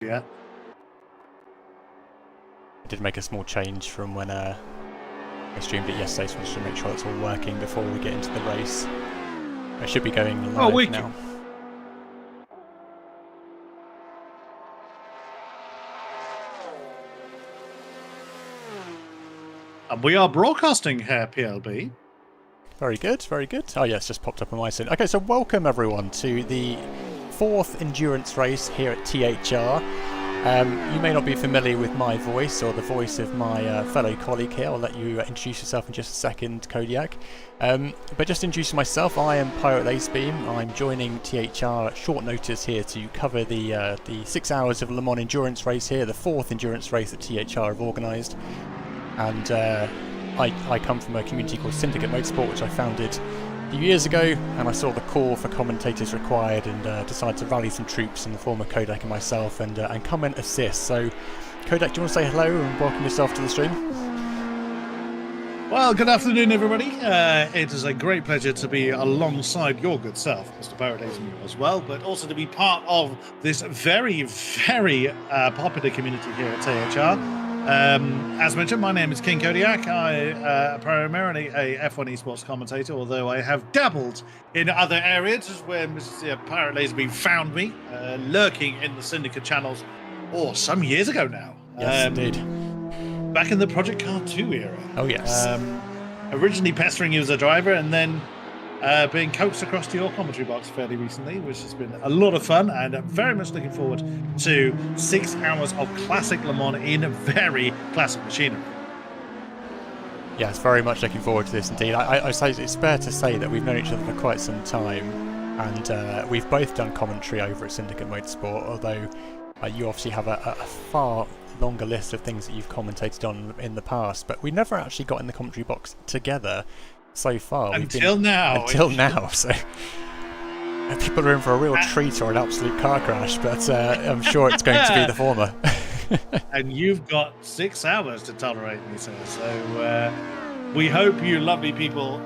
Yeah. I did make a small change from when I streamed it yesterday, so I just to make sure it's all working before we get into the race. I should be going live now. And we are broadcasting here, PLB. Very good, very good. Oh yes, just popped up on my screen. Okay, so welcome everyone to the 4th endurance race here at THR. You may not be familiar with my voice or the voice of my fellow colleague here. I'll let you introduce yourself in just a second, Kodiak. But just introducing myself, I am PirateLaserBeam. I'm joining THR short notice here to cover the 6 hours of Le Mans endurance race here, the 4th endurance race that THR have organised. And I come from a community called Syndicate Motorsport, which I founded a few years ago, and I saw the call for commentators required and decided to rally some troops in the form of Kodak and myself and come and assist. So, Kodak, do you want to say hello and welcome yourself to the stream? Well, good afternoon, everybody. It is a great pleasure to be alongside your good self, Mr. PirateLaserBeam, as well, but also to be part of this very, very popular community here at THR. As mentioned, my name is King-Kodiak. I primarily a F1 esports commentator, although I have dabbled in other areas where Mr. PirateLaserBeam found me, lurking in the Syndicate channels, some years ago now. Yes, indeed. Back in the Project Car 2 era. Oh, yes. Originally pestering you as a driver, and then being coaxed across to your commentary box fairly recently, which has been a lot of fun, and I'm very much looking forward to 6 hours of classic Le Mans in very classic machinery. Yes, very much looking forward to this indeed. I say it's fair to say that we've known each other for quite some time, and we've both done commentary over at Syndicate Motorsport, although you obviously have a far longer list of things that you've commentated on in the past, but we never actually got in the commentary box together so far. Until now, so people are in for a real treat or an absolute car crash, but I'm sure it's going to be the former. And you've got 6 hours to tolerate me, sir. So we hope you lovely people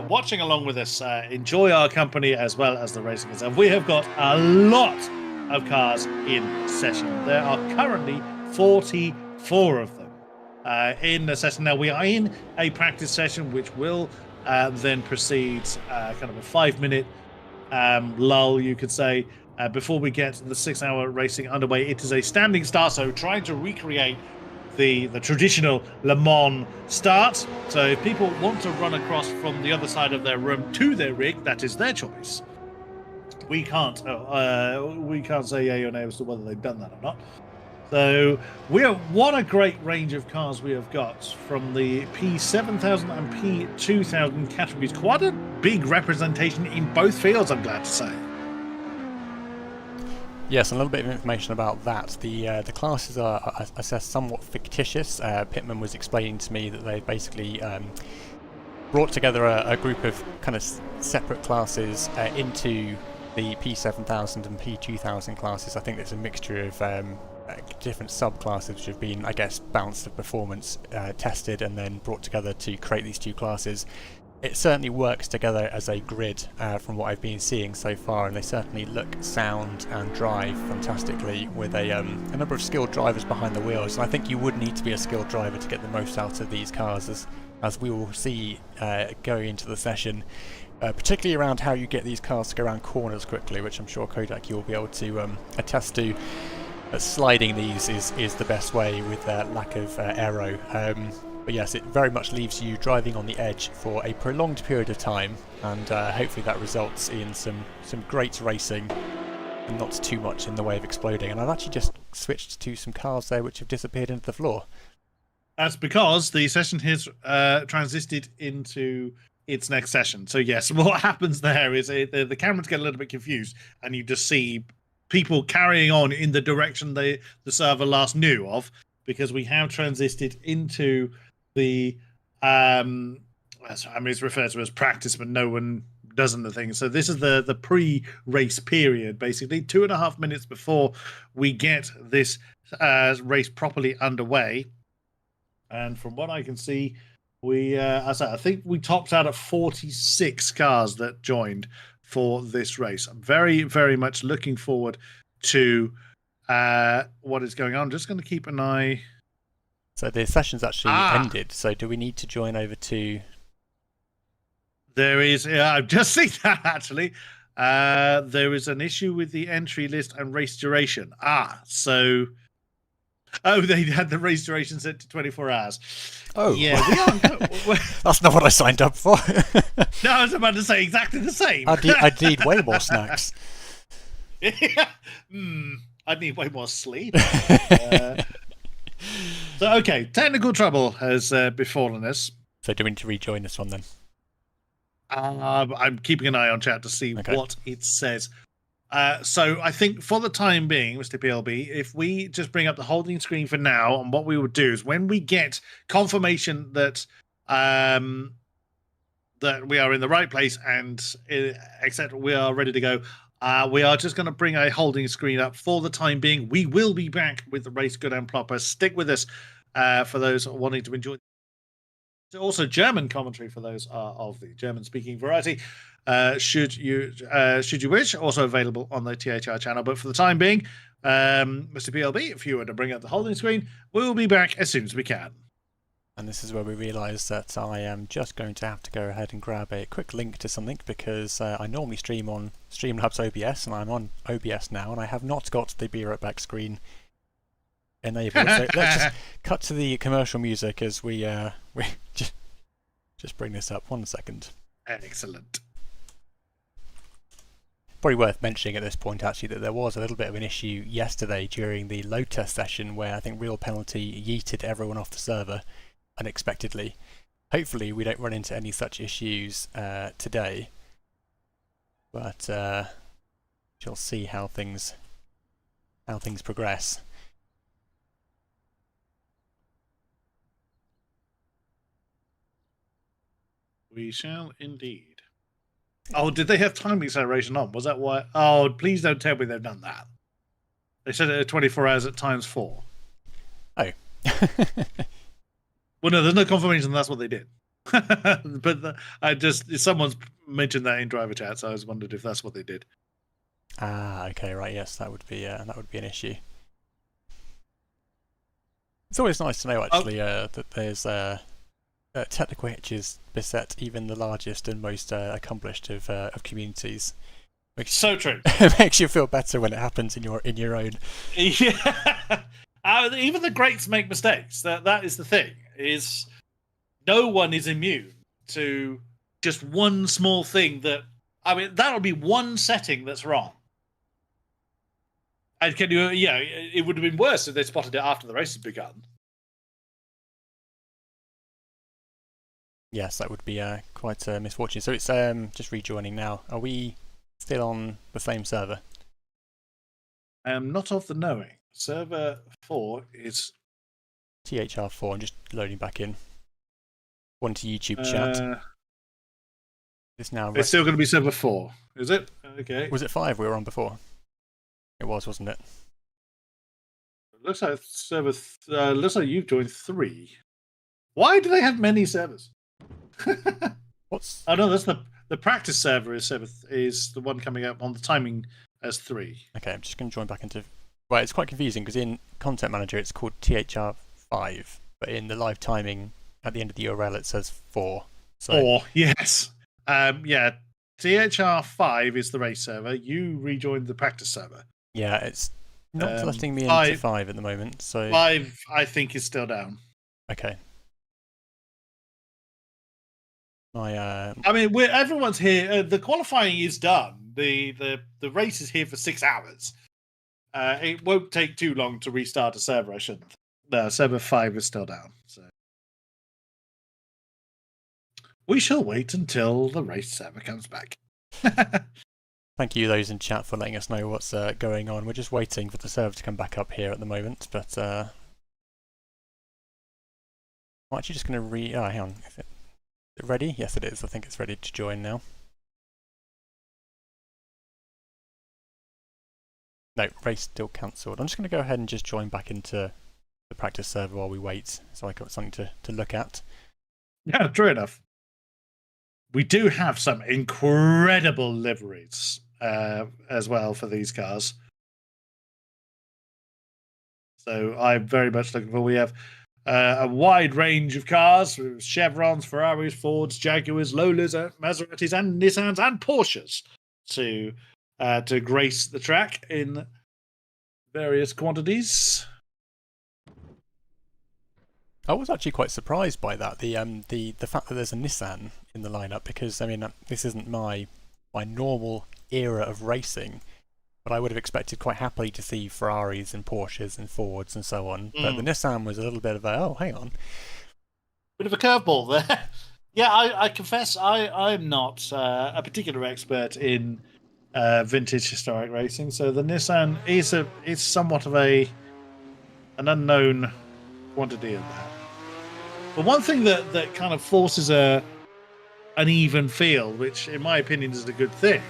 watching along with us enjoy our company as well as the racing itself. We have got a lot of cars in session. There are currently 44 of them in the session. Now, we are in a practice session which will then proceeds kind of a 5-minute lull, you could say, before we get the 6-hour racing underway. It is a standing start, so trying to recreate the traditional Le Mans start. So if people want to run across from the other side of their room to their rig, that is their choice. We can't say yay or nay as to whether they've done that or not. So what a great range of cars we have got from the P7000 and P2000 categories. Quite a big representation in both fields, I'm glad to say. Yes, a little bit of information about that. The classes are assessed somewhat fictitious. Pittman was explaining to me that they basically brought together a group of kind of separate classes into the P7000 and P2000 classes. I think there's a mixture of different subclasses which have been, I guess, balanced of performance tested and then brought together to create these two classes. It certainly works together as a grid from what I've been seeing so far, and they certainly look, sound and drive fantastically with a number of skilled drivers behind the wheels. And I think you would need to be a skilled driver to get the most out of these cars, as we will see going into the session, particularly around how you get these cars to go around corners quickly, which I'm sure, Kodak, you'll be able to attest to. Sliding these is the best way with lack of aero. But yes, it very much leaves you driving on the edge for a prolonged period of time, and hopefully that results in some great racing and not too much in the way of exploding. And I've actually just switched to some cars there which have disappeared into the floor. That's because the session has transisted into its next session. So yes, what happens there is the cameras get a little bit confused, and you just see people carrying on in the direction the server last knew of, because we have transisted into the it's referred to as practice, but no one does the thing. So this is the pre-race period, basically 2.5 minutes before we get this race properly underway. And from what I can see, I think we topped out at 46 cars that joined for this race. I'm very, very much looking forward to what is going on. I'm just going to keep an eye. So the session's actually ended. So do we need to join over to? There is. I've just seen that actually. There is an issue with the entry list and race duration. So. Oh, they had the race duration set to 24 hours. Oh, yeah. That's not what I signed up for. No, I was about to say exactly the same. I'd need way more snacks. I'd need way more sleep. So, okay, technical trouble has befallen us. So do we need to rejoin this one then? I'm keeping an eye on chat to see what it says. So I think for the time being, Mr. PLB, if we just bring up the holding screen for now, and what we would do is when we get confirmation that that we are in the right place and except we are ready to go, we are just going to bring a holding screen up for the time being. We will be back with the race good and proper. Stick with us for those wanting to enjoy. Also, German commentary for those of the German-speaking variety. Should you wish, also available on the THR channel. But for the time being, Mr. PLB, if you were to bring up the holding screen, we'll be back as soon as we can. And this is where we realise that I am just going to have to go ahead and grab a quick link to something because I normally stream on Streamlabs OBS and I'm on OBS now and I have not got the Be Right Back screen enabled. So let's just cut to the commercial music as we just bring this up. 1 second. Excellent. Probably worth mentioning at this point actually that there was a little bit of an issue yesterday during the load test session where I think Real Penalty yeeted everyone off the server unexpectedly. Hopefully we don't run into any such issues today, but you'll see how things progress. We shall indeed. Oh, did they have time acceleration on? Was that why? Oh, please don't tell me they've done that. They said it at 24 hours at times 4. Oh. Well, no, there's no confirmation that's what they did. But someone's mentioned that in driver chat, so I was wondered if that's what they did. Ah, okay, right, yes, that would be an issue. It's always nice to know actually that there's technical hitches beset even the largest and most accomplished of communities. So true. It makes you feel better when it happens in your own. Yeah. Even the greats make mistakes. That is the thing. Is no one is immune to just one small thing that. I mean, that'll be one setting that's wrong. And can you? Yeah, it would have been worse if they spotted it after the race had begun. Yes, that would be quite a misfortune. So it's just rejoining now. Are we still on the same server? Not of the knowing. Server 4 is THR4. I'm just loading back in. One to YouTube chat. It's now. It's still going to be server 4, is it? Okay. Was it 5 we were on before? It was, wasn't it? Looks like server. Looks like you've joined 3. Why do they have many servers? What's? Oh no, that's the practice server is the one coming up on the timing as 3. Okay, I'm just going to join back into. Well, it's quite confusing because in Content Manager it's called THR5, but in the live timing at the end of the URL it says 4. So... 4, yes. Yeah, THR5 is the race server. You rejoined the practice server. Yeah, it's not letting me into 5 at the moment. So 5, I think, is still down. Okay. I mean, everyone's here. The qualifying is done. The race is here for 6 hours. It won't take too long to restart a server. I shouldn't. No, server 5 is still down. So we shall wait until the race server comes back. Thank you, those in chat, for letting us know what's going on. We're just waiting for the server to come back up here at the moment, but I'm actually just going to hang on. Is it ready? Yes, it is. I think it's ready to join now. No, race still cancelled. I'm just going to go ahead and just join back into the practice server while we wait, so I got something to look at. Yeah, true enough. We do have some incredible liveries as well for these cars. So I'm very much looking forward. We have a wide range of cars: Chevrons, Ferraris, Fords, Jaguars, Lolas, Maseratis, and Nissans and Porsches to grace the track in various quantities. I was actually quite surprised by that, the fact that there's a Nissan in the lineup, because I mean this isn't my normal era of racing, but I would have expected quite happily to see Ferraris and Porsches and Fords and so on. But the Nissan was a little bit of a, oh, hang on, bit of a curveball there. Yeah, I confess I'm not a particular expert in vintage historic racing, so the Nissan is somewhat of an unknown quantity of that. But one thing that kind of forces an even field, which in my opinion is a good thing,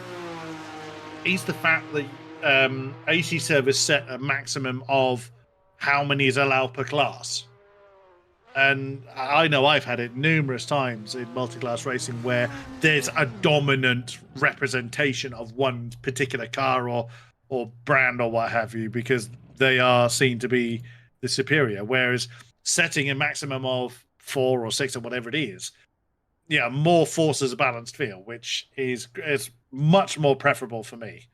is the fact that AC Service set a maximum of how many is allowed per class. And I know I've had it numerous times in multi-class racing where there's a dominant representation of one particular car or brand or what have you, because they are seen to be the superior. Whereas setting a maximum of 4 or 6 or whatever it is, yeah, more forces a balanced field, which is much more preferable for me.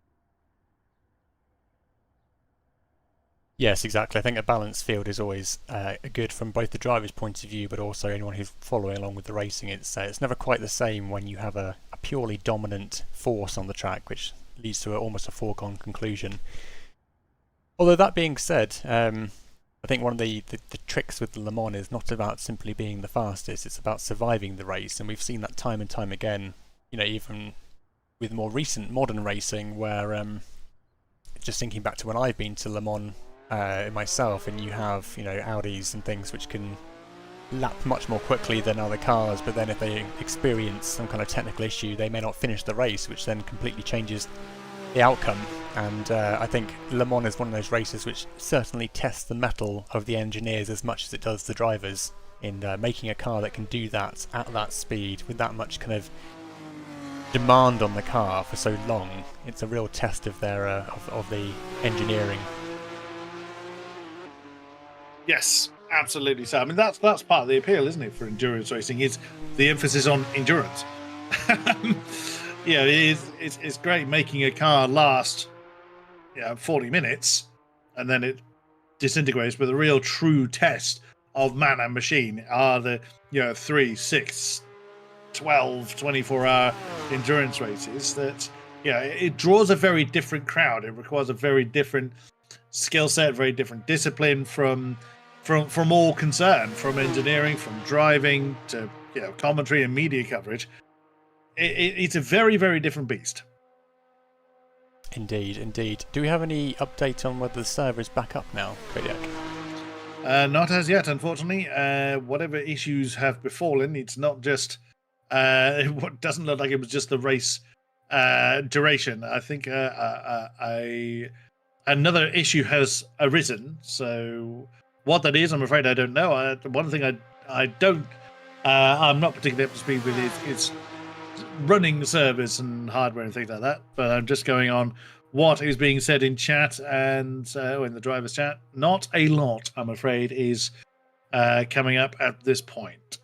Yes, exactly. I think a balanced field is always good from both the driver's point of view, but also anyone who's following along with the racing. It's never quite the same when you have a purely dominant force on the track, which leads to almost a foregone conclusion. Although that being said, I think one of the tricks with the Le Mans is not about simply being the fastest, it's about surviving the race, and we've seen that time and time again, you know, even with more recent modern racing, where just thinking back to when I've been to Le Mans myself, and you have, you know, Audis and things which can lap much more quickly than other cars, but then if they experience some kind of technical issue, they may not finish the race, which then completely changes the outcome. And I think Le Mans is one of those races which certainly tests the mettle of the engineers as much as it does the drivers in making a car that can do that at that speed with that much kind of demand on the car for so long. It's a real test of their of the engineering. Yes, absolutely. So I mean that's part of the appeal, isn't it, for endurance racing, is the emphasis on endurance. Yeah, it's great making a car last 40 minutes and then it disintegrates, but the real true test of man and machine are the 3, 6, 12, 24-hour endurance races that it draws a very different crowd. It requires a very different skill set, very different discipline from all concerned, from engineering, from driving to commentary and media coverage. It's a very, very different beast. Indeed. Do we have any update on whether the server is back up now, Kodiak? Not as yet, unfortunately. Whatever issues have befallen, it's not just... it doesn't look like it was just the race duration. I think another issue has arisen. So what that is, I'm afraid I don't know. One thing I'm not particularly up to speed with is running servers and hardware and things like that, but I'm just going on what is being said in chat and in the driver's chat. Not a lot, I'm afraid, is coming up at this point.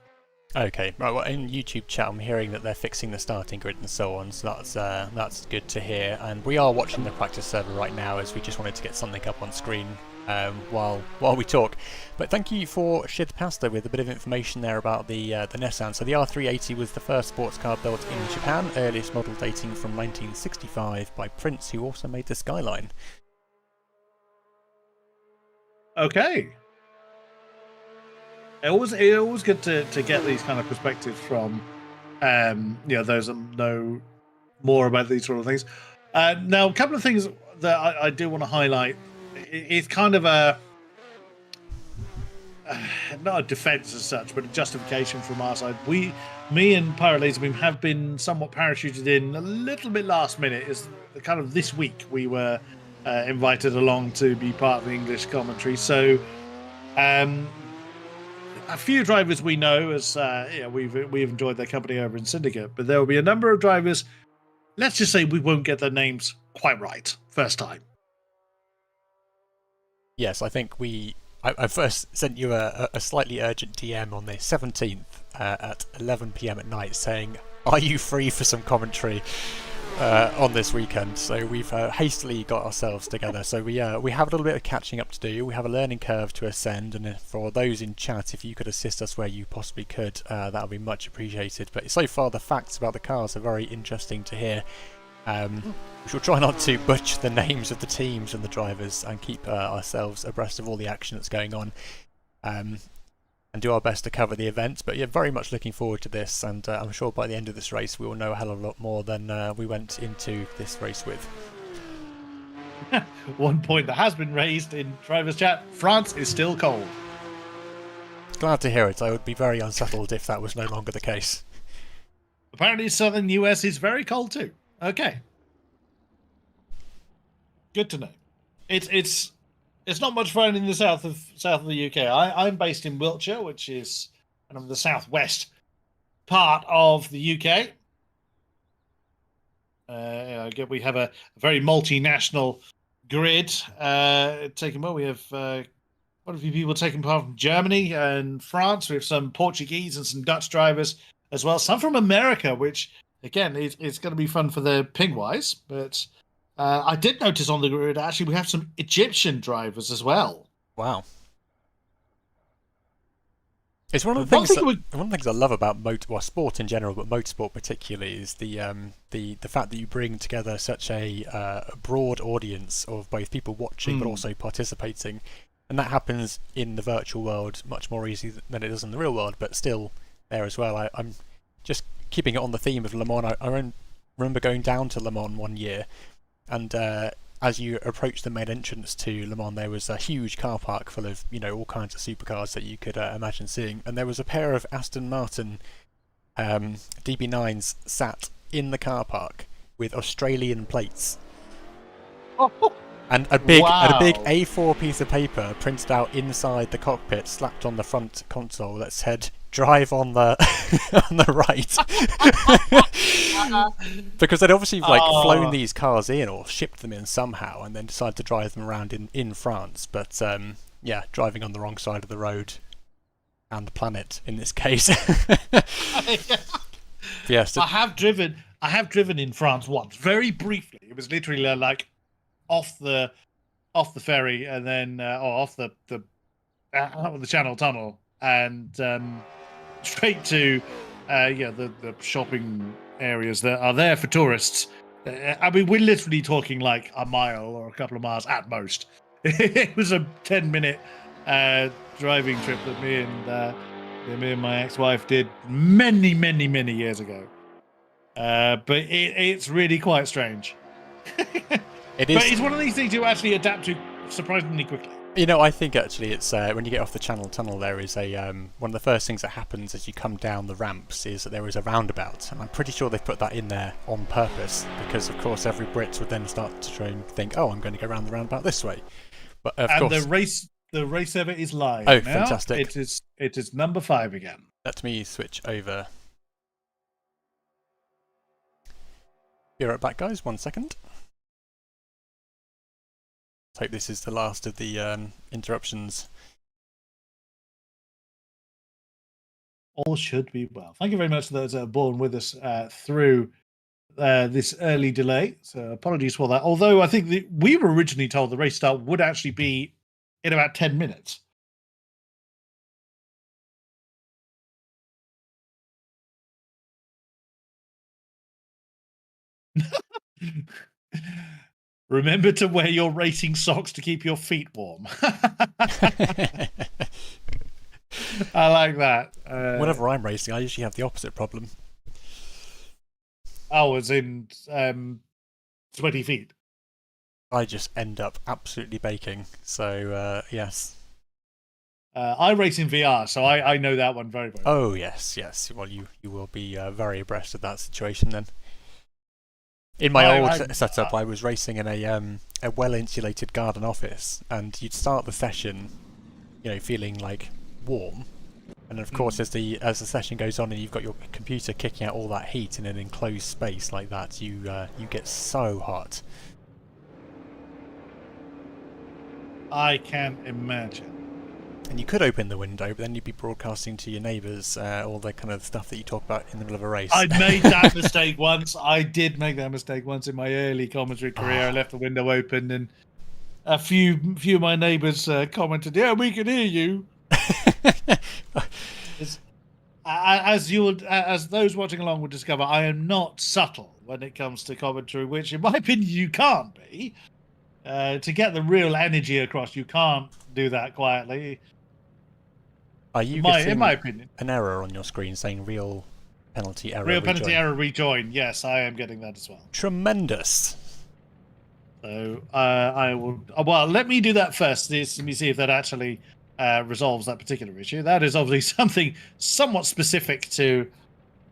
Okay, right. Well, in YouTube chat, I'm hearing that they're fixing the starting grid and so on, so that's good to hear. And we are watching the practice server right now, as we just wanted to get something up on screen while we talk. But thank you for Shid Pasta with a bit of information there about the Nissan. So the R380 was the first sports car built in Japan, earliest model dating from 1965 by Prince, who also made the Skyline. Okay. It always good to get these kind of perspectives from those that know more about these sort of things. Now, a couple of things that I do want to highlight. It's kind of a not a defense as such, but a justification from our side. Me and PirateLaserBeam have been somewhat parachuted in a little bit last minute. Is kind of this week we were invited along to be part of the English commentary. So a few drivers we know, as we've enjoyed their company over in Syndicate, but there will be a number of drivers, let's just say we won't get their names quite right first time. Yes, I think I first sent you a slightly urgent DM on the 17th at 11 p.m. at night saying, "Are you free for some commentary on this weekend?" So we've hastily got ourselves together. So we have a little bit of catching up to do. We have a learning curve to ascend, and for those in chat, if you could assist us where you possibly could, that would be much appreciated. But so far, the facts about the cars are very interesting to hear. We shall try not to butcher the names of the teams and the drivers and keep ourselves abreast of all the action that's going on, and do our best to cover the event. But yeah, very much looking forward to this, and I'm sure by the end of this race we will know a hell of a lot more than we went into this race with. One point that has been raised in drivers chat: France is still cold. Glad to hear it. I would be very unsettled if that was no longer the case. Apparently southern US is very cold too. Okay. Good to know. It's not much fun in the south of the UK. I'm based in Wiltshire, which is kind of the southwest part of the UK. We have a very multinational grid taken part. We have quite a few people taking part from Germany and France. We have some Portuguese and some Dutch drivers as well. Some from America, which again it's going to be fun for the ping-wise. But I did notice on the grid actually we have some Egyptian drivers as well. Wow. It's one of the things I love about sport in general, but motorsport particularly, is the fact that you bring together such a broad audience of both people watching but also participating, and that happens in the virtual world much more easy than it does in the real world, but still there as well. I'm just keeping it on the theme of Le Mans. I remember going down to Le Mans one year, and as you approach the main entrance to Le Mans, there was a huge car park full of, all kinds of supercars that you could imagine seeing. And there was a pair of Aston Martin DB9s sat in the car park with Australian plates. And a big A4 piece of paper printed out inside the cockpit, slapped on the front console, that said "Drive on the on the right." Because they'd obviously flown these cars in or shipped them in somehow, and then decided to drive them around in France. But driving on the wrong side of the road and the planet in this case. Yes, I have driven in France once, very briefly. It was literally off the ferry and then off the Channel Tunnel and straight to the shopping areas that are there for tourists. I mean, we're literally talking like a mile or a couple of miles at most. It was a 10-minute driving trip that me and my ex-wife did many years ago. But it's really quite strange. It is. But it's one of these things you actually adapt to surprisingly quickly. I think actually it's when you get off the Channel Tunnel, there is one of the first things that happens as you come down the ramps is that there is a roundabout, and I'm pretty sure they've put that in there on purpose because, of course, every Brit would then start to try and think, "Oh, I'm going to go around the roundabout this way." But of course, the race server is live. Oh, now. Fantastic! It is number 5 again. Let me switch over. Be right back, guys. 1 second. Let's hope this is the last of the interruptions. All should be well. Thank you very much to those that are born with us through this early delay. So apologies for that. Although I think we were originally told the race start would actually be in about 10 minutes. Remember to wear your racing socks to keep your feet warm. I like that. Whenever I'm racing, I usually have the opposite problem. Oh, as in 20 feet. I just end up absolutely baking. So, yes. I race in VR, so I know that one very well. Oh, yes. Well, you will be very abreast of that situation then. In my old setup, I was racing in a well-insulated garden office, and you'd start the session, feeling warm, and of course, as the session goes on, and you've got your computer kicking out all that heat in an enclosed space like that, you get so hot. I can imagine. And you could open the window, but then you'd be broadcasting to your neighbours all the kind of stuff that you talk about in the middle of a race. I made that mistake once. I did make that mistake once in my eearly commentary career. I left the window open, and a few of my neighbours commented, "Yeah, we can hear you." As those watching along will discover, I am not subtle when it comes to commentary, which, in my opinion, you can't be. To get the real energy across, you can't do that quietly. Are you in my opinion, an error on your screen saying real penalty error? Real penalty error rejoin. Yes, I am getting that as well. Tremendous. So I will. Well, let me do that first. Let me see if that actually resolves that particular issue. That is obviously something somewhat specific to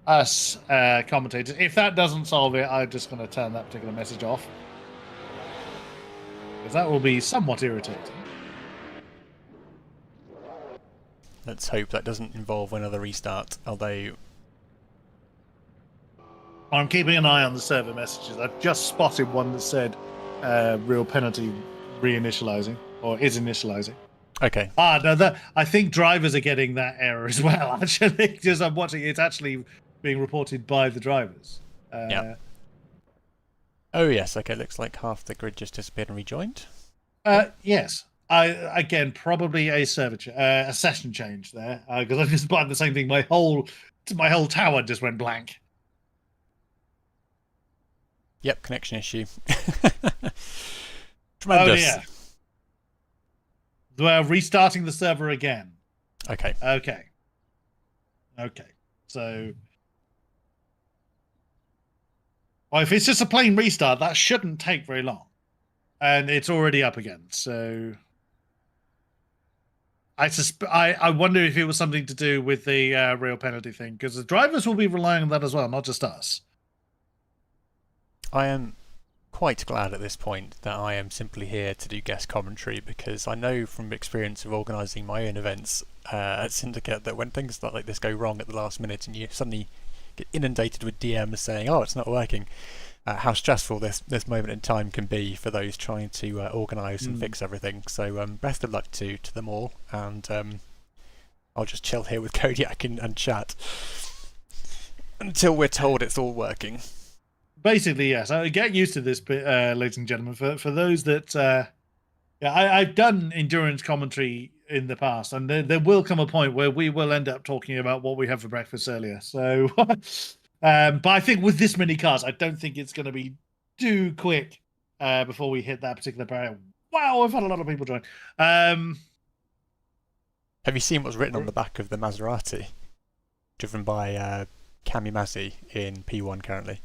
us commentators. If that doesn't solve it, I'm just going to turn that particular message off, because that will be somewhat irritating. Let's hope that doesn't involve another restart, although... I'm keeping an eye on the server messages. I've just spotted one that said real penalty reinitializing, or is initializing. Okay. No, I think drivers are getting that error as well, actually, because I'm watching it's actually being reported by the drivers. Yeah. Oh, yes, okay, looks like half the grid just disappeared and rejoined. Yes. Again, probably a server a session change there, because I just spotted the same thing. My whole tower just went blank. Yep, connection issue. Tremendous. Oh, yeah. Well, restarting the server again. Okay. So, well, if it's just a plain restart, that shouldn't take very long, and it's already up again. So, I wonder if it was something to do with the real penalty thing, because the drivers will be relying on that as well, not just us. I am quite glad at this point that I am simply here to do guest commentary, because I know from experience of organising my own events at Syndicate that when things like this go wrong at the last minute and you suddenly get inundated with DMs saying, "Oh, it's not working," how stressful this moment in time can be for those trying to organise and fix everything. So best of luck to them all, and I'll just chill here with Kodiak and chat until we're told it's all working. Basically, yes. I get used to this bit, ladies and gentlemen. For those that, I've done endurance commentary in the past, and there will come a point where we will end up talking about what we have for breakfast earlier. So, but I think with this many cars, I don't think it's going to be too quick before we hit that particular barrier. Wow, I've had a lot of people join. Have you seen what's written on the back of the Maserati, driven by Cami Mazzi in P1 currently?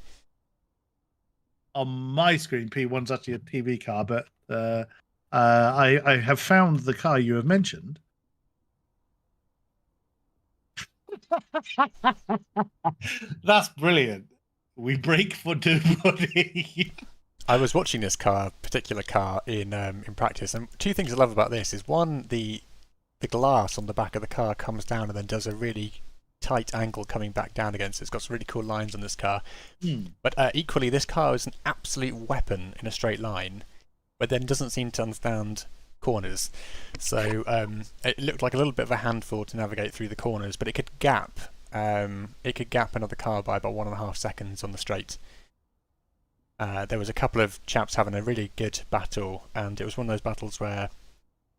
On my screen, P1's actually a PV car, but I have found the car you have mentioned. That's brilliant. We break for nobody. I was watching this particular car in practice, and two things I love about this is, one, the glass on the back of the car comes down and then does a really tight angle coming back down again, so it's got some really cool lines on this car. But equally, this car is an absolute weapon in a straight line, but then doesn't seem to understand corners. So it looked like a little bit of a handful to navigate through the corners, but it could gap another car by about 1.5 seconds on the straight. There was a couple of chaps having a really good battle, and it was one of those battles where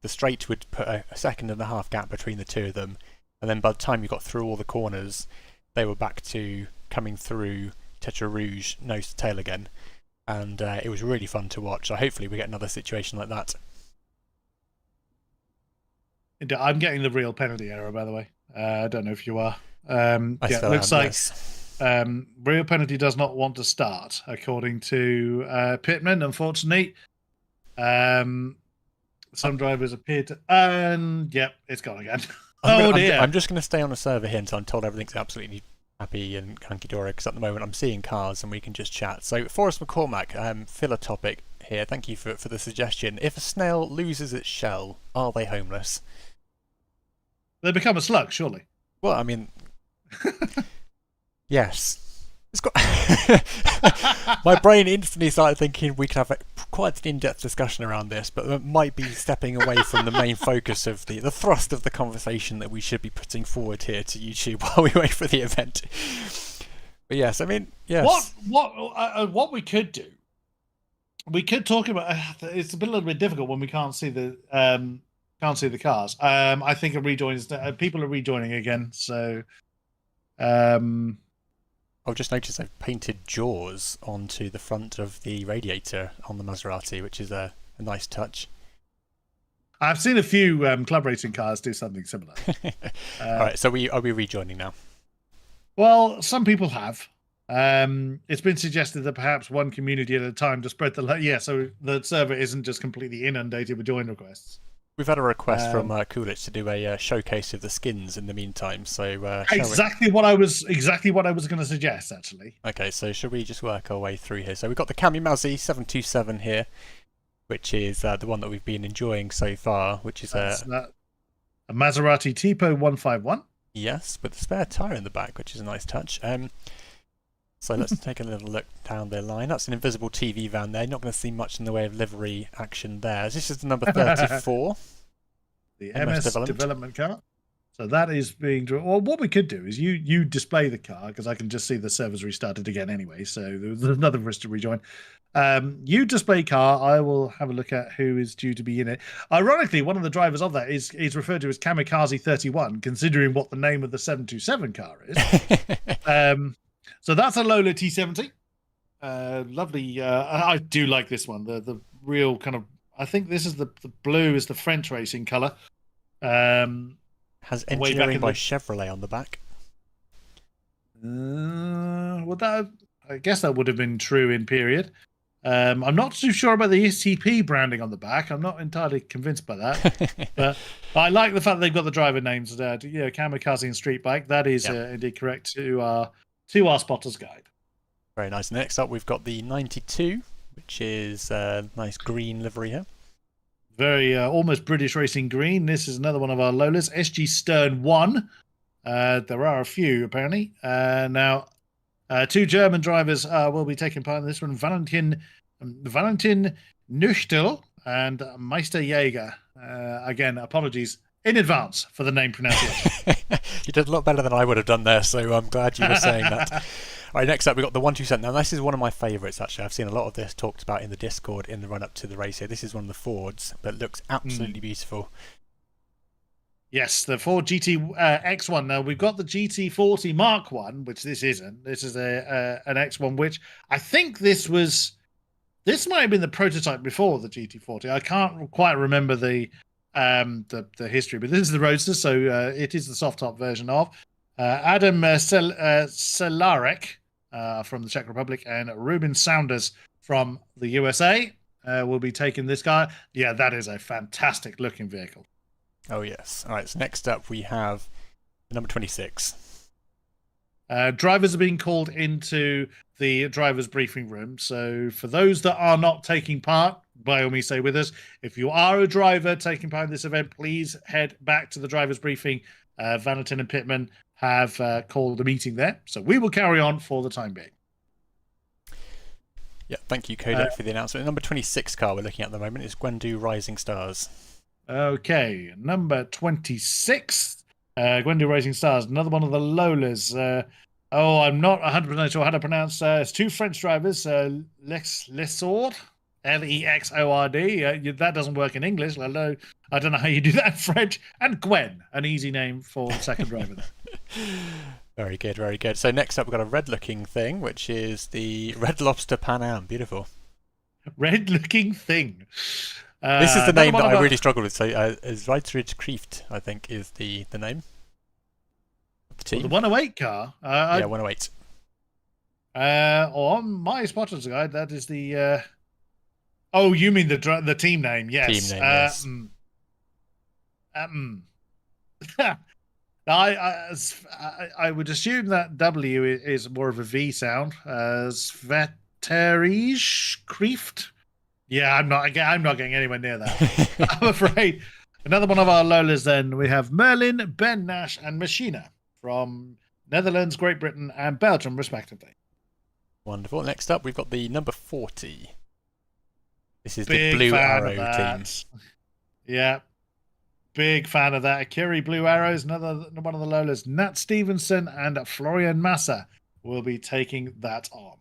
the straight would put a 1.5 second gap between the two of them, and then by the time you got through all the corners, they were back to coming through Tetra Rouge nose to tail again, and it was really fun to watch. So hopefully we get another situation like that. I'm getting the real penalty error, by the way. I don't know if you are. It looks like real penalty does not want to start, according to Pittman, unfortunately. Some drivers appear to... And, yep, it's gone again. I'm just going to stay on the server here until I'm told everything's absolutely happy and hunky-dory, because at the moment I'm seeing cars and we can just chat. So, Forrest McCormack, filler topic here. Thank you for the suggestion. If a snail loses its shell, are they homeless? They become a slug, surely. Well, I mean... Yes. It's got... My brain instantly started thinking we could have quite an in-depth discussion around this, but it might be stepping away from the main focus of the thrust of the conversation that we should be putting forward here to YouTube while we wait for the event. But yes, I mean, yes. What we could do, we could talk about. It's a little bit difficult when we can't see the cars. I think people are rejoining again. So, I've just noticed they've painted jaws onto the front of the radiator on the Maserati, which is a nice touch. I've seen a few club racing cars do something similar. All right, so are we rejoining now? Well, some people have. It's been suggested that perhaps one community at a time to spread so the server isn't just completely inundated with join requests. We've had a request from Coolidge to do a showcase of the skins in the meantime. So exactly what I was going to suggest, actually. Okay, so should we just work our way through here? So we've got the Cami Mazzy 727 here, which is the one that we've been enjoying so far, which is a Maserati Tipo 151. Yes, with a spare tyre in the back, which is a nice touch. So let's take a little look down the line. That's an invisible TV van there. You're not going to see much in the way of livery action there. This is the number 34. The MS development car. So that is being drawn. Well, what we could do is you display the car, because I can just see the server's restarted again anyway, so there's nothing for us to rejoin. You display car, I will have a look at who is due to be in it. Ironically, one of the drivers of that is referred to as Kamikaze 31, considering what the name of the 727 car is. So that's a Lola T70. Lovely. I do like this one. The real kind of, I think this is the blue is the French racing colour. Has engineering by Chevrolet on the back. I guess that would have been true in period. I'm not too sure about the ECP branding on the back. I'm not entirely convinced by that. But I like the fact that they've got the driver names. Kamikaze and Street Bike. That is indeed correct to our spotter's guide. Very nice. Next up, we've got the 92, which is a nice green livery here. Very almost British racing green. This is another one of our Lolas. SG Stern 1. There are a few, apparently. Now, two German drivers will be taking part in this one. Valentin Nüchtel and Meister Jäger. Again, apologies in advance for the name pronunciation. You did a lot better than I would have done there, so I'm glad you were saying that. All right, next up we've got the 127. Now this is one of my favourites, actually. I've seen a lot of this talked about in the Discord in the run-up to the race here. This is one of the Fords, but it looks absolutely beautiful. Yes, the Ford GT X1. Now, we've got the GT40 Mark 1, which this isn't. This is an X1, which I think this might have been the prototype before the GT40. I can't quite remember the history, but this is the Roadster, so it is the soft top version of. Adam Celarek from the Czech Republic and Ruben Saunders from the USA will be taking this car. Yeah, that is a fantastic looking vehicle. Oh, yes. All right, so next up we have the number 26. Drivers are being called into the driver's briefing room. So for those that are not taking part, by all means stay with us. If you are a driver taking part in this event, please head back to the driver's briefing. Valentin and Pittman have called a meeting there. So we will carry on for the time being. Yeah, thank you, Kodiak, for the announcement. Number 26 car we're looking at the moment is Gwendu Rising Stars. Okay, number 26. Gwendu Rising Stars, another one of the Lolas. I'm not 100% sure how to pronounce. It's two French drivers, Lexord, Lexord. That doesn't work in English. I don't know how you do that in French. And Gwen, an easy name for the second driver there. Very good, very good. So next up we've got a red-looking thing, which is the Red Lobster Pan Am. Beautiful. Red-looking thing. This is the name that I really struggled with. So, Reitridge Kreeft, I think, is the name of the team. The 108 car? 108. On my spotter's guide, that is the... Oh, you mean the team name? Yes. Team name, yes. I would assume that W is more of a V sound. Svetterij Kreeft. Yeah, I'm not getting anywhere near that. I'm afraid. Another one of our Lolas then. We have Merlin, Ben Nash, and Machina from Netherlands, Great Britain, and Belgium, respectively. Wonderful. Next up, we've got the number 40. This is Big the Blue fan Arrow of that. team. Yeah. Big fan of that. Akiri Blue Arrows, another one of the Lolas. Nat Stevenson and Florian Massa will be taking that on.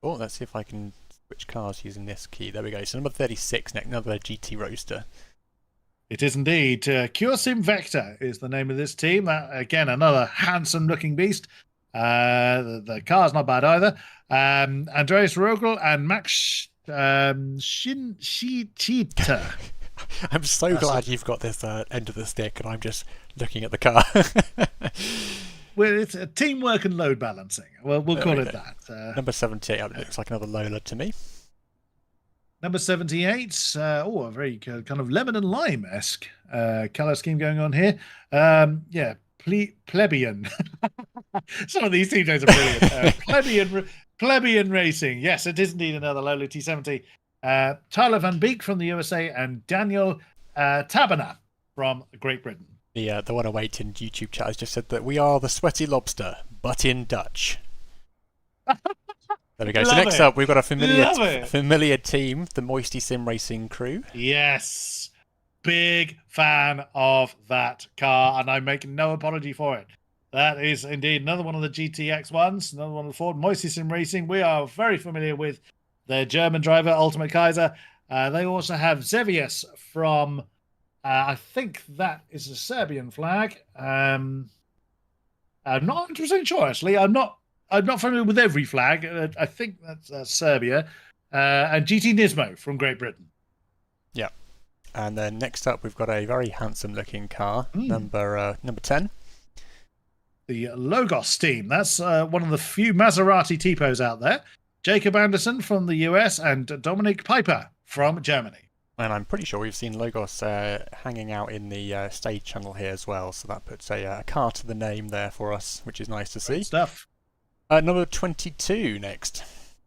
Oh, let's see if I can switch cars using this key. There we go. So number 36 next, another GT Roadster. It is indeed. CureSim Vector is the name of this team. Again, another handsome-looking beast. The car's not bad either. Andreas Rogel and Max Shinchita. I'm so glad you've got this end of the stick, and I'm just looking at the car. Well, it's a teamwork and load balancing. Well, we'll call it that. Number 78 looks like another Lola to me. Number 78. A very kind of lemon and lime-esque color scheme going on here. Plebeian. Some of these team names are brilliant. Plebeian Racing. Yes, it is indeed another Lola T70. Tyler Van Beek from the USA and Daniel Tabana from Great Britain. The one awaiting YouTube chat has just said that we are the Sweaty Lobster, but in Dutch. There we go. So next up, we've got a familiar team, the Moisty Sim Racing crew. Yes. Big fan of that car, and I make no apology for it. That is indeed another one of the GTX ones, another one of the Ford Moisty Sim Racing. We are very familiar with their German driver, Ultimate Kaiser. They also have Zevius from, I think that is a Serbian flag. I'm not 100% sure, actually. I'm not familiar with every flag. I think that's Serbia. And GT Nismo from Great Britain. Yeah. And then next up, we've got a very handsome-looking car, number 10. The Logos team. That's one of the few Maserati typos out there. Jacob Anderson from the US and Dominic Piper from Germany. And I'm pretty sure we've seen Logos hanging out in the stage channel here as well. So that puts a car to the name there for us, which is nice to see. Great stuff. Number 22 next.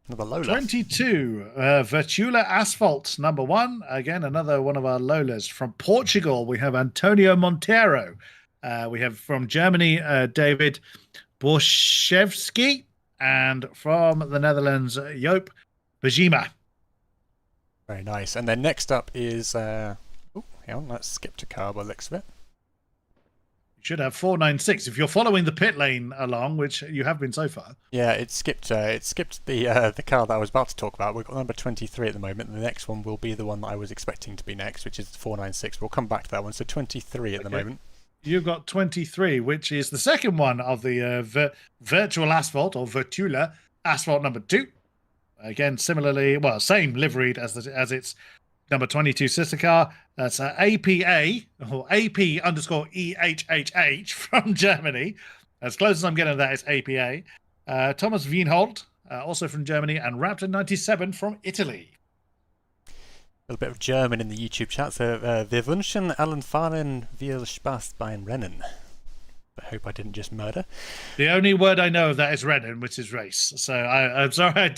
Another Lola. 22. Virtula Asphalt, number 1. Again, another one of our Lolas. From Portugal, we have Antonio Monteiro. We have from Germany, David Borszewski. And from the Netherlands, Joop Bajima. Very nice. And then next up is... hang on, let's skip to car by the looks of it. You should have 496 if you're following the pit lane along, which you have been so far. Yeah, it skipped the car that I was about to talk about. We've got number 23 at the moment, and the next one will be the one that I was expecting to be next, which is 496. We'll come back to that one. So 23 at the moment. You've got 23, which is the second one of the Virtual Asphalt, or Virtula Asphalt number 2. Again, similarly, well, same liveried as its number 22 sister car. That's APA, or AP_EHHH from Germany. As close as I'm getting to that is APA. Thomas Wienhold, also from Germany, and Raptor 97 from Italy. A little bit of German in the YouTube chat. So, wir wünschen allen Fahrern viel Spaß beim Rennen. I hope I didn't just murder. The only word I know of that is Rennen, which is race. So I'm sorry,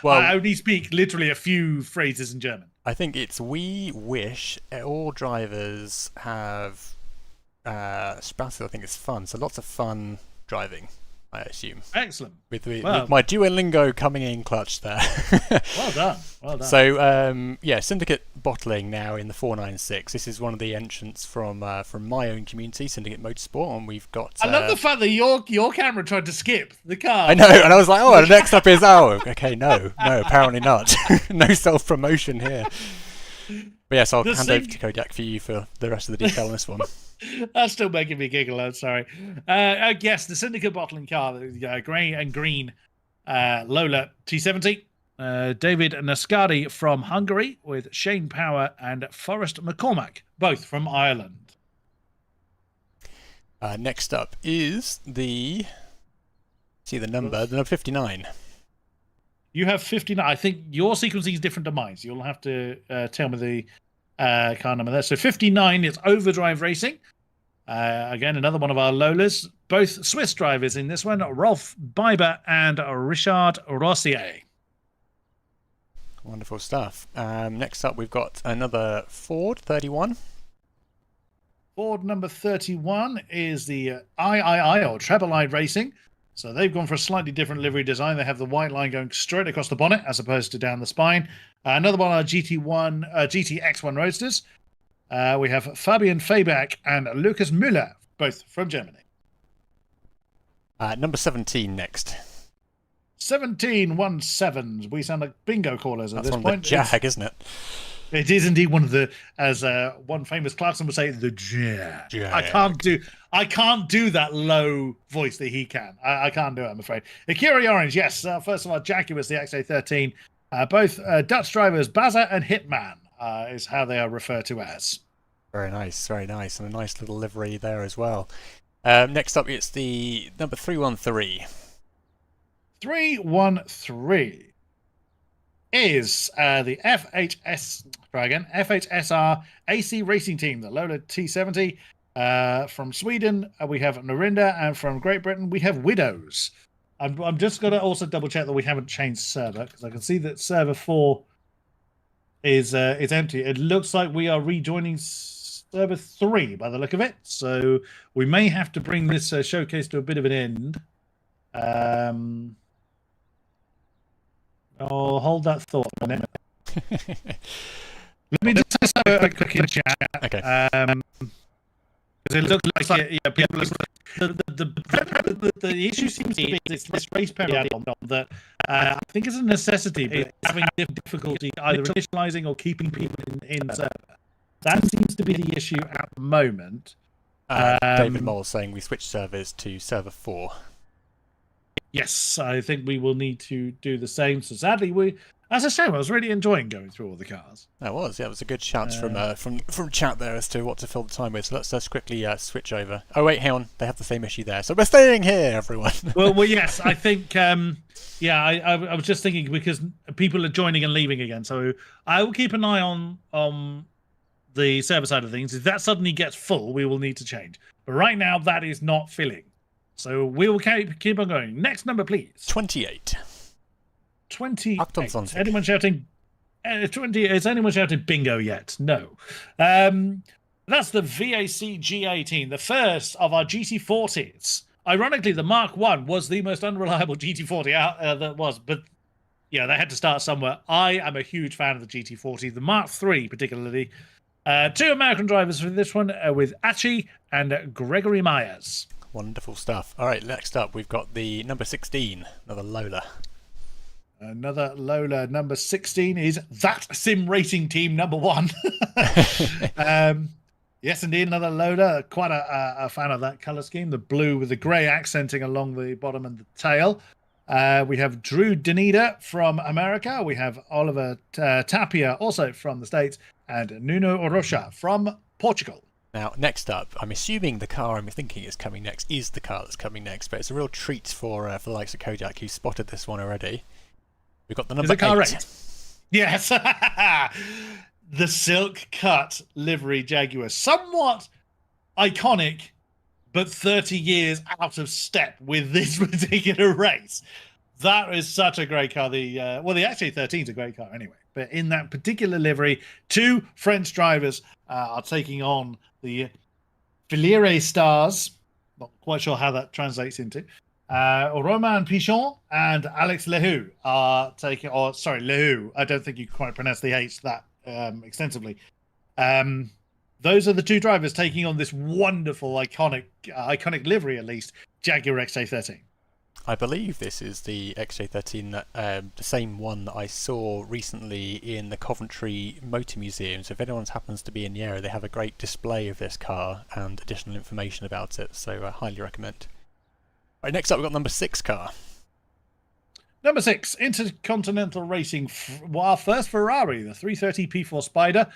I only speak literally a few phrases in German. I think it's we wish all drivers have Spaß. I think it's fun. So lots of fun driving, I assume. Excellent. With my Duolingo coming in clutch there. Well done. Well done. So, Syndicate Bottling now in the 496. This is one of the entrants from my own community, Syndicate Motorsport, and we've got... I love the fact that your camera tried to skip the car. I know, and I was like, next up is... okay, no, apparently not. No self-promotion here. But yes, I'll hand over to Kodiak for you for the rest of the detail on this one. That's still making me giggle. I'm sorry. Yes, the Syndicate Bottling car, grey and green Lola T70. David Nascari from Hungary with Shane Power and Forrest McCormack, both from Ireland. Next up is the number 59. You have 59. I think your sequencing is different to mine, so you'll have to tell me the car number there. So 59 is Overdrive Racing. Again, another one of our Lolas. Both Swiss drivers in this one, Rolf Biber and Richard Rossier. Wonderful stuff. Next up, we've got another Ford 31. Ford number 31 is the III, or Treble-Eyed Racing. So they've gone for a slightly different livery design. They have the white line going straight across the bonnet as opposed to down the spine. Another one are GTX1 Roadsters. We have Fabian Fabak and Lucas Müller, both from Germany. Number 17 next. 1717s. We sound like bingo callers at That's this one point. The Jag, isn't it? It is indeed one of the, as one famous Clarkson would say, the Jag. I can't do that low voice that he can. I can't do it, I'm afraid. Akira Orange, yes. First of all, Jaguars, the XA13. Both Dutch drivers, Baza and Hitman, is how they are referred to as. Very nice, very nice. And a nice little livery there as well. Next up, it's the number 313. 313 is the FHSR AC Racing Team, the Lola T70. From Sweden, we have Norinda, and from Great Britain, we have Widows. I'm just going to also double check that we haven't changed server, because I can see that server 4 is empty. It looks like we are rejoining server 3 by the look of it, so we may have to bring this showcase to a bit of an end. I'll hold that thought a minute. Let me just have a quick in chat. Okay. Because it looks like people the issue seems to be this race period that I think is a necessity, but having difficulty either initializing or keeping people in server. That seems to be the issue at the moment. David Mole saying we switched servers to server 4. Yes, I think we will need to do the same. So sadly, as a shame, I was really enjoying going through all the cars. That was, yeah, it was a good chance from chat there as to what to fill the time with. So let's quickly switch over. Oh wait, hang on, they have the same issue there. So we're staying here, everyone. well, yes, I think, I was just thinking because people are joining and leaving again. So I will keep an eye on the server side of things. If that suddenly gets full, we will need to change. But right now, that is not filling. So we will keep on going. Next number, please. 28. 28. 28. Anyone shouting? 20. Is anyone shouting bingo yet? No. That's the VAC G18, the first of our GT40s. Ironically, the Mark 1 was the most unreliable GT40 out that was, but yeah, they had to start somewhere. I am a huge fan of the GT40, the Mark 3 particularly. 2 American drivers for this one with Achi and Gregory Myers. Wonderful stuff. All right, next up, we've got the number 16, another Lola. Another Lola, number 16, is that SimRacing Team number 1. Yes, indeed, another Lola. Quite a fan of that colour scheme. The blue with the grey accenting along the bottom and the tail. We have Drew Denida from America. We have Oliver Tapia, also from the States. And Nuno Rocha from Portugal. Now, next up, I'm assuming the car I'm thinking is coming next is the car that's coming next, but it's a real treat for the likes of Kodiak, who spotted this one already. We've got the number 8. Car 8? Yes. The silk cut livery Jaguar. Somewhat iconic, but 30 years out of step with this particular race. That is such a great car. The XA13 is a great car anyway. But in that particular livery, 2 French drivers are taking on the Filiere Stars. Not quite sure how that translates into. Romain Pichon and Alex Lehoux are taking... Lehoux. I don't think you quite pronounce the H that extensively. Those are the 2 drivers taking on this wonderful, iconic livery, at least, Jaguar XA13. I believe this is the XJ13, that the same one that I saw recently in the Coventry Motor Museum. So if anyone happens to be in the area, they have a great display of this car and additional information about it. So I highly recommend. All right, next up we've got number 6 car. Number 6, Intercontinental Racing. Our first Ferrari, the 330 P4 Spider.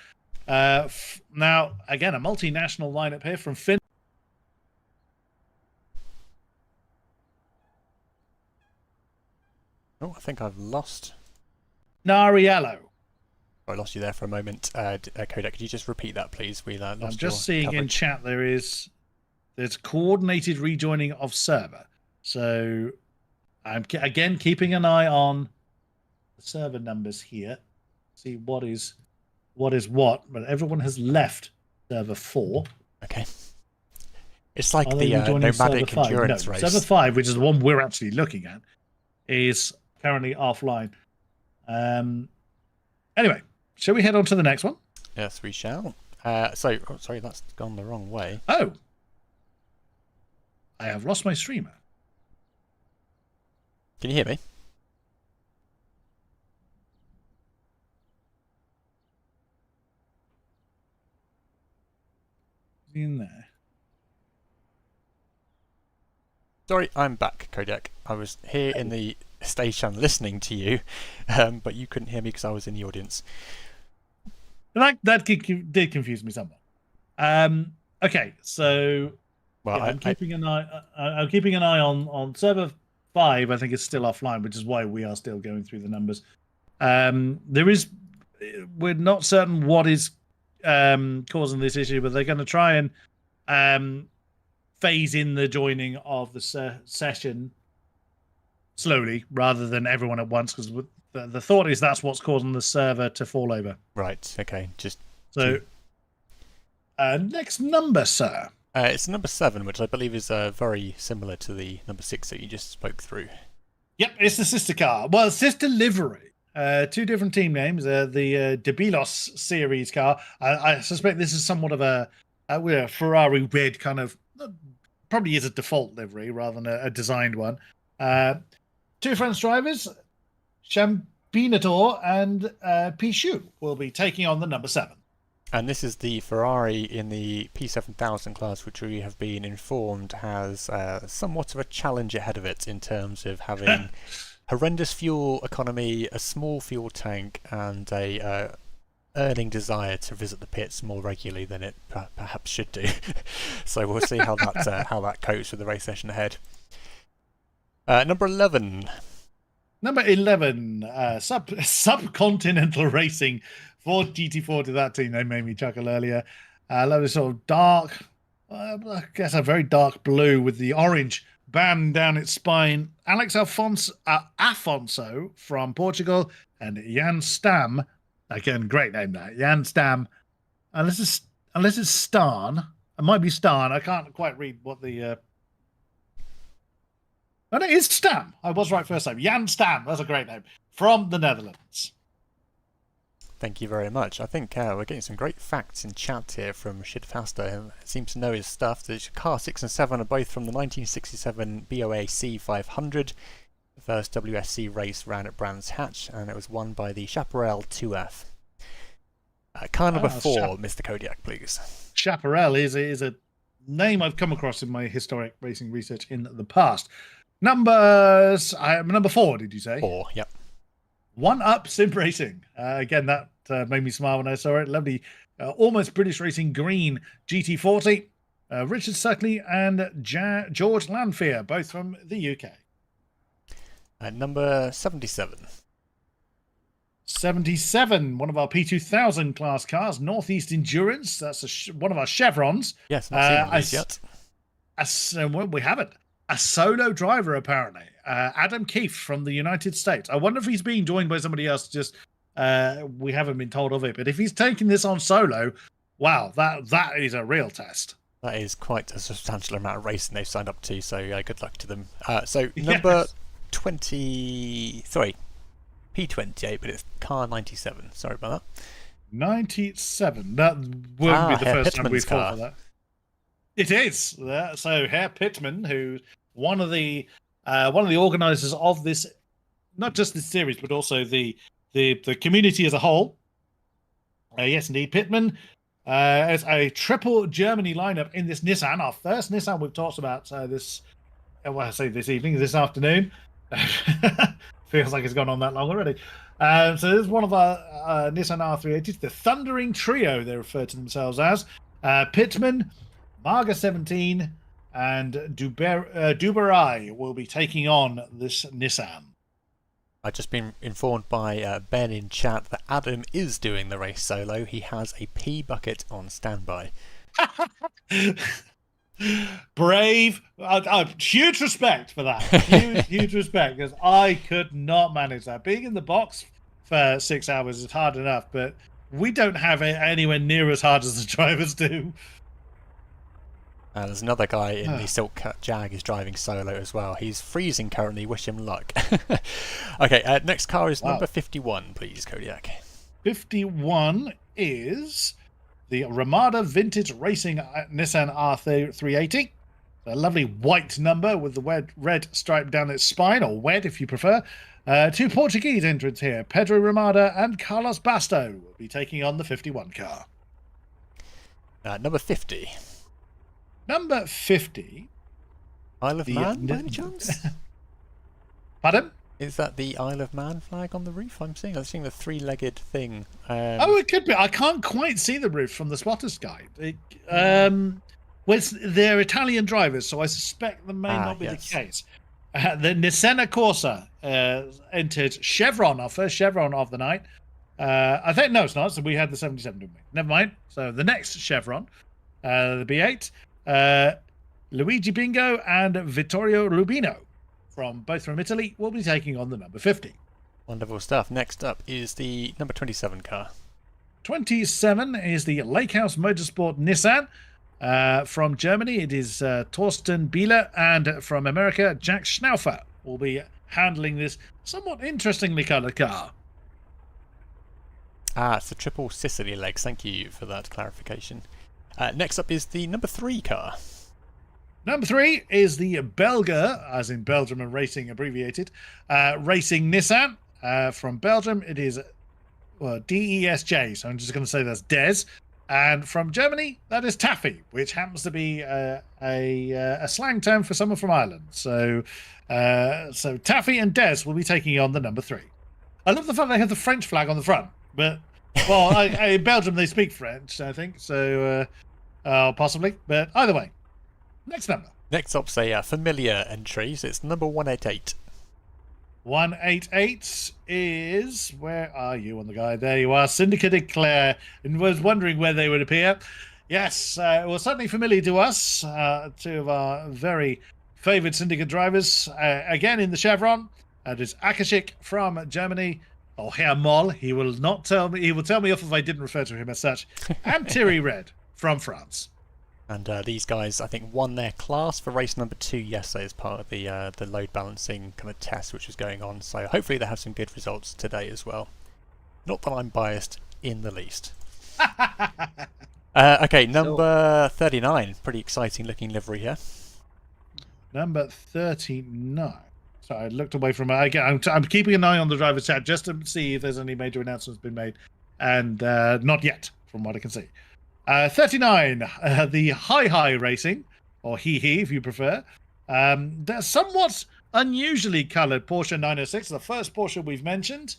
Now, again, a multinational lineup here from Finland. Oh, I think I've lost Nariello. I lost you there for a moment. Kodak, could you just repeat that, please? We lost I'm just seeing in chat there's coordinated rejoining of server. So I'm again keeping an eye on the server numbers here. See what is what, but everyone has left server 4. Okay. It's like Are they the joining server nomadic 5? endurance No, race. server 5, which is the one we're actually looking at, is currently offline. Anyway, shall we head on to the next one? Yes, we shall. Sorry, that's gone the wrong way. Oh, I have lost my streamer. Can you hear me? In there. Sorry, I'm back, Kodiak. I was here in the station listening to you, but you couldn't hear me because I was in the audience. That did confuse me somewhat. Okay, so Well, yeah, I'm keeping an eye on server 5. I think it's still offline, which is why we are still going through the numbers. We're not certain what is causing this issue, but they're going to try and phase in the joining of the session slowly rather than everyone at once, because the thought is that's what's causing the server to fall over. Right, okay. Next number, sir. It's number 7, which I believe is very similar to the number 6 that you just spoke through. Yep, it's the sister car. Well, sister livery. 2 different team names. The Debilos series car. I suspect this is somewhat of a Ferrari red kind of, probably is a default livery rather than a designed one. 2 French drivers, Champinator and Pichou, will be taking on the number 7. And this is the Ferrari in the P7000 class, which we have been informed has somewhat of a challenge ahead of it in terms of having horrendous fuel economy, a small fuel tank, and a earning desire to visit the pits more regularly than it perhaps should do. So we'll see how that copes with the race session ahead. Number 11. Number 11, Subcontinental Racing. For GT4 to that team, they made me chuckle earlier. I love this sort of dark, I guess a very dark blue with the orange band down its spine. Alex Afonso from Portugal and Jan Stam. Again, great name that. Jan Stam. Unless it's Stan. It might be Stan. I can't quite read what the... Oh, no, it's Stam. I was right first time. Jan Stam. That's a great name. From the Netherlands. Thank you very much. I think we're getting some great facts in chat here from Shidfaster, who seems to know his stuff. The car 6 and 7 are both from the 1967 BOA C500. The first WSC race ran at Brands Hatch, and it was won by the Chaparral 2F. Car number 4, Mr. Kodiak, please. Chaparral is a name I've come across in my historic racing research in the past. Number 4, did you say? 4, yep. One Up SimRacing. Again, that made me smile when I saw it. Lovely, almost British racing green GT40. Richard Suckley and George Lanfear, both from the UK. Number 77. 77, one of our P2000 class cars, Northeast Endurance. That's one of our chevrons. Yes, not seen yet. Well, we haven't. A solo driver, apparently. Adam Keefe from the United States. I wonder if he's being joined by somebody else. Just we haven't been told of it. But if he's taking this on solo, wow, that is a real test. That is quite a substantial amount of racing they've signed up to. So good luck to them. Number 23, P28, but it's car 97. Sorry about that. 97. That wouldn't be the first time we've fought for that. It is. So Herr Pittman, who's one of the organisers of this, not just this series, but also the community as a whole. Yes, indeed, Pittman as a triple Germany lineup in this Nissan, our first Nissan we've talked about this afternoon. Feels like it's gone on that long already. So this is one of our Nissan R380s, the Thundering Trio, they refer to themselves as. Pittman, Marga 17, and Duberai will be taking on this Nissan. I've just been informed by Ben in chat that Adam is doing the race solo. He has a pea bucket on standby. Brave. Huge respect for that. Huge respect, because I could not manage that. Being in the box for 6 hours is hard enough, but we don't have it anywhere near as hard as the drivers do. There's another guy in the Silk Cut Jag is driving solo as well. He's freezing currently. Wish him luck. Okay, next car is number 51, please, Kodiak. 51 is the Ramada Vintage Racing Nissan R380. A lovely white number with the red stripe down its spine, or wed if you prefer. Two Portuguese entrants here, Pedro Ramada and Carlos Basto, will be taking on the 51 car. Number 50. Number 50. Isle of Man, by any chance? Pardon? Is that the Isle of Man flag on the roof? I'm seeing the three-legged thing. Oh, it could be. I can't quite see the roof from the spotter's guide. They're Italian drivers, so I suspect that may not be the case. The Assetto Corsa entered Chevron, our first Chevron of the night. I think, no, it's not. So we had the 77, didn't we? Never mind. So the next Chevron, the B8, Luigi Bingo and Vittorio Rubino, both from Italy, will be taking on the number 50. Wonderful stuff. Next up is the number 27 car. 27 is the Lakehouse Motorsport Nissan. From Germany, it is Torsten Bieler, and from America, Jack Schnaufer will be handling this somewhat interestingly coloured car. It's the triple Sicily legs. Thank you for that clarification. Next up is the number 3 car. Number 3 is the Belga, as in Belgium and Racing abbreviated, Racing Nissan. From Belgium, it is DESJ, so I'm just going to say that's Des. And from Germany, that is Taffy, which happens to be a slang term for someone from Ireland. So Taffy and Des will be taking on the number 3. I love the fact they have the French flag on the front, but in Belgium they speak French, I think. So possibly, but either way. Next number. Next up's a familiar entry. So it's number 188. 188 is, where are you on the guide? There you are, Syndicate Eclair, and was wondering where they would appear. Yes, well, certainly familiar to us, two of our very favoured Syndicate drivers. Again in the Chevron, it is Akashik from Germany, or Herr Moll. He will not tell me. He will tell me off if I didn't refer to him as such. And Thierry Red from France. And these guys, I think, won their class for race number 2 yesterday as part of the load balancing kind of test which was going on. So hopefully they have some good results today as well. Not that I'm biased in the least. Okay, number 39. Pretty exciting looking livery here. Number 39. So I looked away from it. Again, I'm keeping an eye on the driver's chat just to see if there's any major announcements been made. And not yet, from what I can see. 39, the Hi Racing, or He if you prefer. They're somewhat unusually coloured Porsche 906, the first Porsche we've mentioned.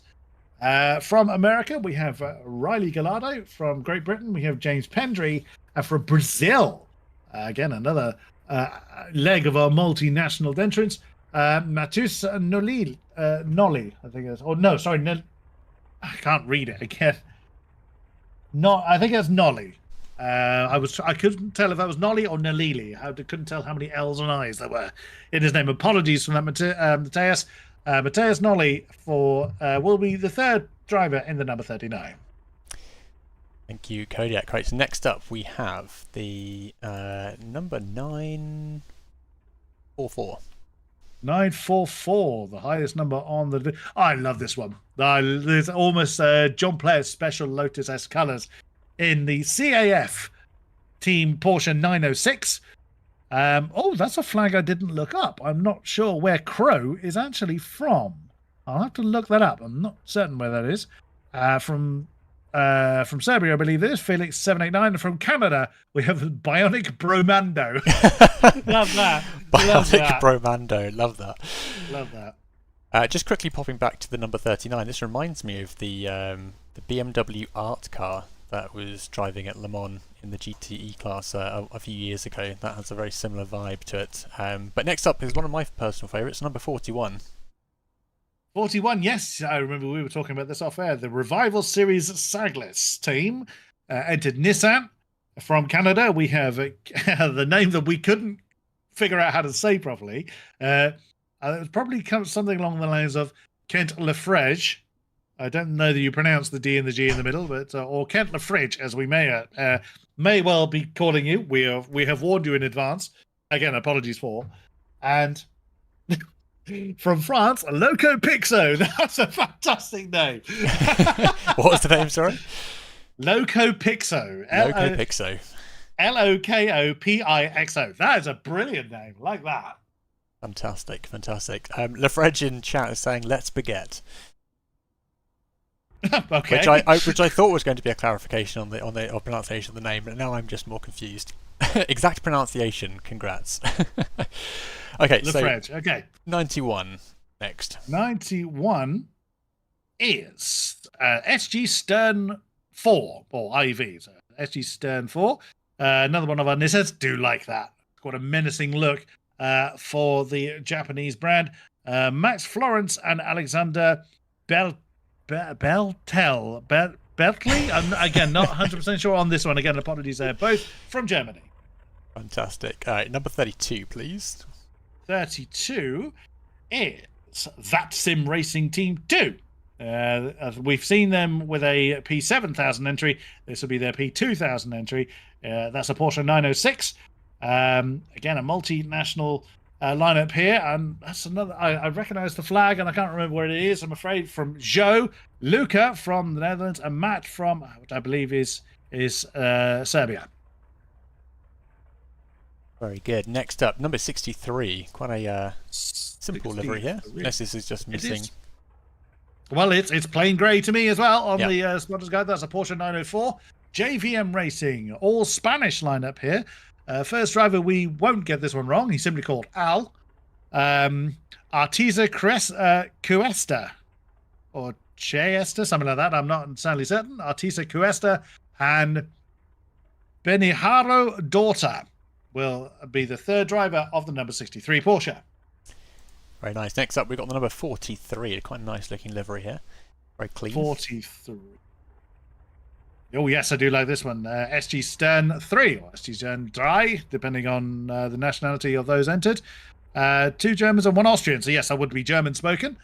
From America, we have Riley Gallardo. From Great Britain, we have James Pendry. And from Brazil, again, another leg of our multinational entrants, Matheus Nolli, I think it is. Oh, no, sorry, I can't read it again. No, I think it's Nolli. I couldn't tell if that was Nolly or Nalili. I couldn't tell how many L's and I's there were in his name. Apologies for that, Matheus. Matheus Nolli will be the third driver in the number 39. Thank you, Kodiak. Right, so next up we have the number 944. 944, the highest number on the... I love this one. There's almost John Player's special Lotus-esque colours in the CAF Team Porsche 906. That's a flag I didn't look up. I'm not sure where Crow is actually from. I'll have to look that up. I'm not certain where that is. From Serbia, I believe it is, Felix 789. And from Canada, we have Bionic Bromando. Love that. Bionic Bromando. Love that. Love that. Just quickly popping back to the number 39. This reminds me of the BMW art car that was driving at Le Mans in the GTE class a few years ago. That has a very similar vibe to it. But next up is one of my personal favourites, number 41. 41, yes, I remember we were talking about this off air. The Revival Series Saglis team entered Nissan. From Canada, we have the name that we couldn't figure out how to say properly. It was probably something along the lines of Kent Lefrege. I don't know that you pronounce the D and the G in the middle, but or Kent Lafridge, as we may well be calling you. We have warned you in advance. Again, apologies for. And from France, Loco Pixo. That's a fantastic name. What was the name, sorry? Loco Pixo. Loco Pixo. Lokopixo. That is a brilliant name. I like that. Fantastic, fantastic. Lafredge in chat is saying, let's baguette. Okay. Which I thought was going to be a clarification on the pronunciation of the name, but now I'm just more confused. Exact pronunciation, congrats. Okay, Lafredge. So okay. 91 next. 91 is SG Stern 4 or IV. So SG Stern 4. Another one of our Nissans. Do like that. Got a menacing look for the Japanese brand. Max Florence and Alexander Beltley. I'm again not 100% sure on this one. Again, apologies there. Both from Germany. Fantastic. All right, number 32, please. 32 is That SimRacing Team 2. We've seen them with a P7000 entry. This will be their P2000 entry. That's a Porsche 906. Again, a multinational lineup here, and that's another. I recognise the flag, and I can't remember where it is. I'm afraid from Joe, Luca from the Netherlands, and Matt from what I believe is Serbia. Very good. Next up, number 63. Quite a simple livery here. Unless this is just missing. Well, it's plain grey to me as well on the sponsors guide. That's a Porsche 904. JVM Racing, all Spanish lineup here. First driver, we won't get this one wrong. He's simply called Al. Artisa Cuesta or Chesta, something like that. I'm not entirely certain. Artisa Cuesta and Beniharo Daughter will be the third driver of the number 63 Porsche. Very nice. Next up, we've got the number 43. Quite a nice looking livery here. Very clean. 43. Oh, yes, I do like this one. SG Stern 3 or SG Stern 3, depending on the nationality of those entered. 2 Germans and 1 Austrian. So, yes, I would be German spoken.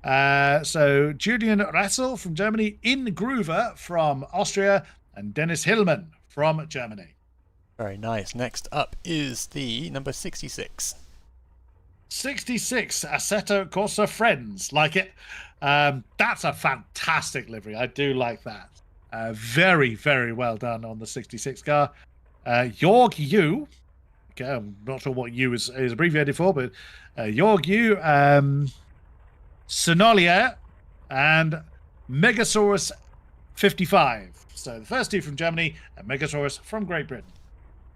So, Julian Rassel from Germany, In Groover from Austria, and Dennis Hillman from Germany. Very nice. Next up is the number 66. 66, Assetto Corsa Friends. Like it. That's a fantastic livery. I do like that. Very, very well done on the 66 car. Jorg Yu. Okay, I'm not sure what U is abbreviated for, but Jorg Yu, Sonolier, and Megasaurus 55. So the first 2 from Germany, and Megasaurus from Great Britain.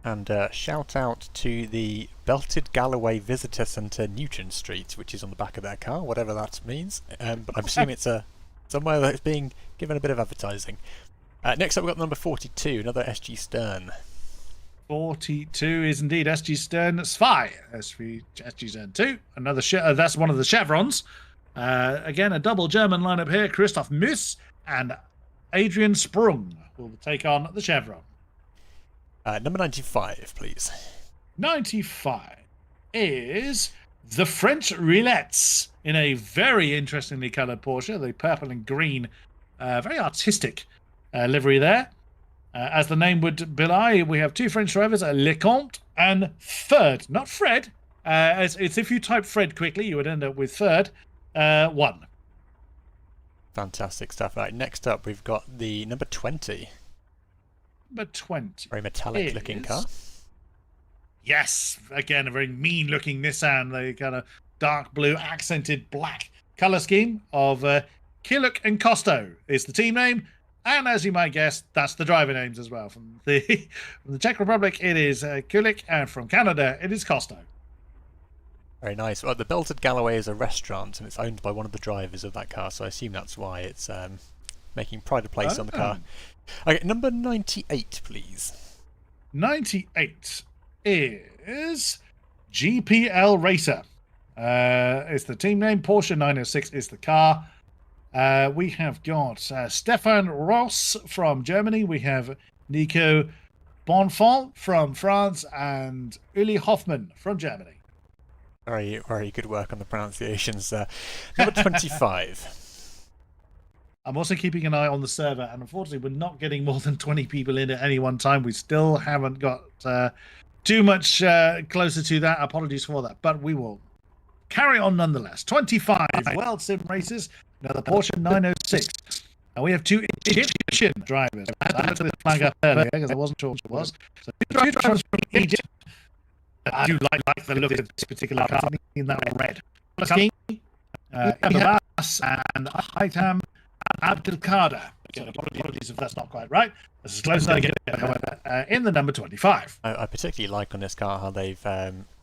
And shout out to the Belted Galloway Visitor Centre, Newton Street, which is on the back of their car, whatever that means. But I'm assuming it's somewhere that's being given a bit of advertising. Next up, we've got number 42, another SG Stern. 42 is indeed SG Stern Spy. SG Stern 2, another that's one of the chevrons. Again, a double German lineup here. Christoph Müss and Adrian Sprung will take on the chevron. Number 95, please. 95 is the French Roulettes in a very interestingly coloured Porsche, the purple and green, very artistic livery there. As the name would belie, we have 2 French drivers, Lecomte and Ferd. Not Fred. It's if you type Fred quickly, you would end up with Ferd. 1. Fantastic stuff. Right, next up, we've got the number 20. Number 20. Very metallic looking car. Yes, again, a very mean looking Nissan. The kind of dark blue accented black colour scheme of Kiluk and Costo is the team name. And as you might guess, that's the driver names as well. From the Czech Republic, it is Kulik, and from Canada, it is Costo. Very nice. Well, the Belted Galloway is a restaurant, and it's owned by one of the drivers of that car, so I assume that's why it's making pride of place on the car. Okay, number 98, please. 98 is GPL Racer. It's the team name. Porsche 906 is the car. We have got Stefan Ross from Germany. We have Nico Bonfant from France and Uli Hoffmann from Germany. Very, very good work on the pronunciations. Number 25. I'm also keeping an eye on the server, and unfortunately, we're not getting more than 20 people in at any one time. We still haven't got too much closer to that. Apologies for that, but we will carry on nonetheless. 25 World Sim races. Another Porsche 906. And we have two Egyptian drivers. I had to look this flag up earlier because I wasn't sure what it was. So two drivers from Egypt. I do like the look of this particular car. I mean that red. King, Abbas, and Haitam Abdelkader. So apologies if that's not quite right. This is close enough to get, however, in the number 25. I particularly like on this car how they've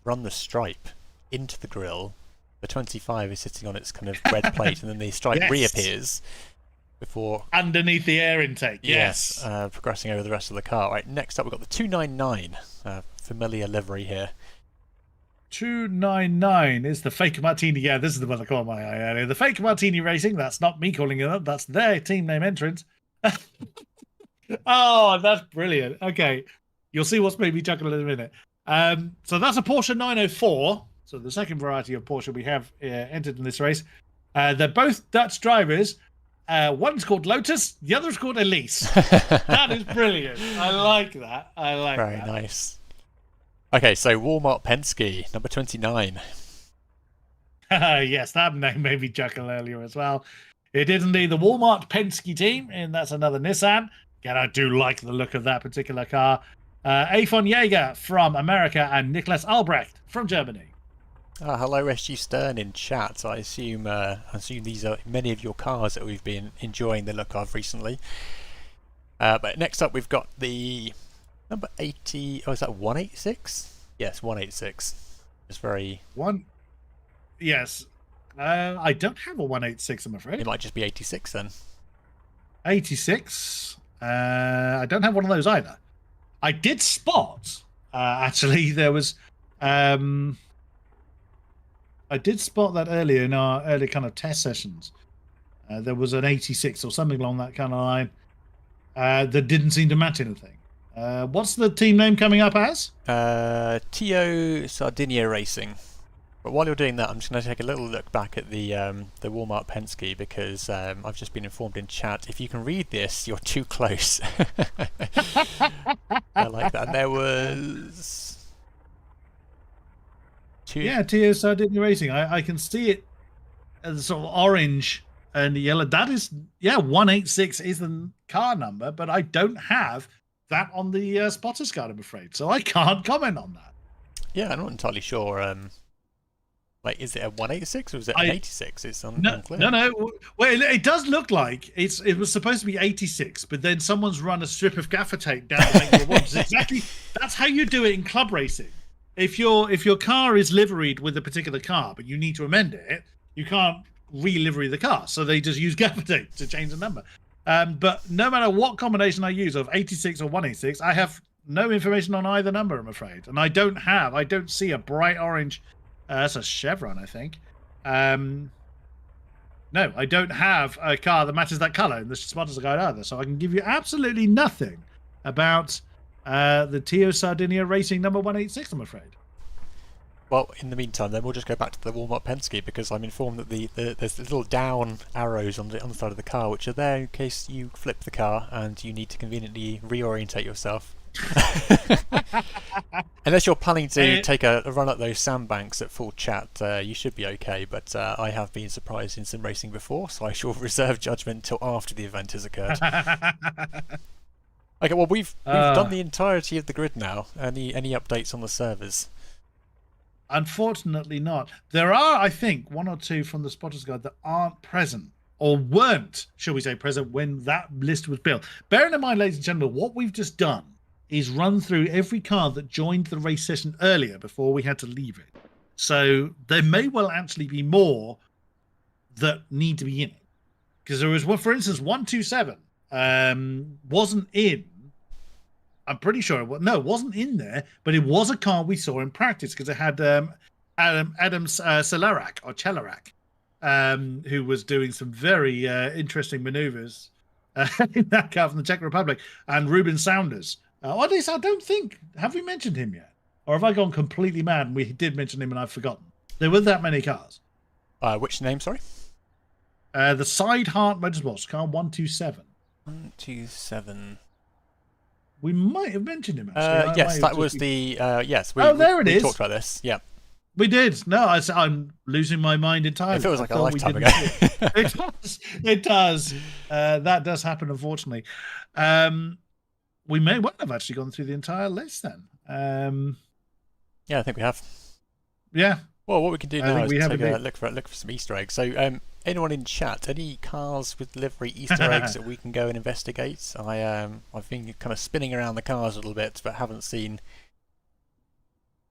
run the stripe into the grille. The 25 is sitting on its kind of red plate, and then the stripe reappears before underneath the air intake. Yes, progressing over the rest of the car. Right, next up we've got the 299, familiar livery here. 299 is the Fake Martini. Yeah, this is the one that caught my eye earlier. The Fake Martini Racing. That's not me calling it up. That's their team name entrance. Oh, that's brilliant. Okay, you'll see what's made me chuckle in a minute. So that's a Porsche 904. So the second variety of Porsche we have entered in this race. They're both Dutch drivers. One's called Lotus, the other's called Elise. That is brilliant. I like that. I like that. Very nice. Okay, so Walmart Penske, number 29. Yes, that name made me chuckle earlier as well. It is indeed the Walmart Penske team, and that's another Nissan. Again, I do like the look of that particular car. Afon Jaeger from America and Niklas Albrecht from Germany. Hello, SG Stern in chat. I assume these are many of your cars that we've been enjoying the look of recently. But next up, we've got the number 80. Oh, is that 186? Yes, 186. It's very one. Yes, I don't have a 186. I'm afraid it might just be 86 then. 86. I don't have one of those either. I did spot. Actually, there was. I did spot that earlier in our early kind of test sessions. There was an 86 or something along that kind of line that didn't seem to match anything. What's the team name coming up as? TO Sardinia Racing. But while you're doing that, I'm just going to take a little look back at the Walmart Penske because I've just been informed in chat. If you can read this, you're too close. I like that. And there was... Yeah, TO Sardinia Racing. I can see it as sort of orange and yellow. That is, 186 is the car number, but I don't have that on the spotter's card, I'm afraid. So I can't comment on that. Yeah, I'm not entirely sure. Like, is it a 186 or is it an 86? It's unclear. No. Well, it does look like it was supposed to be 86, but then someone's run a strip of gaffer tape down to make it once. Exactly. That's how you do it in club racing. If your car is liveried with a particular car, but you need to amend it, you can't re-livery the car. So they just use gaffer tape to change the number. But no matter what combination I use of 86 or 186, I have no information on either number, I'm afraid. And I don't see a bright orange. That's a Chevron, I think. No, I don't have a car that matches that color in the spotter's guide either. So I can give you absolutely nothing about the TO Sardinia Racing number 186, I'm afraid. Well, in the meantime, then we'll just go back to the Walmart Penske because I'm informed that there's little down arrows on the side of the car, which are there in case you flip the car and you need to conveniently reorientate yourself. Unless you're planning to take a run at those sandbanks at full chat, you should be okay. But I have been surprised in sim racing before, so I shall reserve judgment until after the event has occurred. Okay, well we've done the entirety of the grid now. Any updates on the servers? Unfortunately not. There are, I think, one or two from the Spotters Guide that aren't present, or weren't, shall we say, present when that list was built. Bearing in mind, ladies and gentlemen, what we've just done is run through every car that joined the race session earlier before we had to leave it. So there may well actually be more that need to be in it. Because there was, for instance, 127 wasn't in. I'm pretty sure it wasn't in there, but it was a car we saw in practice because it had Adam Celarak, who was doing some very interesting maneuvers in that car from the Czech Republic, and Ruben Saunders. At least I don't think, have we mentioned him yet? Or have I gone completely mad and we did mention him and I've forgotten? There were that many cars. Which name, sorry? The Side Heart Motorsports car 127. 127. We might have mentioned him actually. Yes, that was the yes. There it we is. talked about this. Yeah, we did. No, I'm losing my mind entirely. It feels like a lifetime ago. It does. It does. That does happen, unfortunately. We may well have actually gone through the entire list then. Yeah, I think we have. Yeah. Well, what we can do now is take a look for some Easter eggs. So, anyone in chat, any cars with livery Easter eggs that we can go and investigate? I've been kind of spinning around the cars a little bit, but haven't seen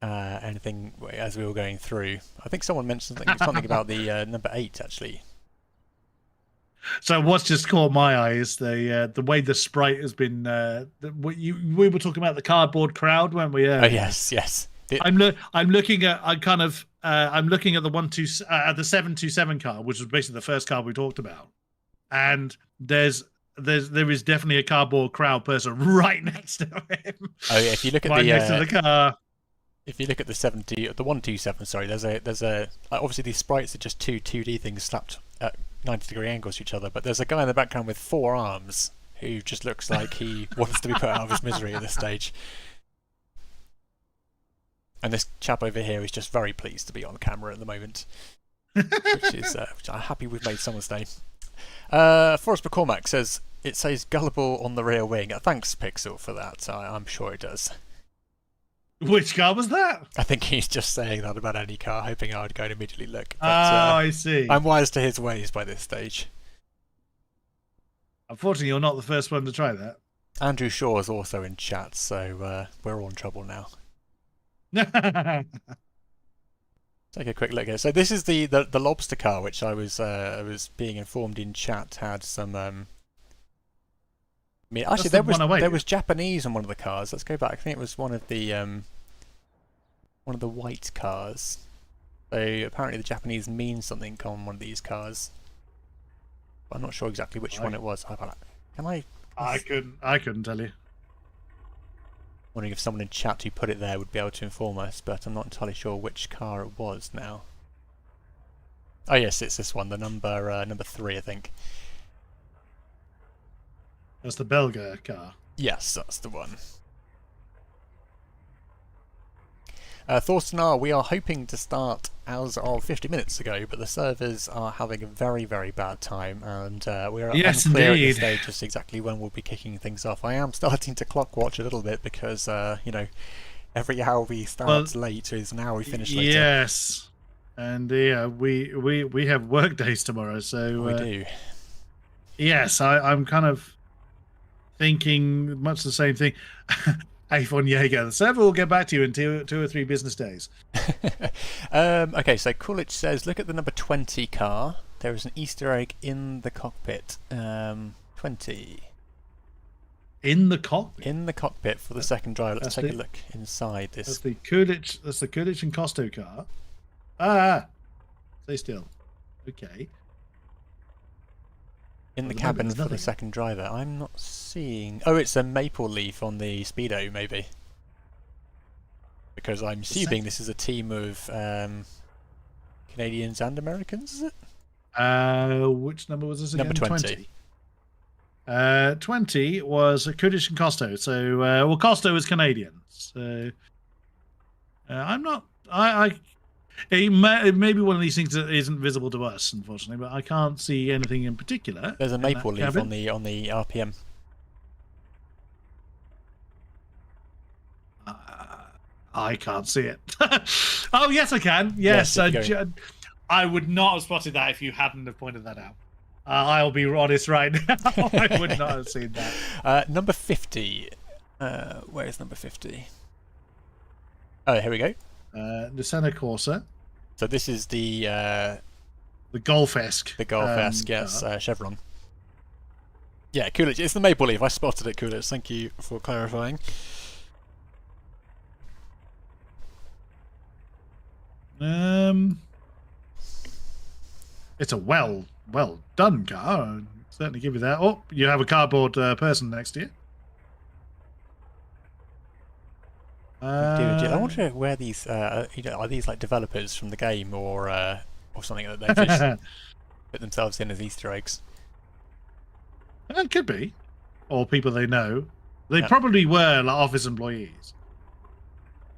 anything as we were going through. I think someone mentioned something about the number 8 actually. So what's just caught my eye is the way the sprite has been. We were talking about the cardboard crowd, weren't we? Oh yes. I'm looking at I'm looking at the 727 car, which was basically the first car we talked about, and there is definitely a cardboard crowd person right next to him. Oh yeah, if you look at next to the car. If you look at the 127, sorry, there's a obviously these sprites are just two 2D things slapped at 90-degree angles to each other, but there's a guy in the background with 4 arms who just looks like he wants to be put out of his misery at this stage. And this chap over here is just very pleased to be on camera at the moment, which I'm happy we've made someone's day. Forrest McCormack says it says gullible on the rear wing. Thanks, Pixel, for that. I'm sure it does. Which car was that? I think he's just saying that about any car, hoping I would go and immediately look. But, I see. I'm wise to his ways by this stage. Unfortunately, you're not the first one to try that. Andrew Shaw is also in chat, so we're all in trouble now. Take a quick look here. So this is the lobster car, which I was being informed in chat had some. I mean, actually, there was Japanese on one of the cars. Let's go back. I think it was one of the white cars. So apparently the Japanese means something on one of these cars. But I'm not sure exactly which one it was. Can I? I couldn't tell you. Wondering if someone in chat who put it there would be able to inform us, but I'm not entirely sure which car it was now. Oh yes, it's this one, the number 3, I think. That's the Belga car. Yes, that's the one. Thorsten R, we are hoping to start as of 50 minutes ago, but the servers are having a very, very bad time, and we are unclear at this stage just exactly when we'll be kicking things off. I am starting to clock watch a little bit because, you know, every hour we start late is an hour we finish later. Yes, and yeah, we have work days tomorrow, so we do. Yes, I'm kind of thinking much the same thing. A1 Jaeger. The server will get back to you in two or 3 business days. Okay, so Coolidge says, look at the number 20 car. There is an Easter egg in the cockpit. 20. In the cockpit? In the cockpit for the second drive. Let's take a look inside this. That's the Coolidge and Costo car. Ah, stay still. Okay. In the cabin for the second driver. I'm not seeing... Oh, it's a maple leaf on the Speedo, maybe. Because I'm assuming this is a team of Canadians and Americans, is it? Which number was this again? Number 20. 20 was Coolidge and Costo. So, well, Costo is Canadian. So, I'm not... It may be one of these things that isn't visible to us, unfortunately, but I can't see anything in particular. There's a maple leaf on the RPM. I can't see it. Oh, yes, I can. Yes, I would not have spotted that if you hadn't have pointed that out. I'll be honest right now. I would not have seen that. Number 50. Where is number 50? Oh, here we go. The Assetto Corsa. So this is the Golf-esque. The Golf-esque, yes, Chevron. Yeah, Coolidge. It's the maple leaf. I spotted it, Coolidge. Thank you for clarifying. It's a well done car. I'll certainly give you that. Oh, you have a cardboard person next to you. I wonder where these, are these like developers from the game or something that they've just... put themselves in as Easter eggs. It could be, or people they know. They probably were like office employees.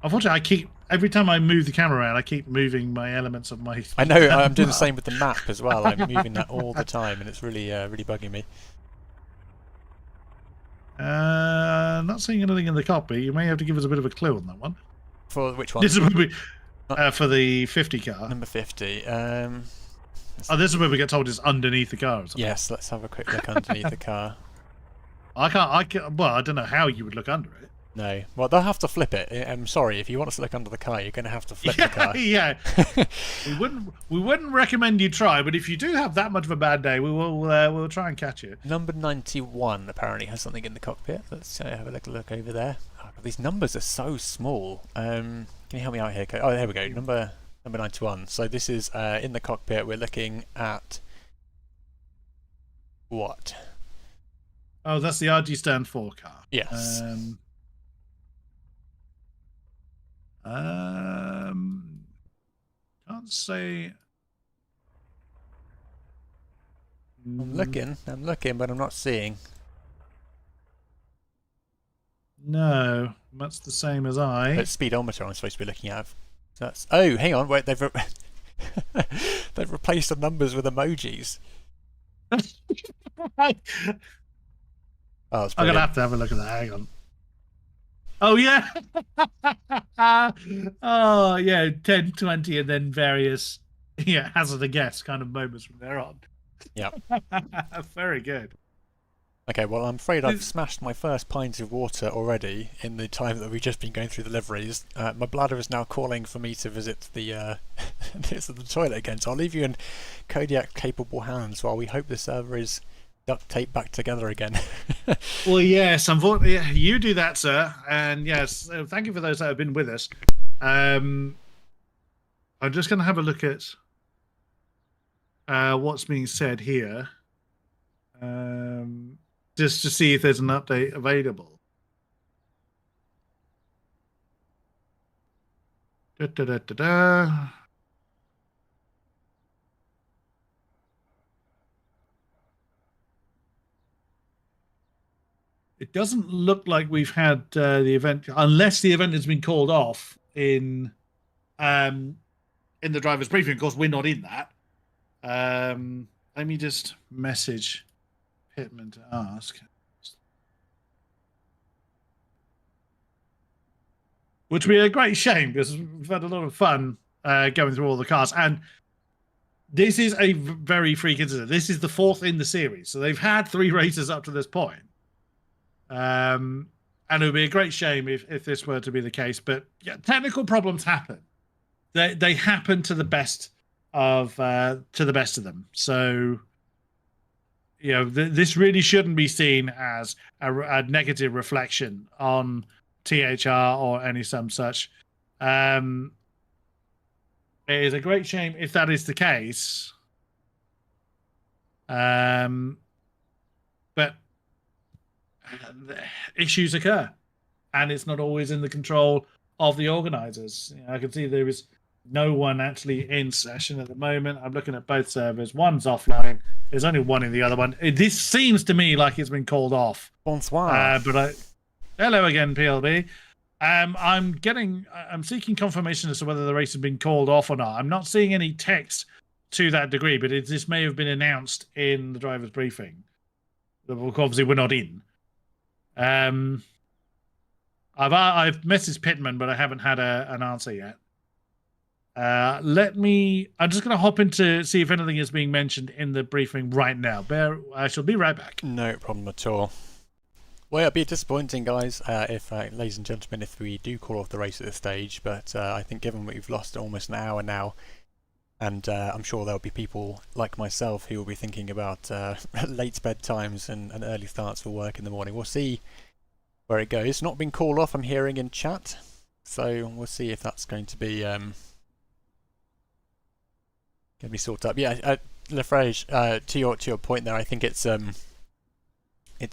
Unfortunately, every time I move the camera around, I keep moving my elements of my. I know. I'm doing the same with the map as well. I'm moving that all the time, and it's really, really bugging me. Not seeing anything in the copy. You may have to give us a bit of a clue on that one. For which one? This is where we, for the 50 car. Number 50. This is where we get told it's underneath the car. Or something. Yes, let's have a quick look underneath the car. I can't. Well, I don't know how you would look under it. No. Well, they'll have to flip it. I'm sorry. If you want us to look under the car, you're going to have to flip the car. Yeah. we wouldn't recommend you try, but if you do have that much of a bad day, we'll try and catch you. Number 91 apparently has something in the cockpit. Let's have a look over there. Oh, these numbers are so small. Can you help me out here? Oh, there we go. Number 91. So this is in the cockpit. We're looking at what? Oh, that's the RG Stand 4 car. Yes. Can't say. I'm looking, but I'm not seeing. No, that's the same as I. It's speedometer I'm supposed to be looking at. That's. Oh, hang on, wait, they've they've replaced the numbers with emojis. Oh, I'm gonna have to have a look at that. Hang on. Oh yeah. Oh yeah, 10, 20, and then various hazard a guess kind of moments from there on. Yeah. Very good. Okay, well I'm afraid I've smashed my first pint of water already in the time that we've just been going through the liveries. My bladder is now calling for me to visit the the toilet again, so I'll leave you in Kodiak's capable hands while we hope the server is duct tape back together again. Well, yes, unfortunately, you do that, sir. And yes, thank you for those that have been with us. I'm just going to have a look at what's being said here, just to see if there's an update available. Da, da, da, da, da. It doesn't look like we've had the event, unless the event has been called off in the driver's briefing. Of course, we're not in that. Let me just message Pittman to ask. Which would be a great shame because we've had a lot of fun going through all the cars. And this is a very freak incident. This is the 4th in the series. So they've had 3 races up to this point. And it would be a great shame if this were to be the case. But yeah, technical problems happen. They happen to the best of them. So this really shouldn't be seen as a negative reflection on THR or any some such. It is a great shame if that is the case. But issues occur, and it's not always in the control of the organizers. I can see there is no one actually in session at the moment. I'm looking at both servers. One's offline. There's only one in the other one. This seems to me like it's been called off. Bonsoir. Hello again, PLB. I'm seeking confirmation as to whether the race has been called off or not. I'm not seeing any text to that degree, but this may have been announced in the driver's briefing. Obviously, we're not in. I've messaged Pittman, but I haven't had an answer yet. I'm just going to hop in to see if anything is being mentioned in the briefing right now. I shall be right back. No problem at all. Well, it'd be disappointing, guys, ladies and gentlemen, if we do call off the race at this stage. But I think given we've lost almost an hour now, and I'm sure there'll be people like myself who will be thinking about late bedtimes and early starts for work in the morning. We'll see where it goes. It's not been called off, I'm hearing in chat, so we'll see if that's going to be sorted up. Yeah, Lafrage, to your point there, I think it's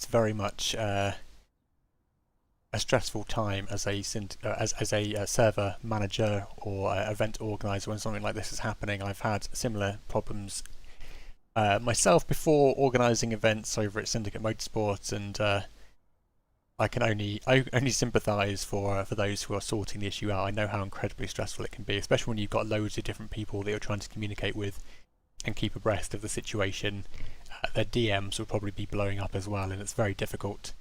very much a stressful time as a server manager or event organizer when something like this is happening. I've had similar problems myself before organising events over at Syndicate Motorsports, and I can only sympathise for those who are sorting the issue out. I know how incredibly stressful it can be, especially when you've got loads of different people that you're trying to communicate with and keep abreast of the situation. Their DMs will probably be blowing up as well, and it's very difficult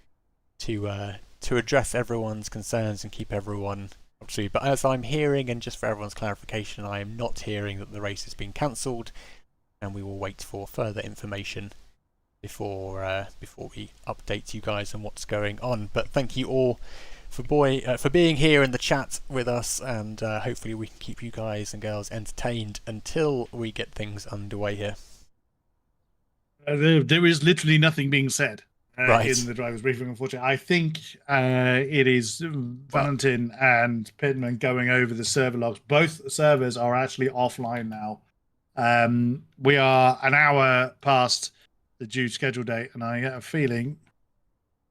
to address everyone's concerns and keep everyone up to. But as I'm hearing, and just for everyone's clarification, I am not hearing that the race has been cancelled, and we will wait for further information before we update you guys on what's going on. But thank you all for being here in the chat with us, and hopefully we can keep you guys and girls entertained until we get things underway here. There is literally nothing being said Right. in the driver's briefing, unfortunately. I think it is Valentin and Pittman going over the server logs. Both servers are actually offline now. We are an hour past the due schedule date, and I get a feeling...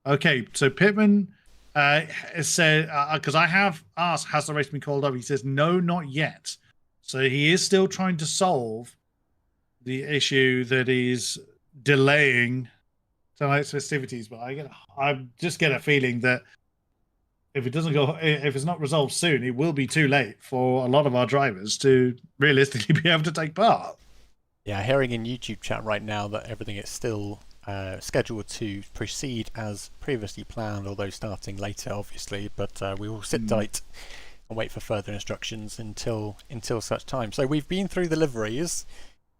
Okay, so Pittman said... Because I have asked, has the race been called up? He says, no, not yet. So he is still trying to solve the issue that is delaying tonight's festivities, but I just get a feeling that if it's not resolved soon, it will be too late for a lot of our drivers to realistically be able to take part. Yeah, hearing in YouTube chat right now that everything is still scheduled to proceed as previously planned, although starting later, obviously. But we will sit tight and wait for further instructions until such time. So we've been through the liveries.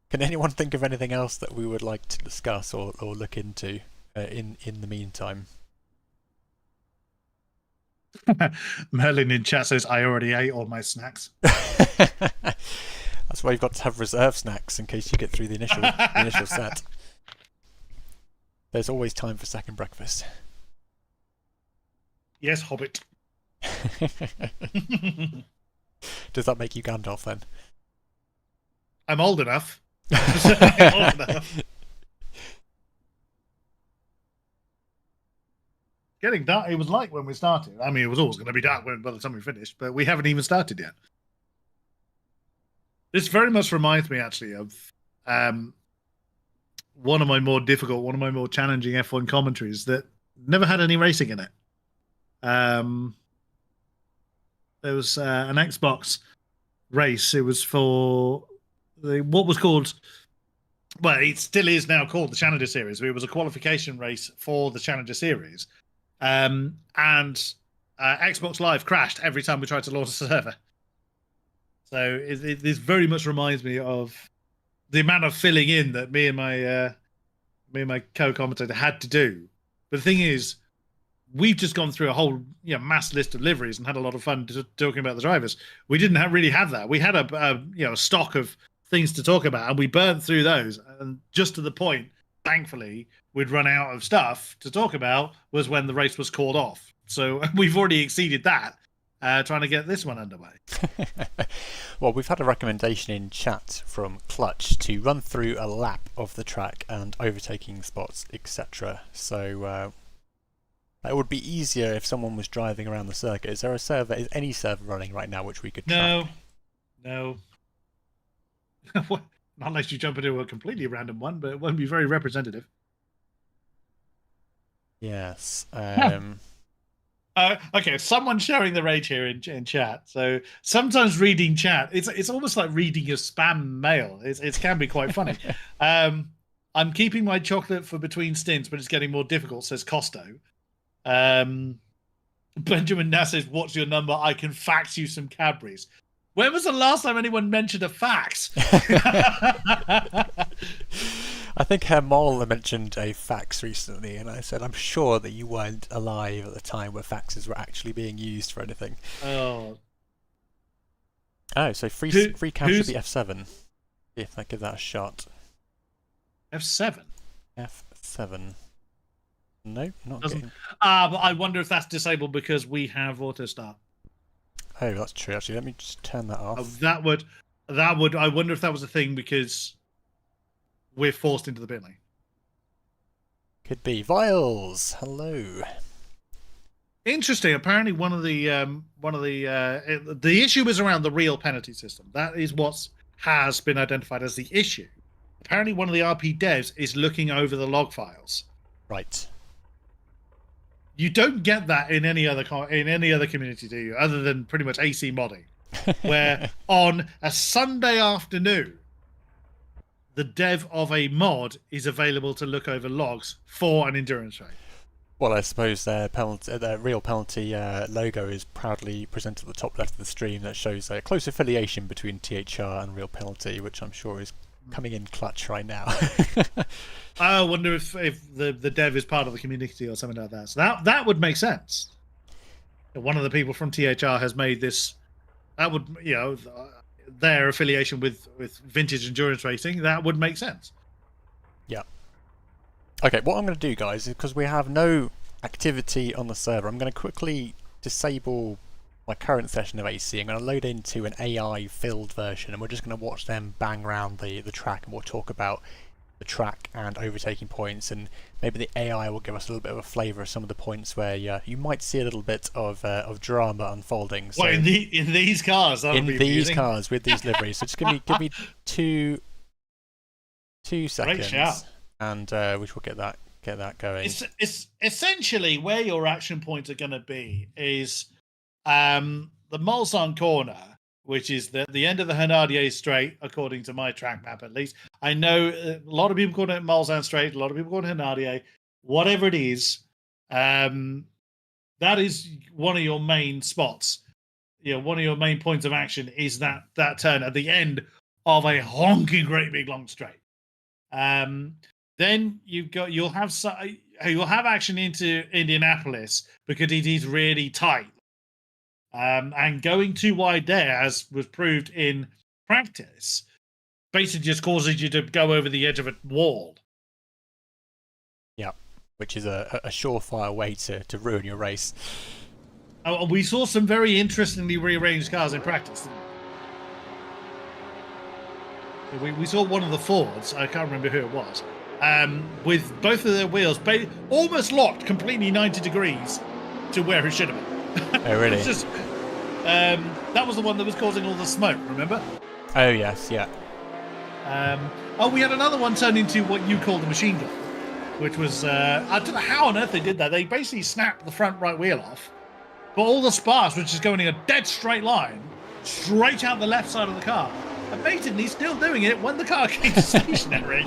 Can anyone think of anything else that we would like to discuss or look into in the meantime? Merlin in chat says, I already ate all my snacks. That's why you've got to have reserve snacks in case you get through the initial set. There's always time for second breakfast. Yes, Hobbit. Does that make you Gandalf then? I'm old enough. Old enough. Getting dark. It was light when we started. I mean, it was always going to be dark by the time we finished, but we haven't even started yet. This very much reminds me, actually, of one of my more challenging F1 commentaries that never had any racing in it. There was an Xbox race. It was for what was called, well, it still is now called the Challenger Series. It was a qualification race for the Challenger Series. And Xbox Live crashed every time we tried to launch a server. So this very much reminds me of the amount of filling in that me and my co-commentator had to do. But the thing is, we've just gone through a whole mass list of liveries and had a lot of fun talking about the drivers. We didn't really have that. We had a stock of things to talk about, and we burned through those. And just to the point, thankfully, we'd run out of stuff to talk about was when the race was called off. So we've already exceeded that, trying to get this one underway. Well, we've had a recommendation in chat from Clutch to run through a lap of the track and overtaking spots, etc. So it would be easier if someone was driving around the circuit. Is any server running right now which we could track? No. Not unless you jump into a completely random one, but it won't be very representative. Yes. Okay, someone's sharing the rage here in chat. So sometimes reading chat, it's almost like reading your spam mail. It can be quite funny. I'm keeping my chocolate for between stints, but it's getting more difficult, says Costo. Benjamin Nass says, what's your number? I can fax you some Cadbury's. When was the last time anyone mentioned a fax? I think Hermol mentioned a fax recently, and I said, I'm sure that you weren't alive at the time where faxes were actually being used for anything. Oh, so free cam should be F7. If I give that a shot. F7? F7. No, not doesn't. getting... But I wonder if that's disabled because we have auto start. Oh, that's true. Actually, let me just turn that off. That would. I wonder if that was a thing because we're forced into the pit lane. Could be. Viles, hello. Interesting. Apparently, one of the issue is around the real penalty system. That is what has been identified as the issue. apparently one of the RP devs is looking over the log files. Right. You don't get that in any other community, do you? Other than pretty much AC modding, where on a Sunday afternoon, the dev of a mod is available to look over logs for an endurance race. Well, I suppose their real penalty logo is proudly presented at the top left of the stream. That shows a close affiliation between THR and real penalty, which I'm sure is coming in clutch right now. I wonder if the dev is part of the community or something like that. So that would make sense. One of the people from THR has made this. That would, their affiliation with vintage endurance racing. That would make sense. Yeah. Okay, what I'm going to do, guys, is because we have no activity on the server, I'm going to quickly disable my current session of AC. I'm going to load into an AI-filled version, and we're just going to watch them bang around the track, and we'll talk about the track and overtaking points, and maybe the AI will give us a little bit of a flavour of some of the points where you might see a little bit of drama unfolding. So in these cars? In these cars with these liveries. So just give me two seconds. Great shout. And which will get that going. It's essentially where your action points are going to be is the Mulsanne corner, which is the end of the Henardier Straight, according to my track map at least. I know a lot of people call it Mulsanne Straight, a lot of people call it Henardier. Whatever it is, that is one of your main spots. One of your main points of action is that turn at the end of a honking great big long straight. Then you'll have action into Indianapolis because it is really tight. And going too wide there, as was proved in practice, basically just causes you to go over the edge of a wall. Yeah, which is a surefire way to ruin your race. We saw some very interestingly rearranged cars in practice, didn't we? We saw one of the Fords, I can't remember who it was, with both of their wheels almost locked completely 90 degrees to where it should have been. Oh, really? It's just, that was the one that was causing all the smoke, remember? Oh, yes, yeah. We had another one turn into what you call the machine gun, which was, I don't know how on earth they did that. They basically snapped the front right wheel off, but all the sparks were just going in a dead straight line, straight out the left side of the car. Amazingly, still doing it when the car came stationary.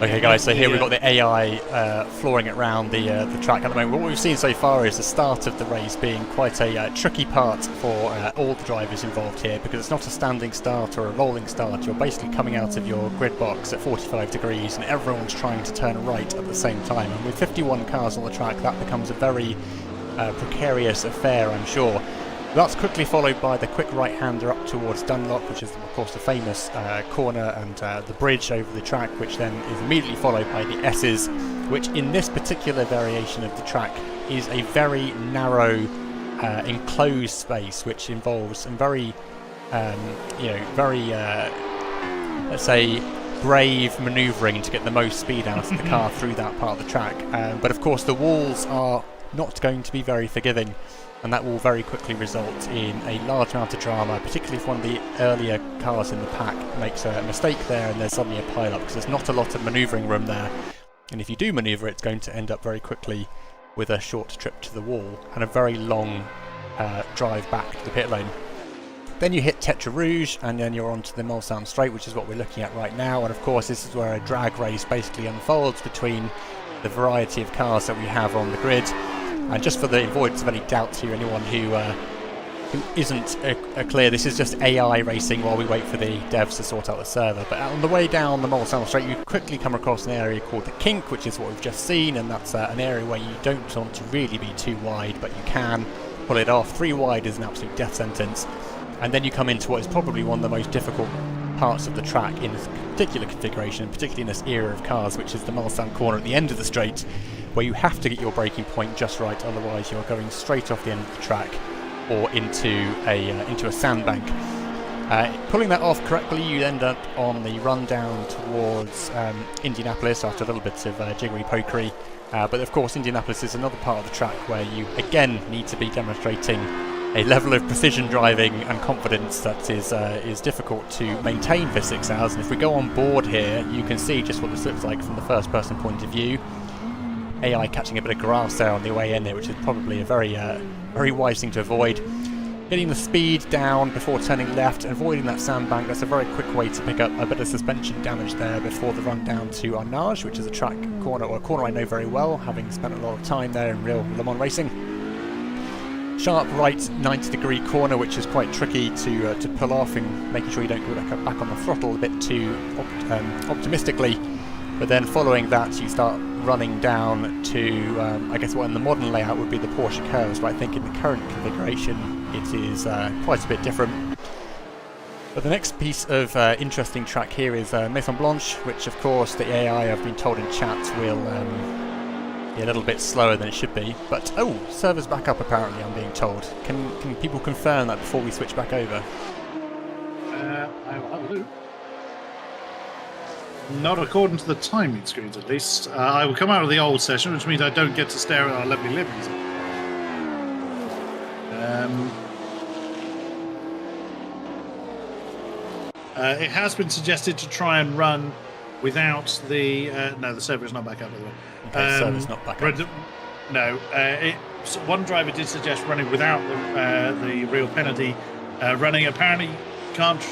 Okay, guys, so here we've got the AI flooring it around the track at the moment. What we've seen so far is the start of the race being quite a tricky part for all the drivers involved here, because it's not a standing start or a rolling start. You're basically coming out of your grid box at 45 degrees and everyone's trying to turn right at the same time. And with 51 cars on the track, that becomes a very precarious affair, I'm sure. That's quickly followed by the quick right-hander up towards Dunlop, which is, of course, the famous corner and the bridge over the track, which then is immediately followed by the S's, which in this particular variation of the track is a very narrow, enclosed space, which involves some very, let's say, brave manoeuvring to get the most speed out of the car through that part of the track. But, of course, the walls are not going to be very forgiving, and that will very quickly result in a large amount of drama, particularly if one of the earlier cars in the pack makes a mistake there and there's suddenly a pile-up, because there's not a lot of manoeuvring room there. And if you do manoeuvre, it's going to end up very quickly with a short trip to the wall and a very long drive back to the pit lane. Then you hit Tetra Rouge, and then you're onto the Mulsanne Straight, which is what we're looking at right now. And of course, this is where a drag race basically unfolds between the variety of cars that we have on the grid. And just for the avoidance of any doubt here, anyone who isn't clear, this is just AI racing while we wait for the devs to sort out the server. But on the way down the Mulsanne Straight, you quickly come across an area called the Kink, which is what we've just seen, and that's an area where you don't want to really be too wide, but you can pull it off. 3 wide is an absolute death sentence. And then you come into what is probably one of the most difficult parts of the track in this particular configuration, particularly in this era of cars, which is the Mulsanne corner at the end of the straight, where you have to get your braking point just right, otherwise you're going straight off the end of the track or into a sandbank. Pulling that off correctly, you end up on the run down towards Indianapolis after a little bit of jiggery pokery. But of course, Indianapolis is another part of the track where you again need to be demonstrating a level of precision driving and confidence that is difficult to maintain for 6 hours. And if we go on board here, you can see just what this looks like from the first person point of view. AI catching a bit of grass there on the way in there, which is probably a very wise thing to avoid. Getting the speed down before turning left, avoiding that sandbank. That's a very quick way to pick up a bit of suspension damage there before the run down to Arnage, which is a track corner, or a corner I know very well, having spent a lot of time there in real Le Mans racing. Sharp right 90-degree corner, which is quite tricky to pull off, and making sure you don't go back on the throttle a bit too optimistically. But then following that, you start running down to, I guess what in the modern layout would be the Porsche curves, but I think in the current configuration it is quite a bit different. But the next piece of interesting track here is Maison Blanche, which of course the AI, I've been told in chat, will be a little bit slower than it should be. But oh, server's back up apparently, I'm being told. Can people confirm that before we switch back over? I will have a look. Not according to the timing screens, at least. I will come out of the old session, which means I don't get to stare at our lovely liveries. It has been suggested to try and run without the... no, the server is not back up, by the way. Okay, server's not back up. No, one driver did suggest running without the real penalty. Running apparently can't...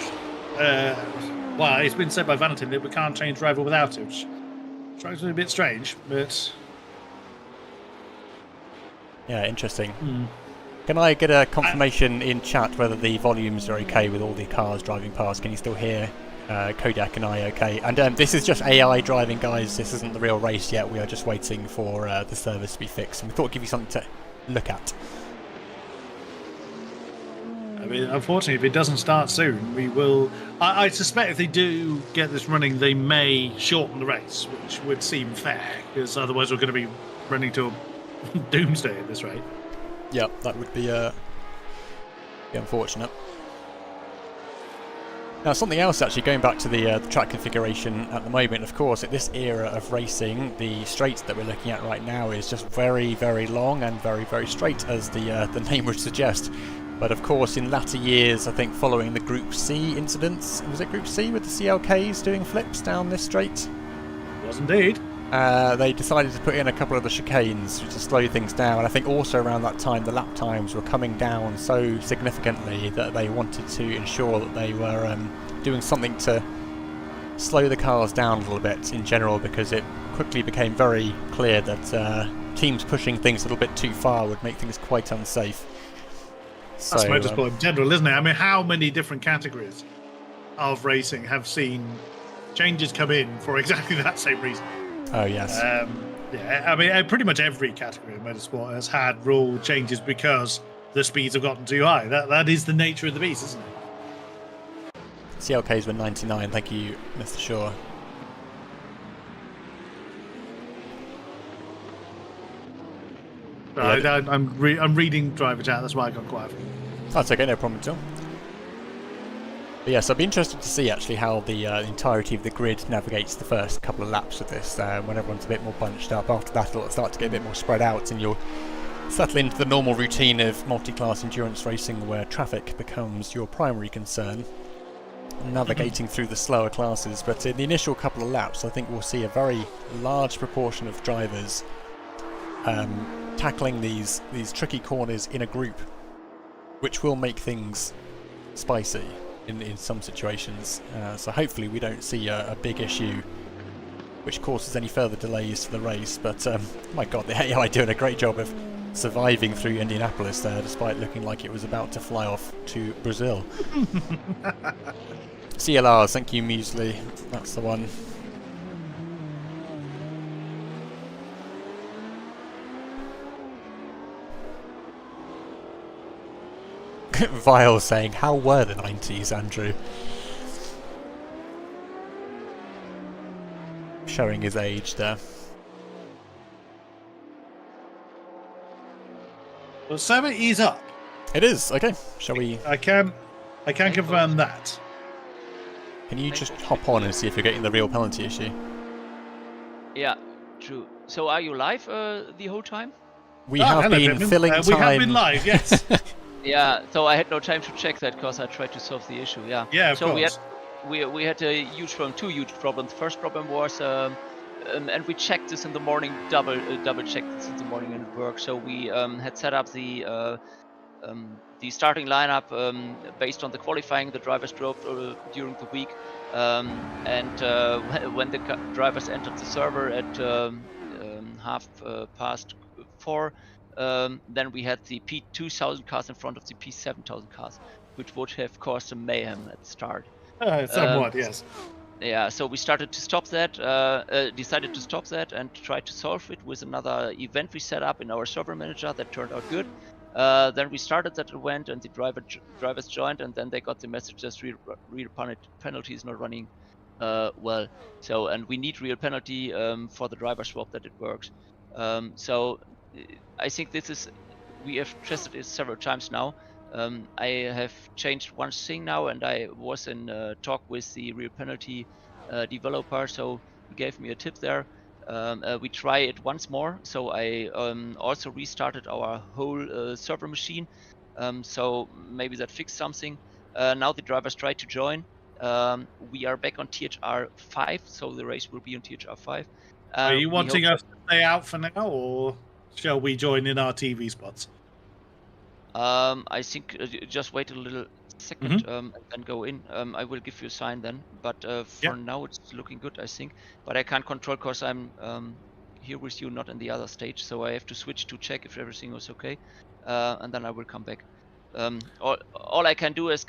well, it's been said by Valentin that we can't change driver without it, which strikes me a bit strange, but... Yeah, interesting. Can I get a confirmation in chat whether the volumes are okay with all the cars driving past? Can you still hear Kodiak and I okay? And this is just AI driving, guys. This isn't the real race yet. We are just waiting for the service to be fixed. And we thought I'd give you something to look at. I mean, unfortunately, if it doesn't start soon, we will... I suspect if they do get this running, they may shorten the race, which would seem fair, because otherwise we're going to be running to a doomsday at this rate. Yeah, that would be unfortunate. Now, something else actually, going back to the track configuration at the moment, of course, at this era of racing, the straight that we're looking at right now is just very, very long and very, very straight, as the name would suggest. But of course, in latter years, I think following the Group C incidents, was it Group C with the CLKs doing flips down this straight? It was indeed. They decided to put in a couple of the chicanes to slow things down. And I think also around that time, the lap times were coming down so significantly that they wanted to ensure that they were doing something to slow the cars down a little bit in general, because it quickly became very clear that teams pushing things a little bit too far would make things quite unsafe. That's motorsport in general, isn't it? I mean, how many different categories of racing have seen changes come in for exactly that same reason? Oh, yes. Yeah, I mean, pretty much every category of motorsport has had rule changes because the speeds have gotten too high. That is the nature of the beast, isn't it? CLKs were 99, thank you, Mr. Shaw. I'm reading driver chat, that's why I got quiet. That's okay, no problem at all. But yes, I'd be interested to see actually how the entirety of the grid navigates the first couple of laps of this, when everyone's a bit more bunched up. After that, it'll start to get a bit more spread out, and you'll settle into the normal routine of multi-class endurance racing, where traffic becomes your primary concern, navigating through the slower classes. But in the initial couple of laps, I think we'll see a very large proportion of drivers tackling these tricky corners in a group, which will make things spicy in some situations. So hopefully we don't see a big issue which causes any further delays to the race. But my god, the AI doing a great job of surviving through Indianapolis there, despite looking like it was about to fly off to Brazil. CLRs, thank you, Muesli. That's the one. Vile saying, how were the 90s, Andrew? Showing his age there. Well, server is up. It is, okay. Shall we... I can confirm that. Can you just hop on and see if you're getting the real penalty issue? Yeah, true. So are you live the whole time? We have been filling time. We have been live, yes. Yeah, so I had no time to check that because I tried to solve the issue. Yeah. Yeah, of So course. we had a huge problem, two huge problems. First problem was and we checked this in the morning, double checked this in the morning, and it worked. So we had set up the starting lineup based on the qualifying the drivers drove during the week, and when the drivers entered the server at half past 4, then we had the P2000 cars in front of the P7000 cars, which would have caused some mayhem at the start. Somewhat, yes. Yeah, so we started to stop that, decided to stop that and try to solve it with another event we set up in our server manager that turned out good. Then we started that event and the drivers joined, and then they got the message that real penalty is not running well. So, and we need real penalty for the driver swap that it works. So I think this is, we have tested it several times now. I have changed one thing now, and I was in talk with the real penalty developer, so he gave me a tip there. We try it once more, so I also restarted our whole server machine, so maybe that fixed something. Now the drivers try to join. We are back on THR 5, so the race will be on THR 5. Are you We hope wanting us to stay out for now, or shall we join in our TV spots? I think just wait a little second and then go in. I will give you a sign then, but for now it's looking good, I think. But I can't control because I'm here with you, not in the other stage, so I have to switch to check if everything is okay, and then I will come back. All I can do is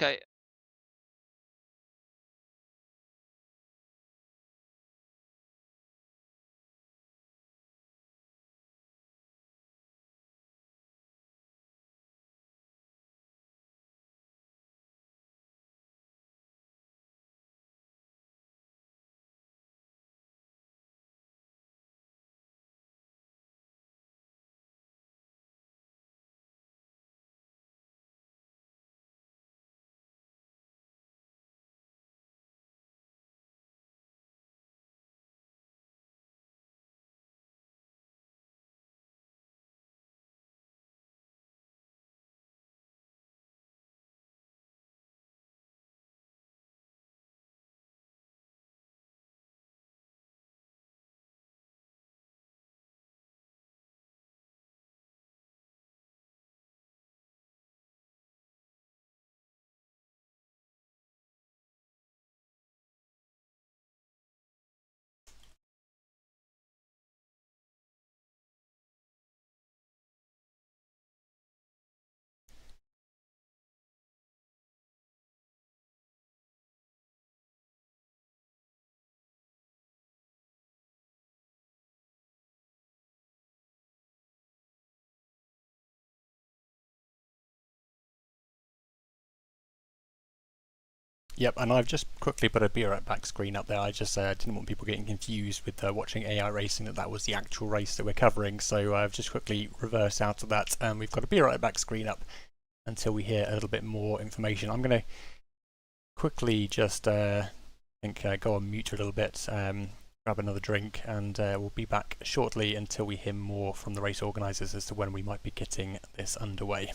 Yep, and I've just quickly put a Be Right Back screen up there. I just didn't want people getting confused with watching AI racing, that was the actual race that we're covering. So I've just quickly reversed out of that, and we've got a Be Right Back screen up until we hear a little bit more information. I'm going to quickly just go on mute for a little bit, grab another drink, and we'll be back shortly until we hear more from the race organisers as to when we might be getting this underway.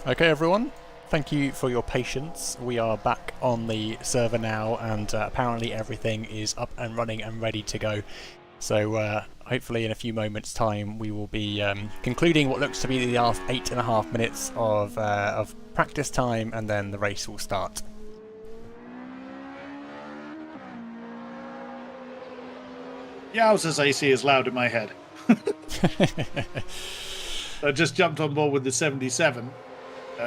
Okay, everyone. Thank you for your patience. We are back on the server now, and apparently everything is up and running and ready to go. So hopefully in a few moments' time we will be concluding what looks to be the last 8.5 minutes of practice time, and then the race will start. Yowzers, AC is loud in my head. I just jumped on board with the 77,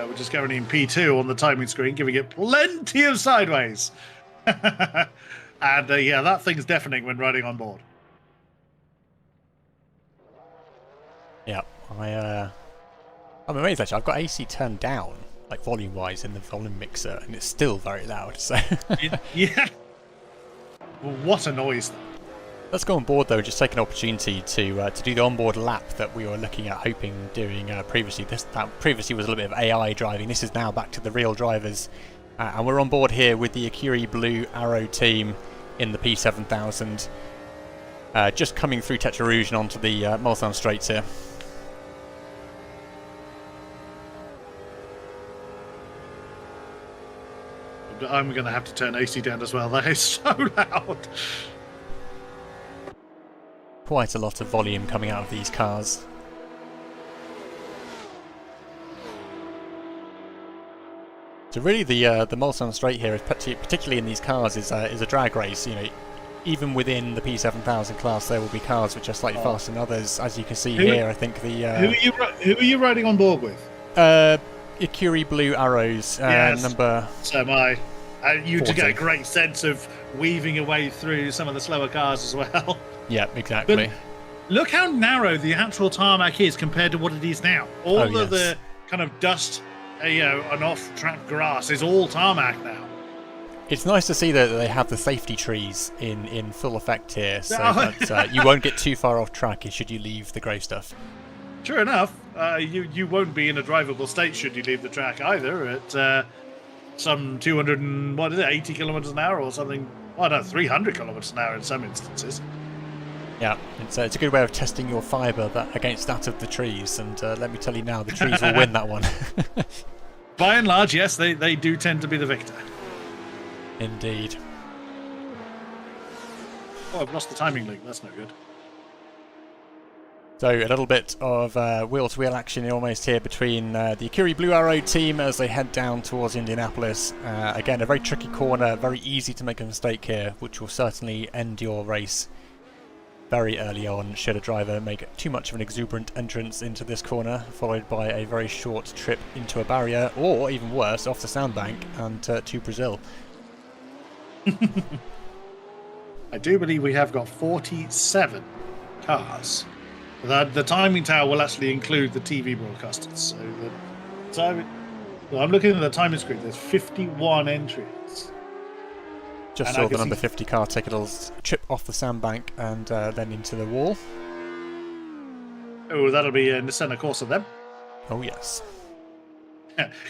which is currently in P2 on the timing screen, giving it plenty of sideways. And yeah, that thing's deafening when riding on board. Yeah, I'm amazed actually. I've got AC turned down, like volume-wise, in the volume mixer, and it's still very loud. So yeah. Well, what a noise, though. Let's go on board though. Just take an opportunity to do the onboard lap that we were looking at doing previously. That previously was a little bit of AI driving. This is now back to the real drivers, and we're on board here with the Akiri Blue Arrow team in the P7000, just coming through THR and onto the Mulsanne straights here. I'm going to have to turn AC down as well. That is so loud. Quite a lot of volume coming out of these cars. So really, the Mulsanne Straight here, particularly in these cars, is a drag race. You know, even within the P7000 class, there will be cars which are slightly faster than others. As you can see here, I think the who are you riding on board with? Akiri Blue Arrows, yes. number. So am I. You 40. to get a great sense of weaving your way through some of the slower cars as well. Yeah, exactly. But look how narrow the actual tarmac is compared to what it is now. All of the kind of dust, and off-track grass is all tarmac now. It's nice to see that they have the safety trees in full effect here, so that you won't get too far off track should you leave the grey stuff. Sure enough, you won't be in a drivable state should you leave the track either at some 280 kilometers an hour or something. Oh no, 300 kilometers an hour in some instances. Yeah, it's a good way of testing your fibre against that of the trees, and let me tell you now, the trees will win that one. By and large, yes, they do tend to be the victor. Indeed. Oh, I've lost the timing link. That's no good. So a little bit of wheel-to-wheel action almost here between the Akiri Blue Arrow team as they head down towards Indianapolis. Again, a very tricky corner, very easy to make a mistake here, which will certainly end your race very early on should a driver make too much of an exuberant entrance into this corner, followed by a very short trip into a barrier, or even worse, off the sandbank and to Brazil. I do believe we have got 47 cars. The timing tower will actually include the TV broadcasters. So I'm looking at the timing screen. There's 51 entries. Just saw the number 50 car take a little chip off the sandbank and then into the wall. Oh, that'll be an Assetto Corsa then. Oh yes.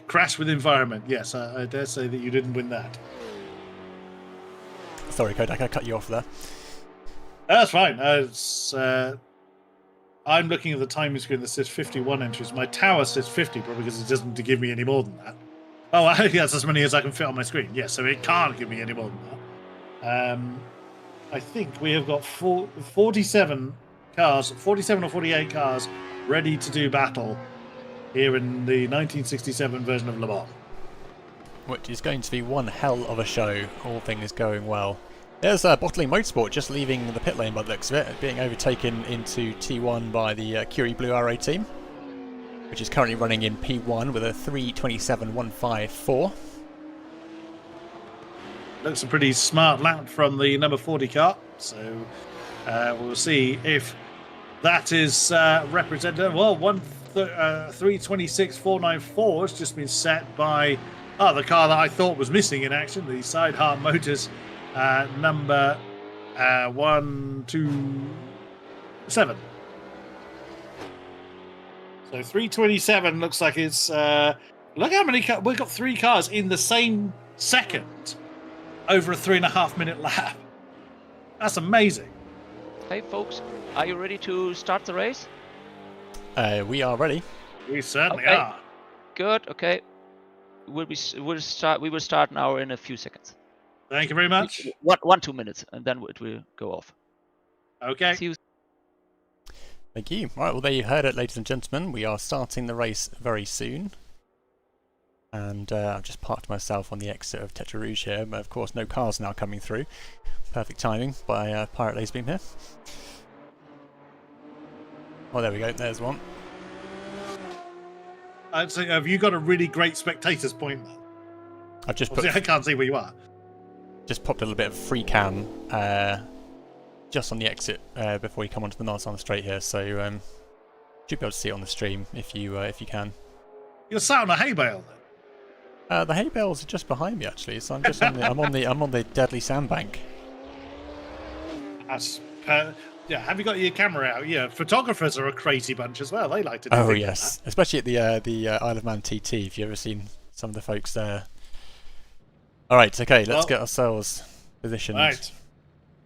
Crash with environment. Yes, I dare say that you didn't win that. Sorry, Kodak, I cut you off there. That's fine. I'm looking at the timing screen that says 51 entries. My tower says 50, probably because it doesn't give me any more than that. Oh, yes, as many as I can fit on my screen. Yes, so it can't give me any more than that. I think we have got 47 cars, 47 or 48 cars ready to do battle here in the 1967 version of Le Mans. Which is going to be one hell of a show, all things going well. There's Bottling Motorsport just leaving the pit lane by the looks of it, being overtaken into T1 by the Akiri Blue Arrow team, which is currently running in P1 with a 3:27.154. Looks a pretty smart lap from the number 40 car, so we'll see if that is representative. Well, 3:26.494 has just been set by the car that I thought was missing in action, the Sideheart Motors number 127. So 3:27 looks like it's. Look how many we've got 3 cars in the same second over a 3.5 minute lap. That's amazing. Hey folks, are you ready to start the race? We are ready. We certainly are. good. Okay. We will start now in a few seconds. Thank you very much. 2 minutes, and then it will go off. Okay. See you. Thank you. Right, well, there you heard it, ladies and gentlemen. We are starting the race very soon. And I've just parked myself on the exit of Tetra Rouge here, but of course no cars now coming through. Perfect timing by PirateLaserBeam here. Oh, there we go, there's one. I'd say, have you got a really great spectator's point there? I've just Obviously, I can't see where you are. just popped a little bit of free cam just on the exit before you come onto the North Straight here, so should be able to see it on the stream if you can. You're sat on a hay bale then? The hay bales are just behind me actually, so I'm just on the I'm on the deadly sandbank. Yeah, have you got your camera out? Yeah, photographers are a crazy bunch as well. They like to do Oh things yes, like especially at the Isle of Man TT. If you've ever seen some of the folks there. All right, okay, let's get ourselves positioned. Right,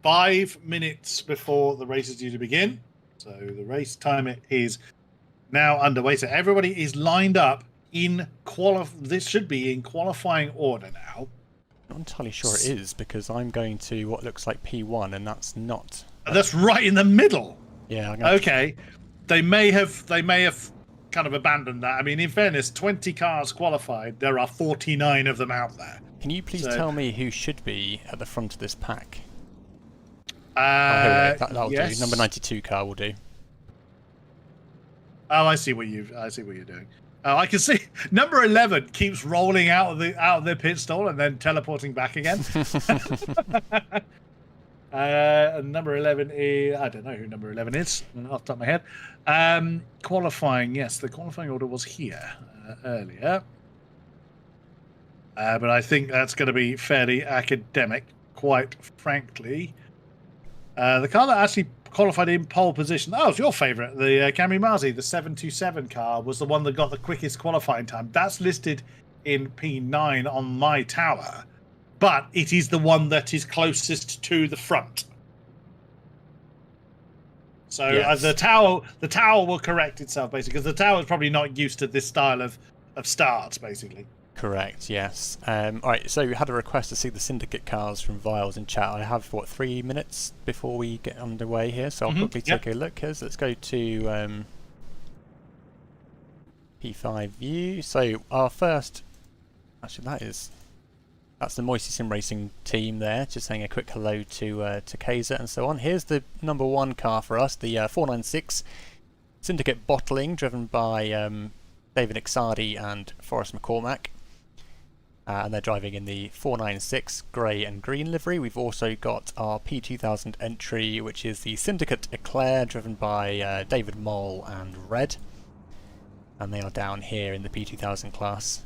5 minutes before the race is due to begin. So the race timer is now underway. So everybody is lined up in This should be in qualifying order now. Not entirely sure it is because I'm going to what looks like P1, and that's not. That's right in the middle. Yeah. Okay. They may have kind of abandoned that. I mean, in fairness, 20 cars qualified. There are 49 of them out there. Can you please tell me who should be at the front of this pack? Here we go. That'll do. Number 92 car will do. Oh, I see what you're doing. Oh, I can see number 11 keeps rolling out of their pit stall and then teleporting back again. Number 11 is, I don't know who number 11 is off the top of my head. Qualifying, yes, the qualifying order was here earlier. But I think that's going to be fairly academic, quite frankly. The car that actually qualified in pole position, that was your favourite, the Camry Mazzi, the 727 car, was the one that got the quickest qualifying time. That's listed in P9 on my tower, but it is the one that is closest to the front. So yes. The tower will correct itself, basically, because the tower is probably not used to this style of starts, basically. Correct, yes. Alright, so we had a request to see the Syndicate cars from Viles in chat. I have, 3 minutes before we get underway here, so I'll quickly take a look. Let's go to P5 view. So our first... Actually, that's the Moisty SimRacing team there, just saying a quick hello to Kaiser and so on. Here's the number 1 car for us, the 496 Syndicate Bottling, driven by David Ixardi and Forrest McCormack. And they're driving in the 496 grey and green livery. We've also got our P2000 entry, which is the Syndicate Eclair, driven by David Moll and Red. And they are down here in the P2000 class.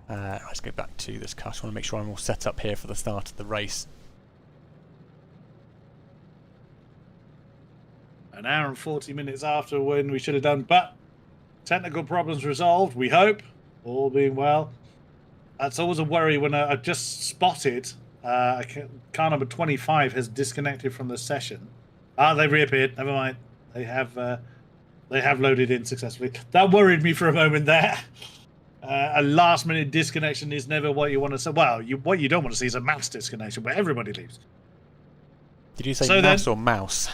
Let's go back to this car. I just want to make sure I'm all set up here for the start of the race. An hour and 40 minutes after when we should have done, but technical problems resolved, we hope, all being well. That's always a worry when I just spotted car number 25 has disconnected from the session. They've reappeared. Never mind. They have loaded in successfully. That worried me for a moment there. A last-minute disconnection is never what you want to see. Well, what you don't want to see is a mass disconnection where everybody leaves. Did you say mouse or mouse?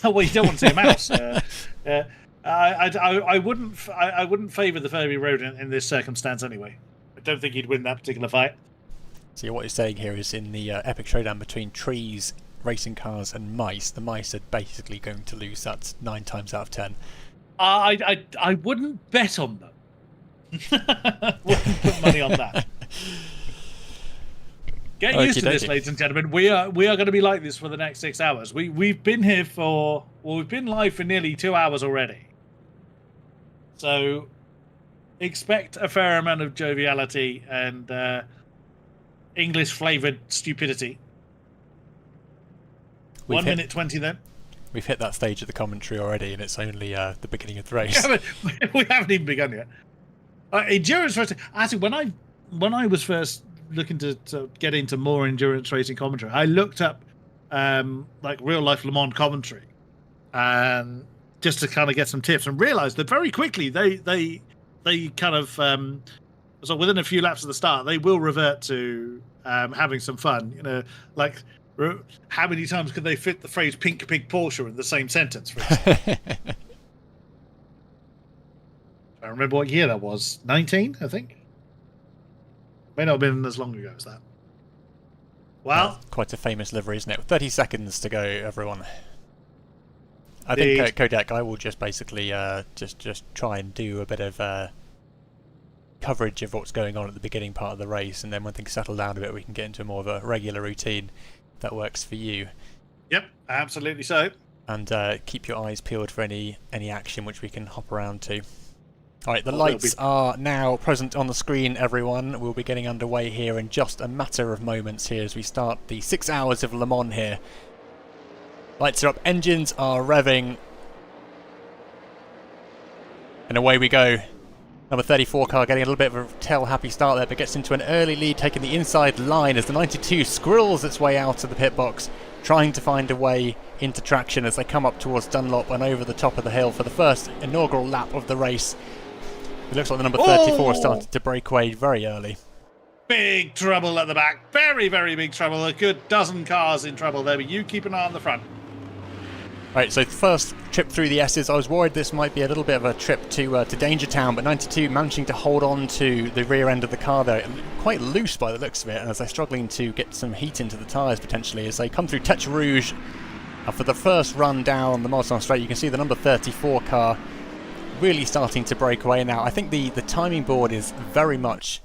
Well, you don't want to see a mouse. I wouldn't favour the Furby Road in this circumstance anyway. I don't think he'd win that particular fight. See, what you're saying here is in the epic showdown between trees, racing cars, and mice, the mice are basically going to lose. That's 9 times out of 10. I wouldn't bet on them. Wouldn't put money on that. Get used to this, ladies and gentlemen. We are going to be like this for the next 6 hours. We've been here we've been live for nearly 2 hours already. So expect a fair amount of joviality and English flavoured stupidity. 1 minute 20 then. We've hit that stage of the commentary already, and it's only the beginning of the race. We haven't even begun yet. Endurance racing. Actually, when I was first looking to get into more endurance racing commentary, I looked up like real life Le Mans commentary, just to kind of get some tips, and realised that very quickly they they kind of so within a few laps of the start, they will revert to having some fun. You know, like how many times could they fit the phrase "pink pig Porsche" in the same sentence? For instance? I remember what year that was. 19, I think. May not have been as long ago as that. Well, that's quite a famous livery, isn't it? 30 seconds to go, everyone. I think Kodiak, I will just basically just try and do a bit of coverage of what's going on at the beginning part of the race, and then when things settle down a bit, we can get into more of a regular routine that works for you. Yep, absolutely so. And keep your eyes peeled for any action which we can hop around to. Alright, the lights are now present on the screen, everyone. We'll be getting underway here in just a matter of moments here as we start the 6 hours of Le Mans here. Lights are up, engines are revving. And away we go. Number 34 car getting a little bit of a tail-happy start there, but gets into an early lead, taking the inside line as the 92 squirrels its way out of the pit box, trying to find a way into traction as they come up towards Dunlop and over the top of the hill for the first inaugural lap of the race. It looks like the number 34 started to break away very early. Big trouble at the back. Very, very big trouble. A good dozen cars in trouble there, but you keep an eye on the front. Right, so first trip through the S's. I was worried this might be a little bit of a trip to Danger Town, but 92 managing to hold on to the rear end of the car there. Quite loose by the looks of it, and as they're struggling to get some heat into the tyres potentially as they come through Tête Rouge. For the first run down the Marsan Straight, you can see the number 34 car really starting to break away now. I think the timing board is very much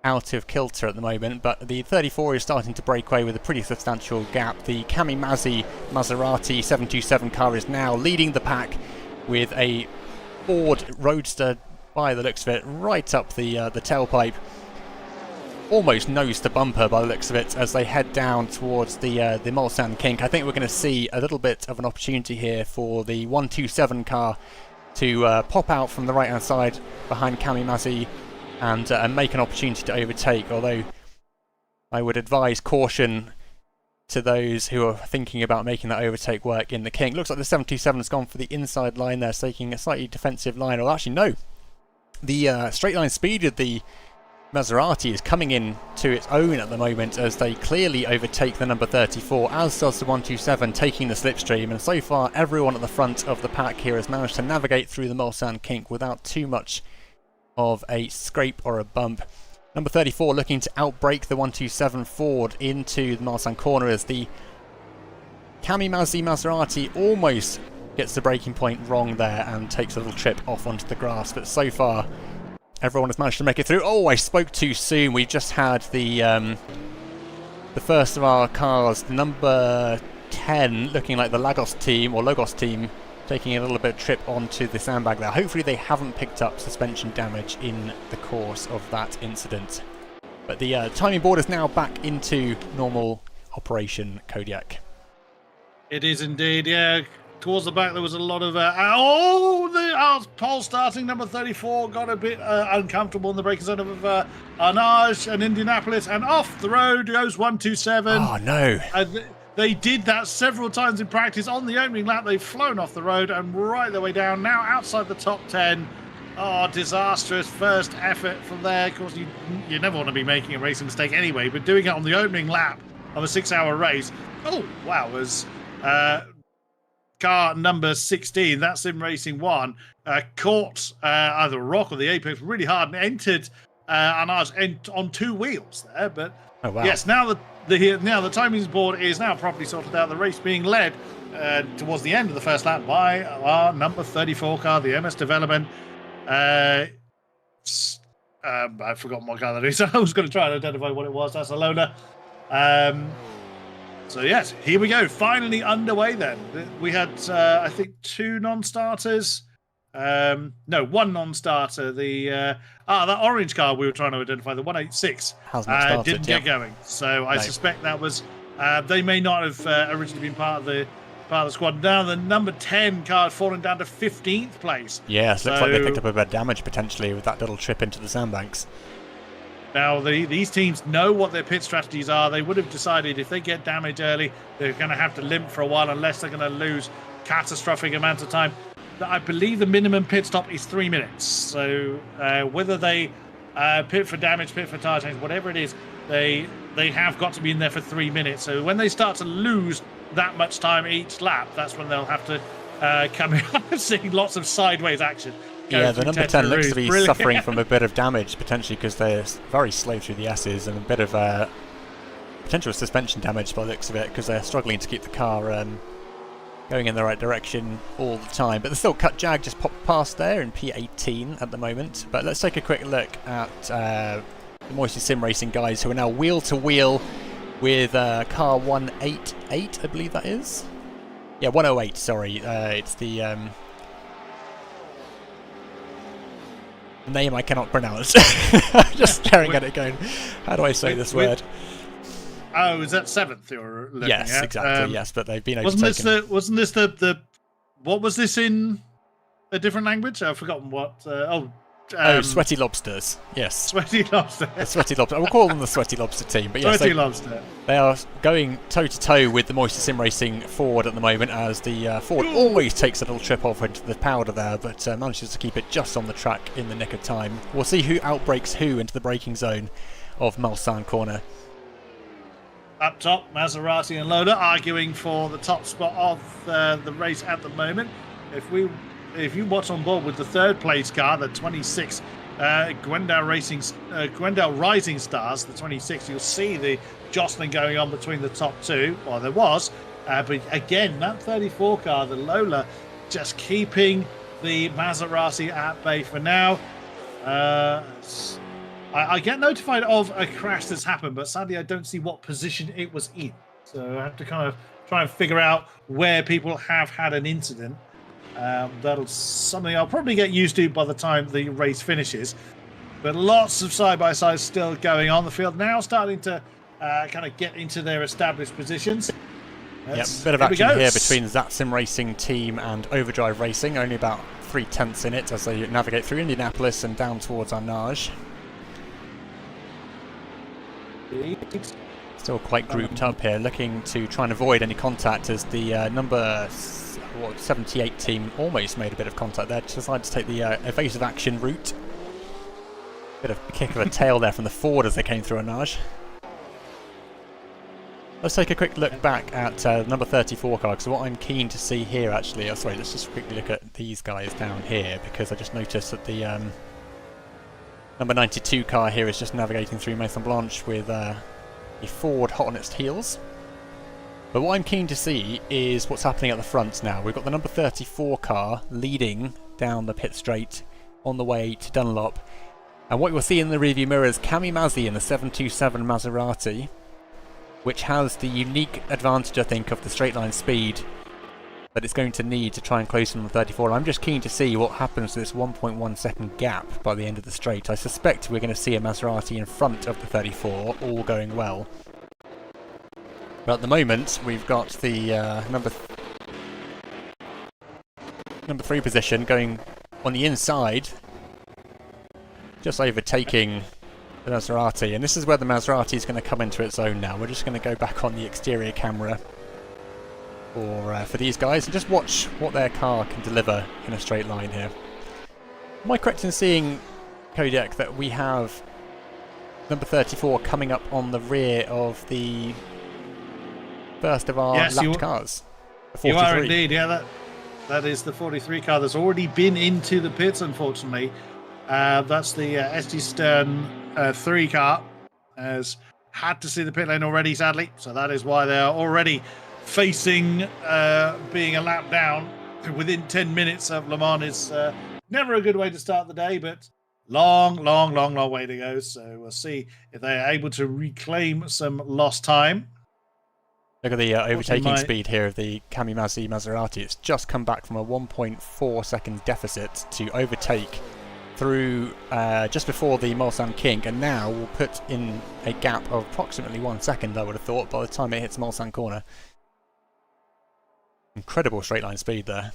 out of kilter at the moment, but the 34 is starting to break away with a pretty substantial gap. The Cami Mazzi Maserati 727 car is now leading the pack with a Ford Roadster, by the looks of it, right up the tailpipe. Almost nose to bumper by the looks of it as they head down towards the Mulsanne kink. I think we're going to see a little bit of an opportunity here for the 127 car to pop out from the right hand side behind Cami Mazzi and make an opportunity to overtake, although I would advise caution to those who are thinking about making that overtake work in the kink. Looks like the 727 has gone for the inside line there, taking a slightly defensive line. Or actually no, the straight line speed of the Maserati is coming in to its own at the moment as they clearly overtake the number 34, as does the 127 taking the slipstream, and so far everyone at the front of the pack here has managed to navigate through the Mulsanne kink without too much of a scrape or a bump. Number 34 looking to outbrake the 127 Ford into the Mulsanne corner as the Cami Mazzi Maserati almost gets the braking point wrong there and takes a little trip off onto the grass, but so far everyone has managed to make it through. Oh, I spoke too soon. We've just had the first of our cars, number 10, looking like the Logos team, taking a little bit of trip onto the sandbag there. Hopefully they haven't picked up suspension damage in the course of that incident. But the timing board is now back into normal operation, Kodiak. It is indeed, yeah. Towards the back, there was a lot of... the pole starting, number 34, got a bit uncomfortable in the braking zone of Arnage and Indianapolis, and off the road goes 127. Oh, no. They did that several times in practice. On the opening lap, they've flown off the road and right their way down, now outside the top 10. Oh, disastrous first effort from there. Of course, you never want to be making a racing mistake anyway, but doing it on the opening lap of a 6-hour race, oh, wow, was... car number 16, that's SimRacing 1, caught either a rock or the apex really hard and entered on 2 wheels there. But oh, wow. Yes, now the timings board is now properly sorted out. The race being led towards the end of the first lap by our number 34 car, the MS Development. I've forgotten what car that is. I was going to try and identify what it was. That's a loader. So yes, here we go. Finally underway then. We had, I think, 2 non-starters. No, 1 non-starter. That orange car we were trying to identify, the 186, didn't get going. So I suspect that was, they may not have originally been part of the squad. Now the number 10 car had fallen down to 15th place. Yes, looks like they picked up a bit of damage potentially with that little trip into the sandbanks. Now, these teams know what their pit strategies are. They would have decided if they get damage early, they're going to have to limp for a while unless they're going to lose catastrophic amounts of time. I believe the minimum pit stop is 3 minutes. So whether they pit for damage, pit for tire change, whatever it is, they have got to be in there for 3 minutes. So when they start to lose that much time each lap, that's when they'll have to come in. I'm seeing lots of sideways action. Yeah, the number 10 looks to be suffering from a bit of damage, potentially because they're very slow through the S's, and a bit of potential suspension damage by the looks of it, because they're struggling to keep the car going in the right direction all the time. But the still cut Jag just popped past there in P18 at the moment. But let's take a quick look at the Moisty Sim Racing guys, who are now wheel to wheel with car 188, I believe that is. Yeah, 108, sorry. It's the name I cannot pronounce. I'm just staring at it going, how do I say this word? Oh, is that 7th you're looking at? Yes, exactly, yes, but they've been wasn't overtaken. Wasn't this the what was this in a different language? I've forgotten what. Sweaty Lobsters, yes. Sweaty Lobster. The Sweaty Lobster. I will call them the Sweaty Lobster team. But yes, Sweaty Lobster. They are going toe-to-toe with the Moisty Sim Racing Ford at the moment, as the Ford always takes a little trip off into the powder there, but manages to keep it just on the track in the nick of time. We'll see who outbrakes who into the braking zone of Mulsanne Corner. Up top, Maserati and Lola arguing for the top spot of the race at the moment. If you watch on board with the third place car, the 26 Gwendale Rising Stars, the 26, you'll see the jostling going on between the top two. Well, there was, but again, that 34 car, the Lola, just keeping the Maserati at bay for now. I get notified of a crash that's happened, but sadly I don't see what position it was in. So I have to kind of try and figure out where people have had an incident. That'll something I'll probably get used to by the time the race finishes. But lots of side-by-sides still going on. The field now starting to kind of get into their established positions. Yep, bit of action here between that Sim Racing team and Overdrive Racing. Only about 3/10 in it as they navigate through Indianapolis and down towards Arnage. Still quite grouped up here, looking to try and avoid any contact as the number 78 team almost made a bit of contact there. Decided to take the evasive action route. Bit of a kick of a tail there from the Ford as they came through Arnage. Let's take a quick look back at number 34 car, because what I'm keen to see here actually, sorry, let's just quickly look at these guys down here, because I just noticed that the number 92 car here is just navigating through Maison Blanche with a Ford hot on its heels. But what I'm keen to see is what's happening at the front now. We've got the number 34 car leading down the pit straight on the way to Dunlop. And what you'll see in the rearview mirror is Cami Mazzi in the 727 Maserati, which has the unique advantage, I think, of the straight line speed that it's going to need to try and close on the 34. I'm just keen to see what happens to this 1.1 second gap by the end of the straight. I suspect we're going to see a Maserati in front of the 34, all going well. But at the moment, we've got the number 3 position going on the inside, just overtaking the Maserati. And this is where the Maserati is going to come into its own now. We're just going to go back on the exterior camera for these guys and just watch what their car can deliver in a straight line here. Am I correct in seeing, Kodiak, that we have number 34 coming up on the rear of the first of our lapped cars? You are indeed, yeah. That is the 43 car that's already been into the pits, unfortunately. That's the SG Stern 3 car. Has had to see the pit lane already, sadly. So that is why they are already facing being a lap down within 10 minutes of Le Mans. Is never a good way to start the day, but long way to go. So we'll see if they are able to reclaim some lost time. Look at the overtaking speed here of the Cami Mazzi Maserati. It's just come back from a 1.4 second deficit to overtake through just before the Mulsanne King, and now will put in a gap of approximately 1 second, I would have thought, by the time it hits Mulsanne Corner. Incredible straight line speed there.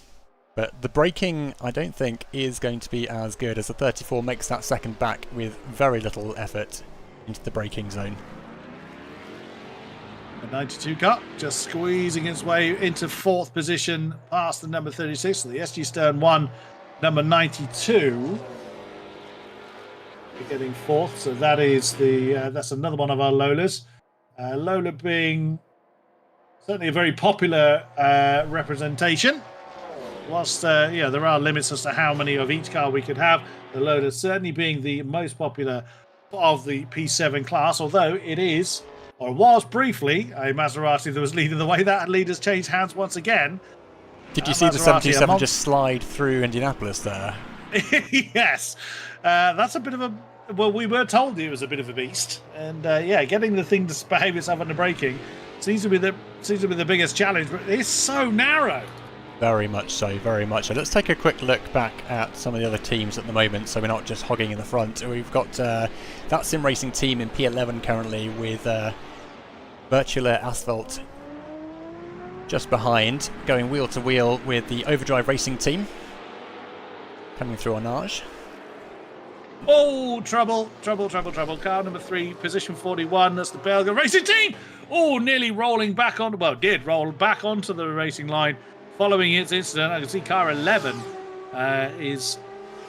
But the braking, I don't think, is going to be as good, as the 34 makes that second back with very little effort into the braking zone. The 92 car just squeezing its way into 4th position past the number 36. So the SG Stern 1, number 92. We're getting 4th. So that is that's another one of our Lolas. Lola being certainly a very popular representation. Whilst there are limits as to how many of each car we could have, the Lola certainly being the most popular of the P7 class, although it is, or was briefly, a Maserati that was leading the way. That lead has changed hands once again. Did you see the 77 just slide through Indianapolis there? Yes. That's a bit of a... Well, we were told it was a bit of a beast. And, getting the thing to behave itself under braking seems to be the biggest challenge, but it's so narrow. Very much so, very much so. Let's take a quick look back at some of the other teams at the moment, so we're not just hogging in the front. We've got that SimRacing team in P11 currently with Virtual Asphalt just behind, going wheel to wheel with the Overdrive Racing team coming through on Nage. Oh, trouble. Car number 3, position 41. That's the Belgian Racing team. Oh, nearly rolling back on. Well, did roll back onto the racing line following its incident. I can see car 11 is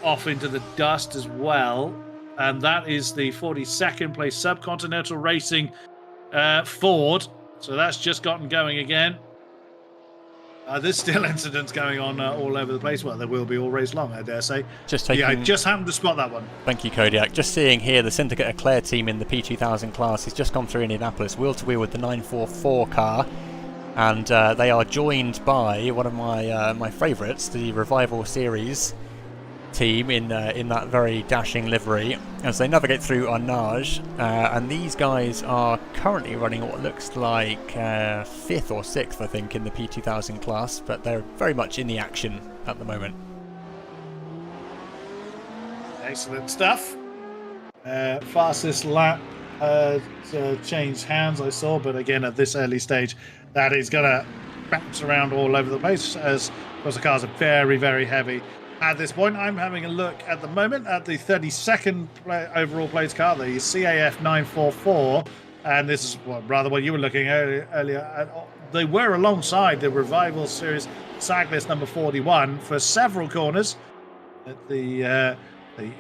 off into the dust as well. And that is the 42nd place Subcontinental Racing Ford. So that's just gotten going again. There's still incidents going on all over the place. Well, there will be all race long, I dare say. I just happened to spot that one. Thank you, Kodiak. Just seeing here the Syndicate Eclair team in the P2000 class has just gone through Indianapolis, wheel to wheel with the 944 car, and they are joined by one of my favourites, the Revival Series team in that very dashing livery as they navigate through on Nage, and these guys are currently running what looks like 5th or 6th, I think, in the P2000 class, but they're very much in the action at the moment. Excellent stuff. Fastest lap changed hands, I saw, but again at this early stage that is going to bounce around all over the place as because the cars are very, very heavy. At this point, I'm having a look at the moment at the 32nd overall place car, the CAF 944, and this is rather what you were looking at earlier. They were alongside the Revival Series cyclist number 41 for several corners. At the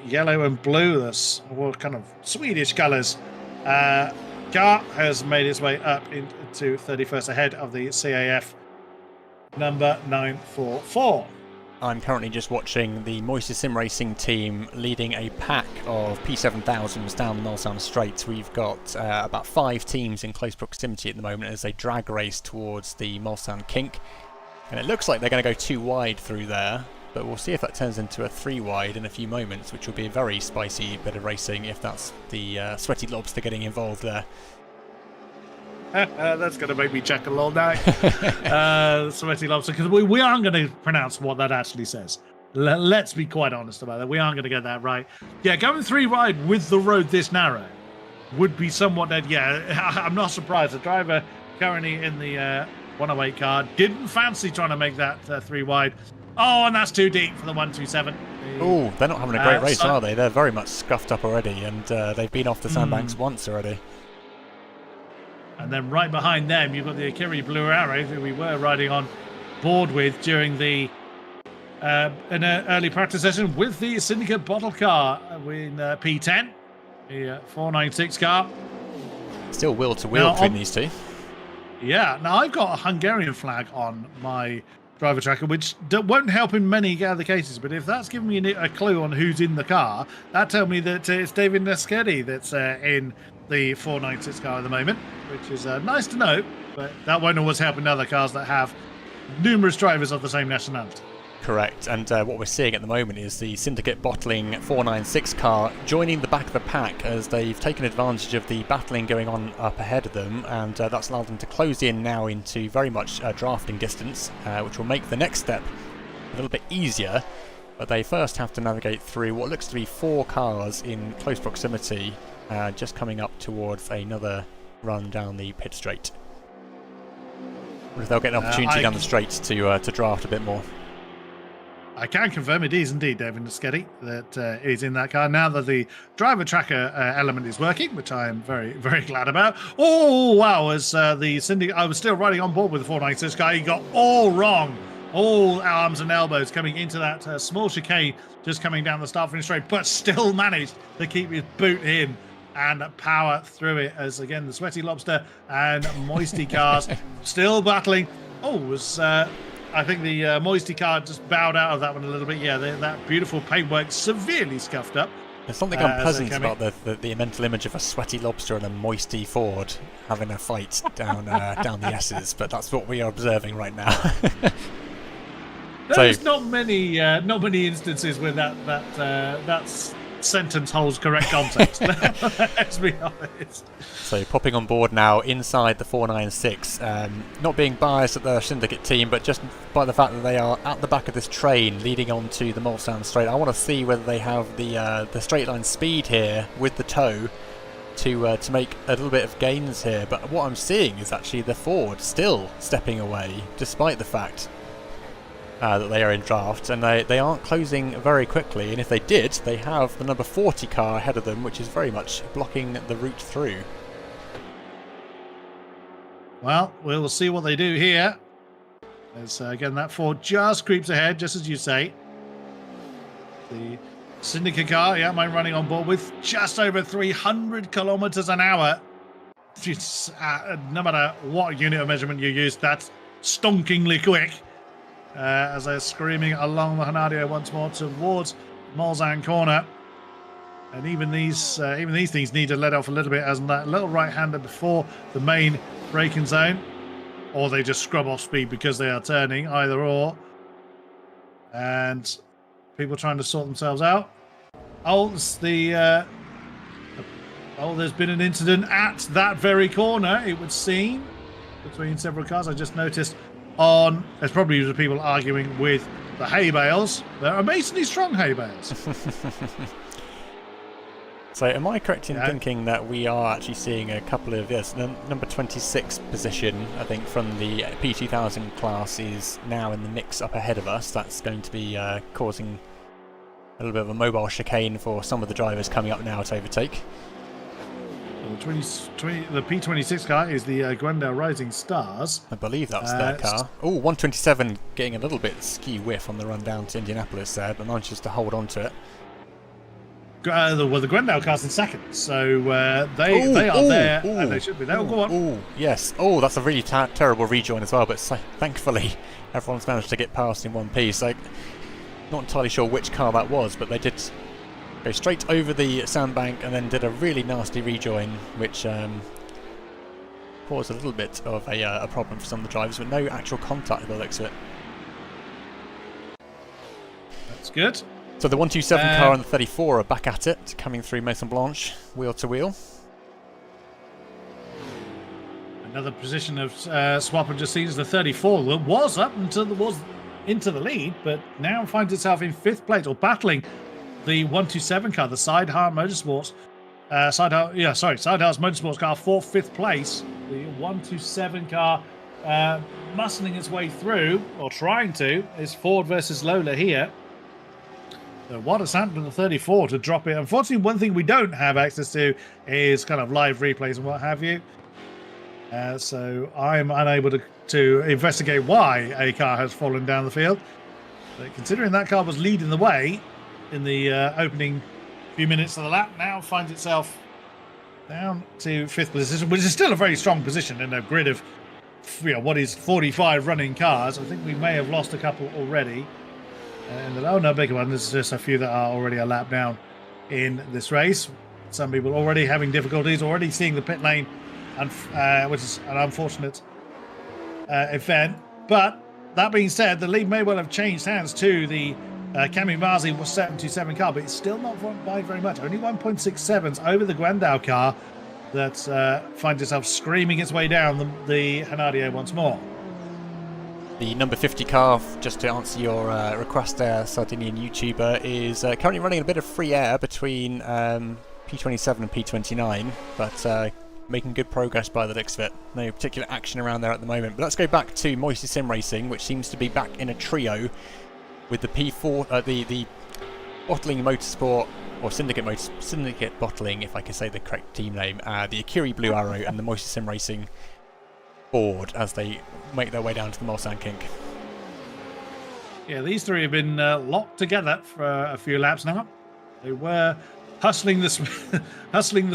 yellow and blue, that's kind of Swedish colours. Car has made its way up into 31st ahead of the CAF number 944. I'm currently just watching the Moisty SimRacing team leading a pack of P7000s down the Mulsanne Straight. We've got about 5 teams in close proximity at the moment as they drag race towards the Mulsanne Kink. And it looks like they're going to go 2 wide through there, but we'll see if that turns into a 3 wide in a few moments, which will be a very spicy bit of racing if that's the Sweaty Lobster getting involved there. That's going to make me chuckle all night. Sweaty Lobster, because we aren't going to pronounce what that actually says. Let's be quite honest about that. We aren't going to get that right. Yeah, going 3 wide with the road this narrow would be somewhat dead. Yeah, I'm not surprised. The driver currently in the 108 car didn't fancy trying to make that 3 wide. Oh, and that's too deep for the 127. Oh, they're not having a great race, are they? They're very much scuffed up already, and they've been off the sandbanks once already. And then right behind them, you've got the Akiri Blue Arrow, who we were riding on board with during the an early practice session with the Syndicate Bottle car in P10, the 496 car. Still wheel to wheel between these two. Yeah, now I've got a Hungarian flag on my driver tracker, which won't help in many other cases, but if that's giving me a clue on who's in the car, that tells me that it's David Neskedi that's in the 496 car at the moment, which is nice to know, but that won't always help in other cars that have numerous drivers of the same nationality. Correct, and what we're seeing at the moment is the Syndicate Bottling 496 car joining the back of the pack as they've taken advantage of the battling going on up ahead of them, and that's allowed them to close in now into very much drafting distance, which will make the next step a little bit easier, but they first have to navigate through what looks to be 4 cars in close proximity, just coming up towards another run down the pit straight. Or if they'll get an opportunity down the straight to draft a bit more. I can confirm it is indeed David Nischetti that is in that car. Now that the driver tracker element is working, which I am very, very glad about. Oh, wow. As the syndicate, I was still riding on board with the 496 car. He got all wrong. All arms and elbows coming into that small chicane, just coming down the start finish straight, but still managed to keep his boot in and power through it. As again, the Sweaty Lobster and Moisty cars still battling. Oh, was I think the Moisty car just bowed out of that one a little bit. Yeah, that beautiful paintwork severely scuffed up. There's something unpleasant about the mental image of a Sweaty Lobster and a Moisty Ford having a fight down down the S's, but that's what we are observing right now. There's not many instances where that sentence holds correct context. Let's be honest. So popping on board now inside the 496, not being biased at the syndicate team, but just by the fact that they are at the back of this train leading on to the Mulsanne straight. I want to see whether they have the straight line speed here with the tow to make a little bit of gains here. But what I'm seeing is actually the Ford still stepping away, despite the fact that they are in draft, and they aren't closing very quickly, and if they did, they have the number 40 car ahead of them, which is very much blocking the route through. Well, we'll see what they do here. As again, that Ford just creeps ahead, just as you say. The syndicate car, yeah, mine running on board with just over 300 kilometers an hour. It's, no matter what unit of measurement you use, that's stonkingly quick. As they're screaming along the Hanadio once more towards Mulsanne corner, and even these things need to let off a little bit, as that little right-hander before the main braking zone, or they just scrub off speed because they are turning, either or. And people trying to sort themselves out. Oh, it's there's been an incident at that very corner, it would seem, between several cars. I just noticed. There's probably the people arguing with the hay bales. They're amazingly strong hay bales. So am I correct in thinking that we are actually seeing a couple of, yes, the number 26 position, I think, from the P2000 class is now in the mix up ahead of us. That's going to be causing a little bit of a mobile chicane for some of the drivers coming up now to overtake. The P26 car is the Glendale Rising Stars. I believe that's their car. Oh, 127 getting a little bit skew-whiff on the run down to Indianapolis there, but manages to hold on to it. Well, the Glendale car's in second, so they are there, and they should be there. Go on. Oh, yes. Oh, that's a really terrible rejoin as well, but thankfully everyone's managed to get past in one piece. Like, not entirely sure which car that was, but they did go straight over the sandbank and then did a really nasty rejoin, which caused a little bit of a problem for some of the drivers, but no actual contact by the looks of it. That's good. So the 127 car and the 34 are back at it, coming through Maison Blanche, wheel to wheel. Another position of swap I've just seen is the 34 that was up until was into the lead, but now finds itself in 5th place, or battling the 127 car, the Sideheart Motorsports. Sideheart's Motorsports car for 5th place. The 127 car muscling its way through, or trying to, is Ford versus Lola here. So what has happened to the 34 to drop it? Unfortunately, one thing we don't have access to is kind of live replays and what have you. So I'm unable to investigate why a car has fallen down the field. But considering that car was leading the way in the opening few minutes of the lap, now finds itself down to 5th position, which is still a very strong position in a grid of what is 45 running cars. I think we may have lost a couple already. No, bigger one. There's just a few that are already a lap down in this race. Some people already having difficulties, already seeing the pit lane, which is an unfortunate event. But that being said, the lead may well have changed hands to the Kamimazzi 727 car, but it's still not by very much. Only 1.67s over the Glendale car that finds itself screaming its way down the Hanadio once more. The number 50 car, just to answer your request there, Sardinian YouTuber, is currently running a bit of free air between P27 and P29, but making good progress by the looks of it. No particular action around there at the moment. But let's go back to Moisty SimRacing, which seems to be back in a trio. with the P4, the Bottling Motorsport, or Syndicate Bottling, if I can say the correct team name, the Akiri Blue Arrow and the Moisty SimRacing board as they make their way down to the Mulsanne Kink. Yeah, these three have been locked together for a few laps now. They were hustling the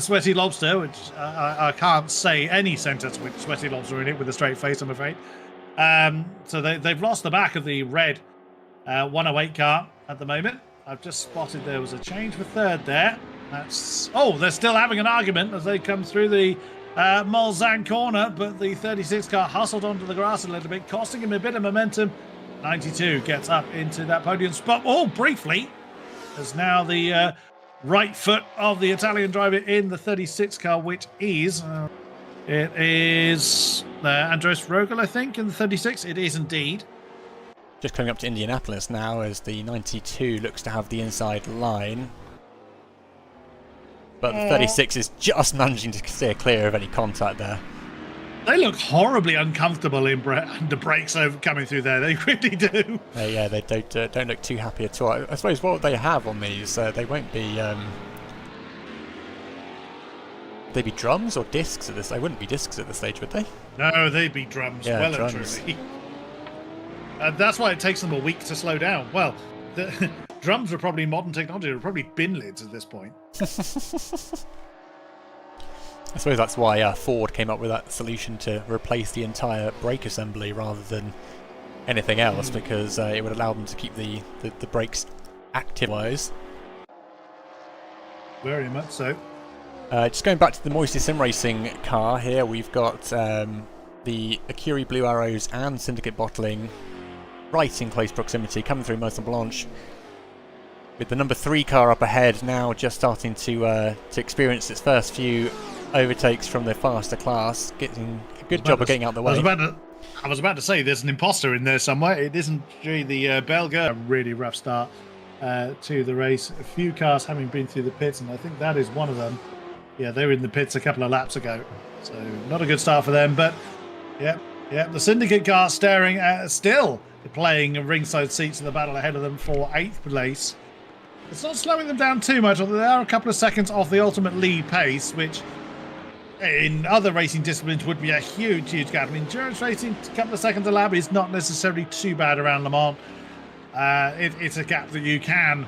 sweaty lobster, which I can't say any sentence with sweaty lobster in it with a straight face, I'm afraid. So they've lost the back of the red 108 car at the moment. I've just spotted there was a change for third there. They're still having an argument as they come through the Mulsanne corner, but the 36 car hustled onto the grass a little bit, costing him a bit of momentum. 92 gets up into that podium spot. Briefly, as now the right foot of the Italian driver in the 36 car, which is Andres Rogel, I think, in the 36. It is indeed. Just coming up to Indianapolis now as the 92 looks to have the inside line. But the 36 is just managing to steer clear of any contact there. They look horribly uncomfortable under brakes coming through there. They really do. Yeah, they don't look too happy at all. I suppose what they have on these, they won't be. They'd be drums or discs at this. They wouldn't be discs at this stage, would they? No, they'd be drums. Yeah, well drums. And truly. That's why it takes them a week to slow down. Well, the drums are probably modern technology. They're probably bin lids at this point. I suppose that's why Ford came up with that solution to replace the entire brake assembly rather than anything else, because it would allow them to keep the brakes active-wise. Very much so. Just going back to the Moisty SimRacing car here, we've got the Akiri Blue Arrows and Syndicate Bottling right in close proximity, coming through Mulsanne Blanche, with the number 3 car up ahead now just starting to experience its first few overtakes from the faster class, getting a good job of getting out of the way. I was about to say there's an imposter in there somewhere. It isn't the Belga. A really rough start to the race. A few cars having been through the pits, and I think that is one of them. Yeah, they were in the pits a couple of laps ago, so not a good start for them. But yeah, the Syndicate car staring at still playing ringside seats in the battle ahead of them for 8th place. It's not slowing them down too much, although they are a couple of seconds off the ultimate lead pace, which in other racing disciplines would be a huge gap. In endurance racing, a couple of seconds a lap is not necessarily too bad around Le Mans. It's a gap that you can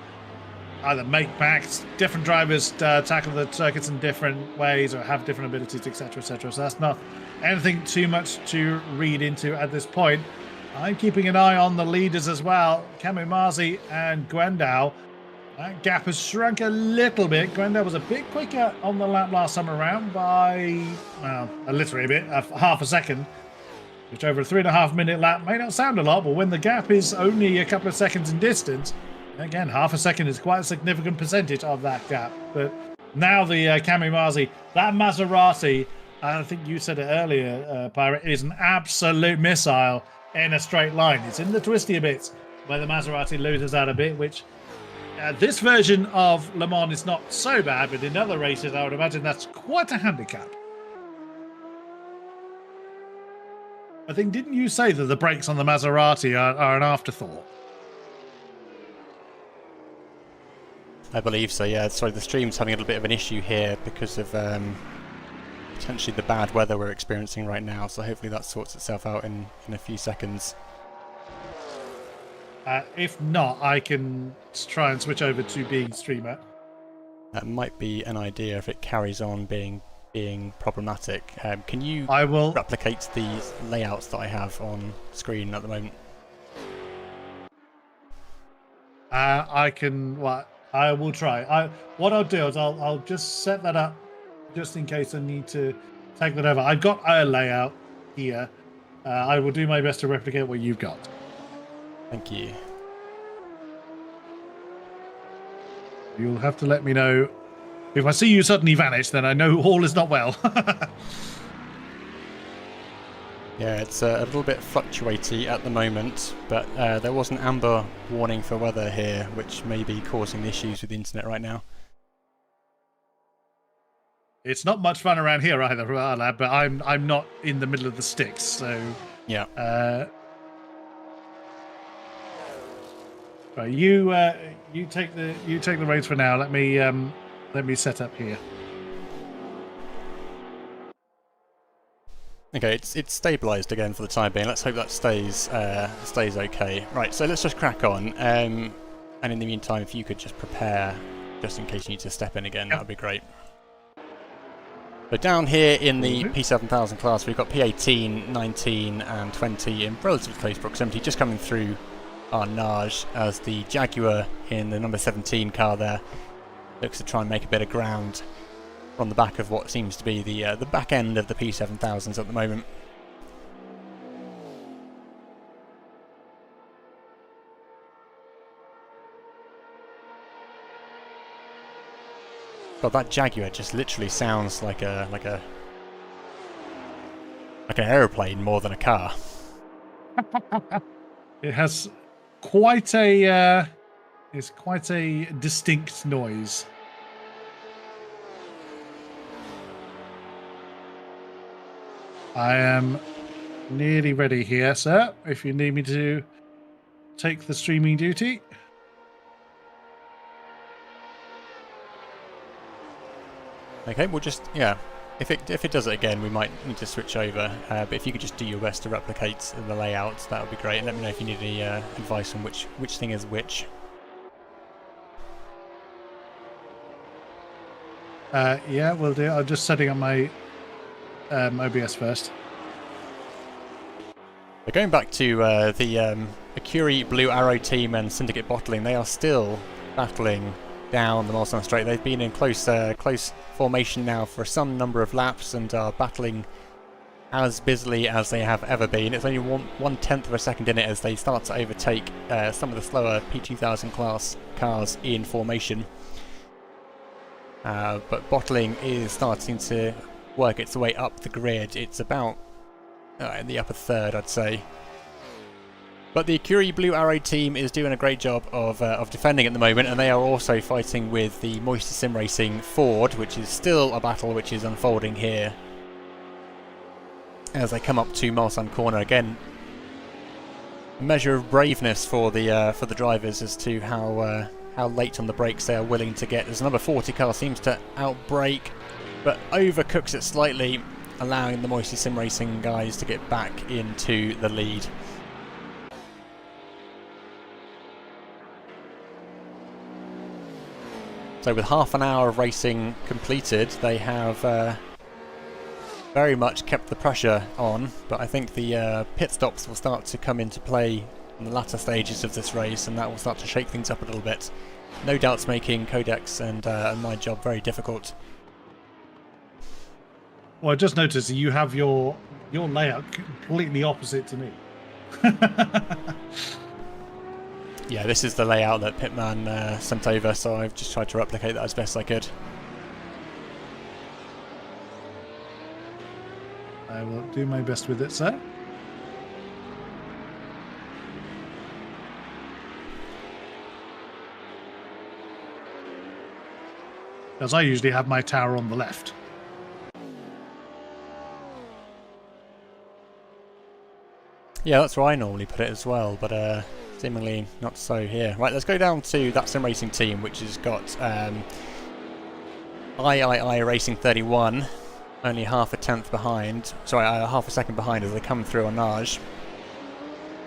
either make back. Different drivers tackle the circuits in different ways or have different abilities, etc., etc. So that's not anything too much to read into at this point. I'm keeping an eye on the leaders as well, Camu Marzi and Gwendal. That gap has shrunk a little bit. Gwendal was a bit quicker on the lap last time around by, well, literally a bit, half a second, which over a 3.5-minute lap may not sound a lot, but when the gap is only a couple of seconds in distance, again, half a second is quite a significant percentage of that gap. But now the Camu Marzi, that Maserati, I think you said it earlier, Pirate, is an absolute missile in a straight line. It's in the twisty bits where the Maserati loses out a bit, which this version of Le Mans is not so bad, but in other races I would imagine that's quite a handicap. I think, didn't you say that the brakes on the Maserati are an afterthought? I believe so, yeah. Sorry, the stream's having a little bit of an issue here because of potentially the bad weather we're experiencing right now, so hopefully that sorts itself out in a few seconds. If not, I can try and switch over to being streamer. That might be an idea if it carries on being problematic. Can you replicate the layouts that I have on screen at the moment? I can. What I will try. What I'll do is I'll just set that up just in case I need to take that over. I've got a layout here. I will do my best to replicate what you've got. Thank you. You'll have to let me know. If I see you suddenly vanish, then I know all is not well. Yeah, it's a little bit fluctuaty at the moment, but there was an amber warning for weather here, which may be causing issues with the internet right now. It's not much fun around here either, lad, but I'm not in the middle of the sticks, so yeah. Right, you take the reins for now. Let me set up here. Okay, it's stabilised again for the time being. Let's hope that stays okay. Right, so let's just crack on. And in the meantime, if you could just prepare, just in case you need to step in again, that would be great. So down here in the P7000 class, we've got P18, 19 and 20 in relatively close proximity, just coming through our nage as the Jaguar in the number 17 car there looks to try and make a bit of ground on the back of what seems to be the back end of the P7000s at the moment. God, that Jaguar just literally sounds like an aeroplane more than a car. It has quite a it's quite a distinct noise. I am nearly ready here, sir, if you need me to take the streaming duty. Okay, we'll just, yeah, if it does it again, we might need to switch over, but if you could just do your best to replicate the layout, that would be great, and let me know if you need any advice on which thing is which. Yeah, we'll do. I'm just setting up my OBS first. But going back to the Acuri Blue Arrow team and Syndicate Bottling, they are still battling down the Mulsanne Straight. They've been in close formation now for some number of laps and are battling as busily as they have ever been. It's only 1/10 of a second in it as they start to overtake some of the slower P2000 class cars in formation. But Bottling is starting to work its way up the grid. It's about in the upper third, I'd say. But the Acuri Blue Arrow team is doing a great job of defending at the moment, and they are also fighting with the Moisty SimRacing Ford, which is still a battle which is unfolding here as they come up to Mulsanne Corner. Again, a measure of braveness for the drivers as to how late on the brakes they are willing to get. As the number 40 car seems to outbrake, but overcooks it slightly, allowing the Moisty SimRacing guys to get back into the lead. So with half an hour of racing completed, they have very much kept the pressure on, but I think the pit stops will start to come into play in the latter stages of this race, and that will start to shake things up a little bit. No doubts making Kodiak's and my job very difficult. Well, I just noticed you have your layout completely opposite to me. Yeah, this is the layout that Pitman sent over, so I've just tried to replicate that as best I could. I will do my best with it, sir. As I usually have my tower on the left. Yeah, that's where I normally put it as well, but seemingly not so here. Right, let's go down to that SimRacing team, which has got III Racing 31, only half a second behind as they come through on nage.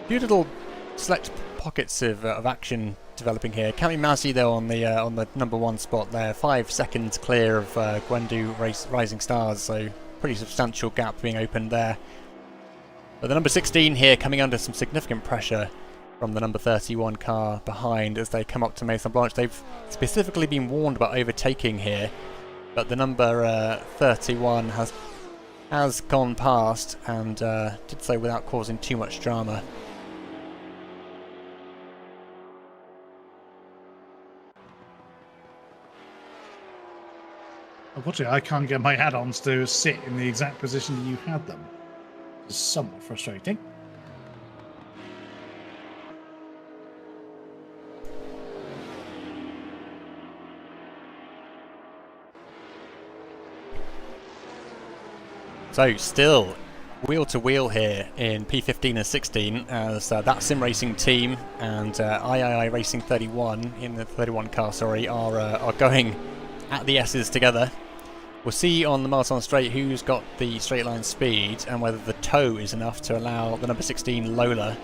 Few little select pockets of action developing here. Cami Mazzi though on the number 1 spot there, 5 seconds clear of Gwendu Rising Stars, so pretty substantial gap being opened there. But the number 16 here coming under some significant pressure from the number 31 car behind as they come up to Maison Blanche. They've specifically been warned about overtaking here, but the number 31 has gone past and did so without causing too much drama. Unfortunately, I can't get my add-ons to sit in the exact position that you had them. It's somewhat frustrating. So still wheel to wheel here in P15 and 16 as that SimRacing team and III Racing 31 in the 31 car, sorry, are going at the S's together. We'll see on the Marathon Straight who's got the straight line speed and whether the toe is enough to allow the number 16 Lola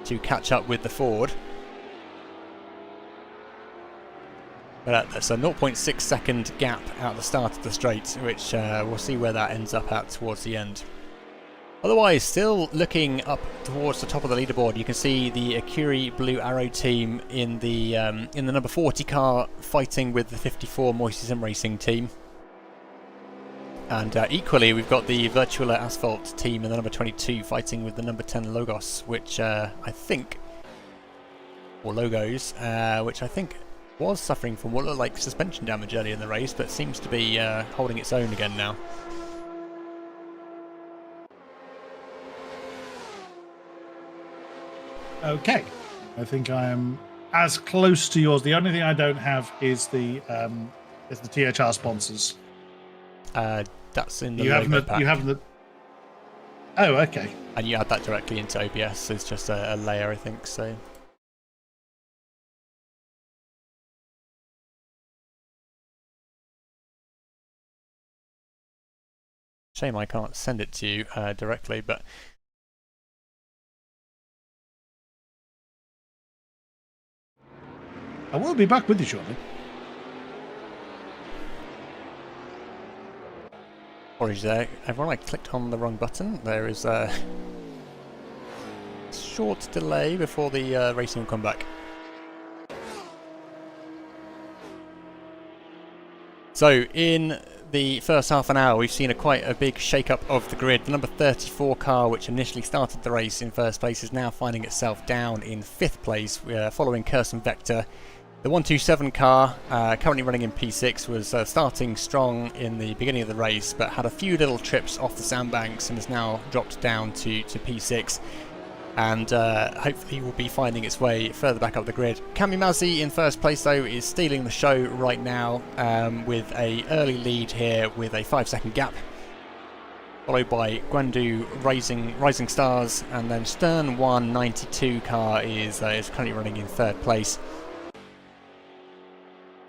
to catch up with the Ford. But that's a 0.6 second gap at the start of the straight, which we'll see where that ends up at towards the end. Otherwise, still looking up towards the top of the leaderboard, you can see the Akiri Blue Arrow team in the number 40 car fighting with the 54 Moisty SimRacing team. And equally, we've got the Virtual Asphalt team in the number 22 fighting with the number 10 Logos, which I think, or Logos, which I think was suffering from what looked like suspension damage earlier in the race, but seems to be holding its own again now. Okay, I think I am as close to yours. The only thing I don't have is the THR sponsors. That's in the you logo haven't. pack. You haven't. Oh, okay. And you add that directly into OBS. It's just a layer, I think. So. Shame I can't send it to you directly, but. I will be back with you shortly. Apologies there. Everyone, I clicked on the wrong button. There is a short delay before the racing will come back. So, in the first half an hour, we've seen quite a big shake-up of the grid. The number 34 car, which initially started the race in first place, is now finding itself down in 5th place, following Curson Vector. The 127 car, currently running in P6, was starting strong in the beginning of the race, but had a few little trips off the sandbanks and has now dropped down to P6. And hopefully will be finding its way further back up the grid. Kamimazzi in first place, though, is stealing the show right now with a early lead here with a 5-second gap, followed by Guandu Rising Stars, and then Stern 192 car is currently running in 3rd place.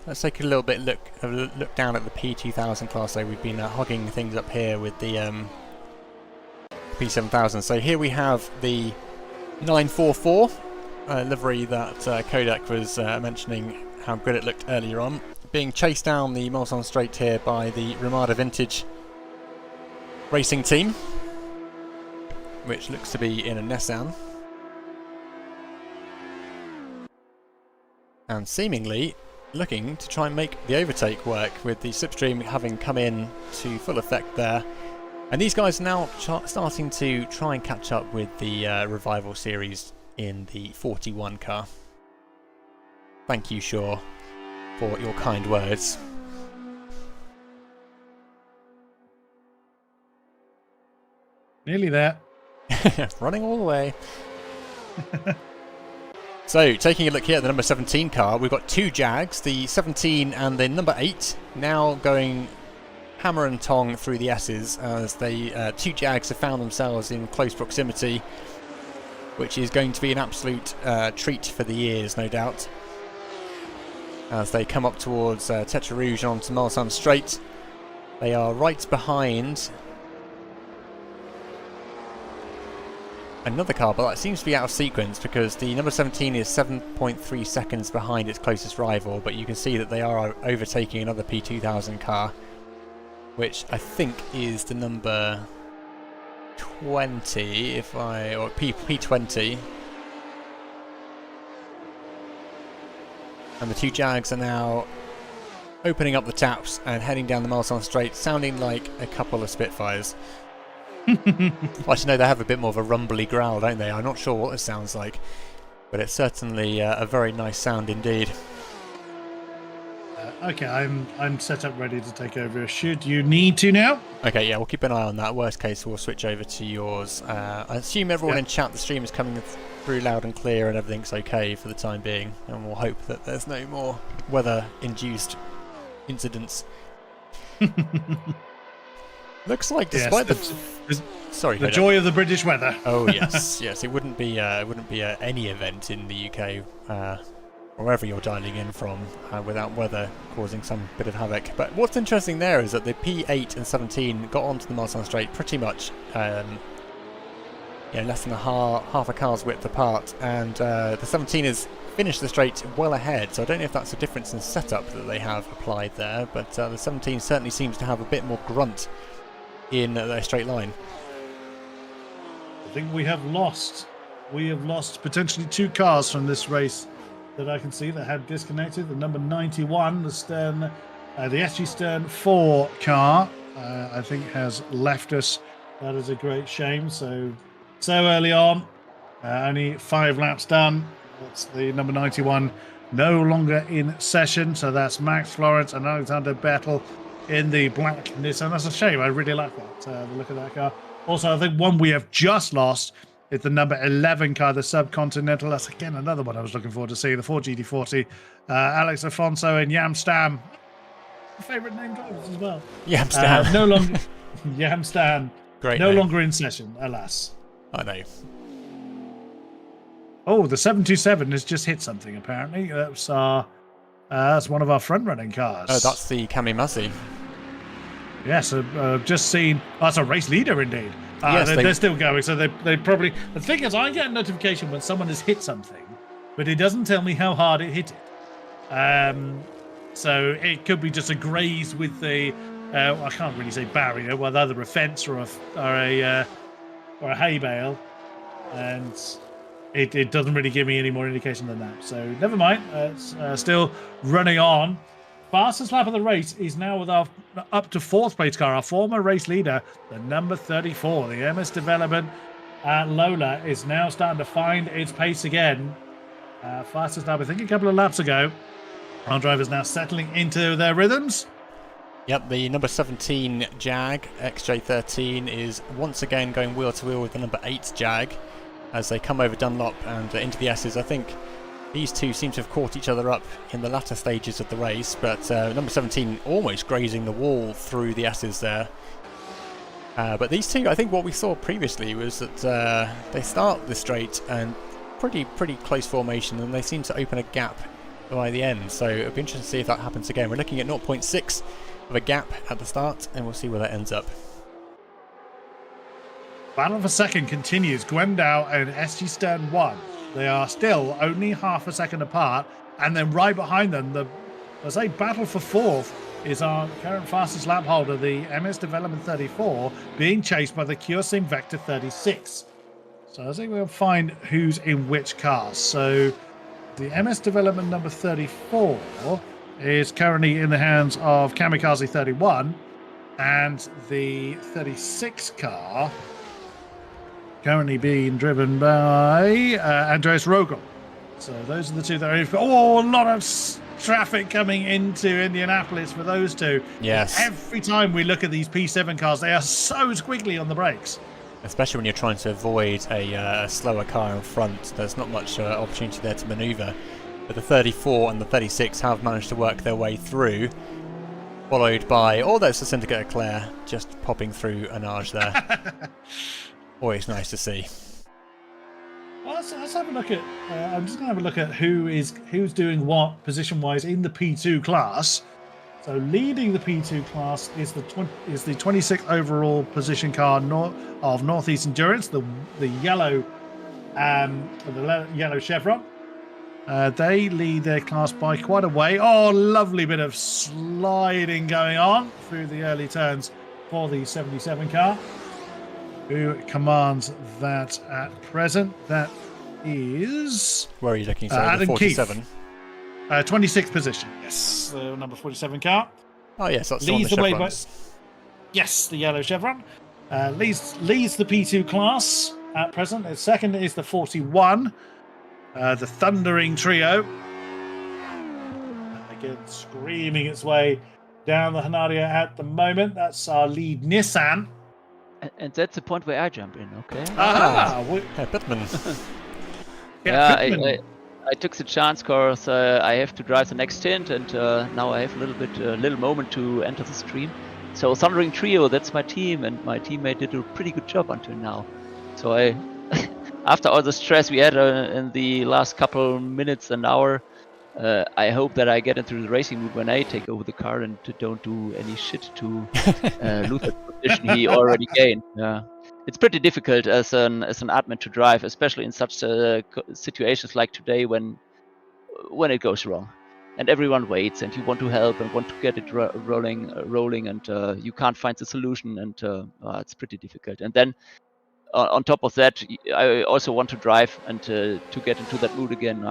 Let's take a little bit look down at the P2000 class. So we've been hogging things up here with the P7000. So here we have the 944 livery that Kodak was mentioning how good it looked earlier on, being chased down the Marathon Straight here by the Ramada Vintage Racing team, which looks to be in a Nissan, and seemingly looking to try and make the overtake work, with the slipstream having come in to full effect there. And these guys are now starting to try and catch up with the Revival series in the 41 car. Thank you, Shaw, for your kind words. Nearly there. Running all the way. So, taking a look here at the number 17 car, we've got 2 Jags, the 17 and the number 8, now going hammer and tong through the S's, as the 2 Jags have found themselves in close proximity, which is going to be an absolute treat for the ears, no doubt, as they come up towards Tetra Rouge and onto Marathon Straight. They are right behind another car, but that seems to be out of sequence because the number 17 is 7.3 seconds behind its closest rival, but you can see that they are overtaking another P2000 car, which I think is the number 20, or P20. And the 2 Jags are now opening up the taps and heading down the Marathon Straight, sounding like a couple of Spitfires. Well, actually, no, they have a bit more of a rumbly growl, don't they? I'm not sure what it sounds like, but it's certainly a very nice sound indeed. Okay, I'm set up ready to take over. Should you need to now? Okay, yeah, we'll keep an eye on that. Worst case, we'll switch over to yours. I assume everyone in chat, the stream is coming through loud and clear and everything's okay for the time being, and we'll hope that there's no more weather-induced incidents. Looks like, despite Sorry, The joy of the British weather. Oh yes, yes. It wouldn't be any event in the UK, wherever you're dialing in from, without weather causing some bit of havoc. But what's interesting there is that the P8 and 17 got onto the Marsan Straight pretty much, less than half a car's width apart, and the 17 has finished the straight well ahead. So I don't know if that's a difference in setup that they have applied there, but the 17 certainly seems to have a bit more grunt in their straight line. I think we have lost potentially 2 cars from this race that I can see that had disconnected. The number 91, the SG Stern 4 car, I think has left us. That is a great shame. So early on, only 5 laps done. That's the number 91 no longer in session. So that's Max Florence and Alexander Bettel in the black Nissan. That's a shame. I really like that. The look of that car. Also, I think one we have just lost is the number 11 car, the Subcontinental. That's again another one I was looking forward to seeing, the Ford GT40. Alex Afonso and Yam Stam. Favorite name drivers as well. Yam Stam. No longer. Yam Stam. Great. No name. longer in session, alas. I know. Oh, the 727 has just hit something, apparently. That's one of our front-running cars. Oh, that's the Kamimasi. Yes, I've just seen. Oh, that's a race leader indeed. Yes, they're still going, so they probably. The thing is, I get a notification when someone has hit something, but it doesn't tell me how hard it hit it. So it could be just a graze with the. I can't really say barrier, well, either a fence or a hay bale, and it doesn't really give me any more indication than that. So never mind. It's still running on. Fastest lap of the race is now with our up to 4th place car, our former race leader, the number 34. The MS Development Lola is now starting to find its pace again. Fastest lap, I think, a couple of laps ago. Our drivers now settling into their rhythms. Yep, the number 17 Jag XJ13 is once again going wheel to wheel with the number 8 Jag as they come over Dunlop and into the S's. I think these two seem to have caught each other up in the latter stages of the race, but number 17 almost grazing the wall through the S's there. But these two, I think what we saw previously was that they start the straight and pretty close formation, and they seem to open a gap by the end. So it'll be interesting to see if that happens again. We're looking at 0.6 of a gap at the start, and we'll see where that ends up. Battle for second continues. Gwendal and SG Stern 1. They are still only half a second apart, and then right behind them, battle for 4th is our current fastest lap holder, the MS Development 34, being chased by the Kyosim Vector 36. So I think we'll find who's in which cars. So the MS Development number 34 is currently in the hands of Kamikaze 31, and the 36 car currently being driven by Andreas Rogel. So those are the two that are in. Oh, a lot of traffic coming into Indianapolis for those two. Yes. Every time we look at these P7 cars, they are so squiggly on the brakes. Especially when you're trying to avoid a slower car in front. There's not much opportunity there to manoeuvre. But the 34 and the 36 have managed to work their way through, followed by, there's the Syndicate Eclair just popping through an arch there. Always nice to see. Well, let's have a look at. I'm just going to have a look at who's doing what position-wise in the P2 class. So leading the P2 class is the 26th overall position car of Northeast Endurance, the yellow chevron. They lead their class by quite a way. Oh, lovely bit of sliding going on through the early turns for the 77 car. Who commands that at present? That is... Where are you looking? Sorry, Adam 47. Keith. 26th position. Yes, the number 47 car. Oh yes, that's leads the way by. chevrons. Yes, the yellow chevron. Leads the P2 class at present. Its second is the 41, the Thundering Trio. Again, screaming its way down the Hanadia at the moment. That's our lead Nissan. And that's the point where I jump in, okay? Pittman. Pittman. I took the chance because I have to drive the next stint, and now I have a little moment to enter the stream. So Thundering Trio, that's my team, and my teammate did a pretty good job until now. So I, after all the stress we had in the last couple minutes, an hour, I hope that I get into the racing mood when I take over the car and don't do any shit to lose that position he already gained. Yeah, it's pretty difficult as an admin to drive, especially in such situations like today when it goes wrong, and everyone waits, and you want to help and want to get it rolling, and you can't find the solution, and it's pretty difficult. And then on top of that, I also want to drive and to get into that mood again.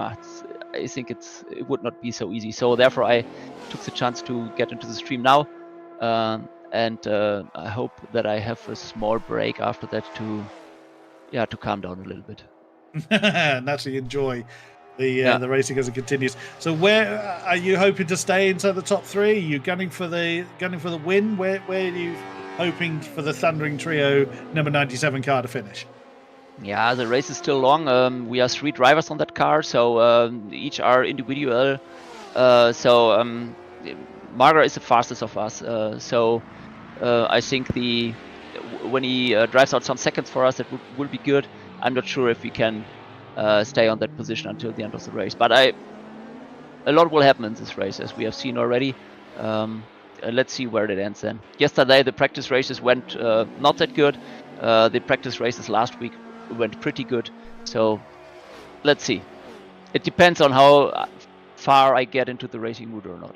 I think it would not be so easy. So therefore, I took the chance to get into the stream now, and I hope that I have a small break after that to calm down a little bit. And actually enjoy the racing as it continues. So where are you hoping to stay inside the top 3? Are you gunning for the win? Where are you hoping for the Thundering Trio number 97 car to finish? Yeah, the race is still long. We are 3 drivers on that car, so each are individual. Margaret is the fastest of us. I think when he drives out some seconds for us, that will be good. I'm not sure if we can stay on that position until the end of the race, but a lot will happen in this race, as we have seen already. Let's see where it ends then. Yesterday, the practice races went not that good. The practice races last week went pretty good. So let's see. It depends on how far I get into the racing mood or not.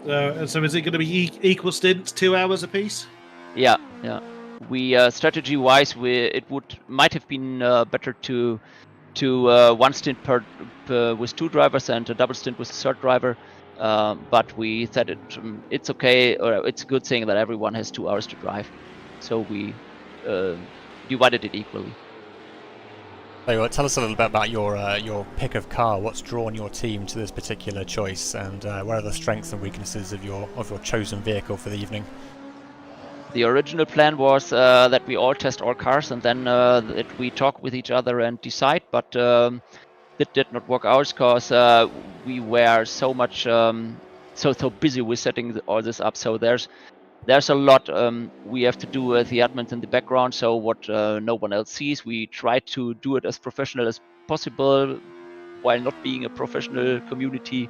So is it going to be equal stints, 2 hours apiece? Yeah. We strategy-wise, it might have been better to one stint per with 2 drivers and a double stint with the 3rd driver. But we said it's okay, or it's a good thing that everyone has 2 hours to drive. So we divided it equally. So, tell us a little bit about your pick of car. What's drawn your team to this particular choice, and where are the strengths and weaknesses of your chosen vehicle for the evening? The original plan was that we all test all cars and then that we talk with each other and decide, but that did not work out because we were so much so busy with setting all this up. So there's a lot we have to do with the admins in the background. So what no one else sees, we try to do it as professional as possible while not being a professional community.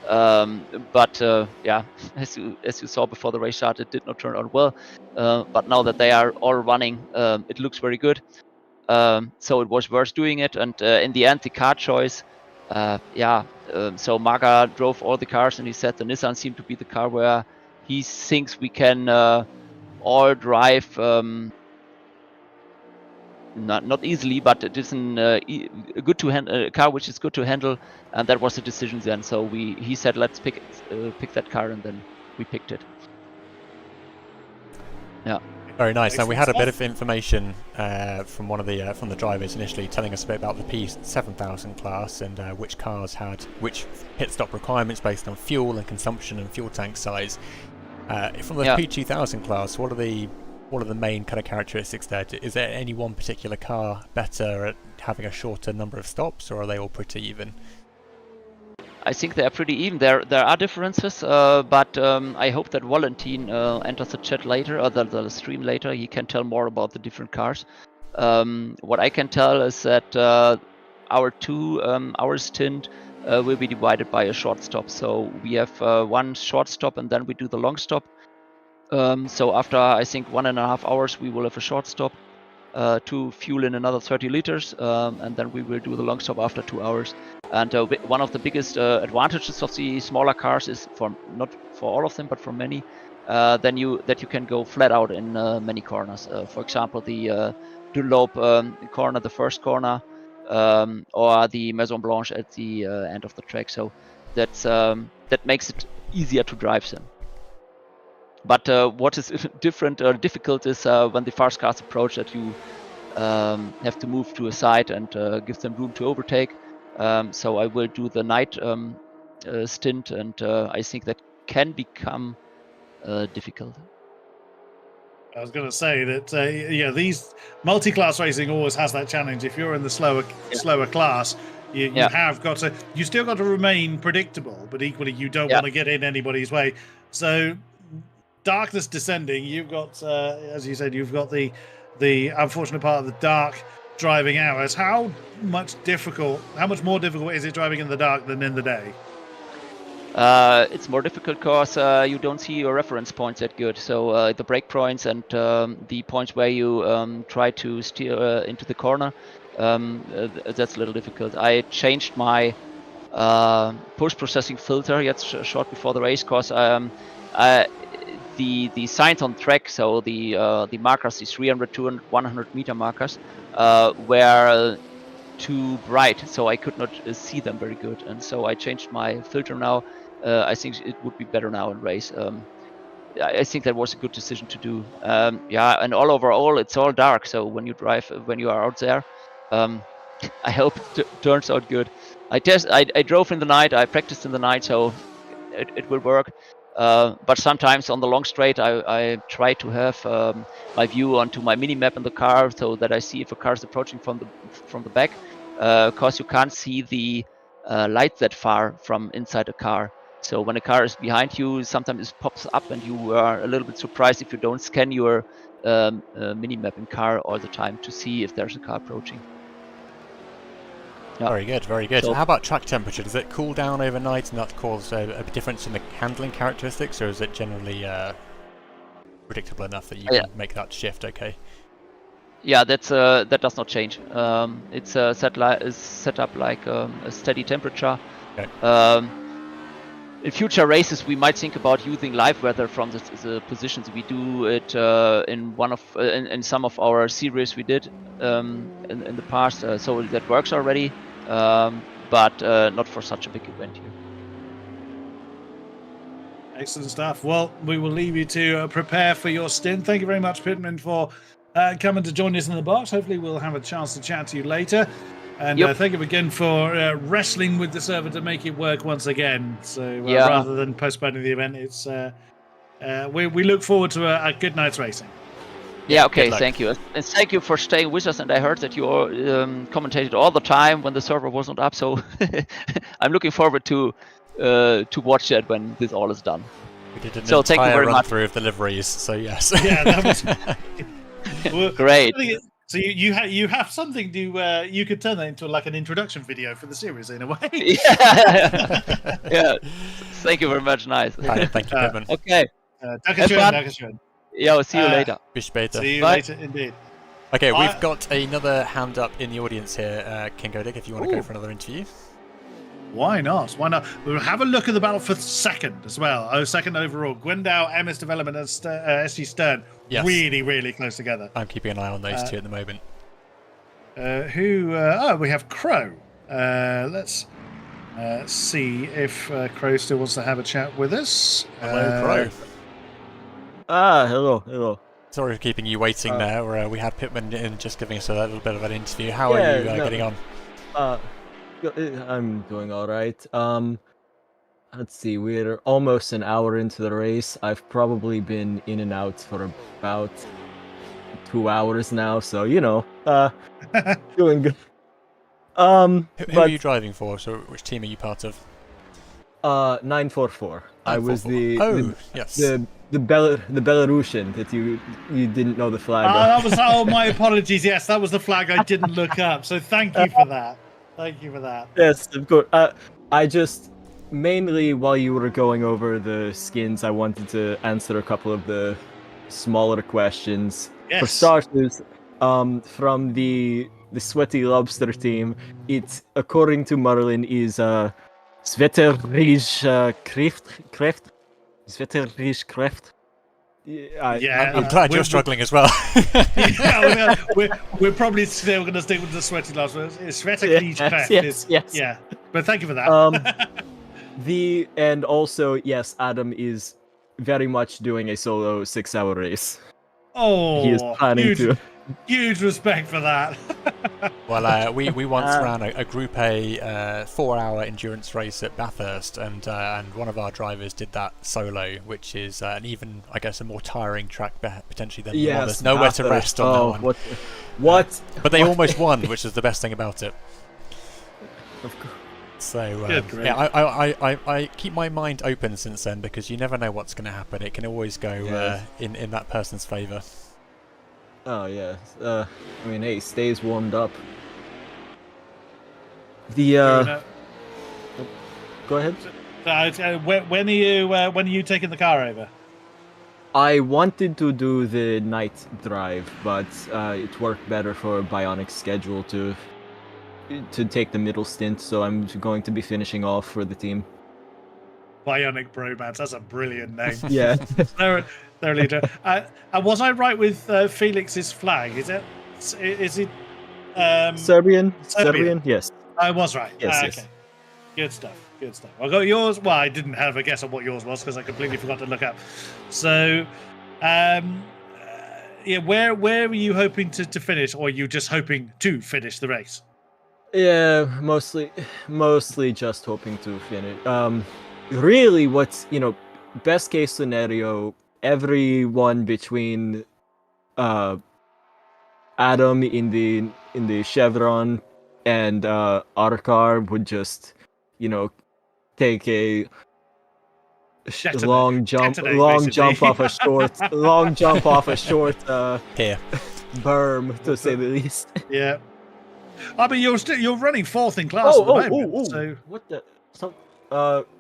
But as you saw before the race started, it did not turn out well. But now that they are all running, it looks very good. So it was worth doing it. And in the end, the car choice, so Maga drove all the cars, and he said the Nissan seemed to be the car where he thinks we can all drive. Not easily, but it is good to a car which is good to handle, and that was the decision then. So he said let's pick that car, and then we picked it. Yeah. Very nice. Now we had a bit of information from one of the drivers initially, telling us a bit about the P7000 class and which cars had which pit stop requirements based on fuel and consumption and fuel tank size. From the P2000 class, what are the main kind of characteristics there? Is there any one particular car better at having a shorter number of stops, or are they all pretty even? I think they are pretty even. There are differences, but I hope that Valentin enters the chat later, or the stream later. He can tell more about the different cars. What I can tell is that our stint will be divided by a short stop. So we have one short stop, and then we do the long stop. So after, I think, 1.5 hours, we will have a short stop to fuel in another 30 liters, and then we will do the long stop after 2 hours. And one of the biggest advantages of the smaller cars is, not for all of them, but for many, that you can go flat out in many corners. For example, the Dunlop corner, the first corner, or the Maison Blanche at the end of the track. So that makes it easier to drive them. But what is different or difficult is when the fast cars approach, that you have to move to a side and give them room to overtake. So I will do the night stint, and I think that can become difficult. I was going to say that these multi-class racing always has that challenge. If you're in the slower class, you have got to, you still got to remain predictable, but equally you don't want to get in anybody's way. So darkness descending. You've got, as you said, you've got the unfortunate part of the dark driving hours. How much more difficult is it driving in the dark than in the day? It's more difficult because you don't see your reference points that good. So the brake points and the points where you try to steer into the corner, that's a little difficult. I changed my post-processing filter yet short before the race because the signs on track, so the markers, the 300, 200, 100 meter markers, were too bright, so I could not see them very good, and so I changed my filter now. I think it would be better now in race. I think that was a good decision to do. Yeah, and overall, it's all dark. So when you drive, when you are out there, I hope it turns out good. I drove in the night. I practiced in the night, so it will work. But sometimes on the long straight, I try to have my view onto my mini map in the car, so that I see if a car is approaching from the back, because you can't see the light that far from inside a car. So when a car is behind you, sometimes it pops up, and you are a little bit surprised if you don't scan your mini map in car all the time to see if there's a car approaching. Yeah. Very good, very good. So, how about track temperature? Does it cool down overnight and that cause a difference in the handling characteristics, or is it generally predictable enough that you can make that shift okay? Yeah, that does not change. It's set up like a steady temperature. Okay. In future races, we might think about using live weather from the positions. We do it in some of our series we did in the past, so that works already, but not for such a big event here. Excellent stuff. Well, we will leave you to prepare for your stint. Thank you very much, Pitman, for coming to join us in the box. Hopefully we'll have a chance to chat to you later. And thank you again for wrestling with the server to make it work once again. So rather than postponing the event, it's we look forward to a good night's racing. Yeah, okay, thank you. And thank you for staying with us. And I heard that you commentated all the time when the server wasn't up. So I'm looking forward to watch that when this all is done. We did an thank you very much through of the liveries, so yes. Yeah, that was great. So you have something to you could turn that into like an introduction video for the series in a way. Yeah. Thank you very much. Nice. Right, thank you, Pitman. Okay. Dankeschön. Yeah, we'll see you later. Bis später. See you later, indeed. Okay, we've got another hand up in the audience here, King-Kodiak, if you want to go for another interview. Why not? Why not? We'll have a look at the battle for second as well. Second overall. Gwendal, MS Development, and SG Stern. Yes. Really, really close together. I'm keeping an eye on those two at the moment. We have Crow. Let's see if Crow still wants to have a chat with us. Hello, Crow. Hello. Sorry for keeping you waiting there. We had Pitman in just giving us a little bit of an interview. How are you getting on? I'm doing all right. Let's see, we're almost an hour into the race. I've probably been in and out for about 2 hours now, so doing good. Who are you driving for? So which team are you part of? 944. I was the Belarusian that you didn't know the flag. My apologies. Yes, that was the flag I didn't look up. So thank you for that. Thank you for that. Yes, of course. I just mainly while you were going over the skins, I wanted to answer a couple of the smaller questions. Yes. For starters, from the Sweaty Lobster team, it's according to Marlin is Svetterij-Kreft. Svetterij-Kreft. I'm glad you're struggling as well. We're probably still going to stick with the Sweaty Lobster. It's Svetterij-Kreft. Yes. Yeah, but thank you for that. And also, yes, Adam is very much doing a solo 6-hour race. Oh, he is planning to. Huge respect for that. Well, we once ran a Group A 4-hour endurance race at Bathurst, and one of our drivers did that solo, which is an even, I guess, a more tiring track potentially than the one. There's nowhere to rest on that one. What? But they almost won, which is the best thing about it. Of course. So Good grief. yeah, I keep my mind open since then, because you never know what's going to happen. It can always go in that person's favour. Oh yeah. I mean, hey, stays warmed up. The Go ahead. When are you taking the car over? I wanted to do the night drive, but it worked better for Bionic's schedule to take the middle stint, so I'm going to be finishing off for the team. Bionic Bromance. That's a brilliant name. Yeah. Thoroughly do. Was I right with Felix's flag? Is it Serbian? Yes. I was right. Yes, Okay. yes. Good stuff. Good stuff. I got yours. Well, I didn't have a guess on what yours was because I completely forgot to look up. So, yeah, where were you hoping to finish, or are you just hoping to finish the race? Yeah, mostly just hoping to finish. Really, what's best case scenario, everyone between Adam in the Chevron and our car would just take a long jump off a short Here. berm, to say the least. Yeah. I mean, you're running fourth in class at the moment. So What the?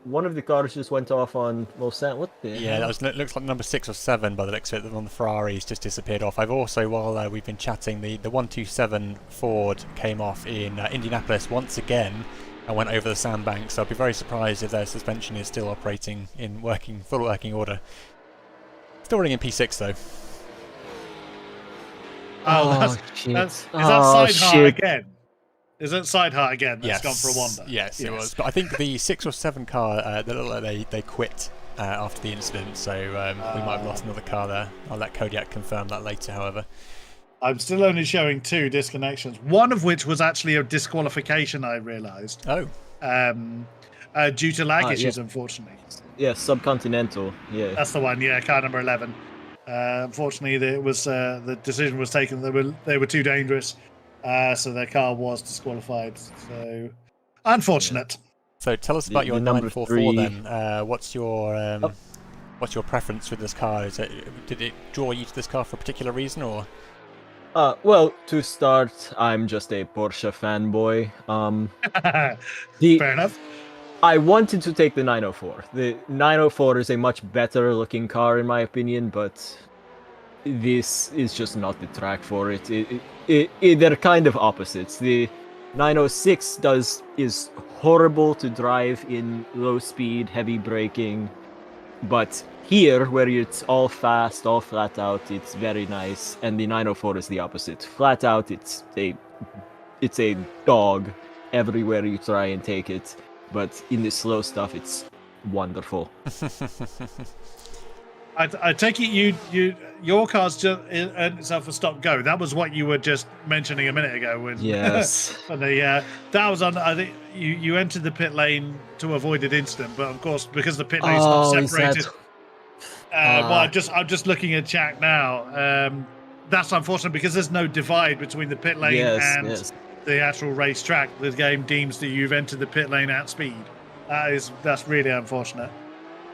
One of the cars just went off on Mulsanne. What the? Yeah, hell? that looks like number 6 or 7 by the looks of it. On the Ferraris just disappeared off. I've also, while we've been chatting, the 127 Ford came off in Indianapolis once again and went over the sandbank. So I'd be very surprised if their suspension is still operating in full working order. Still running in P6 though. is that Sideheart again? Is it Sideheart again that's gone for a wander? Yes, it was. But I think the 6 or 7 car, they quit after the incident, so we might have lost another car there. I'll let Kodiak confirm that later, however. I'm still only showing 2 disconnections, one of which was actually a disqualification, I realised. Oh. Due to lag issues, unfortunately. Yeah, Subcontinental. Yeah. That's the one, yeah, car number 11. Unfortunately, the decision was taken that they were too dangerous. So their car was disqualified. So unfortunate. So tell us about your number 944 3. then. What's your preference with this car? Did it draw you to this car for a particular reason, or? Well, to start, I'm just a Porsche fanboy. Fair enough. I wanted to take the 904. The 904 is a much better looking car in my opinion, but this is just not the track for it. They're kind of opposites. The 906 is horrible to drive in low speed, heavy braking, but here, where it's all fast, all flat out, it's very nice. And the 904 is the opposite. Flat out, it's a dog everywhere you try and take it. But in the slow stuff, it's wonderful. I take it your car's just earned itself a stop go. That was what you were just mentioning a minute ago. When, yes. that was on. I think you entered the pit lane to avoid an incident, but of course because the pit lane's not separated. Well, I'm just looking at chat now. That's unfortunate because there's no divide between the pit lane and the actual racetrack. The game deems that you've entered the pit lane at speed. That's really unfortunate.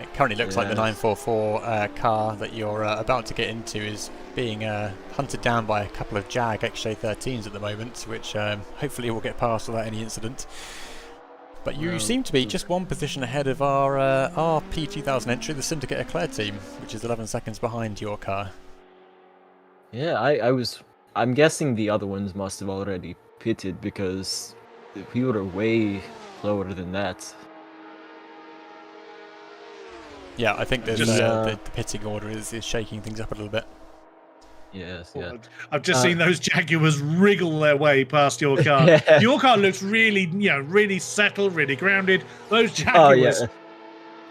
It currently looks like the 944 car that you're about to get into is being hunted down by a couple of Jag XJ13s at the moment, which hopefully will get past without any incident. But you seem to be just one position ahead of our P2000 entry, the Syndicate Eclair team, which is 11 seconds behind your car. Yeah, I'm guessing the other ones must have already pitted because we were way lower than that. Yeah, I think the pitting order is shaking things up a little bit. Yes, yeah. I've just seen those Jaguars wriggle their way past your car. Yeah. Your car looks really, really settled, really grounded. Those Jaguars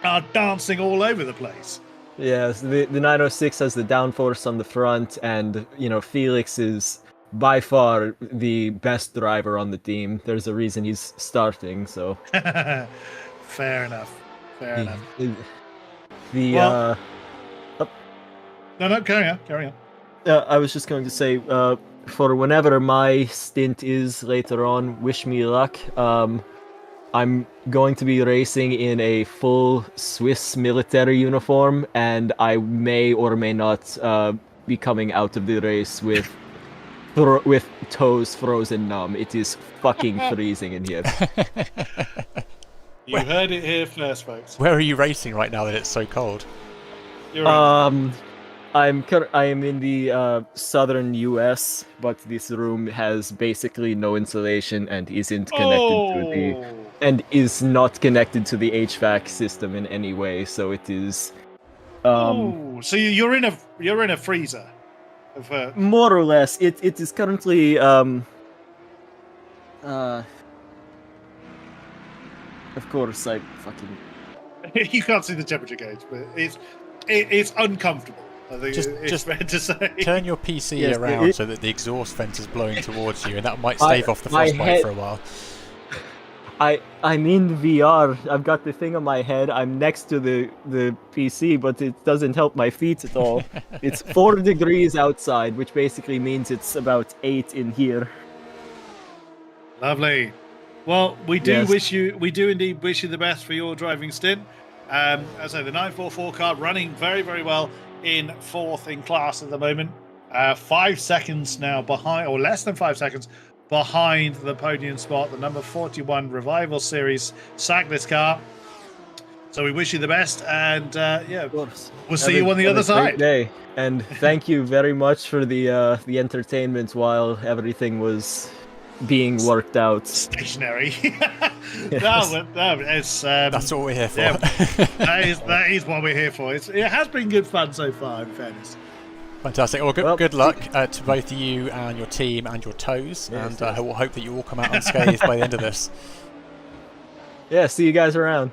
are dancing all over the place. Yes, the 906 has the downforce on the front, and Felix is by far the best driver on the team. There's a reason he's starting. So. Fair enough. Fair enough. No, carry on. I was just going to say, for whenever my stint is later on, wish me luck. I'm going to be racing in a full Swiss military uniform, and I may or may not be coming out of the race with toes frozen numb. It is fucking freezing in here. You heard it here first, folks. Where are you racing right now that it's so cold? You're right. I am in the southern U.S., but this room has basically no insulation and isn't not connected to the HVAC system in any way. So it is. So you're in a freezer. More or less, it is currently Of course, I fucking. You can't see the temperature gauge, but it's uncomfortable. I think it's fair to say. Turn your PC around so that the exhaust vent is blowing towards you, and that might stave off the frostbite for a while. I'm in VR. I've got the thing on my head. I'm next to the PC, but it doesn't help my feet at all. It's 4 degrees outside, which basically means it's about 8 in here. Lovely. Well, we do indeed wish you the best for your driving stint. As I say, the 944 car running very, very well in 4th in class at the moment. 5 seconds now behind, or less than 5 seconds behind the podium spot, the number 41 Revival Series Sagless car. So we wish you the best, and we'll see you on the other side. Great day, and thank you very much for the entertainment while everything was being worked out. Stationary. Yes. That's what we're here for. Yeah, that is what we're here for. It has been good fun so far, in fairness. Fantastic. Well, good luck to both you and your team and your toes, and we'll hope that you all come out unscathed by the end of this. Yeah, see you guys around.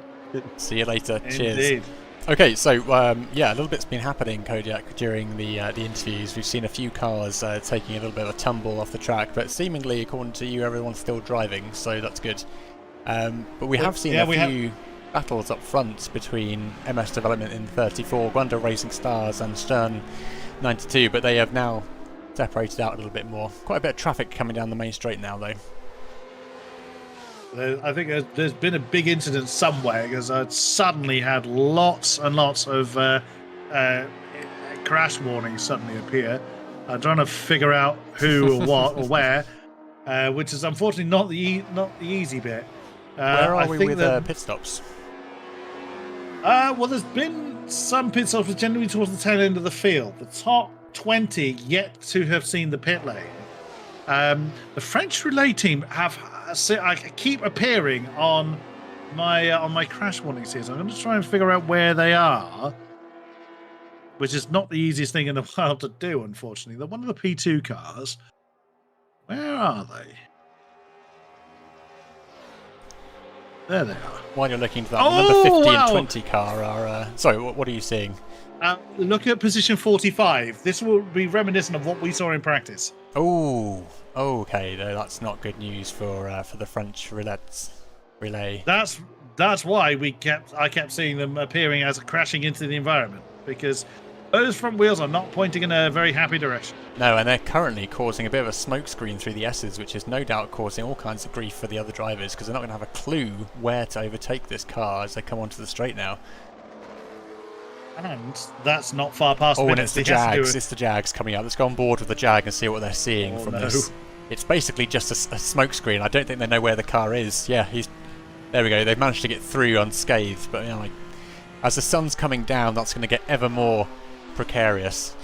See you later. Indeed. Cheers. Okay, so a little bit's been happening, Kodiak, during the interviews. We've seen a few cars taking a little bit of a tumble off the track, but seemingly, according to you, everyone's still driving, so that's good. But we have seen a few battles up front between MS Development in 34, Gundo Racing Stars, and Stern 92, but they have now separated out a little bit more. Quite a bit of traffic coming down the main straight now, though. I think there's been a big incident somewhere, because I'd suddenly had lots and lots of crash warnings suddenly appear. I'm trying to figure out who or what or where, which is unfortunately not the easy bit. Where are we with pit stops? Well, there's been some pit stops, but generally towards the tail end of the field. The top 20 yet to have seen the pit lane. The French relay team I keep appearing on my crash warnings here, so I'm going to try and figure out where they are, which is not the easiest thing in the world to do, unfortunately. They're one of the P2 cars. Where are they? There they are. While you're looking for that, the number 50 and 20 car are... sorry, what are you seeing? Look at position 45. This will be reminiscent of what we saw in practice. Oh, okay. No, that's not good news for the French relay. That's why I kept seeing them appearing as crashing into the environment, because those front wheels are not pointing in a very happy direction. No, and they're currently causing a bit of a smokescreen through the S's, which is no doubt causing all kinds of grief for the other drivers, because they're not going to have a clue where to overtake this car as they come onto the straight now. And that's not far past. Oh, and it's the Jags. It's the Jags coming out. Let's go on board with the Jag and see what they're seeing from this. It's basically just a smokescreen. I don't think they know where the car is. Yeah, there we go. They've managed to get through unscathed, but as the sun's coming down, that's going to get ever more precarious.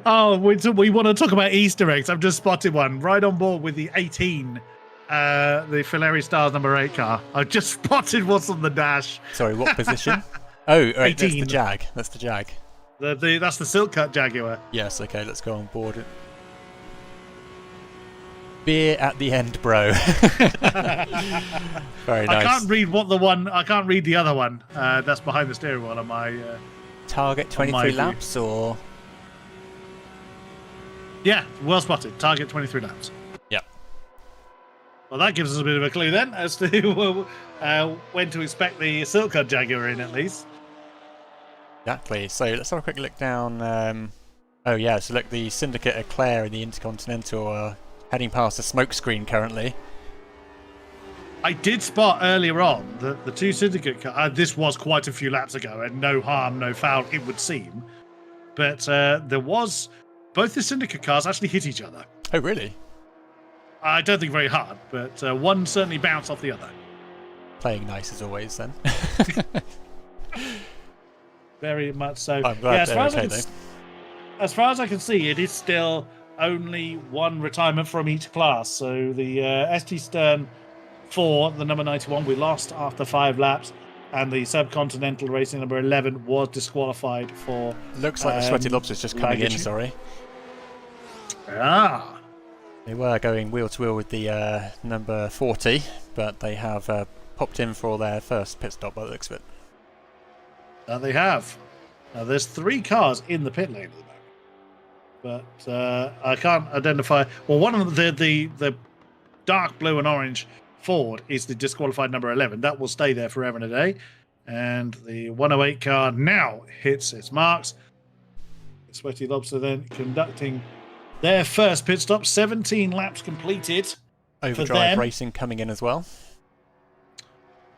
Oh, we want to talk about Easter eggs. I've just spotted one right on board with the 18, the Filari Stars number 8 car. I've just spotted what's on the dash. Sorry, what position? Oh, right, 18. That's the Jag. That's the Silk Cut Jaguar. Yes, okay, let's go on board. Beer at the end, bro. Very nice. I can't read the other one. That's behind the steering wheel on my. Target 23 laps, or? Yeah, well spotted. Target 23 laps. Yep. Well, that gives us a bit of a clue then as to when to expect the Silk Cut Jaguar in, at least. Exactly. So let's have a quick look down. Oh yeah, so look, the Syndicate Eclair and the Intercontinental are heading past the smoke screen currently. I did spot earlier on that the two syndicate cars, this was quite a few laps ago, and no harm, no foul, it would seem. But there was, both the syndicate cars actually hit each other. Oh, really? I don't think very hard, but one certainly bounced off the other. Playing nice as always, then. Very much so. I'm glad they're okay, though. As far as I can see, it is still only one retirement from each class. So the ST Stern 4, the number 91, we lost after 5 laps. And the Subcontinental Racing number 11 was disqualified for... Looks like the Sweaty Lobster's just coming in, sorry. Ah. They were going wheel-to-wheel with the number 40, but they have popped in for their first pit stop by the looks of it. They have. Now, there's 3 cars in the pit lane at the moment. But I can't identify... Well, one of the dark blue and orange Ford is the disqualified number 11. That will stay there forever and a day. And the 108 car now hits its marks. Sweaty Lobster then conducting their first pit stop. 17 laps completed. Overdrive Racing coming in as well.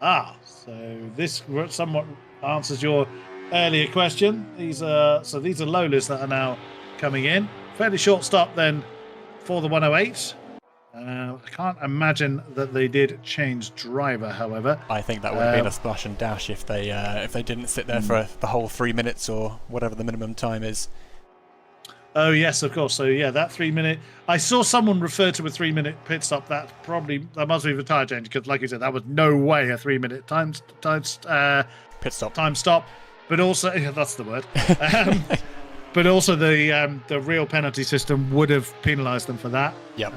So this somewhat answers your earlier question. These are Lolas that are now coming in. Fairly short stop then for the 108. I can't imagine that they did change driver, however. I think that would have been a splash and dash if they didn't sit there for the whole 3 minutes or whatever the minimum time is. Oh yes, of course. So yeah, that 3 minute. I saw someone refer to a 3 minute pit stop. That must be the tire change because, like you said, that was no way a 3 minute pit stop. Time stop, but also that's the word. But also the real penalty system would have penalised them for that. Yep.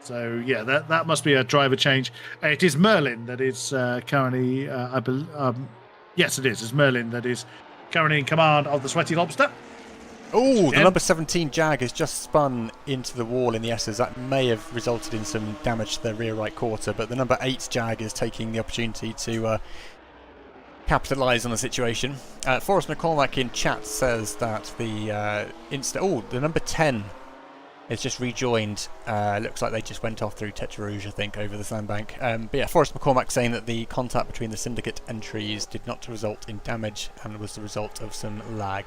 So yeah, that must be a driver change. It is Merlin that is currently, yes, it is. It's Merlin that is currently in command of the Sweaty Lobster. Oh, the number 17 Jag has just spun into the wall in the S's. That may have resulted in some damage to their rear right quarter, but the number 8 Jag is taking the opportunity to capitalise on the situation. Forrest McCormack in chat says that the number 10 is just rejoined. Looks like they just went off through Tetra Rouge, I think, over the sandbank. But yeah, Forrest McCormack saying that the contact between the syndicate entries did not result in damage and was the result of some lag.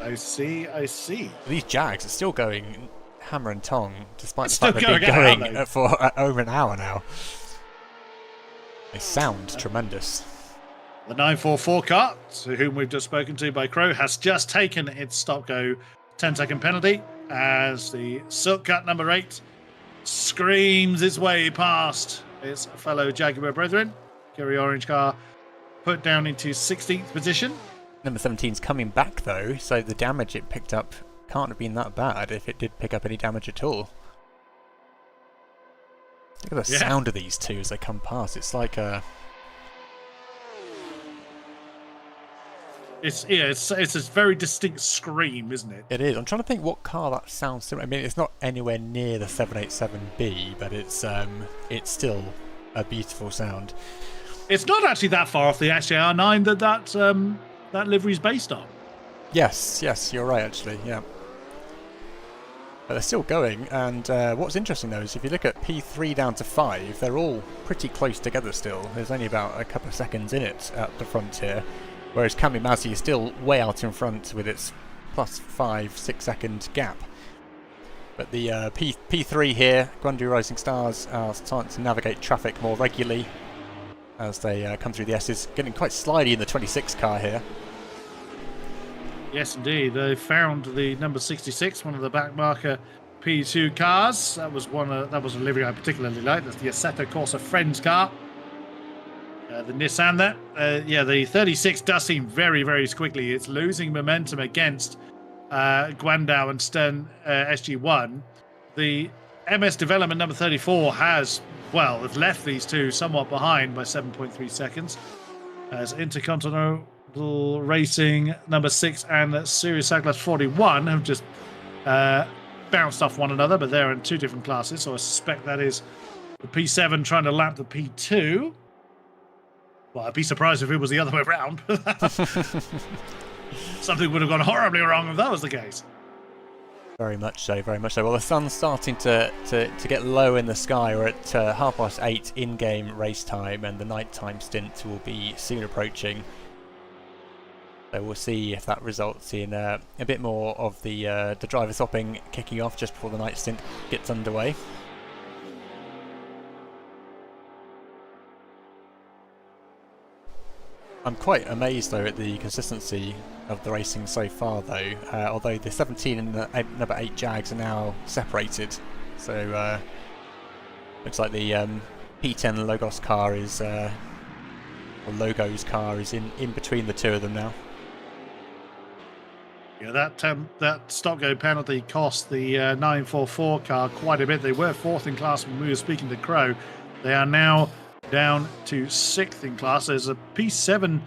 I see. These Jags are still going hammer and tong, despite the fact they've been going for over an hour now. They sound tremendous. The 944 car, to whom we've just spoken to by Crow, has just taken its stop-go 10-second penalty as the Silk Cut number 8 screams its way past its fellow Jaguar brethren. Kerry Orange car put down into 16th position. Number 17's coming back though, so the damage it picked up can't have been that bad if it did pick up any damage at all. Look at the sound of these two as they come past. It's like a... It's a very distinct scream, isn't it? It is. I'm trying to think what car that sounds similar. I mean, it's not anywhere near the 787B, but it's still a beautiful sound. It's not actually that far off the HJR9 that livery's based on. Yes, you're right, actually, yeah. But they're still going, and what's interesting, though, is if you look at P3 down to 5, they're all pretty close together still. There's only about a couple of seconds in it at the front here, whereas Kami Masi is still way out in front with its plus 5-6 second gap. But the P3 here, Guangzhou Rising Stars, are starting to navigate traffic more regularly as they come through the S's, getting quite slidey in the 26 car here. Yes, indeed. They found the number 66, one of the backmarker P2 cars. That was a livery I particularly liked. That's the Assetto Corsa Friends car. The Nissan there. The 36 does seem very, very squiggly. It's losing momentum against Guangdao and Stern SG1. The MS Development number 34 has left these two somewhat behind by 7.3 seconds. As Intercontinental Racing number 6 and Series Cyclist 41 have just bounced off one another, but they're in two different classes, so I suspect that is the P7 trying to lap the P2. Well, I'd be surprised if it was the other way around. Something would have gone horribly wrong if that was the case. Very much so, very much so. Well, the sun's starting to get low in the sky. We're at 8:30 in-game race time, and the nighttime stint will be soon approaching. So we'll see if that results in a bit more of the driver swapping kicking off just before the night stint gets underway. I'm quite amazed though at the consistency of the racing so far though, although the 17 and the number 8 Jags are now separated, so looks like the P10 Logos car is, or Logos car is in between the two of them now. Yeah, that stop-go penalty cost the 944 car quite a bit. They were 4th in class when we were speaking to Crow. They are now down to 6th in class. There's a P7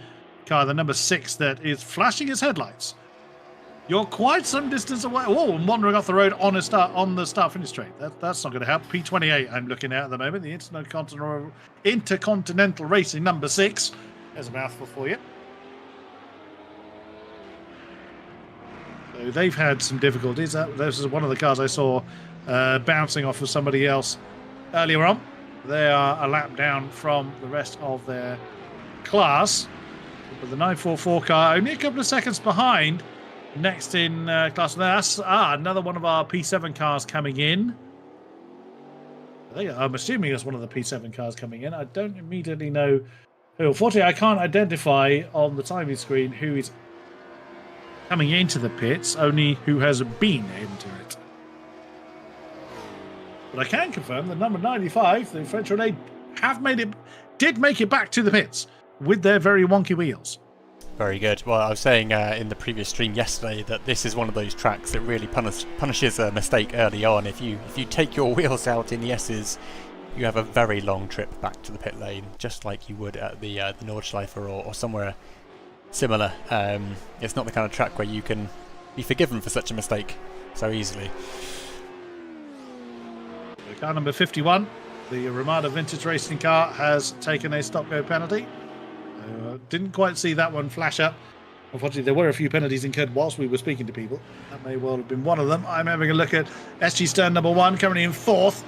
car, the number 6, that is flashing its headlights. You're quite some distance away. Oh, and wandering off the road on the start-finish straight. That's not going to help. P28 I'm looking at the moment, the Intercontinental Racing number 6. There's a mouthful for you. So they've had some difficulties. This is one of the cars I saw bouncing off of somebody else earlier on. They are a lap down from the rest of their class. But the 944 car only a couple of seconds behind. Next in class. That's another one of our P7 cars coming in. I'm assuming it's one of the P7 cars coming in. I don't immediately know who. Unfortunately, I can't identify on the timing screen who is coming into the pits, only who has been into it. But I can confirm that number 95, the French Relay, did make it back to the pits with their very wonky wheels. Very good. Well, I was saying in the previous stream yesterday that this is one of those tracks that really punishes a mistake early on. If you take your wheels out in the S's, you have a very long trip back to the pit lane, just like you would at the Nordschleife or somewhere similar. It's not the kind of track where you can be forgiven for such a mistake so easily. Car number 51, the Ramada Vintage Racing car, has taken a stop-go penalty. Didn't quite see that one flash up. Unfortunately, there were a few penalties incurred whilst we were speaking to people. That may well have been one of them. I'm having a look at SG Stern number 1, currently in 4th,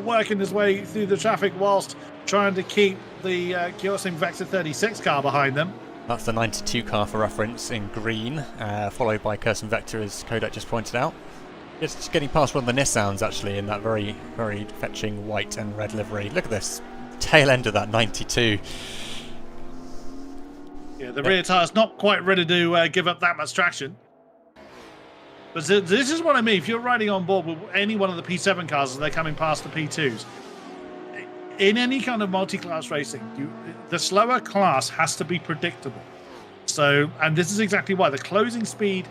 working his way through the traffic whilst trying to keep the Kyosim Vector 36 car behind them. That's the 92 car for reference in green, followed by Kyosim Vector, as Kodak just pointed out. Just getting past one of the Nissans actually in that very, very fetching white and red livery. Look at this tail end of that 92. Yeah, the rear tyre's not quite ready to give up that much traction. But this is what I mean. If you're riding on board with any one of the P7 cars as they're coming past the P2s, in any kind of multi-class racing, the slower class has to be predictable. So, and this is exactly why the closing speed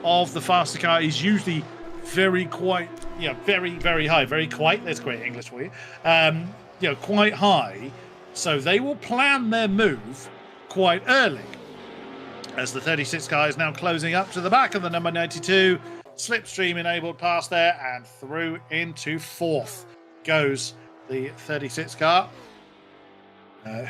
of the faster car is usually very high. That's great English for you. Quite high. So they will plan their move quite early. As the 36 car is now closing up to the back of the number 92, slipstream enabled past there and through into 4th goes the 36 car.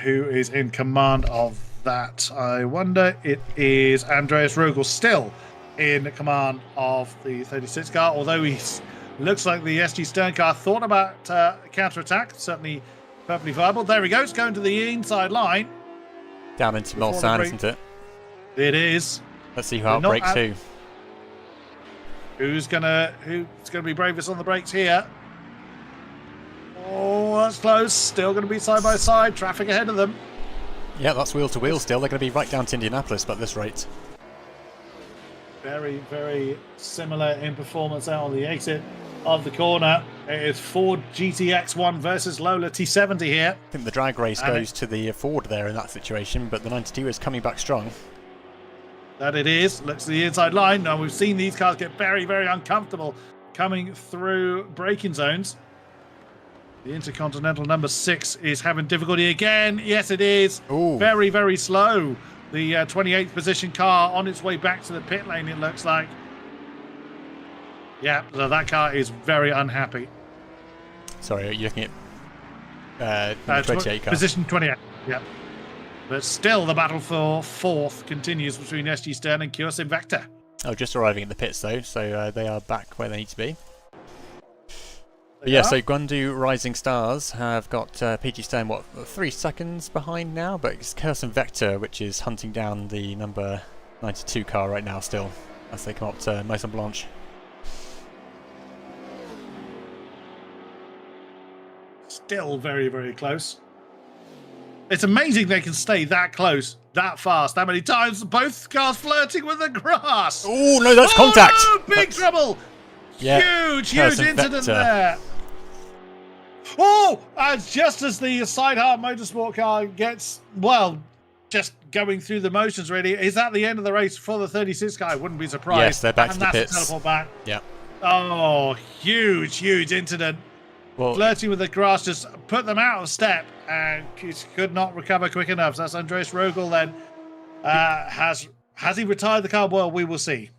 Who is in command of that? I wonder. It is Andreas Rogel still in command of the 36 car, although he looks like the SG Stern car thought about counter-attack. Certainly perfectly viable. There he goes, going to the inside line. Down into Mulsanne, isn't it? It is. Let's see who outbrakes who. Who's gonna be bravest on the brakes here? Oh, that's close. Still going to be side by side. Traffic ahead of them. Yeah, that's wheel to wheel still. They're going to be right down to Indianapolis at this rate. Very, very similar in performance out on the exit of the corner. It is Ford GTX1 versus Lola T70 here. I think the drag race goes to the Ford there in that situation, but the 92 is coming back strong. That it is. Looks to the inside line. Now, we've seen these cars get very, very uncomfortable coming through braking zones. The Intercontinental number 6 is having difficulty again. Yes, it is. Ooh. Very, very slow. The 28th position car on its way back to the pit lane, it looks like. Yeah, so that car is very unhappy. Sorry, are you looking at 28 car? Position 28, yeah. But still, the battle for 4th continues between SG Stern and Kyosim Vector. Oh, just arriving at the pits though, so they are back where they need to be. But yeah, so Guandu Rising Stars have got PG Stone, 3 seconds behind now, but it's Curse and Vector which is hunting down the number 92 car right now still, as they come up to Maison Blanche. Still very, very close. It's amazing they can stay that close, that fast, that many times. Both cars flirting with the grass. Oh no, that's contact. Big trouble. Yeah, Huge incident there. Oh, and just as the Sideheart Motorsport car gets, well, just going through the motions really, is that the end of the race for the 36 car? I wouldn't be surprised. Yes, they're back to the pits. Teleport back. Yeah. Oh, huge incident. Well, Flirting with the grass just put them out of step and could not recover quick enough. So that's Andreas Rogel then. Has he retired the car? Well, we will see.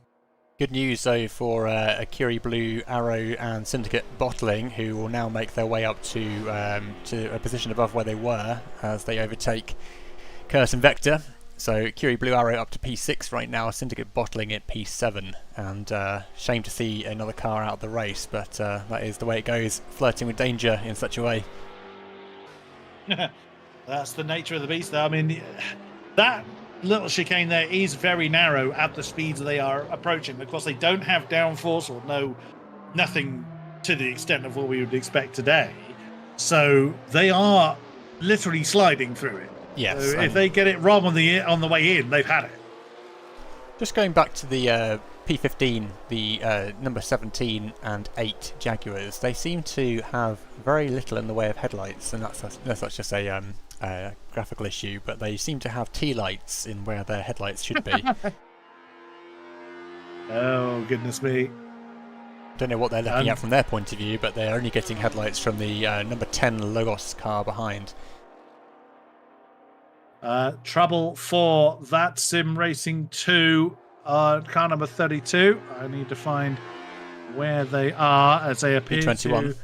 good news though for Akiri Blue, Arrow and Syndicate Bottling, who will now make their way up to a position above where they were as they overtake Curse and Vector. So Akiri Blue Arrow up to P6 right now, Syndicate Bottling at P7, and shame to see another car out of the race, but that is the way it goes, flirting with danger in such a way. That's the nature of the beast, though. I mean, that little chicane there is very narrow at the speeds they are approaching. Of course, they don't have downforce or nothing to the extent of what we would expect today. So they are literally sliding through it. Yes. So if they get it wrong on the way in, they've had it. Just going back to the P15, the number 17 and 8 Jaguars, they seem to have very little in the way of headlights, and that's just a graphical issue, but they seem to have T-lights in where their headlights should be. Oh, goodness me. Don't know what they're looking at from their point of view, but they're only getting headlights from the number 10 Logos car behind. Trouble for that SimRacing 2 car number 32. I need to find where they are as they appear P21. to...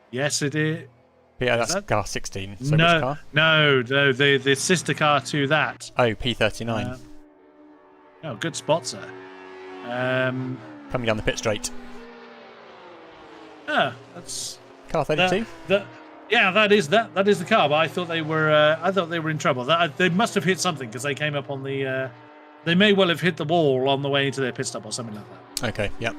Yes, it is. Yeah, that's car 16. So which car? No, the sister car to that. Oh, P39. Oh, good spot, sir. Coming down the pit straight. That's car 32. Yeah, that is the car. But I thought they were in trouble. They must have hit something because they came up on the. They may well have hit the wall on the way into their pit stop or something like that. Okay. Yep.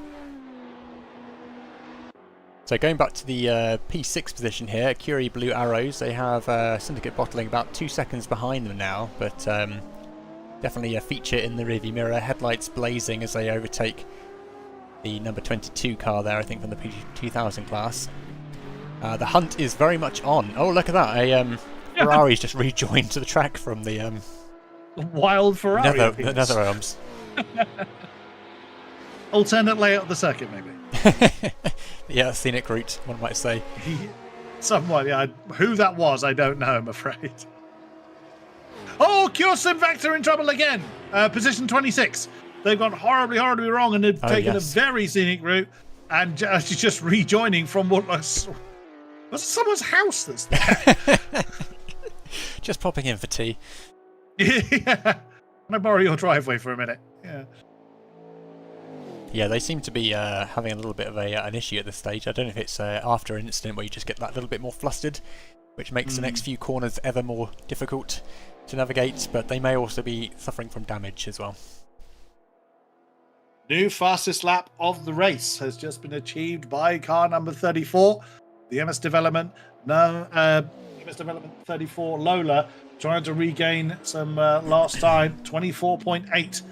So going back to the P6 position here, Curie Blue Arrows, they have Syndicate Bottling about 2 seconds behind them now, but definitely a feature in the rearview mirror. Headlights blazing as they overtake the number 22 car there, I think from the P2000 class. The hunt is very much on. Oh, look at that! A Ferrari's just rejoined to the track from the wild Ferrari. Nether Realms. Alternate layout of the circuit, maybe. Yeah, scenic route, one might say. Somewhat, yeah. Who that was, I don't know, I'm afraid. Oh, Curse Vector in trouble again. Position 26. They've gone horribly wrong and they've taken a very scenic route and just rejoining from what was someone's house that's there. Just popping in for tea. Yeah. Can I borrow your driveway for a minute? Yeah. Yeah, they seem to be having a little bit of an issue at this stage. I don't know if it's after an incident where you just get that little bit more flustered, which makes the next few corners ever more difficult to navigate, but they may also be suffering from damage as well. New fastest lap of the race has just been achieved by car number 34, the MS Development 34 Lola, trying to regain some last time, 24.8.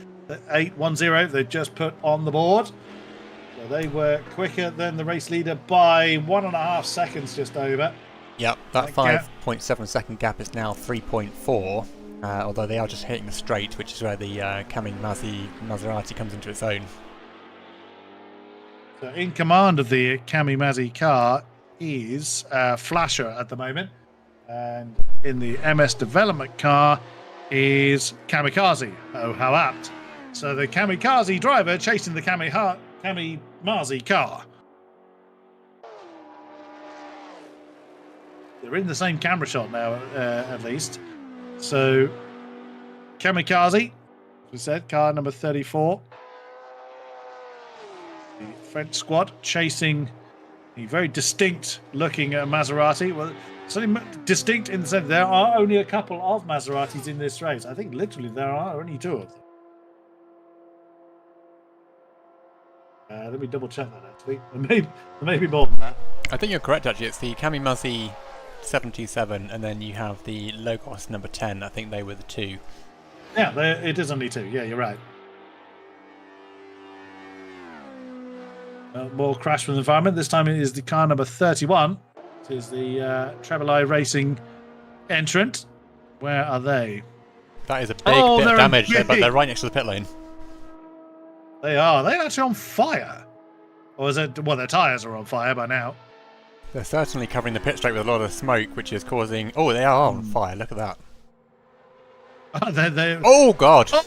810 they've just put on the board. So they were quicker than the race leader by 1.5 seconds, just over. Yep, that 5.7 second gap is now 3.4, although they are just hitting the straight, which is where the Cami Maserati comes into its own. So in command of the Cami Mazzi car is Flasher at the moment, and in the MS Development car is Kamikaze. Oh, how apt. So the Kamikaze driver chasing the Cami Mazzi car. They're in the same camera shot now, at least. So Kamikaze We said car number 34. The French squad chasing a very distinct looking Maserati. Well, certainly distinct in the sense there are only a couple of Maseratis in this race. I think literally there are only 2 of them. Let me double check that actually. There may be more than that. I think you're correct actually. It's the Kamimazi 727 and then you have the Logos number 10. I think they were the 2. Yeah, it is only 2. Yeah, you're right. More crash from the environment. This time it is the car number 31. It is the THRacing entrant. Where are they? That is a big bit of damage, big. but they're right next to the pit lane. They are. They're actually on fire. Or is it? Well, their tyres are on fire by now. They're certainly covering the pit straight with a lot of smoke, which is causing... Oh, they are on fire. Look at that. Oh, God. Oh,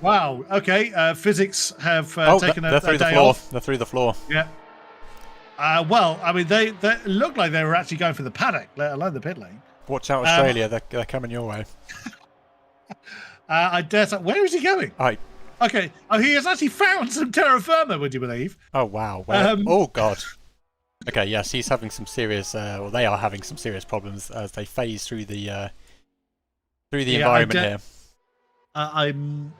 wow. Okay. Physics have taken a through day the floor. off. They're through the floor. Yeah. Well, I mean, they looked like they were actually going for the paddock, let alone the pit lane. Watch out, Australia. They're coming your way. I dare say... Where is he going? Okay. Oh, he has actually found some terra firma, would you believe? Oh, wow. Oh, God. Okay, yes, he's having some serious... well, they are having some serious problems as they phase through the environment here. I'm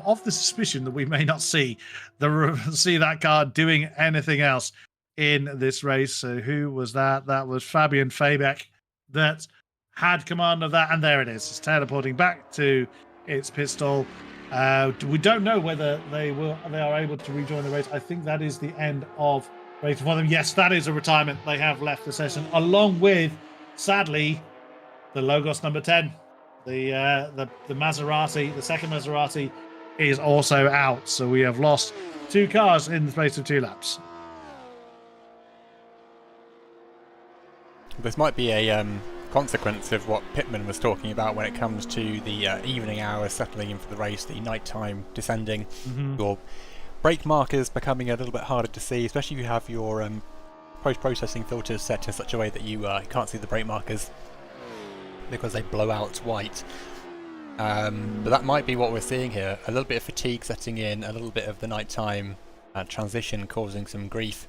of the suspicion that we may not see that car doing anything else in this race. So who was that? That was Fabian Fabeck that had command of that, and there it is. It's teleporting back to its pit stall. We don't know whether they are able to rejoin the race. I think that is the end of race for them. Yes, that is a retirement. They have left the session, along with, sadly, the Logos number 10. The Maserati, the second Maserati, is also out. So we have lost 2 cars in the space of 2 laps. This might be a consequence of what Pittman was talking about when it comes to the evening hours settling in for the race, the nighttime descending, your brake markers becoming a little bit harder to see, especially if you have your post-processing filters set in such a way that you can't see the brake markers because they blow out white. But that might be what we're seeing here. A little bit of fatigue setting in, a little bit of the nighttime transition causing some grief.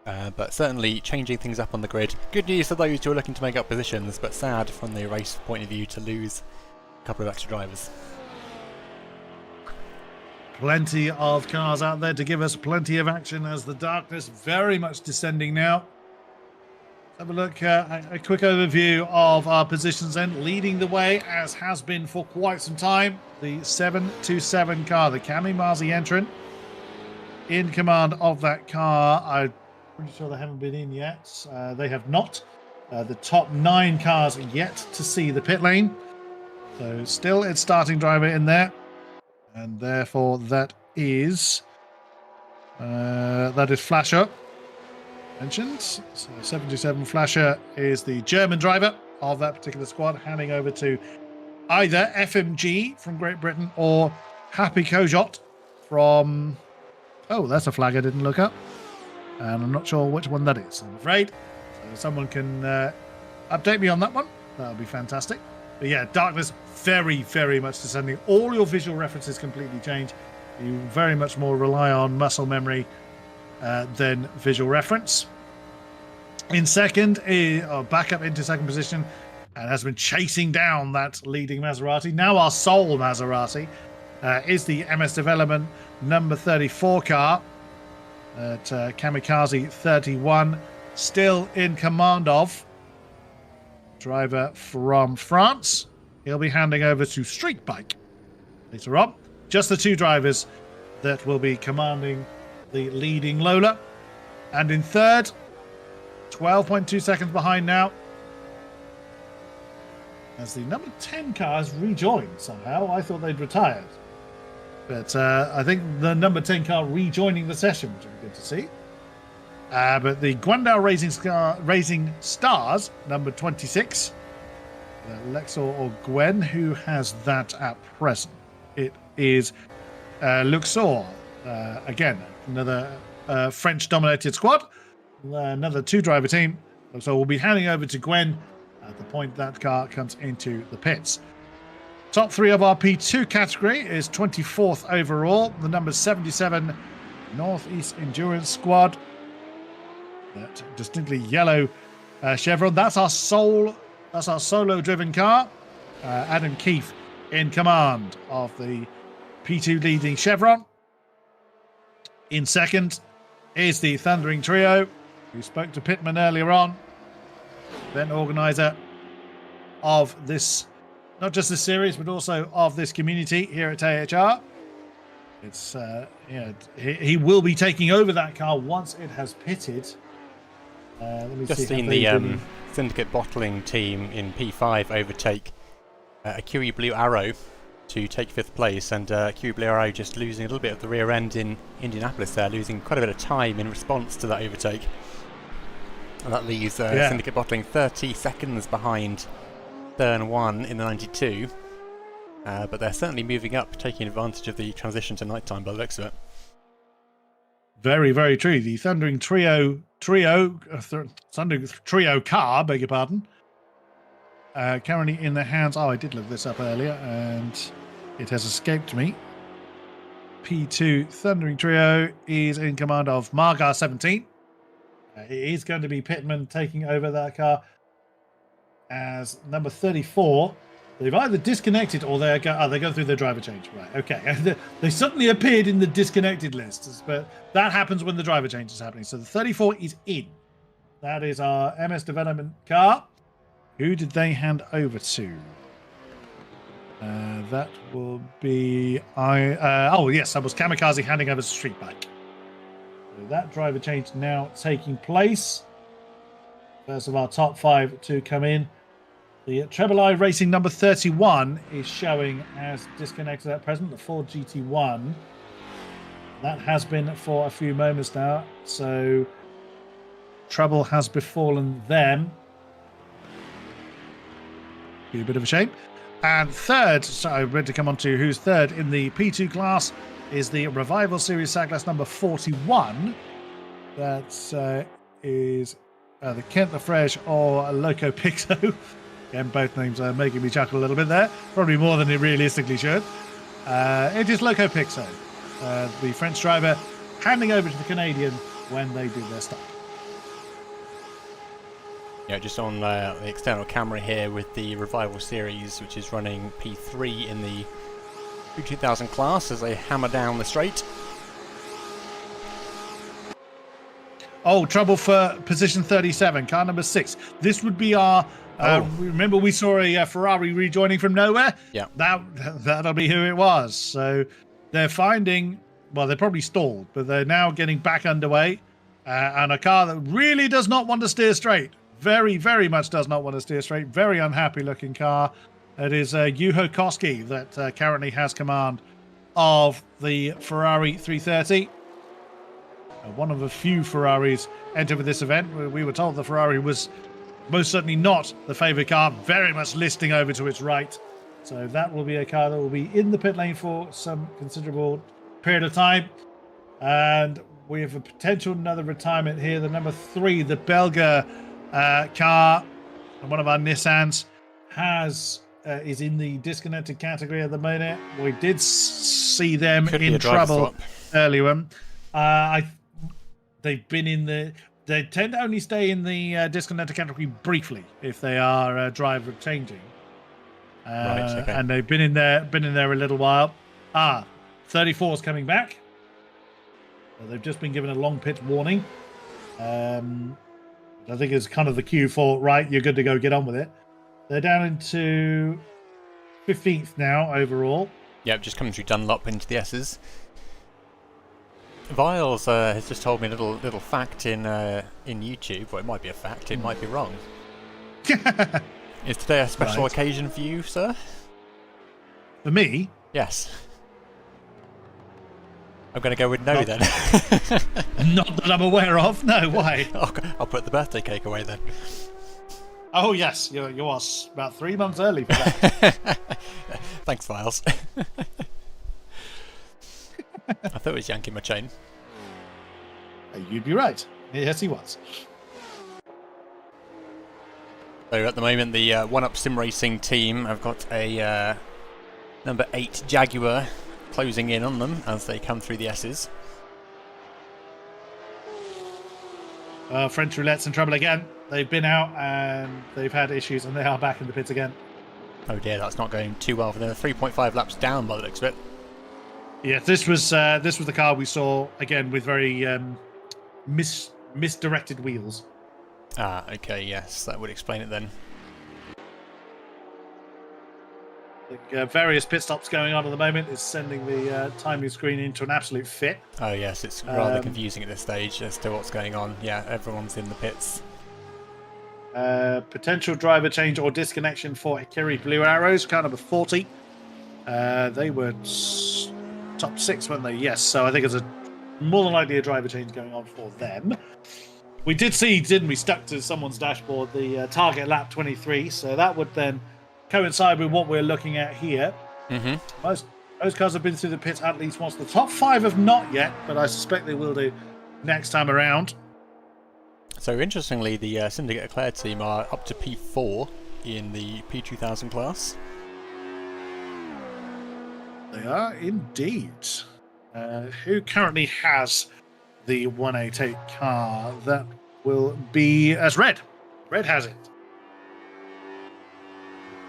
But certainly changing things up on the grid. Good news for those who are looking to make up positions, but sad from the race point of view to lose a couple of extra drivers. Plenty of cars out there to give us plenty of action as the darkness very much descending now. Have a look, a quick overview of our positions then. Leading the way, as has been for quite some time, the 727 car, the Kamimazi entrant. In command of that car, I'm pretty sure they haven't been in yet. They have not. The top 9 cars yet to see the pit lane. So still its starting driver in there. And therefore that is Flasher mentioned. So 77 Flasher is the German driver of that particular squad, handing over to either FMG from Great Britain or Happy Kojot from... Oh, that's a flag I didn't look up. And I'm not sure which one that is, I'm afraid. So someone can update me on that one. That would be fantastic. But yeah, darkness very, very much descending. All your visual references completely change. You very much more rely on muscle memory than visual reference. In second, back up into second position, and has been chasing down that leading Maserati. Now our sole Maserati is the MS Development number 34 car at Kamikaze 31, still in command of driver from France. He'll be handing over to Street Bike later on. Just the 2 drivers that will be commanding the leading Lola. And in third, 12.2 seconds behind now, as the number 10 car has rejoined somehow. I thought they'd retired. But I think the number 10 car rejoining the session, which would be good to see. But the Guangdao Racing Stars, number 26, Lexor or Gwen, who has that at present? It is Luxor, again, another French-dominated squad, another 2-driver team. So we'll be handing over to Gwen at the point that car comes into the pits. Top 3 of our P2 category is 24th overall. The number 77 Northeast Endurance Squad. That distinctly yellow chevron. That's our solo-driven car. Adam Keefe in command of the P2 leading chevron. In second is the Thundering Trio, who spoke to Pittman earlier on, event organizer of this, not just this series, but also of this community here at THR. It's he will be taking over that car once it has pitted. Let me just see seen the Syndicate Bottling team in P5 overtake a QE Blue Arrow to take 5th place, and QE Blue Arrow just losing a little bit of the rear end in Indianapolis there, losing quite a bit of time in response to that overtake. And that leaves Syndicate Bottling 30 seconds behind Turn 1 in the 92. But they're certainly moving up, taking advantage of the transition to nighttime by the looks of it. Very, very true. The Thundering Trio car, beg your pardon, currently in the hands. Oh, I did look this up earlier, and it has escaped me. P2 Thundering Trio is in command of Margar 17. It is going to be Pittman taking over that car as number 34. They've either disconnected or they're going through their driver change. Right, okay. They suddenly appeared in the disconnected lists, but that happens when the driver change is happening. So the 34 is in. That is our MS development car. Who did they hand over to? That will be... oh, yes, that was Kamikaze handing over to Street Bike. So that driver change now taking place. First of our top 5 to come in. The Treble I Racing number 31 is showing as disconnected at present, the Ford GT1. That has been for a few moments now, so trouble has befallen them. Be a bit of a shame. And third, so I'm ready to come on to who's third in the P2 class, is the Revival Series SAG class number 41. That is the Kent the Fresh or Loco Pixo. Again, both names are making me chuckle a little bit there. Probably more than it realistically should. It is Loco Pixo, the French driver, handing over to the Canadian when they do their stop. Yeah, just on the external camera here with the Revival Series, which is running P3 in the 2000 class as they hammer down the straight. Oh, trouble for position 37, car number 6. This would be our... remember we saw a Ferrari rejoining from nowhere? Yeah. That'll be who it was. So they're finding... Well, they're probably stalled, but they're now getting back underway. And a car that really does not want to steer straight. Very, very much does not want to steer straight. Very unhappy looking car. It is Juho Koski that currently has command of the Ferrari 330. One of a few Ferraris enter with this event. We were told the Ferrari was most certainly not the favourite car, very much listing over to its right. So that will be a car that will be in the pit lane for some considerable period of time. And we have a potential another retirement here. The number 3, the Belga car, one of our Nissans, is in the disconnected category at the moment. We did see them in trouble earlier. They've been in the... They tend to only stay in the disconnected category briefly if they are driver changing. Right, okay. And they've been in there a little while. 34 is coming back. So they've just been given a long pit warning. I think it's kind of the cue for, right, you're good to go, get on with it. They're down into 15th now overall. Yeah, just coming through Dunlop into the S's. Viles has just told me a little fact in YouTube. Well, it might be a fact, it might be wrong. Is today a special occasion for you, sir? For me? Yes. I'm going to go with no then. Not that I'm aware of. No, why? I'll put the birthday cake away then. Oh yes, you are about 3 months early for that. Thanks, Viles. I thought it was yanking my chain. You'd be right. Yes, he was. So at the moment, the One Up SimRacing team have got a Number 8 Jaguar closing in on them as they come through the S's. French Roulette's in trouble again. They've been out and they've had issues, and they are back in the pits again. Oh dear, that's not going too well for them. 3.5 laps down by the looks of it. Yeah, this was the car we saw again with very misdirected wheels. Ah, okay, yes, that would explain it then. Various pit stops going on at the moment is sending the timing screen into an absolute fit. Oh yes, it's rather confusing at this stage as to what's going on. Yeah, everyone's in the pits. Potential driver change or disconnection for Hikiri Blue Arrows, car number 40. They were top 6, weren't they? Yes, so I think it's more than likely a driver change going on for them. We did see, didn't we, stuck to someone's dashboard, the target lap 23, so that would then coincide with what we're looking at here. Mm-hmm. Most cars have been through the pits at least once. The top 5 have not yet, but I suspect they will do next time around. So interestingly, the Syndicate Eclair team are up to P4 in the P2000 class. They are indeed. Who currently has the 188 car? That will be as Red. Red has it.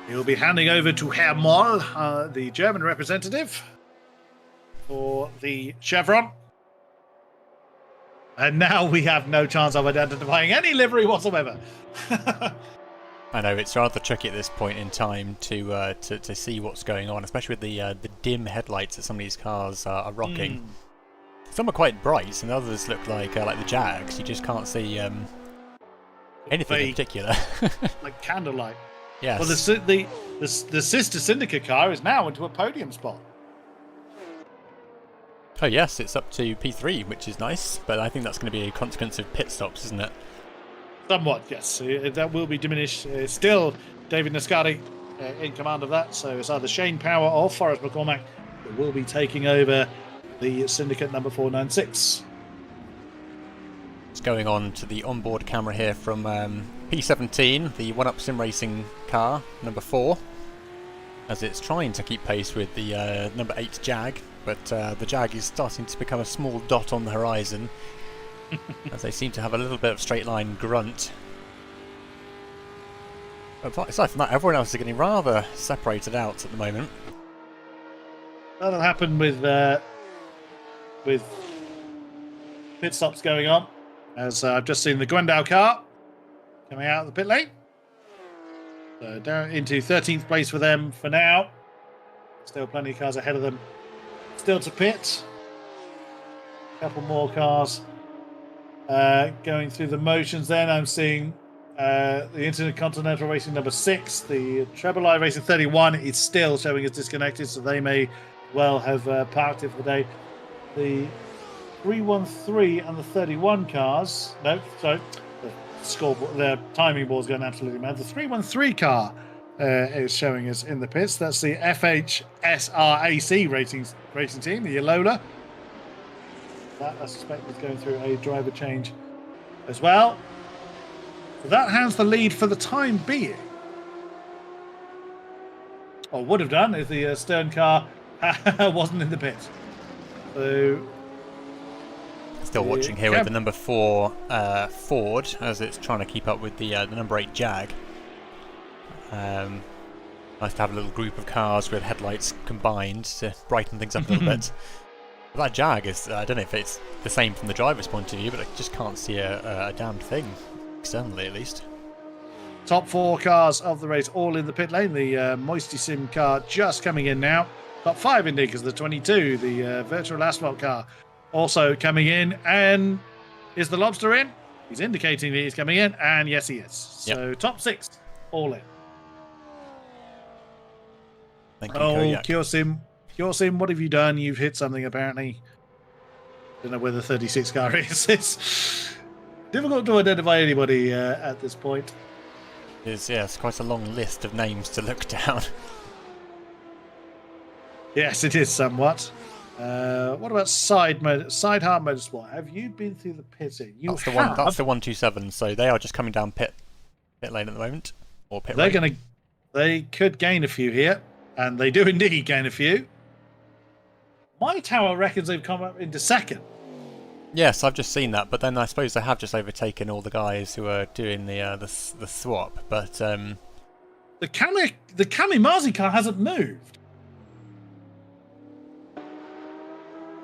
He'll be handing over to Herr Moll, the German representative, for the chevron. And now we have no chance of identifying any livery whatsoever. I know it's rather tricky at this point in time to see what's going on, especially with the dim headlights that some of these cars are rocking. Some are quite bright, and others look like the Jags. You just can't see anything in particular. Like candlelight. Yes. Well, the sister Syndicate car is now into a podium spot. Oh yes, it's up to P3, which is nice, but I think that's going to be a consequence of pit stops, isn't it? Somewhat, yes. That will be diminished. Still, David Nascari in command of that, so it's either Shane Power or Forrest McCormack that will be taking over the Syndicate number 496. It's going on to the onboard camera here from P17, the 1UP SimRacing car, number 4, as it's trying to keep pace with the number 8 Jag, but the Jag is starting to become a small dot on the horizon, as they seem to have a little bit of straight line grunt. But aside from that, everyone else is getting rather separated out at the moment. That'll happen with pit stops going on, as I've just seen the Gwendal car coming out of the pit lane. So down into 13th place for them for now. Still plenty of cars ahead of them. Still to pit. A couple more cars going through the motions. Then I'm seeing the Intercontinental Racing number 6. The Treble I Racing 31 is still showing as disconnected, so they may well have parked it for the day. The 313 and the 31 cars. No, sorry. The timing board's going absolutely mad. The 313 car is showing us in the pits. That's the THRacing racing team, the Alola. That I suspect is going through a driver change as well. So that hands the lead for the time being. Or would have done if the Stern car wasn't in the pit. So still watching here with the number 4 Ford as it's trying to keep up with the number 8 Jag. Nice to have a little group of cars with headlights combined to brighten things up a little bit. But that Jag is, I don't know if it's the same from the driver's point of view, but I just can't see a damn thing, externally at least. Top 4 cars of the race all in the pit lane. The Moisty Sim car just coming in now. Top 5 indeed, because the 22, the Virtual Asphalt car, also coming in. And is the Lobster in? He's indicating that he's coming in, and yes, he is. So yep. Top 6 all in. Thank you, Kodiak. Kyosim, what have you done? You've hit something apparently. Don't know where the 36 car is. It's difficult to identify anybody at this point. It's quite a long list of names to look down. Yes, it is somewhat. What about Side Hard Motorsport? Have you been through the pitting? That's the 127. So they are just coming down pit lane at the moment, or pit. They could gain a few here. And they do indeed gain a few. My tower reckons they've come up into second. Yes, I've just seen that, but then I suppose they have just overtaken all the guys who are doing the swap. But the Kamikaze car hasn't moved.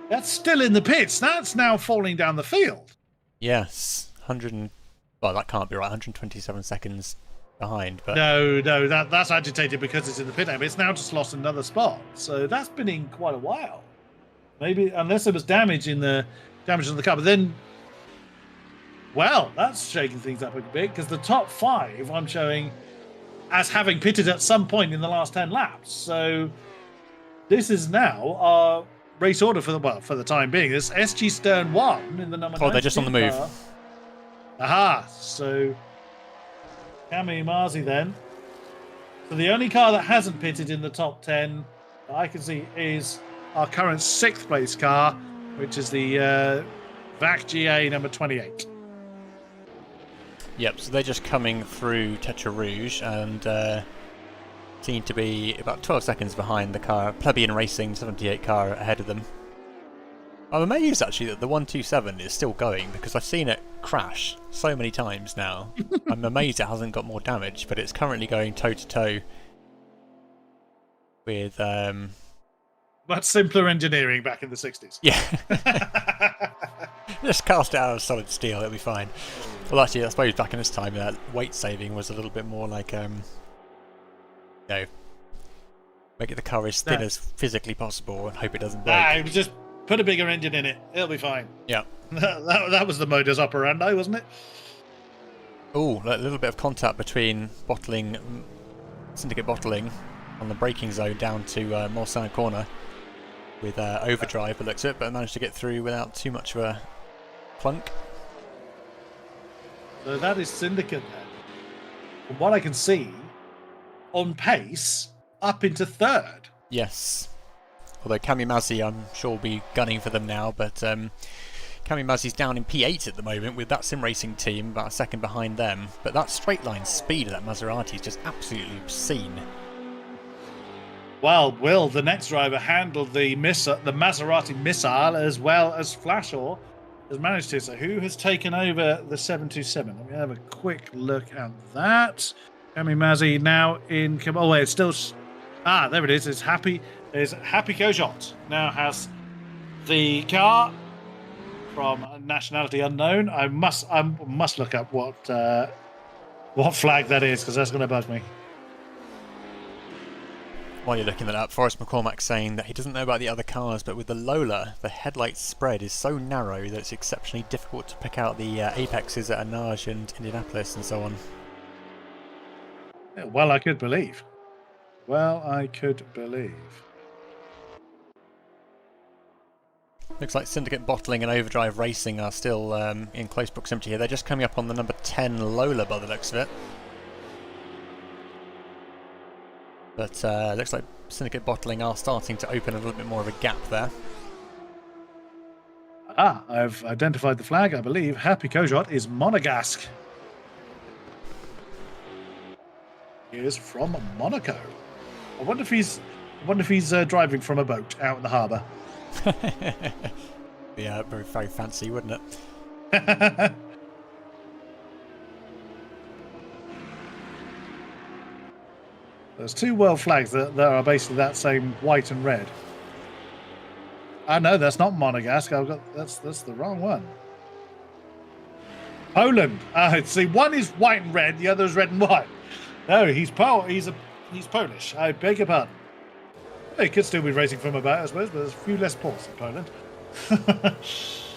That's still in the pits. That's now falling down the field. yes, well, that can't be right. 127 seconds behind. But No, that's agitated because it's in the pit lane. It's now just lost another spot. So that's been in quite a while. Maybe unless there was damage on the car, but then, well, that's shaking things up a bit because the top 5 I'm showing as having pitted at some point in the last 10 laps. So this is now our race order for the time being. This SG Stern 1 in the number. Oh, they're just on the move. Car. Aha! So Kamikaze then. So the only car that hasn't pitted in the top 10 that I can see is our current 6th place car, which is the VAC GA number 28. Yep, so they're just coming through Tetra Rouge and seem to be about 12 seconds behind the car, Plebeian Racing 78 car ahead of them. I'm amazed actually that the 127 is still going because I've seen it crash so many times now. I'm amazed it hasn't got more damage, but it's currently going toe to toe with Much simpler engineering back in the 60s. yeah. Just cast it out of solid steel, it'll be fine. Well, actually, I suppose back in this time, weight saving was a little bit more like, make the car as thin as physically possible and hope it doesn't break. Just put a bigger engine in it. It'll be fine. Yeah. That was the modus operandi, wasn't it? Oh, a little bit of contact between Syndicate Bottling on the braking zone down to Mulsanne Corner with overdrive, but looks it, but managed to get through without too much of a clunk. So that is Syndicate then. From what I can see, on pace, up into 3rd. Yes. Although Kamikaze, I'm sure, will be gunning for them now, but Kamimazi's down in P8 at the moment with that SimRacing team about a second behind them. But that straight line speed of that Maserati is just absolutely obscene. Well, will the next driver handle the Maserati missile as well as Flashaw has managed to? So who has taken over the 727? Let me have a quick look at that. Kamikaze now in... Oh, wait, it's still... there it is. It's Happy Kojot now has the car from nationality unknown. I must look up what flag that is because that's going to bug me. While you're looking that up, Forrest McCormack saying that he doesn't know about the other cars, but with the Lola, the headlight spread is so narrow that it's exceptionally difficult to pick out the apexes at Anage and Indianapolis and so on. Well, I could believe. Looks like Syndicate Bottling and Overdrive Racing are still in close proximity here. They're just coming up on the number 10 Lola by the looks of it. But looks like Syndicate Bottling are starting to open a little bit more of a gap there. I've identified the flag. I believe Happy Kojot is Monegasque. He is from Monaco. I wonder if he's driving from a boat out in the harbour. Yeah, very, very fancy, wouldn't it? There's 2 world flags that are basically that same white and red. No, that's not Monegasque. That's the wrong one. Poland. See, one is white and red, the other is red and white. No, he's Polish. I beg your pardon. He could still be racing from a boat, I suppose, but there's a few less ports in Poland.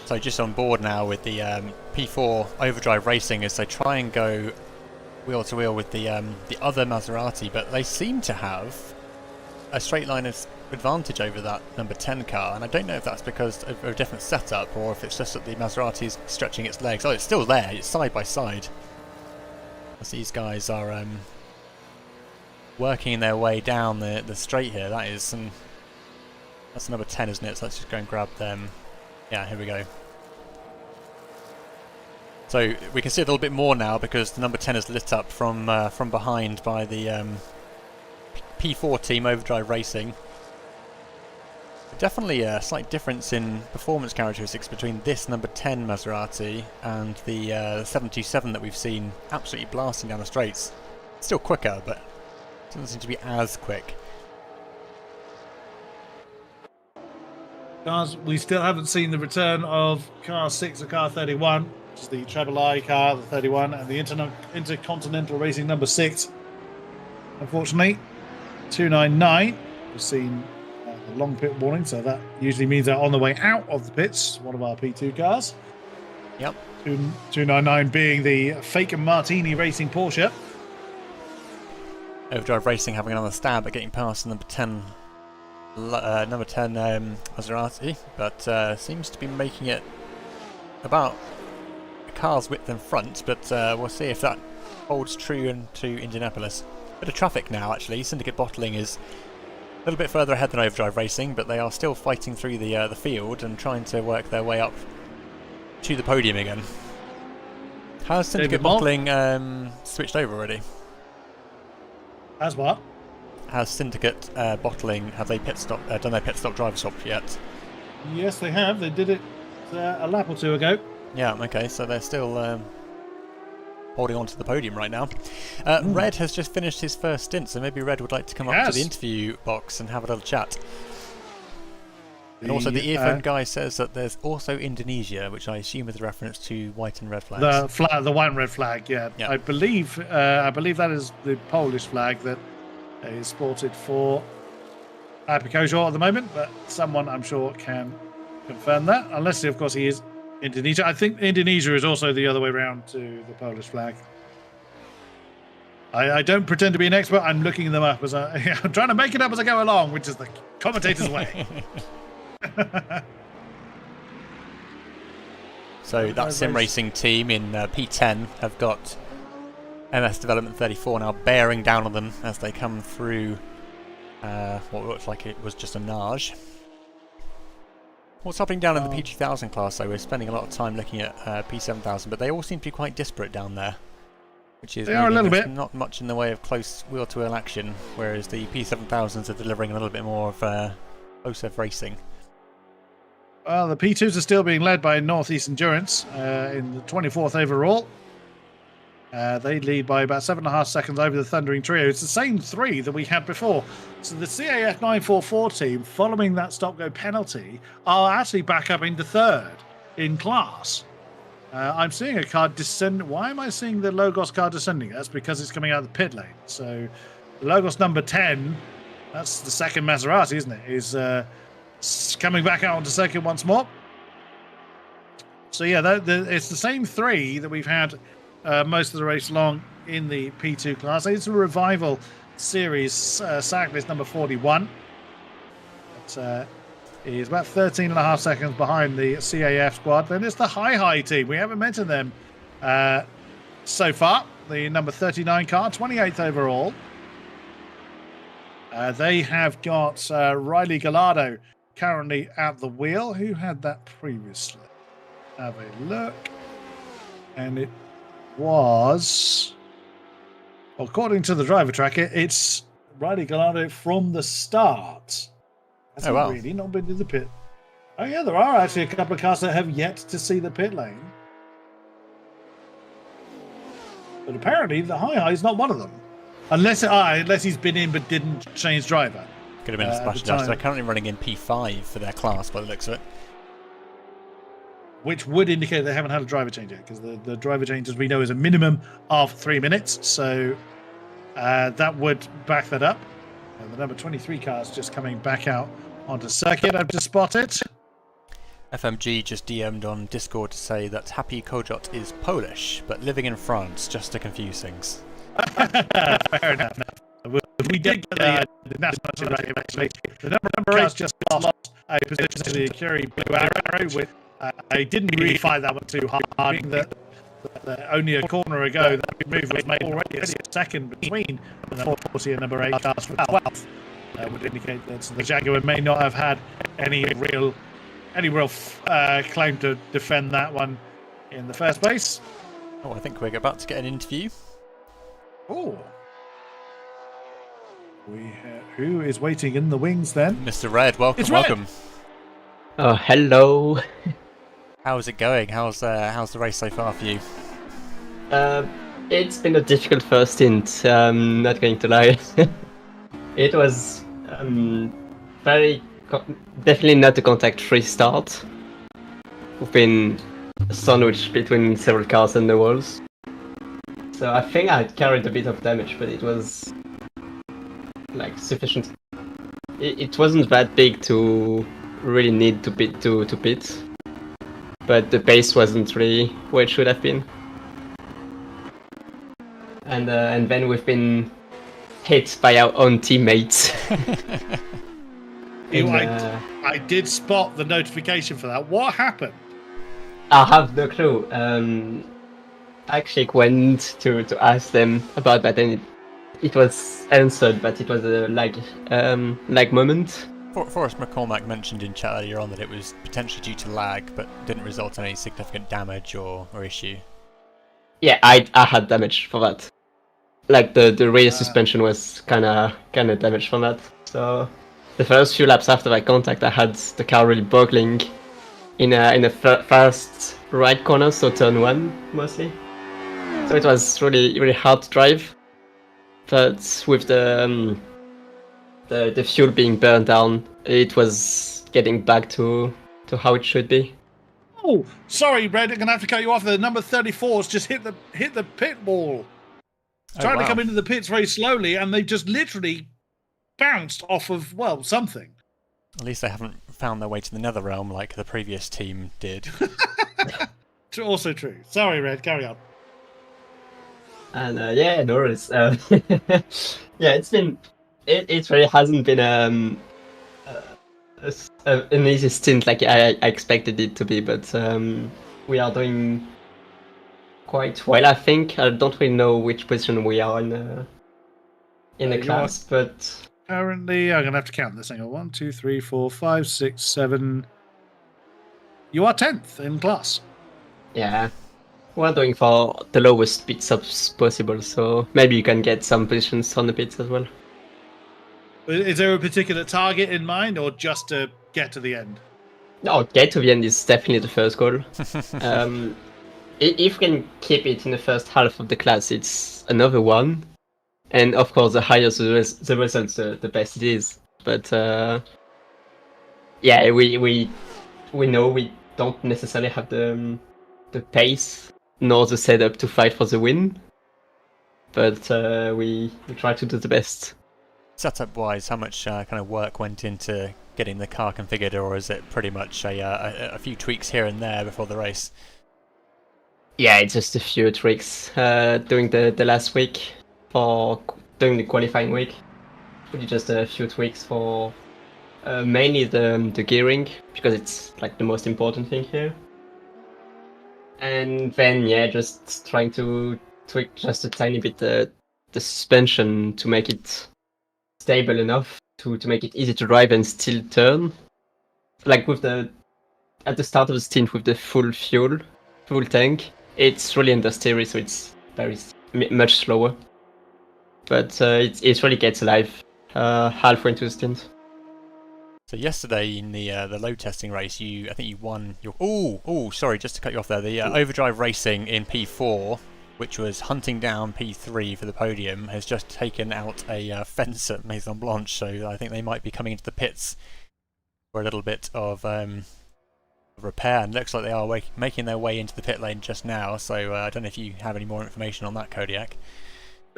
So just on board now with the P4 Overdrive Racing as they try and go wheel to wheel with the other Maserati, but they seem to have a straight line advantage over that number 10 car, and I don't know if that's because of a different setup or if it's just that the Maserati is stretching its legs. Oh, it's still there. It's side by side. As these guys are working their way down the straight here. That's number 10, isn't it? So let's just go and grab them. Yeah, here we go. So we can see a little bit more now because the number 10 is lit up from behind by the P4 team, Overdrive Racing. Definitely a slight difference in performance characteristics between this number 10 Maserati and the 727 that we've seen absolutely blasting down the straights. Still quicker, but doesn't seem to be as quick. Cars, we still haven't seen the return of car 6 or car 31, which is the Treble I car, the 31, and the Intercontinental Racing number 6. Unfortunately, 299. We've seen a long pit warning, so that usually means they're on the way out of the pits. One of our P2 cars. Yep. 299 being the fake Martini Racing Porsche. Overdrive Racing having another stab at getting past the number 10 Maserati, but seems to be making it about a car's width in front, but we'll see if that holds true into Indianapolis. Bit of traffic now, actually. Syndicate Bottling is a little bit further ahead than Overdrive Racing, but they are still fighting through the field and trying to work their way up to the podium again. Has Syndicate Bottling switched over already? As what? Has Syndicate Bottling, have they done their pit stop driver swap yet? Yes, they have. They did it a lap or two ago. Yeah, okay, so they're still holding on to the podium right now. Red has just finished his first stint, so maybe Red would like to come up to the interview box and have a little chat. And also the earphone guy says that there's also Indonesia, which I assume is a reference to white and red flags. The white and red flag, yeah. I believe that is the Polish flag that is sported for Peugeot at the moment, but someone I'm sure can confirm that, unless of course he is Indonesia. I think Indonesia is also the other way around to the Polish flag. I don't pretend to be an expert. I'm looking them up as I'm trying to make it up as I go along, which is the commentator's way. So that SimRacing team in P10 have got MS Development 34 now bearing down on them as they come through what looks like it was just a nage. What's happening down in the P2000 class, though? We're spending a lot of time looking at P7000, but they all seem to be quite disparate down there, which is a little bit not much in the way of close wheel-to-wheel action, whereas the P7000s are delivering a little bit more of closer racing. Well, the P2s are still being led by Northeast Endurance in the 24th overall. They lead by about 7.5 seconds over the Thundering Trio. It's the same three that we had before. So the CAF 944 team, following that stop-go penalty, are actually back up into third in class. I'm seeing a car descend. Why am I seeing the Logos car descending? That's because it's coming out of the pit lane. So the Logos number 10, that's the second Maserati, isn't it? Is coming back out onto circuit once more. So yeah, it's the same three that we've had most of the race long in the P2 class. It's a revival series cyclist number 41. He's about 13.5 seconds behind the CAF squad. Then it's the Hi team. We haven't mentioned them so far. The number 39 car, 28th overall. They have got Riley Gallardo currently at the wheel. Who had that previously? Have a look. And it was, according to the driver tracker, it's Riley Gallardo from the start. That's really not been to the pit. Oh yeah, there are actually a couple of cars that have yet to see the pit lane. But apparently the Hi is not one of them. Unless he's been in but didn't change driver. Could have been a splash adjuster. They're currently running in P5 for their class by the looks of it. Which would indicate they haven't had a driver change yet, because the driver change, as we know, is a minimum of 3 minutes. So that would back that up. And the number 23 car is just coming back out onto circuit. I've just spotted. FMG just DM'd on Discord to say that Happy Kojot is Polish, but living in France, just to confuse things. Fair enough. We did get the national team, actually. The number 8 just lost a position to the Curie Blue Arrow with. I didn't really find that one too hard. That only a corner ago, that move was made already a second between the 40 and number 8 cars for 12th. Would indicate that the Jaguar may not have had any real claim to defend that one in the first place. Oh, I think we're about to get an interview. Oh. Who is waiting in the wings then? Mr. Red, welcome, It's Red! welcome. Oh, hello. How's it going? How's the race so far for you? It's been a difficult first stint, not going to lie. It was definitely not a contact-free start. We've been sandwiched between several cars and the walls. So I think I carried a bit of damage, but it was like sufficient. It wasn't that big to really need to pit, but the pace wasn't really where it should have been. And then we've been hit by our own teammates. I did spot the notification for that. What happened? I have no clue. I actually went to ask them about that, and it was answered, but it was a lag moment. Forrest McCormack mentioned in chat earlier on that it was potentially due to lag, but didn't result in any significant damage or issue. Yeah, I had damage for that. Like the rear suspension was kinda damaged from that. So the first few laps after that contact, I had the car really boggling in a first right corner, so turn 1 mostly. So it was really hard to drive. But with the fuel being burned down, it was getting back to how it should be. Oh, sorry, Red. I'm gonna have to cut you off. The number 34's just hit the pit wall. Trying to come into the pits very slowly, and they just literally bounced off of something. At least they haven't found their way to the nether realm like the previous team did. Also true. Sorry, Red. Carry on. And yeah, no worries. Yeah, it really hasn't been an easy stint like I expected it to be, but we are doing quite well, I think. I don't really know which position we are in the class, but currently, I'm gonna have to count this. Hang on, 1, 2, 3, 4, 5, 6, 7. You are 10th in class. Yeah, we're doing for the lowest pit stops possible, so maybe you can get some positions on the pits as well. Is there a particular target in mind, or just to get to the end? No, get to the end is definitely the first goal. If we can keep it in the first half of the class, it's another one. And of course, the higher the results, the best it is. But yeah, we know we don't necessarily have the pace nor the setup to fight for the win. But we try to do the best. Setup-wise, how much kind of work went into getting the car configured, or is it pretty much a few tweaks here and there before the race? Yeah, it's just a few tricks during the last week for during the qualifying week. We did just a few tweaks for mainly the gearing, because it's like the most important thing here. And then yeah, just trying to tweak just a tiny bit the suspension to make it stable enough to make it easy to drive and still turn. Like with at the start of the stint with the full tank, it's really understeery, so it's much slower. But it really gets alive halfway into the stint. So yesterday in the load testing race, I think you won your. Sorry, just to cut you off there. The Overdrive Racing in P4, which was hunting down P3 for the podium, has just taken out a fence at Maison Blanche. So I think they might be coming into the pits for a little bit of repair, and looks like they are making their way into the pit lane just now. So I don't know if you have any more information on that, Kodiak.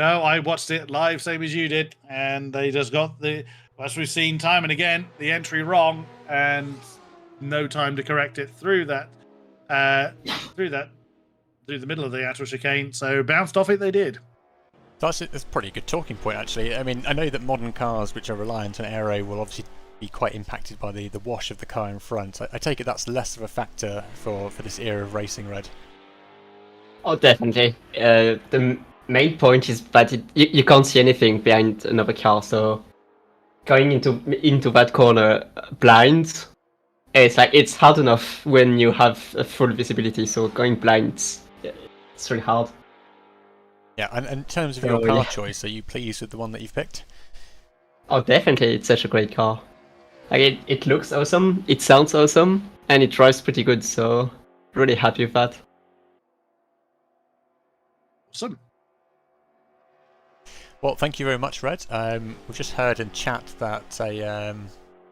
No, I watched it live, same as you did, and they just got as we've seen time and again, the entry wrong, and no time to correct it through the middle of the actual chicane. So bounced off it, they did. That's a pretty good talking point, actually. I mean, I know that modern cars which are reliant on aero will obviously be quite impacted by the wash of the car in front. I take it that's less of a factor for this era of racing, Red. Oh, definitely. The main point is that you can't see anything behind another car, so going into that corner blind, it's hard enough when you have a full visibility, so going blind, it's really hard. Yeah, and in terms of your car choice, are you pleased with the one that you've picked? Oh, definitely, it's such a great car. Like it looks awesome, it sounds awesome, and it drives pretty good. So really happy with that. Awesome. Well, thank you very much, Red. We've just heard in chat that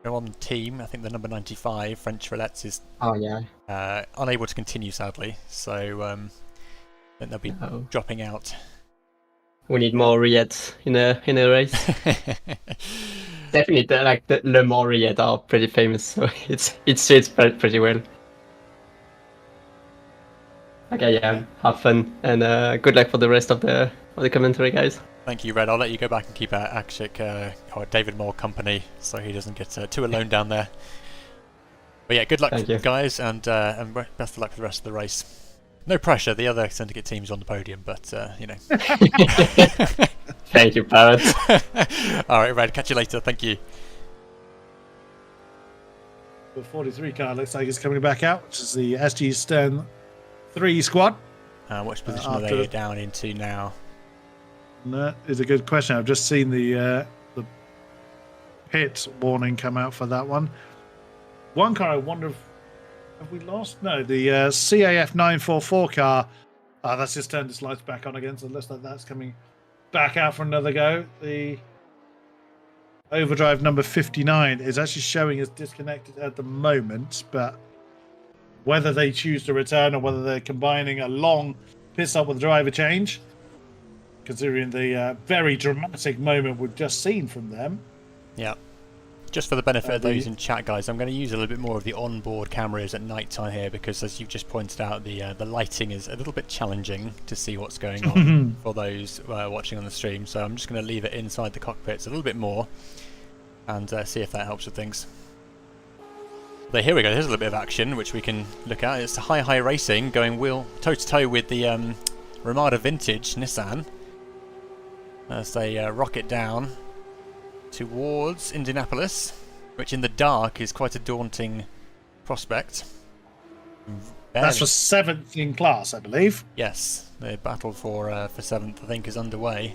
on the team, I think the number 95, French Roulette, is unable to continue, sadly. So I think they'll be dropping out. We need more Riettes in a race. Definitely, the Le Mans Riettes are pretty famous, so it suits pretty well. Okay, yeah, have fun and good luck for the rest of the commentary, guys. Thank you, Red. I'll let you go back and keep Akshik or David Moore company, so he doesn't get too alone down there. But yeah, good luck, guys, and best of luck for the rest of the race. No pressure. The other syndicate team's on the podium, but you know. Thank you, Parrot. All right, Red. Catch you later. Thank you. The 43 car looks like it's coming back out, which is the SG Stern 3 squad. Which position are they down into now? That is a good question. I've just seen the pit warning come out for that one. One car, I wonder if have we lost? No, the CAF 944 car. That's just turned its lights back on again, so it looks like that's coming back out for another go. The overdrive number 59 is actually showing as disconnected at the moment, but whether they choose to return or whether they're combining a long pit stop with driver change, considering the very dramatic moment we've just seen from them. Yeah. Just for the benefit of those in chat, guys, I'm going to use a little bit more of the onboard cameras at night time here because, as you've just pointed out, the lighting is a little bit challenging to see what's going on for those watching on the stream. So I'm just going to leave it inside the cockpits a little bit more and see if that helps with things. But here we go. Here's a little bit of action which we can look at. It's Hi Racing going toe to toe with the Ramada Vintage Nissan as they rocket down towards Indianapolis, which in the dark is quite a daunting prospect. That's for 7th in class, I believe. Yes, the battle for 7th, I think, is underway.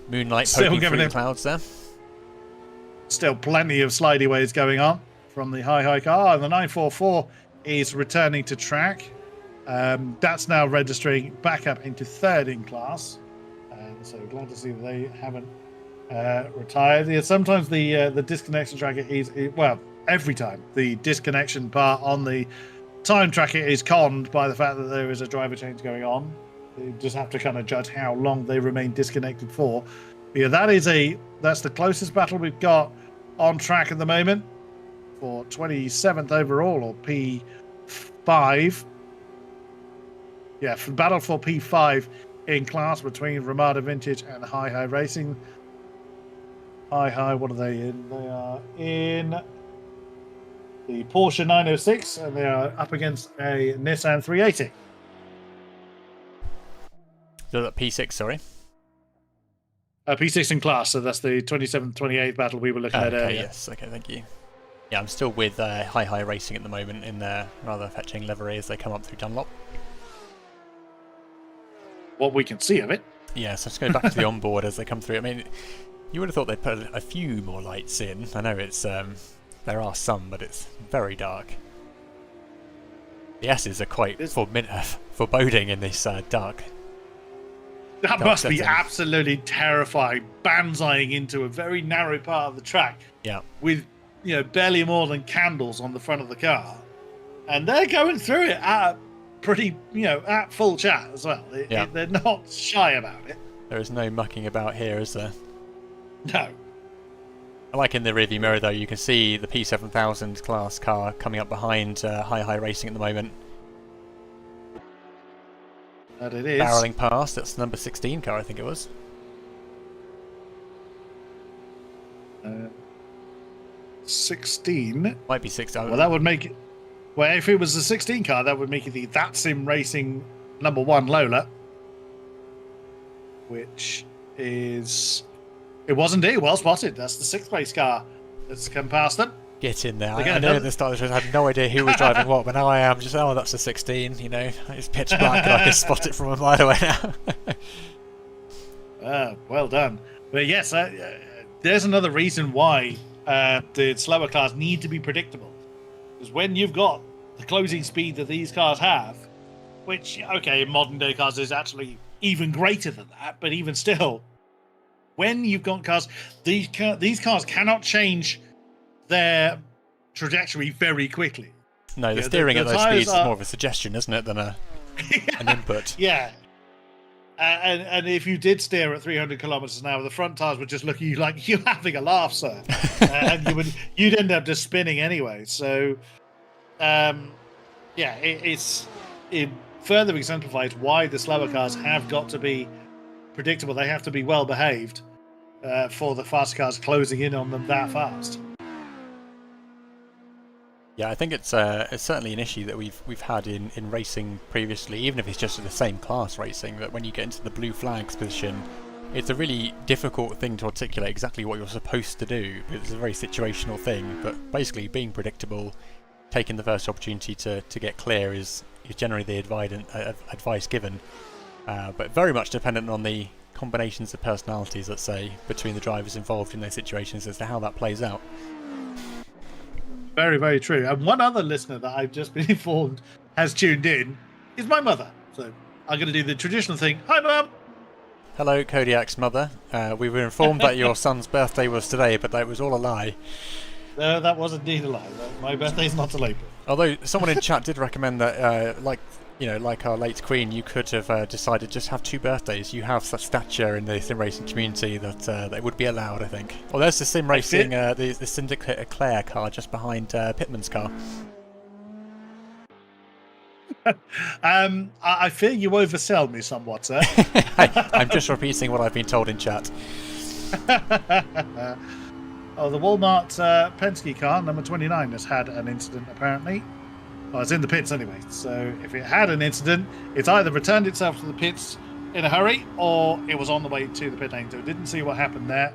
Moonlight poking through the clouds there. Still plenty of slidey ways going on from the Hi car, and the 944 is returning to track. That's now registering back up into 3rd in class, so glad to see that they haven't retired. Yeah, sometimes the disconnection tracker is well, every time the disconnection part on the time tracker is conned by the fact that there is a driver change going on. You just have to kind of judge how long they remain disconnected for. But yeah, that's the closest battle we've got on track at the moment for 27th overall, or P5. Yeah, for battle for P5 in class between Ramada Vintage and Hi Racing. Hi, what are they in? They are in the Porsche 906, and they are up against a Nissan 380. So that P6, sorry. P6 in class, so that's the 27th, 28th battle we were looking at earlier. Yes, okay, thank you. Yeah, I'm still with Hi Racing at the moment in their rather fetching livery as they come up through Dunlop. What we can see of it. Yeah, so let's go back to the onboard as they come through. I mean, you would have thought they'd put a few more lights in. I know it's there are some, but it's very dark. The S's are quite foreboding in this dark. That must be absolutely terrifying, banzaiing into a very narrow part of the track. Yeah. With barely more than candles on the front of the car, and they're going through it at pretty at full chat as well. They're not shy about it. There is no mucking about here, is there? No. Like in the rearview mirror, though, you can see the P7000 class car coming up behind Hi Racing at the moment. That it is. Barreling past. That's the number 16 car, I think it was. 16? Might be 16. Well, that would make it... Well, if it was the 16 car, that would make it the THRacing number 1 Lola. Which is... It was indeed well spotted. That's the 6th place car that's come past them. Get in there. I know at the start of the show I had no idea who was driving what, but now I am just, that's a 16, It's pitch black and I can spot it from a mile away now. Well done. But yes, there's another reason why the slower cars need to be predictable. Because when you've got the closing speed that these cars have, which, okay, in modern day cars is actually even greater than that, but even still, when you've got cars, these cars cannot change their trajectory very quickly. No, the steering at those speeds is more of a suggestion, isn't it, than an input? Yeah. And if you did steer at 300 kilometers an hour, the front tires would just look at you like you're having a laugh, sir, and you'd end up just spinning anyway. So, it further exemplifies why the slower cars have got to be predictable. They have to be well behaved for the fast cars closing in on them that fast. Yeah, I think it's certainly an issue that we've had in racing previously, even if it's just in the same class racing, that when you get into the blue flags position, it's a really difficult thing to articulate exactly what you're supposed to do. It's a very situational thing, but basically being predictable, taking the first opportunity to get clear is generally the advice given, but very much dependent on the combinations of personalities, let's say, between the drivers involved in those situations as to how that plays out. Very, very true. And one other listener that I've just been informed has tuned in is my mother. So I'm going to do the traditional thing. Hi, Mum. Hello, Kodiak's mother. We were informed that your son's birthday was today, but that was all a lie. No, that was indeed a lie. My birthday's not till April. Although someone in chat did recommend that, like our late Queen, you could have decided just have 2 birthdays. You have such stature in the sim racing community that it would be allowed, I think. Well, there's the sim racing, the Syndicate Eclair car just behind Pittman's car. I fear you oversell me somewhat, sir. I'm just repeating what I've been told in chat. Oh, the Walmart Penske car, number 29, has had an incident, apparently. Well, it's in the pits anyway, so if it had an incident, it's either returned itself to the pits in a hurry, or it was on the way to the pit lane, so didn't see what happened there.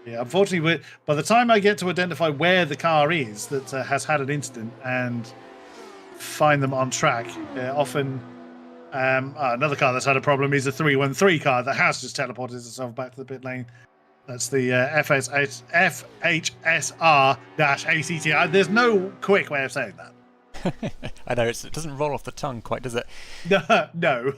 Yeah, unfortunately, by the time I get to identify where the car is that has had an incident and find them on track, often another car that's had a problem is a 313 car that has just teleported itself back to the pit lane. That's the FHSR-ACT. There's no quick way of saying that. I know, it doesn't roll off the tongue quite, does it? No.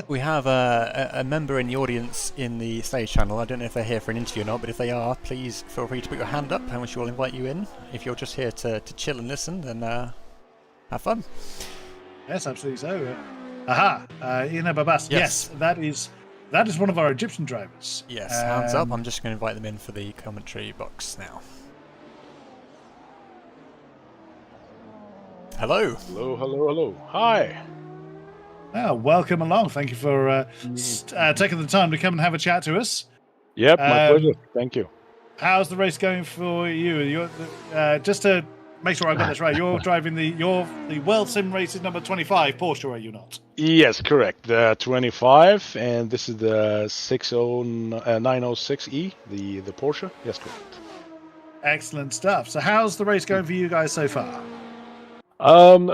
We have a member in the audience in the stage channel. I don't know if they're here for an interview or not, but if they are, please feel free to put your hand up, and we will invite you in. If you're just here to chill and listen, then have fun. Yes, absolutely so. Ina Babas. Yes, that is one of our Egyptian drivers. Yes, hands up. I'm just going to invite them in for the commentary box now. Hello. Hello. Hi. Welcome along. Thank you for taking the time to come and have a chat to us. Yep, my pleasure. Thank you. How's the race going for you? You're, just to make sure I got this right, you're driving the World Sim Races number 25 Porsche, are you not? Yes, correct. The 25, and this is the 906E, the Porsche. Yes, correct. Excellent stuff. So how's the race going for you guys so far?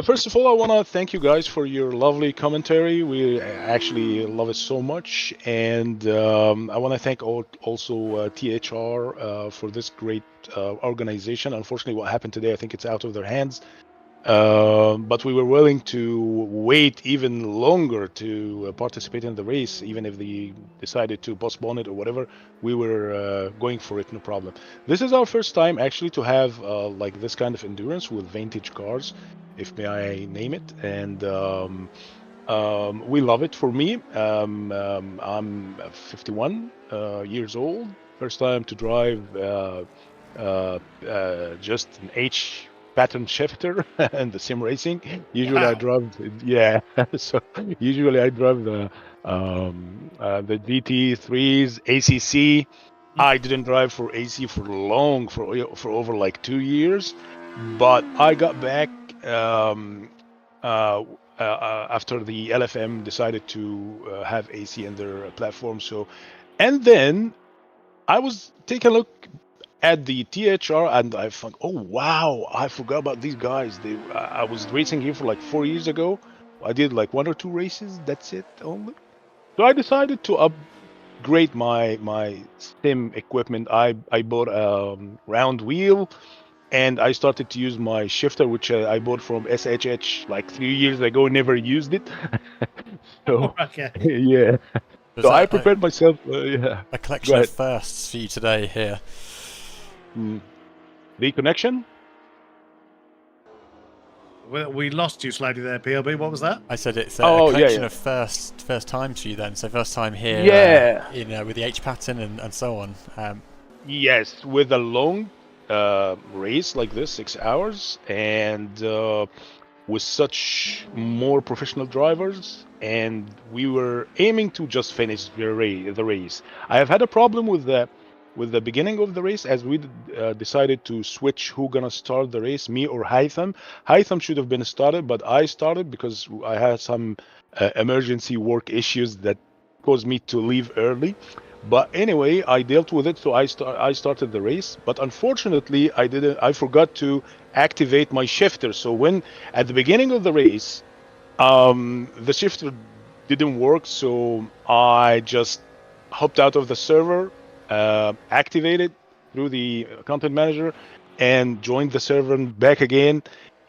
First of all, I want to thank you guys for your lovely commentary. We actually love it so much, and I want to thank also THR for this great organization. Unfortunately, what happened today, I think it's out of their hands, but we were willing to wait even longer to participate in the race, even if they decided to postpone it or whatever. We were going for it, no problem. This is our first time actually to have like this kind of endurance with vintage cars, if may I name it, and we love it. For me, I'm 51 years old, first time to drive just an H pattern shifter and the sim racing. Usually I drive, so usually I drive the GT3s, ACC. I didn't drive for AC for long, for over like 2 years, but I got back after the LFM decided to have AC in their platform. So, and then I was taking a look at the THR and I thought, oh wow, I forgot about these guys. I was racing here for like 4 years ago. I did like 1 or 2 races, that's it only. So I decided to upgrade my sim equipment, I bought a round wheel, and I started to use my shifter, which I bought from SHH like 3 years ago. Never used it. So Okay. yeah. Was So I that prepared myself. Yeah. a Go collection of ahead. firsts for you today here. The connection? We lost you slightly there, PLB. What was that? I said it's a Oh, yeah, collection yeah. of first times for you then. So first time here, Yeah. with the H pattern and so on. Yes, with a long race like this, 6 hours, and with such more professional drivers, and we were aiming to just finish the race. I have had a problem with the beginning of the race, as we decided to switch who gonna start the race, me or Haytham. Haytham should have been started, but I started because I had some emergency work issues that caused me to leave early. But anyway, I dealt with it, so I started the race. But unfortunately, I forgot to activate my shifter. So when at the beginning of the race, the shifter didn't work, so I just hopped out of the server, activated through the content manager, and joined the server and back again,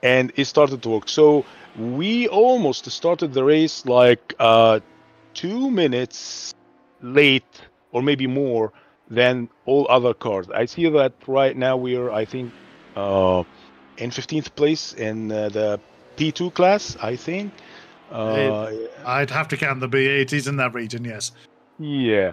and it started to work. So we almost started the race like 2 minutes late, or maybe more, than all other cars. I see that right now we are, I think, in 15th place in the P2 class, I think. I'd have to count the B. It is in that region, yes. Yeah.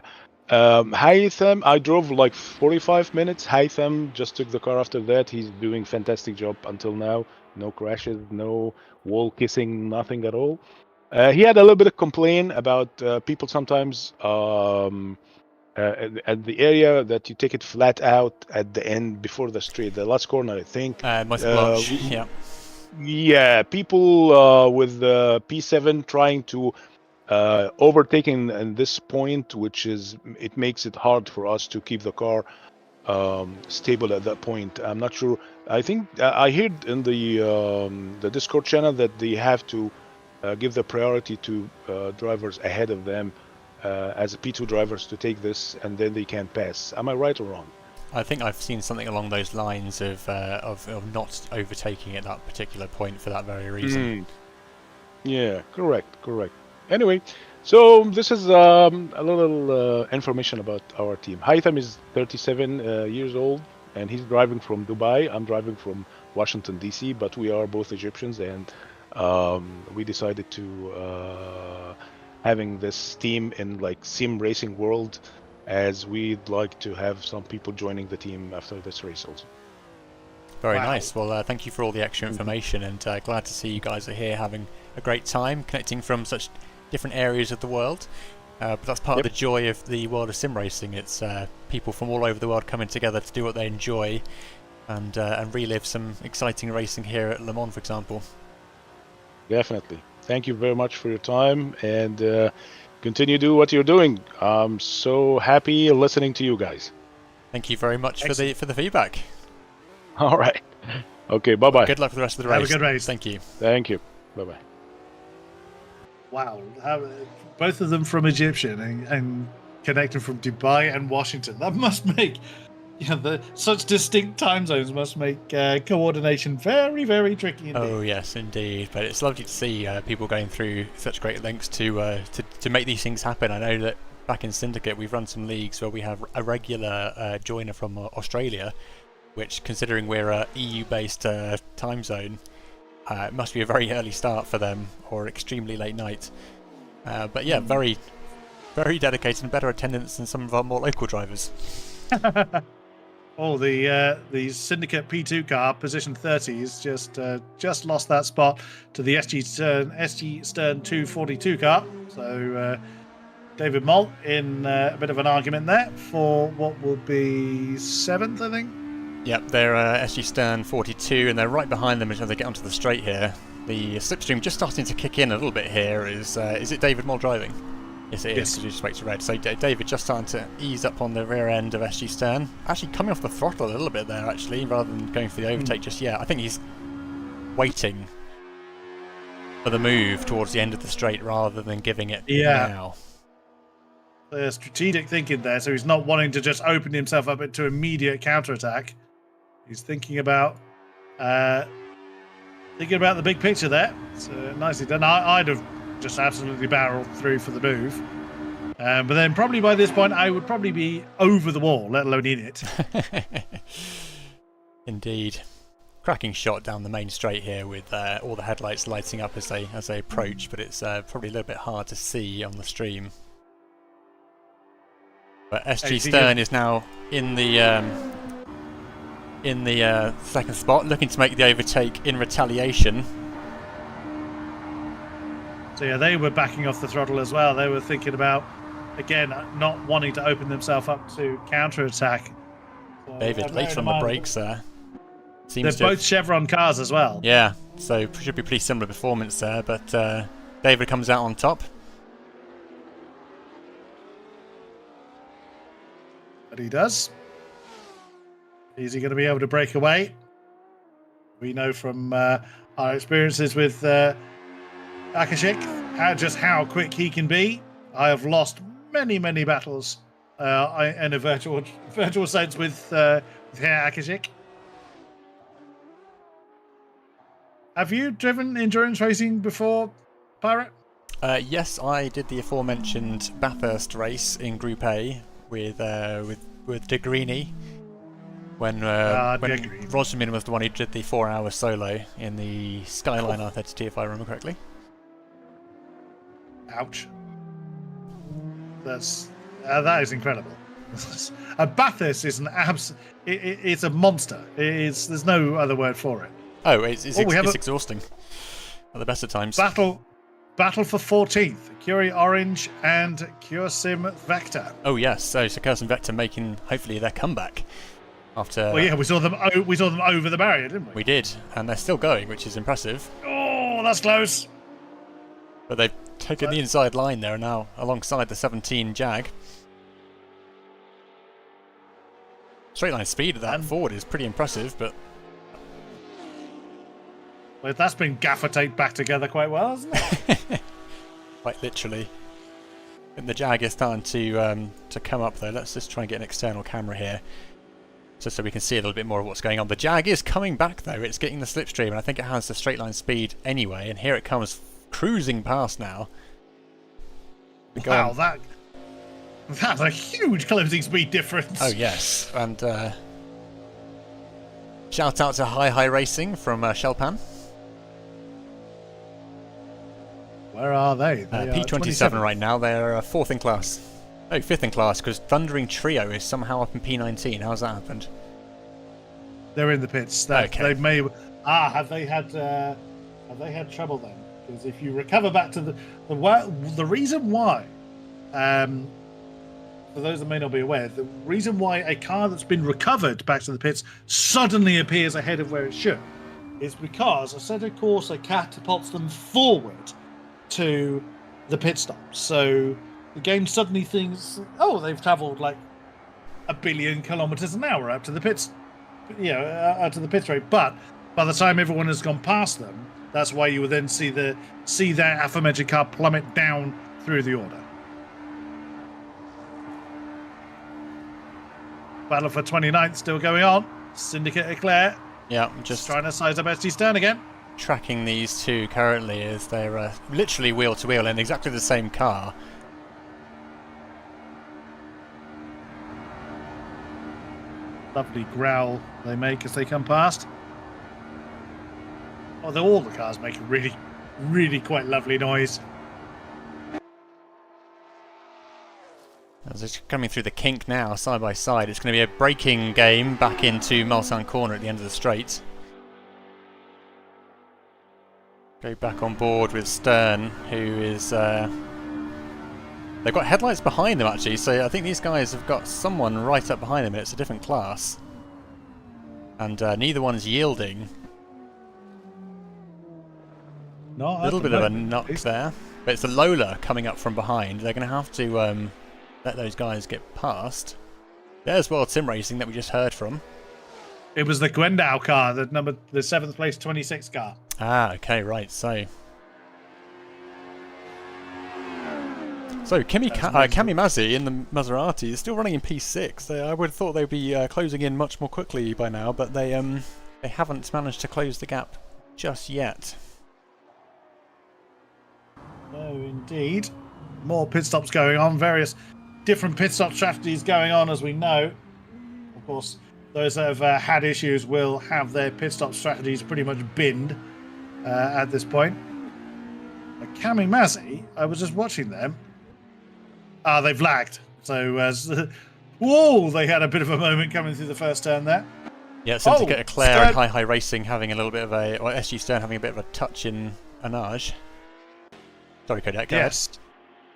Haytham, I drove like 45 minutes. Haytham just took the car after that. He's doing fantastic job until now. No crashes, no wall kissing, nothing at all. He had a little bit of complaint about people sometimes at the area that you take it flat out at the end before the straight, the last corner, I think. Blanche, yeah. Yeah, people with the P7 trying to overtaking in this point, which is, it makes it hard for us to keep the car stable at that point. I'm not sure. I think I heard in the Discord channel that they have to give the priority to drivers ahead of them as P2 drivers to take this, and then they can pass. Am I right or wrong? I think I've seen something along those lines of not overtaking at that particular point for that very reason. Yeah, correct. Anyway, so this is a little information about our team. Haytham is 37 years old, and he's driving from Dubai. I'm driving from Washington, D.C., but we are both Egyptians, and we decided to having this team in like SimRacing world, as we'd like to have some people joining the team after this race also. Very nice. Well, thank you for all the extra information, and glad to see you guys are here having a great time, connecting from such different areas of the world. But that's part of the joy of the world of sim racing. It's people from all over the world coming together to do what they enjoy, and relive some exciting racing here at Le Mans, for example. Definitely. Thank you very much for your time, and continue to do what you're doing. I'm so happy listening to you guys. Thank you very much for the feedback. All right. Okay, bye-bye. Good luck with the rest of the race. Have a good race. Thank you. Thank you. Bye-bye. Wow. Both of them from Egyptian and connected from Dubai and Washington. That must make, such distinct time zones must make coordination very, very tricky indeed. Oh yes, indeed. But it's lovely to see people going through such great lengths to make these things happen. I know that back in Syndicate we've run some leagues where we have a regular joiner from Australia, which, considering we're a EU-based time zone, it must be a very early start for them, or extremely late night. But yeah, very, very dedicated and better attendance than some of our more local drivers. Oh, the Syndicate P2 car, position 30, has just lost that spot to the SG Stern 242 car. So David Moll in a bit of an argument there for what will be 7th, I think. Yep, they're SG Stern 42, and they're right behind them as they get onto the straight here. The slipstream just starting to kick in a little bit here. Is it David Moll driving? Yes, it is, because you just wait to red. So David just starting to ease up on the rear end of SG Stern. Actually coming off the throttle a little bit there, actually, rather than going for the overtake just yet. I think he's waiting for the move towards the end of the straight rather than giving it now. strategic thinking there. So he's not wanting to just open himself up into immediate counterattack. He's thinking about the big picture there. So nicely done. I'd have just absolutely barreled through for the move. But then probably by this point, I would probably be over the wall, let alone in it. Indeed. Cracking shot down the main straight here with all the headlights lighting up as they approach, but it's probably a little bit hard to see on the stream. But SG Stern is now in the second spot, looking to make the overtake in retaliation. So yeah, they were backing off the throttle as well. They were thinking about, again, not wanting to open themselves up to counter-attack. So, David late on the brakes there. They're both Chevron cars as well. Yeah, so should be pretty similar performance there, but David comes out on top. But he does. Is he going to be able to break away? We know from our experiences with Akashik just how quick he can be. I have lost many battles in a virtual sense with Akashik. Have you driven endurance racing before, Pirate? Yes, I did the aforementioned Bathurst race in Group A with Degrini when Rosamund was the one who did the 4-hour solo in the Skyline R32, if I remember correctly. Ouch. That is incredible. Bathurst is it's a monster. There's no other word for it. Oh, it's exhausting at the best of times. Battle for 14th. Curie Orange and Cursim Vector. Oh yes, so Cursim Vector making hopefully their comeback after. Well, yeah, we saw them over the barrier, didn't we? We did, and they're still going, which is impressive. Oh, that's close. But they've taken the inside line there now, alongside the 17 Jag. Straight line speed of that Ford is pretty impressive, but. Well, that's been gaffer taped back together quite well, hasn't it? Quite literally. And the Jag is starting to come up though. Let's just try and get an external camera here, just so we can see a little bit more of what's going on. The Jag is coming back though. It's getting the slipstream, and I think it has the straight line speed anyway. And here it comes, cruising past now. Wow, that's a huge closing speed difference. Oh yes, and shout out to Hi Racing from Shelpan. Where are they? P27 right now. They're fourth in class. Oh, fifth in class, because Thundering Trio is somehow up in P19. How's that happened? They're in the pits. Okay. They may. Have they had trouble then? Because if you recover back to the reason why, for those that may not be aware, the reason why a car that's been recovered back to the pits suddenly appears ahead of where it should is because Assetto Corsa catapults them forward to the pit stop. So the game suddenly thinks, oh, they've travelled like 1 billion kilometers an hour up to the pits, up to the pit straight. But by the time everyone has gone past them, that's why you will then see that aforementioned car plummet down through the order. Battle for 29th still going on. Syndicate Eclair. Yeah, just trying to size up SG Stern again. Tracking these two currently as they're literally wheel to wheel in exactly the same car. Lovely growl they make as they come past. Although all the cars make a really quite lovely noise. As it's coming through the kink now, side by side, it's going to be a braking game back into Mulsanne Corner at the end of the straight. Go back on board with Stern, who is... they've got headlights behind them actually, so I think these guys have got someone right up behind them, and it's a different class. And neither one's yielding. No, a little bit of a knock there. But it's a Lola coming up from behind. They're going to have to let those guys get past. There's World Sim Racing that we just heard from. It was the Gwendow car, the 7th place 26 car. Ah, okay, right. So So Kami Mazzi in the Maserati is still running in P6. I would have thought they'd be closing in much more quickly by now, but they haven't managed to close the gap just yet. No, indeed. More pit stops going on. Various different pit stop strategies going on, as we know. Of course, those that have had issues will have their pit stop strategies pretty much binned at this point. Kami Mazzi, I was just watching them. They've lagged. So, whoa, they had a bit of a moment coming through the first turn there. Yeah, Syndicate Eclair and Hi Racing having a little bit of a, or SG Stern having a bit of a touch in Anage. Sorry, Kodiak, go ahead.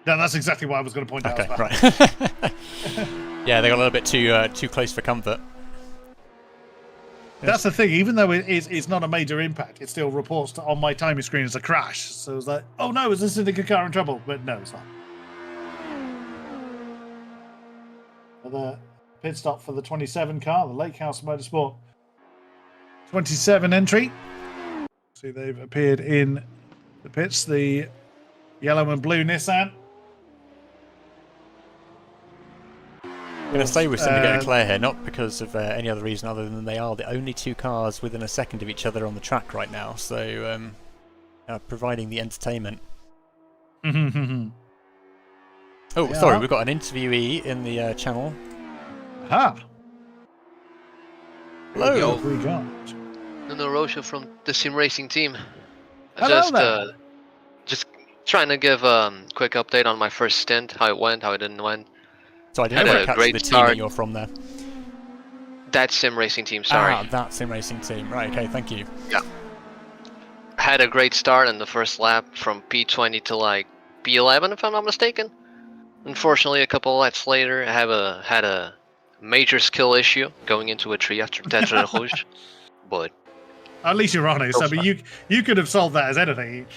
No, that's exactly what I was going to point out. Okay, right. Yeah, they got a little bit too close for comfort. That's the thing. Even though it's not a major impact, it still reports on my timing screen as a crash. So it's like, oh no, is this Syndicate car in trouble? But no, it's not. The pit stop for the 27 car, the Lake House Motorsport 27 entry. See, they've appeared in the pits. The yellow and blue Nissan. I'm going to stay with Syndicate Eclair here, not because of any other reason other than they are the only two cars within a second of each other on the track right now, so providing the entertainment. Oh, sorry, we've got an interviewee in the channel. Aha! Hello! What have we got? Nuno Rocha from the SimRacing team. Hello Just trying to give a quick update on my first stint, how it went, how it didn't went. So I didn't Had a catch great the team start. that you're from there. That SimRacing team, sorry. Ah, that SimRacing team. Right, okay, thank you. Yeah. Had a great start in the first lap from P20 to like P11 if I'm not mistaken. Unfortunately, a couple of laps later, I had a major skill issue going into a tree after THR. But at least you're honest. I mean, you could have solved that as anything.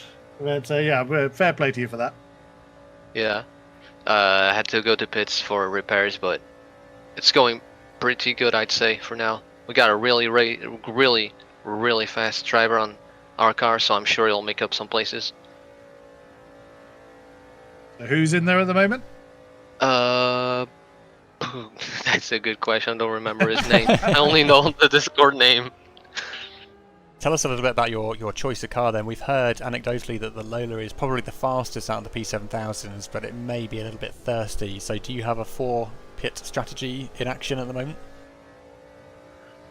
But yeah, fair play to you for that. yeah, I had to go to pits for repairs, but it's going pretty good, I'd say, for now. We got a really fast driver on our car, so I'm sure he'll make up some places. So who's in there at the moment? That's a good question. I don't remember his name. I only know the Discord name. Tell us a little bit about your choice of car then. We've heard anecdotally that the Lola is probably the fastest out of the P7000s, but it may be a little bit thirsty. So do you have a 4-pit strategy in action at the moment?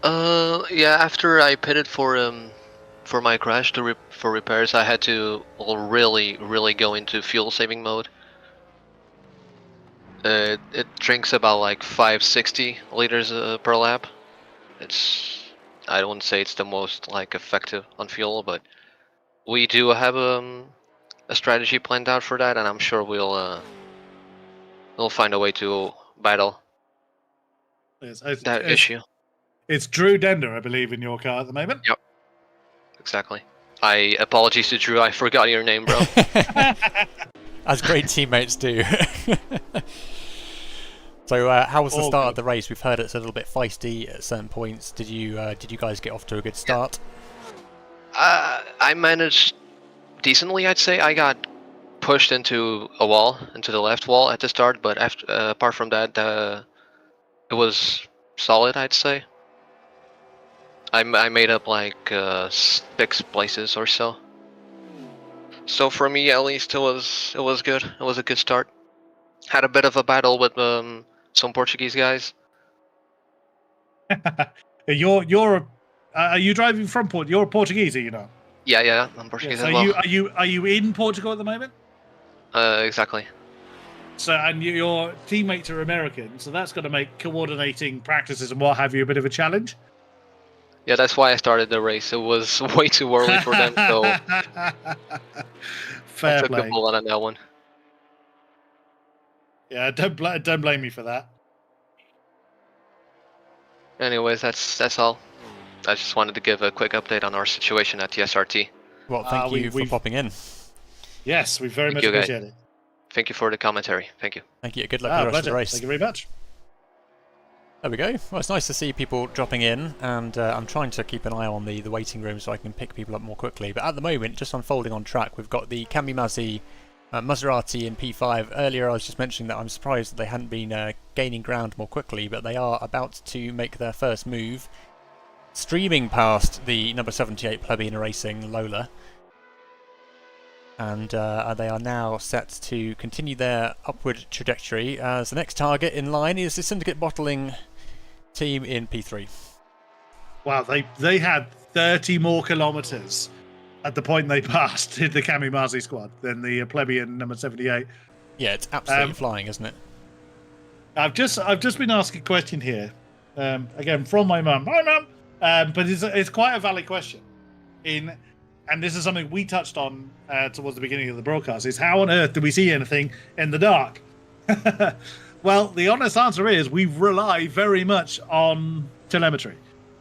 Yeah, after I pitted for my crash for repairs, I had to really go into fuel saving mode. It drinks about like 560 liters per lap. I don't say it's the most like effective on fuel, but we do have a strategy planned out for that, and I'm sure we'll find a way to battle that issue. It's Drew Dender, I believe, in your car at the moment. Yep, exactly. Apologies to Drew, I forgot your name, bro. As great teammates do. So how was the start of the race? We've heard it's a little bit feisty at certain points. Did you guys get off to a good start? I managed decently, I'd say. I got pushed into a wall, into the left wall at the start, but apart from that, it was solid, I'd say. I made up like 6 places or so. So for me, at least, it was good. It was a good start. Had a bit of a battle with some Portuguese guys. Are you driving from Portugal? You're Portuguese, are you not? Yeah, I'm Portuguese as well. well. Are you in Portugal at the moment? Exactly. So, and your teammates are American, so that's going to make coordinating practices and what have you a bit of a challenge. Yeah, that's why I started the race. It was way too early for them, so fair I took play. a bullet on that one. Yeah, don't blame me for that. Anyways, that's all. I just wanted to give a quick update on our situation at the SRT. Well, thank you for popping in. Yes, we very much appreciate it. Thank you for the commentary. Thank you. Thank you. Good luck with the rest of the race. Thank you very much. There we go. Well, it's nice to see people dropping in, and I'm trying to keep an eye on the waiting room so I can pick people up more quickly. But at the moment, just unfolding on track, we've got the Kami Mazzi Maserati in P5. Earlier I was just mentioning that I'm surprised that they hadn't been gaining ground more quickly, but they are about to make their first move, streaming past the number 78 Plebeian Racing Lola. And they are now set to continue their upward trajectory as the next target in line is the Syndicate Bottling team in P3. Wow, they had 30 more kilometers at the point they passed the Kamimasi squad than the plebeian number 78. Yeah, it's absolutely flying, isn't it? I've just been asked a question here, again from my mum. Hi, mum. But it's quite a valid question. And this is something we touched on towards the beginning of the broadcast, is how on earth do we see anything in the dark? Well, the honest answer is we rely very much on telemetry.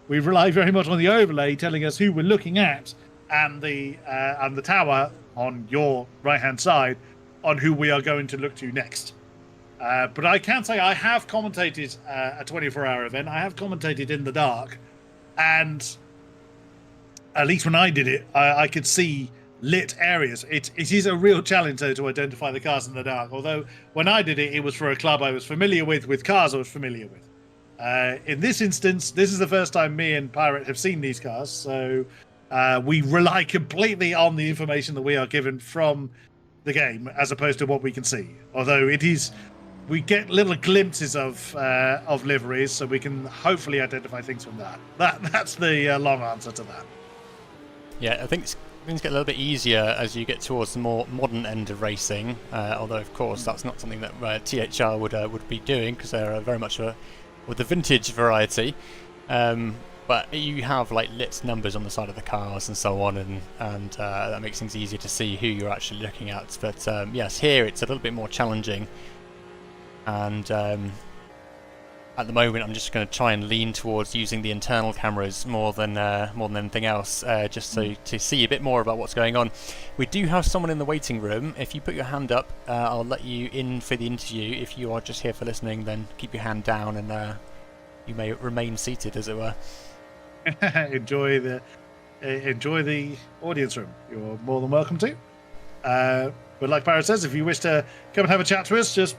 We rely very much on the overlay telling us who we're looking at, and the tower on your right-hand side on who we are going to look to next. But I can say I have commentated a 24-hour event. I have commentated in the dark, and at least when I did it, I could see lit areas. It is a real challenge, though, to identify the cars in the dark. Although when I did it, it was for a club I was familiar with cars I was familiar with. In this instance, this is the first time me and Pirate have seen these cars, so we rely completely on the information that we are given from the game as opposed to what we can see. Although we get little glimpses of liveries, so we can hopefully identify things from that. That's the long answer to that. Yeah, I think things get a little bit easier as you get towards the more modern end of racing. Although, of course, that's not something that THR would be doing, because they're very much with the vintage variety. But you have like lit numbers on the side of the cars and so on, and that makes things easier to see who you're actually looking at. But yes, here it's a little bit more challenging, and at the moment I'm just going to try and lean towards using the internal cameras more than anything else, just so to see a bit more about what's going on. We do have someone in the waiting room. If you put your hand up, I'll let you in for the interview. If you are just here for listening, then keep your hand down, and you may remain seated, as it were. enjoy the audience room. You're more than welcome to. But like Pirate says, if you wish to come and have a chat to us, just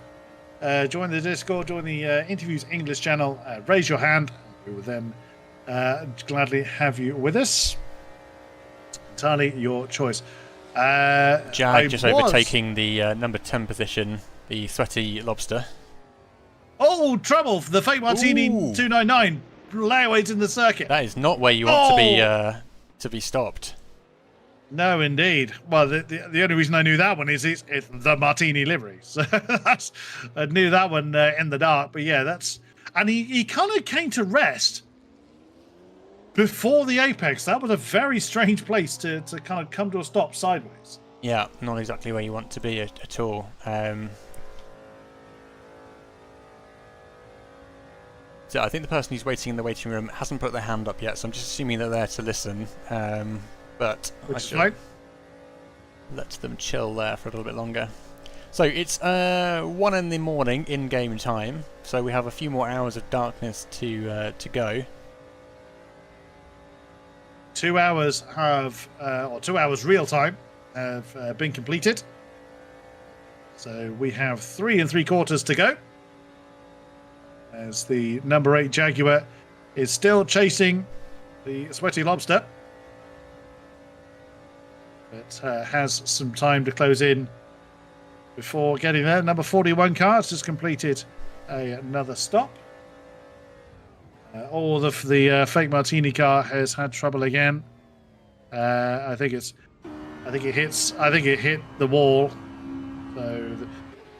join the Discord, join the Interviews English channel, raise your hand. We will then gladly have you with us. It's entirely your choice. Jag just overtaking the number 10 position, the Sweaty Lobster. Oh, trouble! The Fake Martini 299 layaways in the circuit. That is not where you want to be stopped. No, indeed. Well, the only reason I knew that one is it's the Martini livery. So I knew that one in the dark. But yeah, and he kind of came to rest before the apex. That was a very strange place to kind of come to a stop sideways. Yeah, not exactly where you want to be at all. So I think the person who's waiting in the waiting room hasn't put their hand up yet, so I'm just assuming they're there to listen. But I should let them chill there for a little bit longer. So it's 1 in the morning in game time, so we have a few more hours of darkness to go. 2 hours or 2 hours real time have been completed. So we have 3 3/4 to go, as the number 8 Jaguar is still chasing the Sweaty Lobster, but has some time to close in before getting there. Number 41 car has just completed another stop. The Fake Martini car has had trouble again. I think it hit the wall. So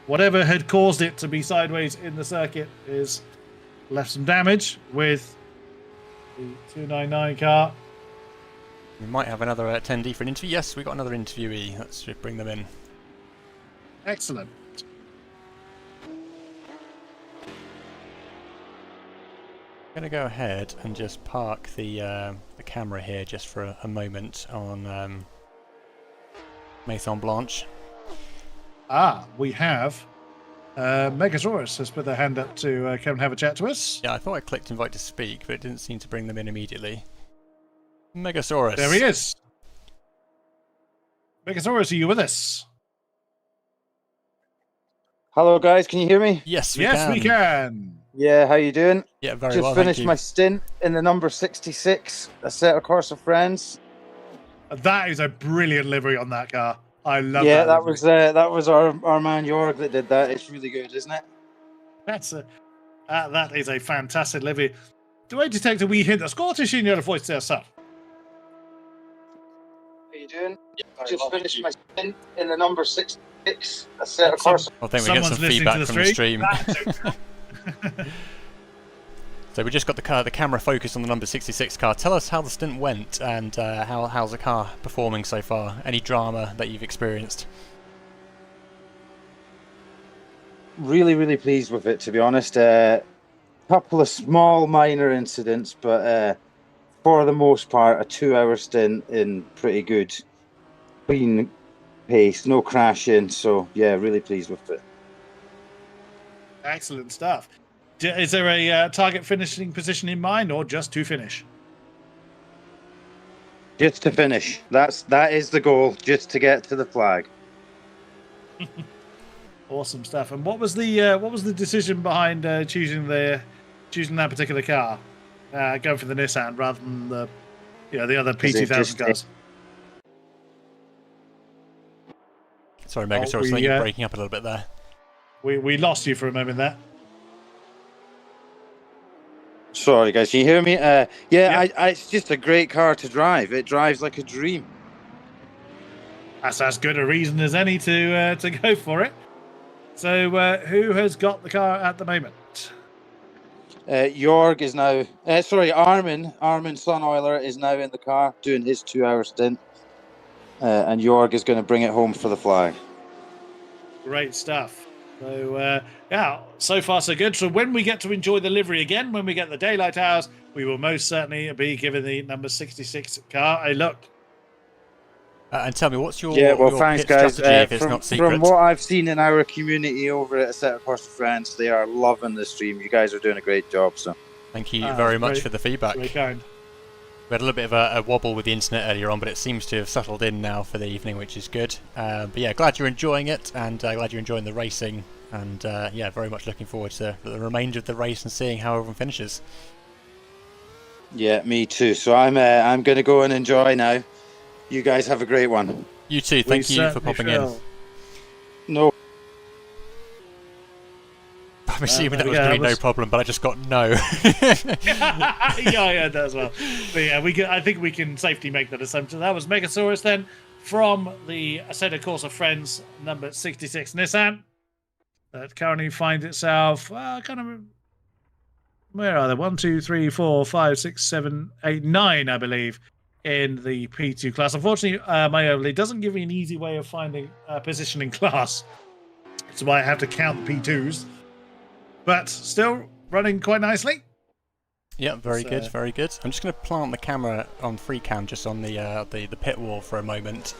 whatever had caused it to be sideways in the circuit is left some damage with the 299 car. We might have another attendee for an interview. Yes, we've got another interviewee. Let's bring them in. Excellent. I'm going to go ahead and just park the camera here just for a moment on Maison Blanche. We have Megasaurus has put their hand up to come and have a chat to us. Yeah, I thought I clicked invite to speak, but it didn't seem to bring them in immediately. Megasaurus. There he is. Megasaurus, are you with us? Hello, guys. Can you hear me? Yes, we Yes, can. we can. Yeah. How you doing? Yeah, very Just well. Thank finished you. my stint in the number 66 Assetto Corsa Friends. That is a brilliant livery on that car. I love Yeah, that. that was our man Jorg that did that. It's really good, isn't it? That is a fantastic livery. Do I detect a wee hint of Scottish in your voice there, sir? How you doing? Just finished my stint in the number 66 Assetto Corsa. I think we get some Someone's listening feedback to from the stream. That- So we just got the camera focused on the number 66 car. Tell us how the stint went and how's the car performing so far? Any drama that you've experienced? Really, really pleased with it, to be honest. Couple of small minor incidents, but for the most part, a 2-hour stint in pretty good, clean pace, no crashing. So yeah, really pleased with it. Excellent stuff. Is there a target finishing position in mind, or just to finish? Just to finish. That is the goal. Just to get to the flag. Awesome stuff. And what was the decision behind choosing that particular car, going for the Nissan rather than the other P2000 cars? Sorry, Megasaurus, I think you're breaking up a little bit there. We lost you for a moment there. Sorry, guys. Can you hear me? It's just a great car to drive. It drives like a dream. That's as good a reason as any to go for it. So, who has got the car at the moment? Jorg is now. Armin Sunoiler is now in the car doing his 2-hour stint, and Jorg is going to bring it home for the flag. Great stuff. So, so far so good. So when we get to enjoy the livery again, when we get the daylight hours, we will most certainly be giving the number 66 car a look. And tell me, what's your thanks, pit guys. strategy if it's not secret? From what I've seen in our community over at Assetto Corsa Friends, they are loving the stream. You guys are doing a great job. So thank you very much for the feedback. Very kind. We had a little bit of a wobble with the internet earlier on, but it seems to have settled in now for the evening, which is good. But yeah, glad you're enjoying it, and glad you're enjoying the racing, and very much looking forward to the remainder of the race and seeing how everyone finishes. Yeah, me too. So I'm going to go and enjoy now. You guys have a great one. You too. Thank you for popping in. No. I'm assuming that was going to be no problem, but I just got no. yeah, that as well. But yeah, I think we can safely make that assumption. That was Megasaurus then from the Assetto Corsa Friends number 66 Nissan that currently finds itself where are they? 1, 2, 3, 4, 5, 6, 7, 8, 9, I believe, in the P2 class. Unfortunately, my overlay doesn't give me an easy way of finding position in class, so I have to count the P2s. But still running quite nicely. Yeah, very good, very good. I'm just going to plant the camera on free cam just on the pit wall for a moment,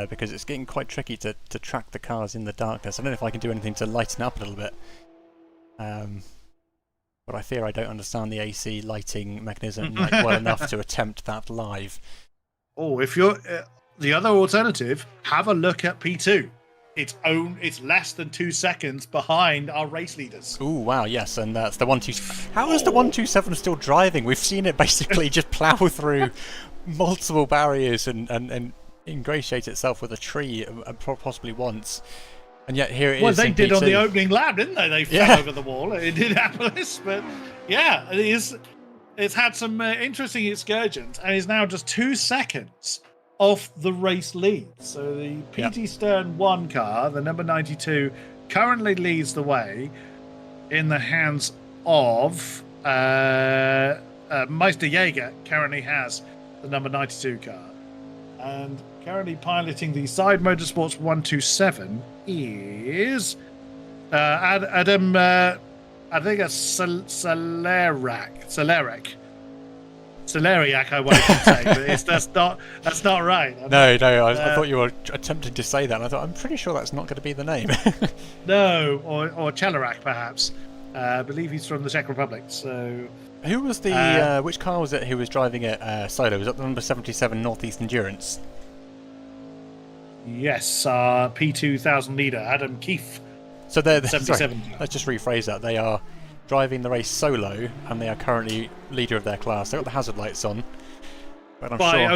because it's getting quite tricky to track the cars in the darkness. I don't know if I can do anything to lighten up a little bit, but I fear I don't understand the AC lighting mechanism well enough to attempt that live. Oh, if you're the other alternative, have a look at P2. It's less than 2 seconds behind our race leaders. Ooh, wow, yes, and that's the 127. How is the 127 still driving? We've seen it basically just plough through multiple barriers and ingratiate itself with a tree possibly once. And yet here it is. Well, they did P2. on the opening lap, didn't they? They fell over the wall in Indianapolis. But yeah, it's had some interesting excursions and is now just 2 seconds off the race lead. So the PT Stern 1 car, the number 92, currently leads the way in the hands of Meister Jaeger. Currently has the number 92 car, and currently piloting the Side Motorsports 127 is Adam. I think it's Celeriac, I wanted to say, but that's not right. No, I thought you were attempting to say that, and I thought, I'm pretty sure that's not going to be the name. No, or Chelarak, perhaps. I believe he's from the Czech Republic. So, who was the which car was it who was driving it solo? Was that the number 77 Northeast Endurance? Yes, P2000 leader Adam Keefe. So they're 77. sorry, let's just rephrase that. They are driving the race solo, and they are currently leader of their class. They've got the hazard lights on, but I'm by sure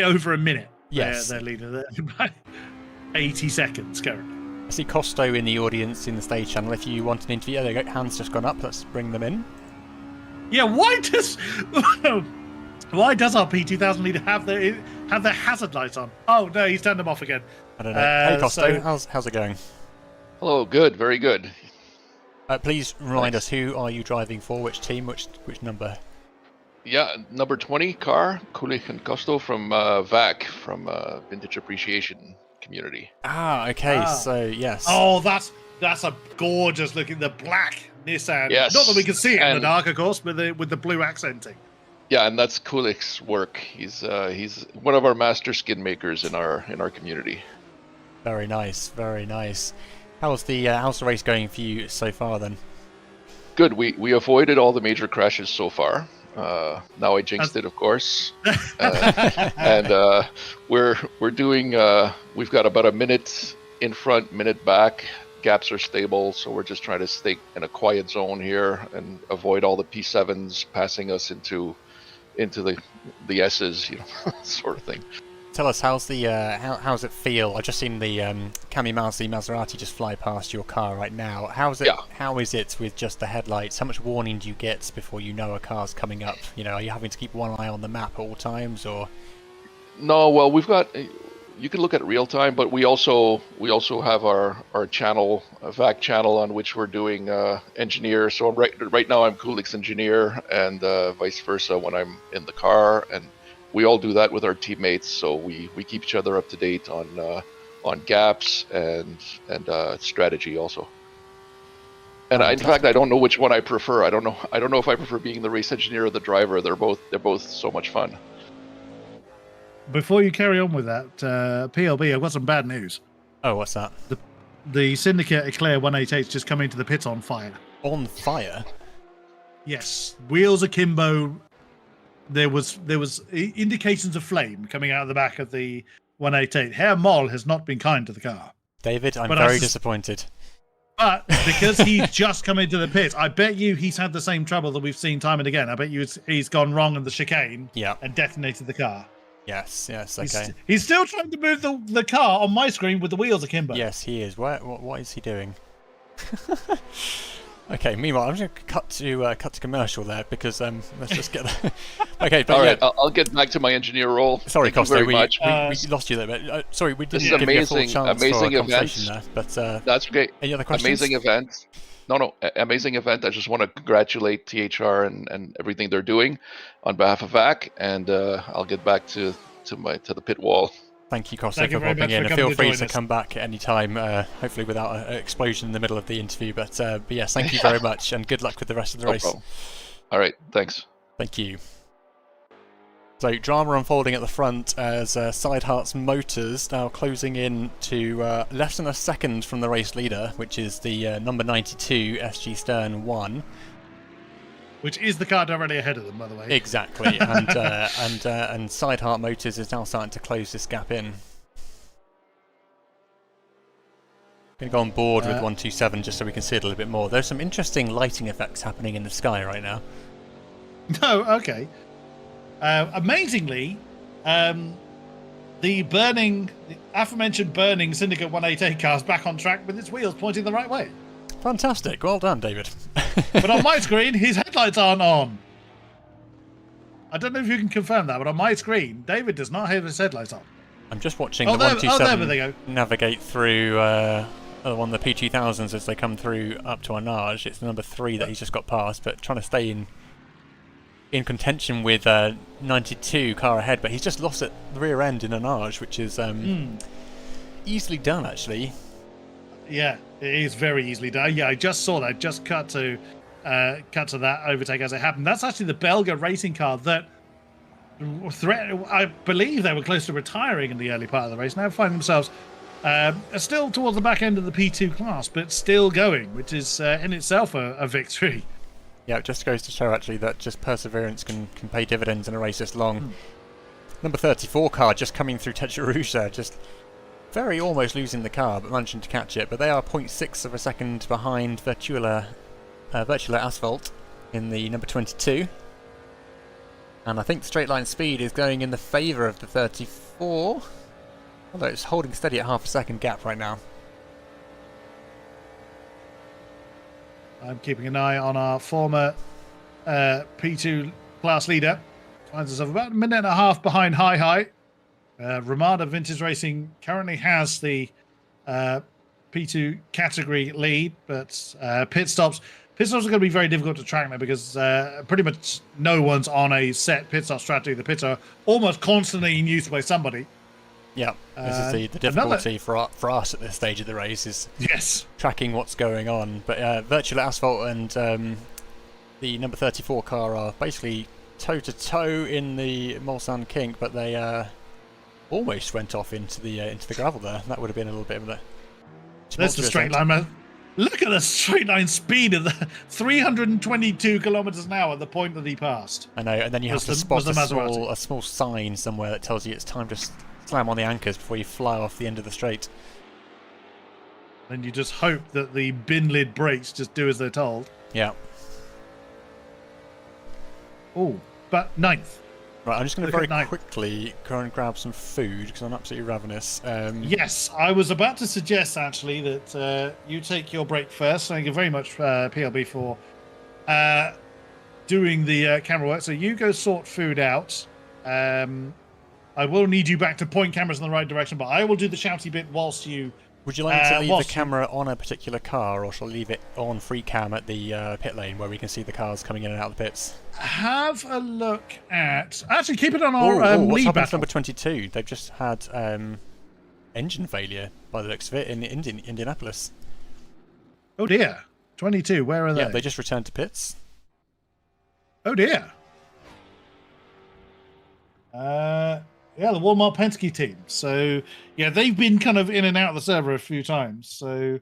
over a minute. Yes. They're leader. By 80 seconds currently. I see Costo in the audience in the stage channel. If you want an interview, there you go. Hands just gone up. Let's bring them in. Yeah, why does our P2000 leader have their hazard lights on? Oh no, he's turned them off again. I don't know. Hey Costo, so- how's it going? Hello, good, very good. Please remind us, who are you driving for? Which team? Which number? Yeah, number 20 car, Kulich and Costo from VAC, from Vintage Appreciation Community. Ah, okay. Ah. So yes. Oh, that's a gorgeous looking the black Nissan. Yes, Not that we can see it in the and- dark, of course, with the blue accenting. Yeah, and that's Kulich's work. He's one of our master skin makers in our community. Very nice. Very nice. How's the race going for you so far then? Good. We avoided all the major crashes so far. Now I jinxed it, of course. And we're doing. We've got about a minute in front, minute back. Gaps are stable, so we're just trying to stay in a quiet zone here and avoid all the P7s passing us into the S's, sort of thing. Tell us, how's it feel? I've just seen the Cami Mousy Maserati just fly past your car right now. How is it with just the headlights? How much warning do you get before you know a car's coming up? Are you having to keep one eye on the map at all times, or? No, well, we've got. You can look at real time, but we also have our channel, VAC channel, on which we're doing engineer. So right now I'm Kulich's engineer, and vice versa when I'm in the car, and we all do that with our teammates. So we keep each other up to date on gaps and strategy also. And in fact, I don't know which one I prefer. I don't know if I prefer being the race engineer or the driver. They're both so much fun. Before you carry on with that, PLB, I've got some bad news. Oh, what's that? The Syndicate Eclair 188's just come into the pits on fire. On fire? Yes, wheels akimbo. There was indications of flame coming out of the back of the 188. Herr Moll has not been kind to the car. David, I'm very disappointed. But because he's just come into the pit, I bet you he's had the same trouble that we've seen time and again. I bet you he's gone wrong in the chicane and detonated the car. Yes, okay. He's still trying to move the car on my screen with the wheels akimbo. Yes, he is. What is he doing? Okay, meanwhile, I'm just going to cut to commercial there, because let's just get that. Okay, but all right, I'll get back to my engineer role. Sorry, Costa, we lost you there, but sorry, we didn't give you a full chance amazing for a conversation there, but that's okay. Any other questions? Amazing event. No, amazing event. I just want to congratulate THR and everything they're doing on behalf of VAC, and I'll get back to the pit wall. Thank you, Costa, for popping in. And feel free to come back at any time, hopefully without an explosion in the middle of the interview. But yes, thank you very much, and good luck with the rest of the race. Problem. All right, thanks. Thank you. So drama unfolding at the front as Sideheart's Motors now closing in to less than a second from the race leader, which is the number 92 SG Stern 1. Which is the car directly ahead of them, by the way. Exactly, and Sideheart Motors is now starting to close this gap in. Going to go on board with 127 just so we can see it a little bit more. There's some interesting lighting effects happening in the sky right now. No, okay. Amazingly, the aforementioned burning Syndicate 188 car is back on track with its wheels pointing the right way. Fantastic, well done, David. But on my screen, his headlights aren't on. I don't know if you can confirm that, but on my screen, David does not have his headlights on. I'm just watching the 127 navigate through one of the P2000s as they come through up to Arnage. It's the number 3 that he's just got past, but trying to stay in contention with 92 car ahead, but he's just lost at the rear end in Arnage, which is easily done, actually. Yeah, it is very easily done. Yeah, I just saw that. Just cut to that overtake as it happened. That's actually the Belga racing car that I believe they were close to retiring in the early part of the race. Now find themselves still towards the back end of the P2 class, but still going, which is in itself a victory. Yeah, it just goes to show actually that just perseverance can pay dividends in a race this long. Number 34 car just coming through Tête Rouge there, just very almost losing the car, but managing to catch it. But they are 0.6 of a second behind Virtual Asphalt in the number 22. And I think the straight line speed is going in the favour of the 34. Although it's holding steady at half a second gap right now. I'm keeping an eye on our former P2 class leader. Finds himself about a minute and a half behind Hi. Ramada Vintage Racing currently has the P2 category lead, but pit stops are going to be very difficult to track now because pretty much no one's on a set pit stop strategy. The pits are almost constantly in use by somebody. Yeah, this is the difficulty for us at this stage of the race is tracking what's going on. But Virtual Asphalt and the number 34 car are basically toe-to-toe in the Mulsanne kink, but they almost went off into the gravel there. That would have been a little bit of a... There's the straight line, man. Look at the straight line speed of the 322 kilometers an hour at the point that he passed. I know, and then you have to spot a small sign somewhere that tells you it's time to slam on the anchors before you fly off the end of the straight. And you just hope that the bin lid brakes just do as they're told. Yeah. Oh, but ninth. Right, I'm just going to very quickly go and grab some food because I'm absolutely ravenous. Yes, I was about to suggest actually that you take your break first. Thank you very much, PLB, for doing the camera work. So you go sort food out. I will need you back to point cameras in the right direction, but I will do the shouty bit whilst you... Would you like me to leave the camera on a particular car, or shall I leave it on free cam at the pit lane where we can see the cars coming in and out of the pits? Have a look at... Actually, keep it on our what's lead happened battle. to number 22? They've just had engine failure, by the looks of it, in Indianapolis. Oh dear. 22, where are they? Yeah, they just returned to pits. Oh dear. Yeah, the Walmart Penske team. So, yeah, they've been kind of in and out of the server a few times. So,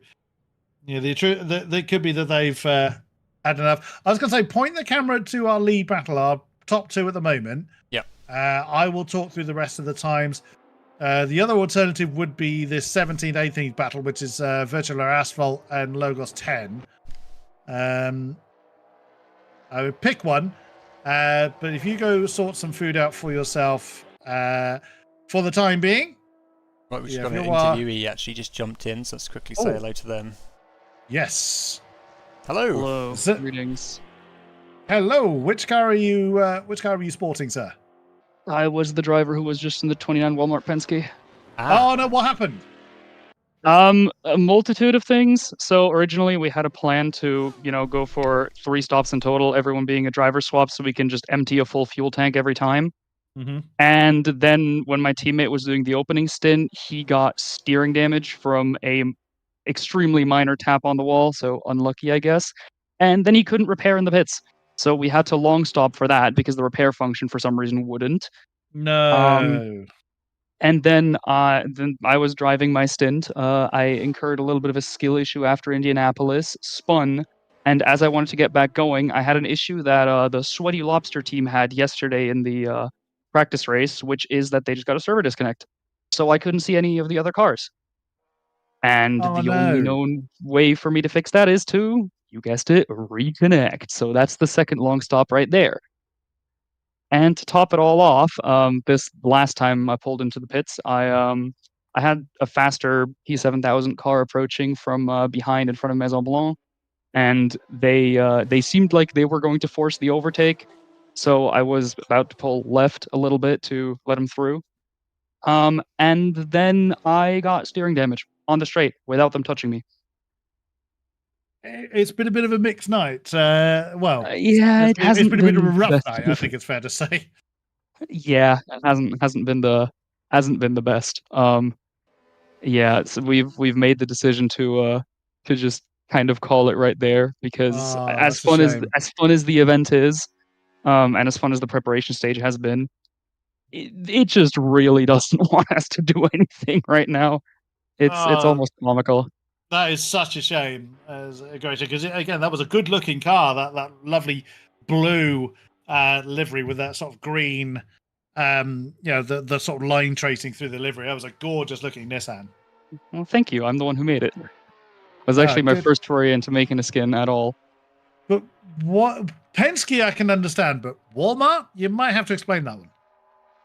yeah, they could be that they've had enough. I was going to say, point the camera to our lead battle, our top two at the moment. Yep. I will talk through the rest of the times. The other alternative would be this 17th, 18th battle, which is Virtual Asphalt and Logos 10. I would pick one, but if you go sort some food out for yourself... for the time being. Right, we've just got an interviewee actually just jumped in, so let's quickly say hello to them. Yes. Hello. Hello. Greetings. Hello. Which car are you sporting, sir? I was the driver who was just in the 29 Walmart Penske. Oh no, what happened? A multitude of things. So originally we had a plan to, go for 3 stops in total, everyone being a driver swap, so we can just empty a full fuel tank every time. Mm-hmm. And then when my teammate was doing the opening stint, he got steering damage from a extremely minor tap on the wall, so unlucky, I guess. And then he couldn't repair in the pits. So we had to long stop for that because the repair function for some reason wouldn't. No. And then I was driving my stint. I incurred a little bit of a skill issue after Indianapolis, spun, and as I wanted to get back going, I had an issue that the Sweaty Lobster team had yesterday in the practice race, which is that they just got a server disconnect. So I couldn't see any of the other cars. And only known way for me to fix that is to, you guessed it, reconnect. So that's the second long stop right there. And to top it all off, this last time I pulled into the pits, I had a faster P7000 car approaching from behind in front of Maison Blanc, and they seemed like they were going to force the overtake. So I was about to pull left a little bit to let him through. And then I got steering damage on the straight without them touching me. It's been a bit of a mixed night. Yeah, it's been a bit of a rough night, I think it's fair to say. Yeah, it hasn't been the best. Yeah, so we've made the decision to just kind of call it right there because as fun as the event is, and as fun as the preparation stage has been, it just really doesn't want us to do anything right now. It's almost comical. That is such a shame, as a great, because again, that was a good-looking car. That lovely blue livery with that sort of green, the sort of line tracing through the livery. That was a gorgeous-looking Nissan. Well, thank you. I'm the one who made it. It was actually my good. first foray into making a skin at all. But what Penske I can understand, but Walmart, you might have to explain that one.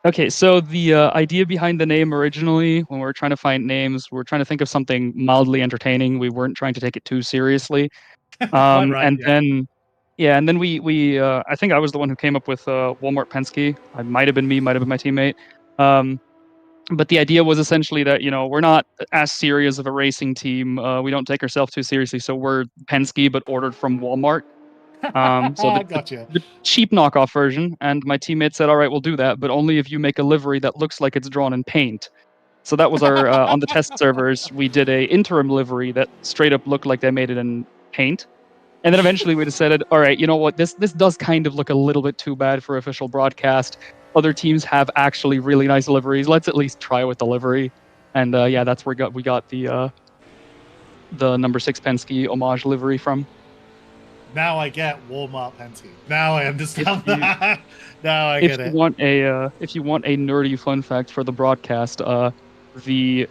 Okay, so the idea behind the name originally, when we were trying to find names, we were trying to think of something mildly entertaining. We weren't trying to take it too seriously. Quite right, and yeah. then we I think I was the one who came up with Walmart Penske. I might have been me, might have been my teammate. But the idea was essentially that, you know, we're not as serious of a racing team. We don't take ourselves too seriously, so we're Penske but ordered from Walmart. So Gotcha. the cheap knockoff version, and my teammate said, all right, we'll do that, but only if you make a livery that looks like it's drawn in paint. So that was our on the test servers, we did a interim livery that straight up looked like they made it in paint. And then eventually we decided, all right, you know what, this does kind of look a little bit too bad for official broadcast. Other teams have actually really nice liveries. Let's at least try with the livery. And yeah, that's where we got the number 6 Penske homage livery from. Now I get Walmart Penske. Now I understand that. Now I get it. If you want a nerdy fun fact for the broadcast, the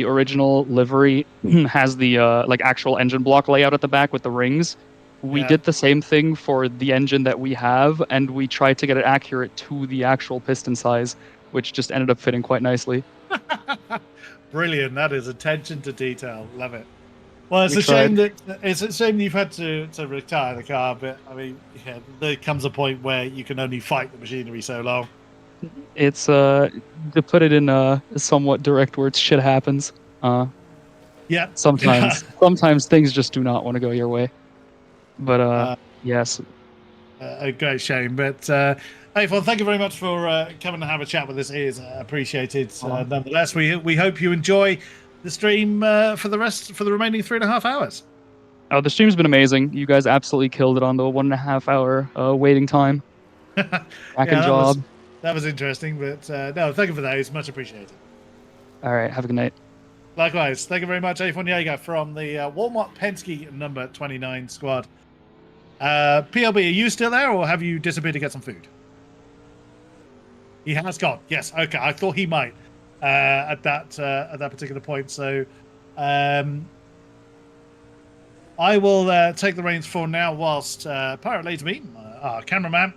original livery has the like actual engine block layout at the back with the rings. We did the same thing for the engine that we have, and we tried to get it accurate to the actual piston size, which just ended up fitting quite nicely. Brilliant. That is attention to detail. Love it. Well, it's a shame you've had to retire the car, but I mean, yeah, there comes a point where you can only fight the machinery so long. It's to put it in somewhat direct words, shit happens. Yeah. Sometimes things just do not want to go your way. But yes. A great shame. But hey, well, thank you very much for coming and have a chat with us. It is appreciated. Nonetheless, we hope you enjoy the stream for the remaining 3.5 hours. Oh, the stream's been amazing. You guys absolutely killed it on the 1.5 hour waiting time. Job. That was interesting, but no, thank you for that. It's much appreciated. All right, have a good night. Likewise. Thank you very much, A. Jaeger from the Walmart Penske number 29 squad. PLB, are you still there, or have you disappeared to get some food? He has gone. Yes. Okay. I thought he might at that particular point. So I will take the reins for now, whilst PirateLaserBeam, our cameraman,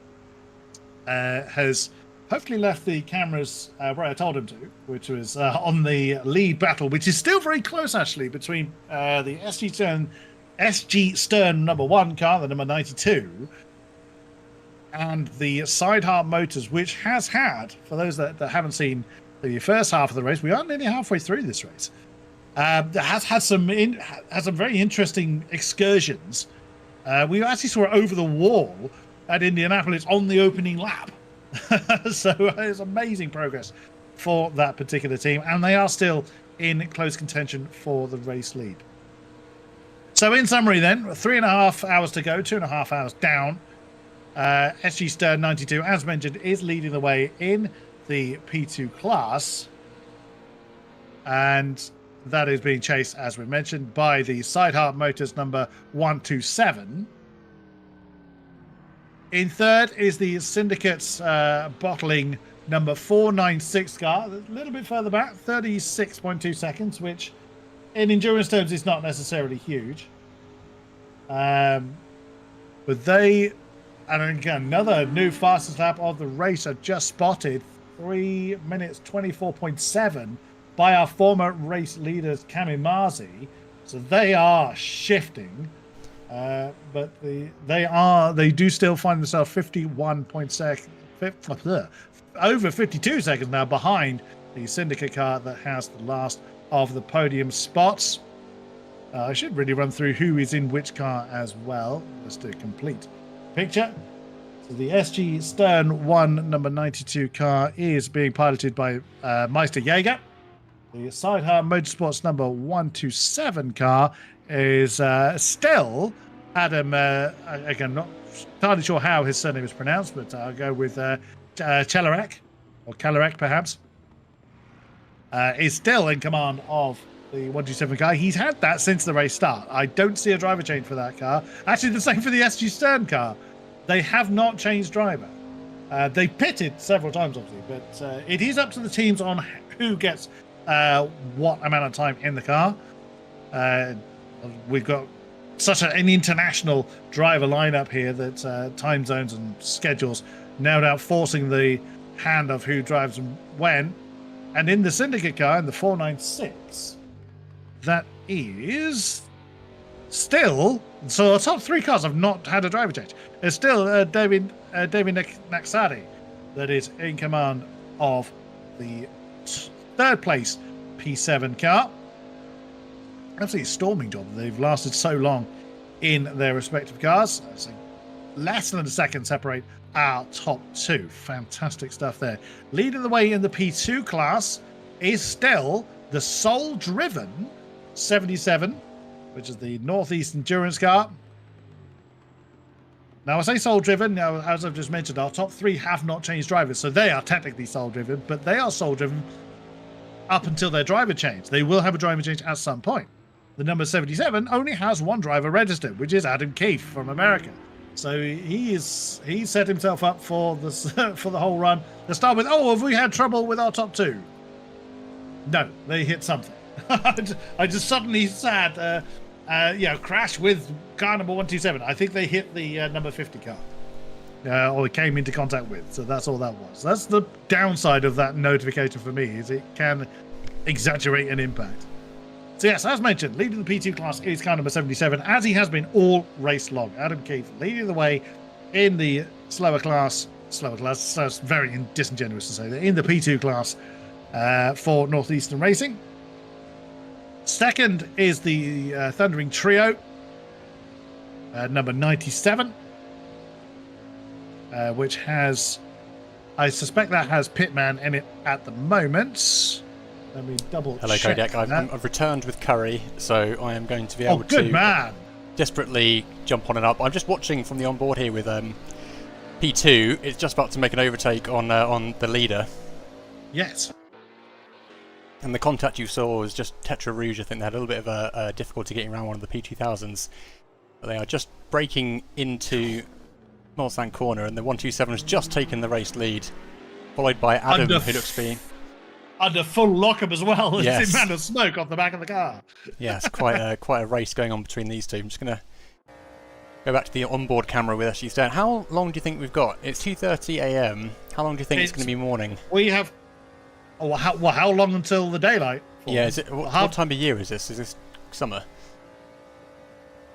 has hopefully left the cameras where I told him to, which was on the lead battle, which is still very close actually between the SG Stern number 1 car, the number 92, and the Sideheart Motors, which has had, for those that haven't seen the first half of the race, we are nearly halfway through this race, has had some very interesting excursions. We actually saw it over the wall at Indianapolis on the opening lap. So it's amazing progress for that particular team, and they are still in close contention for the race lead. So in summary then, 3.5 hours to go, 2.5 hours down. SG Stern 92, as mentioned, is leading the way in the P2 class, and that is being chased, as we mentioned, by the Sideheart Motors number 127. In third is the Syndicate's bottling number 496 car, a little bit further back, 36.2 seconds, which in endurance terms is not necessarily huge. But they, and again, another new fastest lap of the race are just spotted, 3 minutes 24.7 by our former race leaders Kamimazi. So they are shifting. But they do still find themselves over 52 seconds now behind the Syndicate car that has the last of the podium spots. I should really run through who is in which car as well, just to complete picture. So the SG Stern 1 number 92 car is being piloted by Meister Jaeger. The Sideheart Motorsports number 127 car is still Adam, again, not entirely sure how his surname is pronounced, but I'll go with Chelarak, or Kalarak perhaps, is still in command of the 127 car. He's had that since the race start. I don't see a driver change for that car. Actually, the same for the SG Stern car. They have not changed driver. They pitted several times, obviously, but it is up to the teams on who gets what amount of time in the car. We've got such an international driver lineup here that time zones and schedules no doubt forcing the hand of who drives and when. And in the syndicate car, in the 496, that is still, so our top 3 cars have not had a driver change. It's still David Naksari that is in command of the 3rd place P7 car. Absolutely storming job. They've lasted so long in their respective cars. So less than a second separate our top 2. Fantastic stuff there. Leading the way in the P2 class is still the Soul-driven 77, which is the Northeast Endurance car. Now, I say Soul-driven. Now, as I've just mentioned, our top 3 have not changed drivers, so they are technically Soul-driven, but they are Soul-driven up until their driver change. They will have a driver change at some point. The number 77 only has 1 driver registered, which is Adam Keefe from America. So he set himself up for the whole run. To start with, have we had trouble with our top 2? No, they hit something. I just suddenly sad. Crash with car number 127. I think they hit the number 50 car, or came into contact with. So that's all that was. That's the downside of that notification for me, is it can exaggerate an impact. So yes, as mentioned, leading the P2 class is car number 77, as he has been all race long. Adam Keefe leading the way in the slower class, that's very disingenuous to say that, in the P2 class for Northeastern Racing. Second is the Thundering Trio, number 97, which has, I suspect that has Pitman in it at the moment. Let me double Hello, check. Kodiak. I've returned with curry, so I am going to be able to desperately jump on and up. I'm just watching from the onboard here with P2. It's just about to make an overtake on the leader. Yes. And the contact you saw was just Tetra Rouge. I think they had a little bit of a difficulty getting around one of the P2000s. But they are just braking into Mulsanne corner, and the 127 has just taken the race lead, followed by Adam, who looks to be under full lockup as well. Yes. It's the amount of smoke off the back of the car. Yes, quite a race going on between these two. I'm just going to go back to the onboard camera with SG Stern. How long do you think we've got? It's 2:30 a.m. How long do you think it's going to be morning? We have. How long until the daylight? Yeah, is it? What time of year is this? Is this summer?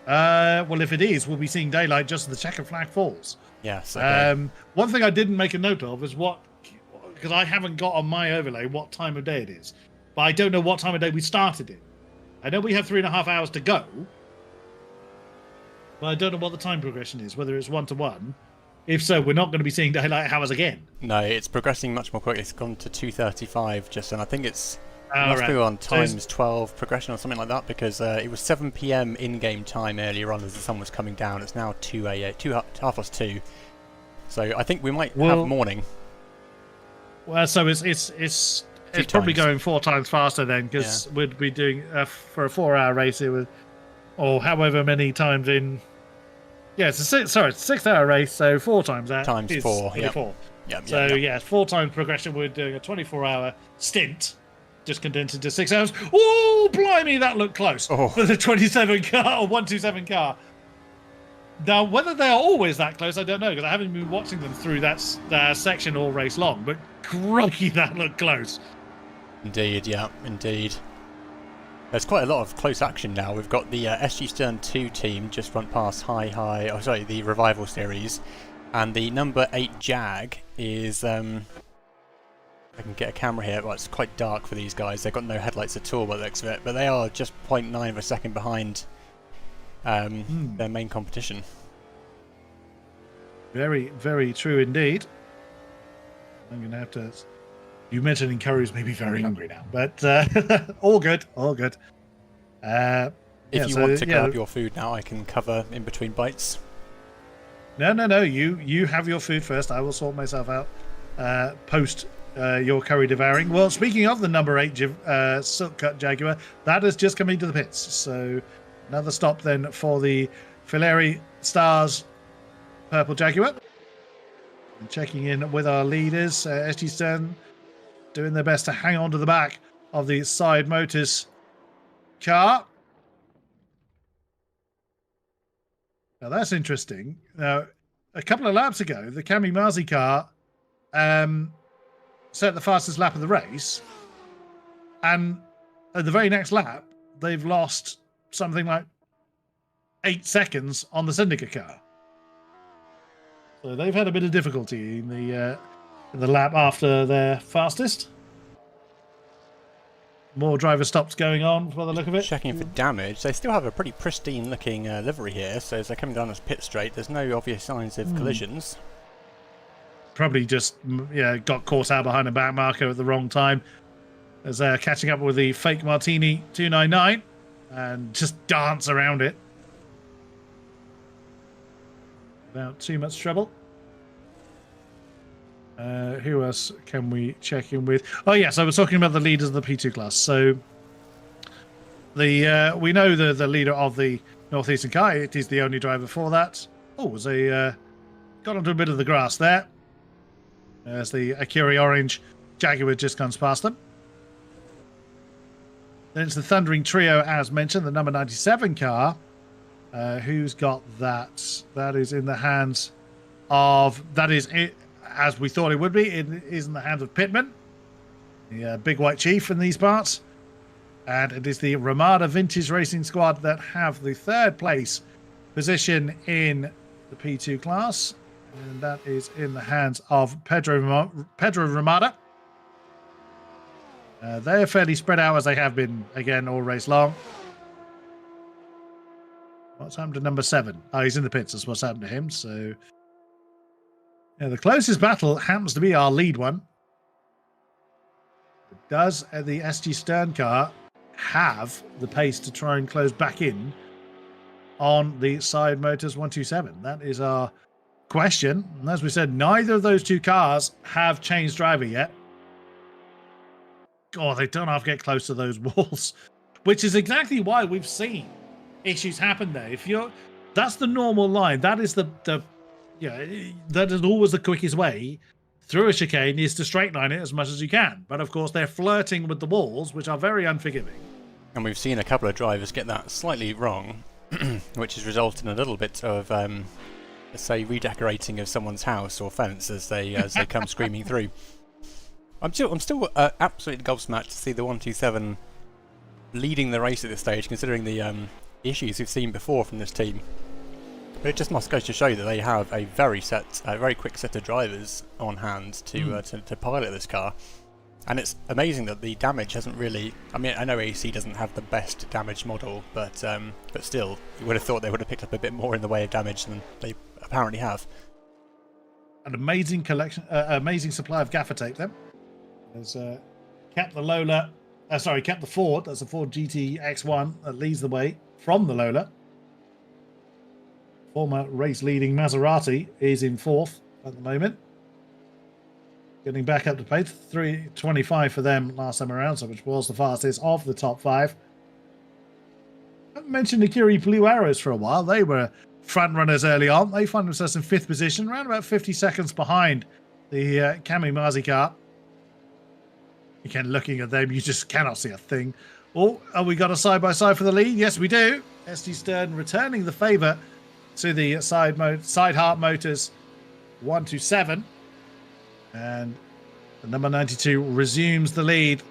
Well, if it is, we'll be seeing daylight just as the checkered flag falls. Yes. Okay. One thing I didn't make a note of is because I haven't got on my overlay what time of day it is, but I don't know what time of day we started it. I know we have 3.5 hours to go, but I don't know what the time progression is, whether it's 1 to 1. If so, we're not going to be seeing daylight hours again. No, it's progressing much more quickly. It's gone to 2:35 just, and I think it's must be on times 12 progression or something like that, because it was 7 p.m. in-game time earlier on as the sun was coming down. It's now 2:30. So I think we might have morning. Well, so it's probably going 4 times faster then, because we'd be doing for a 4-hour race it was, or however many times in. Yeah, it's a 6-hour race, so 4 times that times is 4. 24. Yep. 4 times progression. We're doing a 24-hour stint, just condensed into 6 hours. Oh, blimey, that looked close for the 27 car or 127 car. Now, whether they are always that close, I don't know, because I haven't been watching them through that section all race long. But crikey, that looked close. Indeed, yeah, indeed. There's quite a lot of close action now. We've got the SG Stern 2 team just run past the Revival Series, and the number 8 Jag is. I can get a camera here. Well, it's quite dark for these guys. They've got no headlights at all by the looks of it, but they are just 0.9 of a second behind their main competition. Very, very true indeed. I'm going to have to. You mentioning curry's made me very hungry now, but all good, all good. If you want to grab your food now, I can cover in between bites. No. You have your food first. I will sort myself out post your curry devouring. Well, speaking of the number 8 Silk Cut Jaguar, that has just come into the pits. So another stop then for the Fileri Stars Purple Jaguar. And checking in with our leaders, SG Stern doing their best to hang on to the back of the Side Motors car. Now that's interesting. Now, a couple of laps ago, the Kamikaze car set the fastest lap of the race, and at the very next lap, they've lost something like 8 seconds on the Syndicate car. So they've had a bit of difficulty in the lap after their fastest. More driver stops going on by the look of it. Checking for damage. They still have a pretty pristine looking livery here, so as they're coming down this pit straight, there's no obvious signs of collisions. Probably just got caught out behind a back marker at the wrong time as they're catching up with the fake Martini 299 and just dance around it without too much trouble. Who else can we check in with? Oh yes, I was talking about the leaders of the P2 class. So we know the leader of the Northeastern car. It is the only driver for that. Oh, got onto a bit of the grass there as the Akiri Orange Jaguar just comes past them. Then it's the Thundering Trio, as mentioned, the number 97 car. Who's got that? That is in the hands of... That is it, as we thought it would be. It is in the hands of Pittman, the big white chief in these parts. And it is the Ramada Vintage Racing Squad that have the 3rd place position in the P2 class. And that is in the hands of Pedro Ramada. They're fairly spread out as they have been, again, all race long. What's happened to number 7? Oh, he's in the pits. That's what's happened to him. So, the closest battle happens to be our lead one. Does the SG Stern car have the pace to try and close back in on the Side Motors 127? That is our question. And as we said, neither of those two cars have changed driver yet. Oh, they don't have to get close to those walls, which is exactly why we've seen issues happen there. That's the normal line. That is that is always the quickest way through a chicane, is to straight line it as much as you can. But of course, they're flirting with the walls, which are very unforgiving. And we've seen a couple of drivers get that slightly wrong, which has resulted in a little bit of, let's say, redecorating of someone's house or fence as they come screaming through. I'm still absolutely gobsmacked to see the 127 leading the race at this stage, considering the issues we've seen before from this team. But it just must go to show that they have a very quick set of drivers on hand to pilot this car. And it's amazing that the damage hasn't really... I mean, I know AC doesn't have the best damage model, but still, you would have thought they would have picked up a bit more in the way of damage than they apparently have. An amazing collection, amazing supply of gaffer tape then. There's kept the Ford. That's a Ford GT X1 that leads the way from the Lola. Former race-leading Maserati is in 4th at the moment. Getting back up to pace. 3:25 for them last time around, so which was the fastest of the top 5. I haven't mentioned the Akiri Blue Arrows for a while. They were front runners early on. They find themselves in 5th position, around about 50 seconds behind the Kamikaze car. Again, looking at them, you just cannot see a thing. Oh, have we got a side-by-side for the lead? Yes, we do. SG Stern returning the favour to the Side Heart Motors 127. And the number 92 resumes the lead.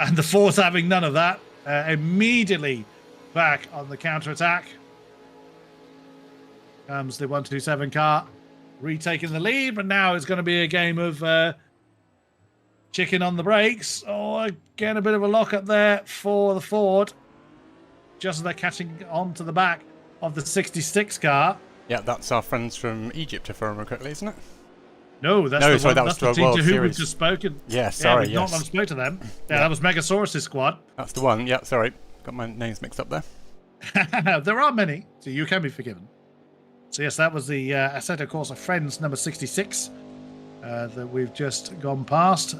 And the Ford's having none of that. Immediately back on the counter-attack. Comes the 127 car, retaking the lead. But now it's going to be a game of... chicken on the brakes. Oh, again, a bit of a lock up there for the Ford. Just as they're catching on to the back of the 66 car. Yeah, that's our friends from Egypt, if I remember correctly, isn't it? No, that's the team to whom we've just spoken. Yeah, sorry, we've not long spoke to them. Yeah, that was Megasaurus' squad. That's the one. Yeah, sorry. Got my names mixed up there. There are many, so you can be forgiven. So yes, that was the Assetto Corsa Friends number 66. That we've just gone past.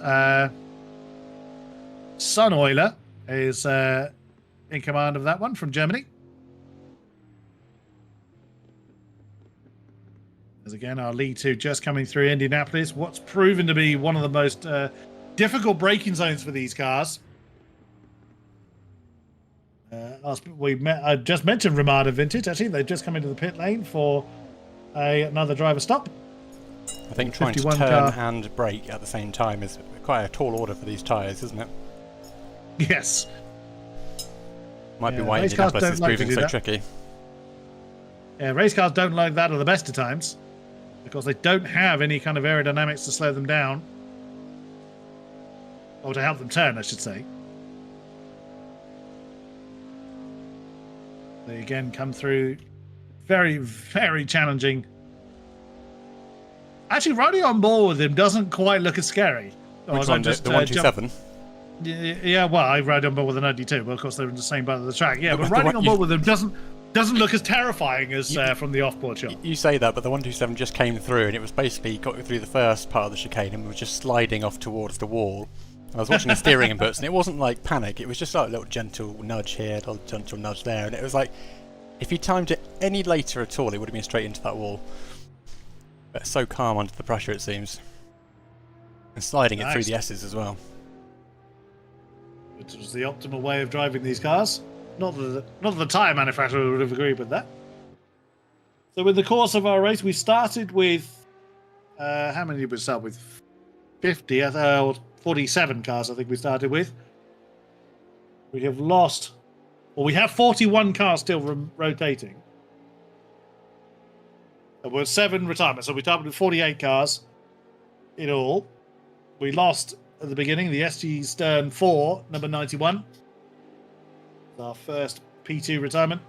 Sun Oiler is in command of that one from Germany. As again, our lead 2 just coming through Indianapolis. What's proven to be one of the most difficult braking zones for these cars. I just mentioned Ramada Vintage. Actually, they've just come into the pit lane for another driver stop. I think trying to turn and brake at the same time is quite a tall order for these tyres, isn't it? Yes. Might be why Indianapolis is proving so tricky. Yeah, race cars don't like that at the best of times because they don't have any kind of aerodynamics to slow them down. Or to help them turn, I should say. They again come through very, very challenging. Actually, riding on board with him doesn't quite look as scary. Which one, the 127? Yeah, well, I ride on board with the 92, but of course they're in the same part of the track. Yeah, but riding on board with them doesn't look as terrifying as from the off-board shot. You say that, but the 127 just came through, and it was basically got through the first part of the chicane and was just sliding off towards the wall. I was watching the steering inputs, and it wasn't like panic. It was just like a little gentle nudge here, a little gentle nudge there, and it was like, if you timed it any later at all, it would have been straight into that wall. But it's so calm under the pressure, it seems. And sliding it through the S's as well. Which was the optimal way of driving these cars. Not that the tyre manufacturer would have agreed with that. So in the course of our race, we started with... how many did we start with? 50, or 47 cars, I think we started with. We have lost... Well, we have 41 cars still rotating. And we're 7 retirements, so we started with 48 cars in all. We lost at the beginning the SG Stern 4, number 91. Our first P2 retirement.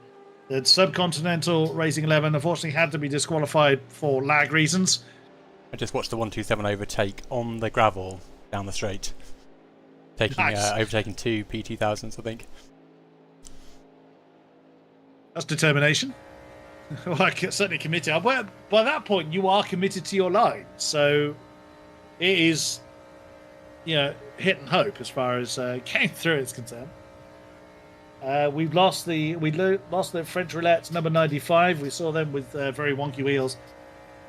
The Subcontinental Racing 11 unfortunately had to be disqualified for lag reasons. I just watched the 127 overtake on the gravel down the straight. Overtaking 2 P2000s, I think. That's determination. Well, I certainly committed. By that point, you are committed to your line. So it is, hit and hope as far as getting through is concerned. We've lost the French Roulettes number 95. We saw them with very wonky wheels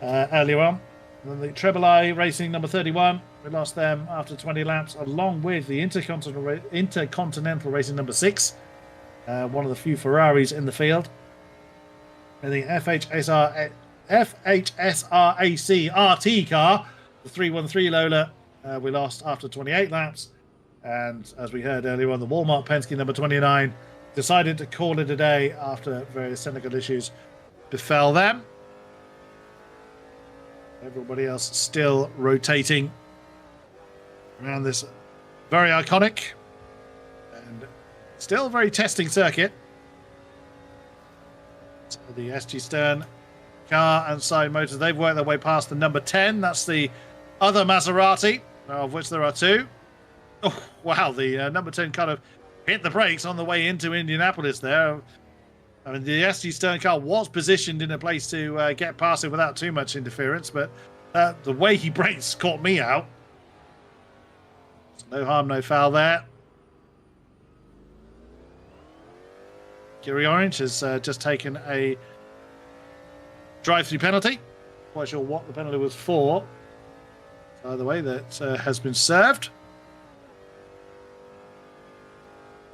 earlier on. And then the Treble I Racing number 31. We lost them after 20 laps, along with the Intercontinental Racing number 6. One of the few Ferraris in the field. And the FHSRAC RT car, the 313 Lola, we lost after 28 laps. And as we heard earlier on, the Walmart Penske number 29 decided to call it a day after various technical issues befell them. Everybody else still rotating around this very iconic and still very testing circuit. So the SG Stern car and side motors, they've worked their way past the number 10. That's the other Maserati, of which there are 2. Oh, wow, the number 10 kind of hit the brakes on the way into Indianapolis there. I mean, the SG Stern car was positioned in a place to get past it without too much interference, but the way he brakes caught me out. So no harm, no foul there. Gary Orange has just taken a drive-through penalty. Quite sure what the penalty was for. By the way, that has been served.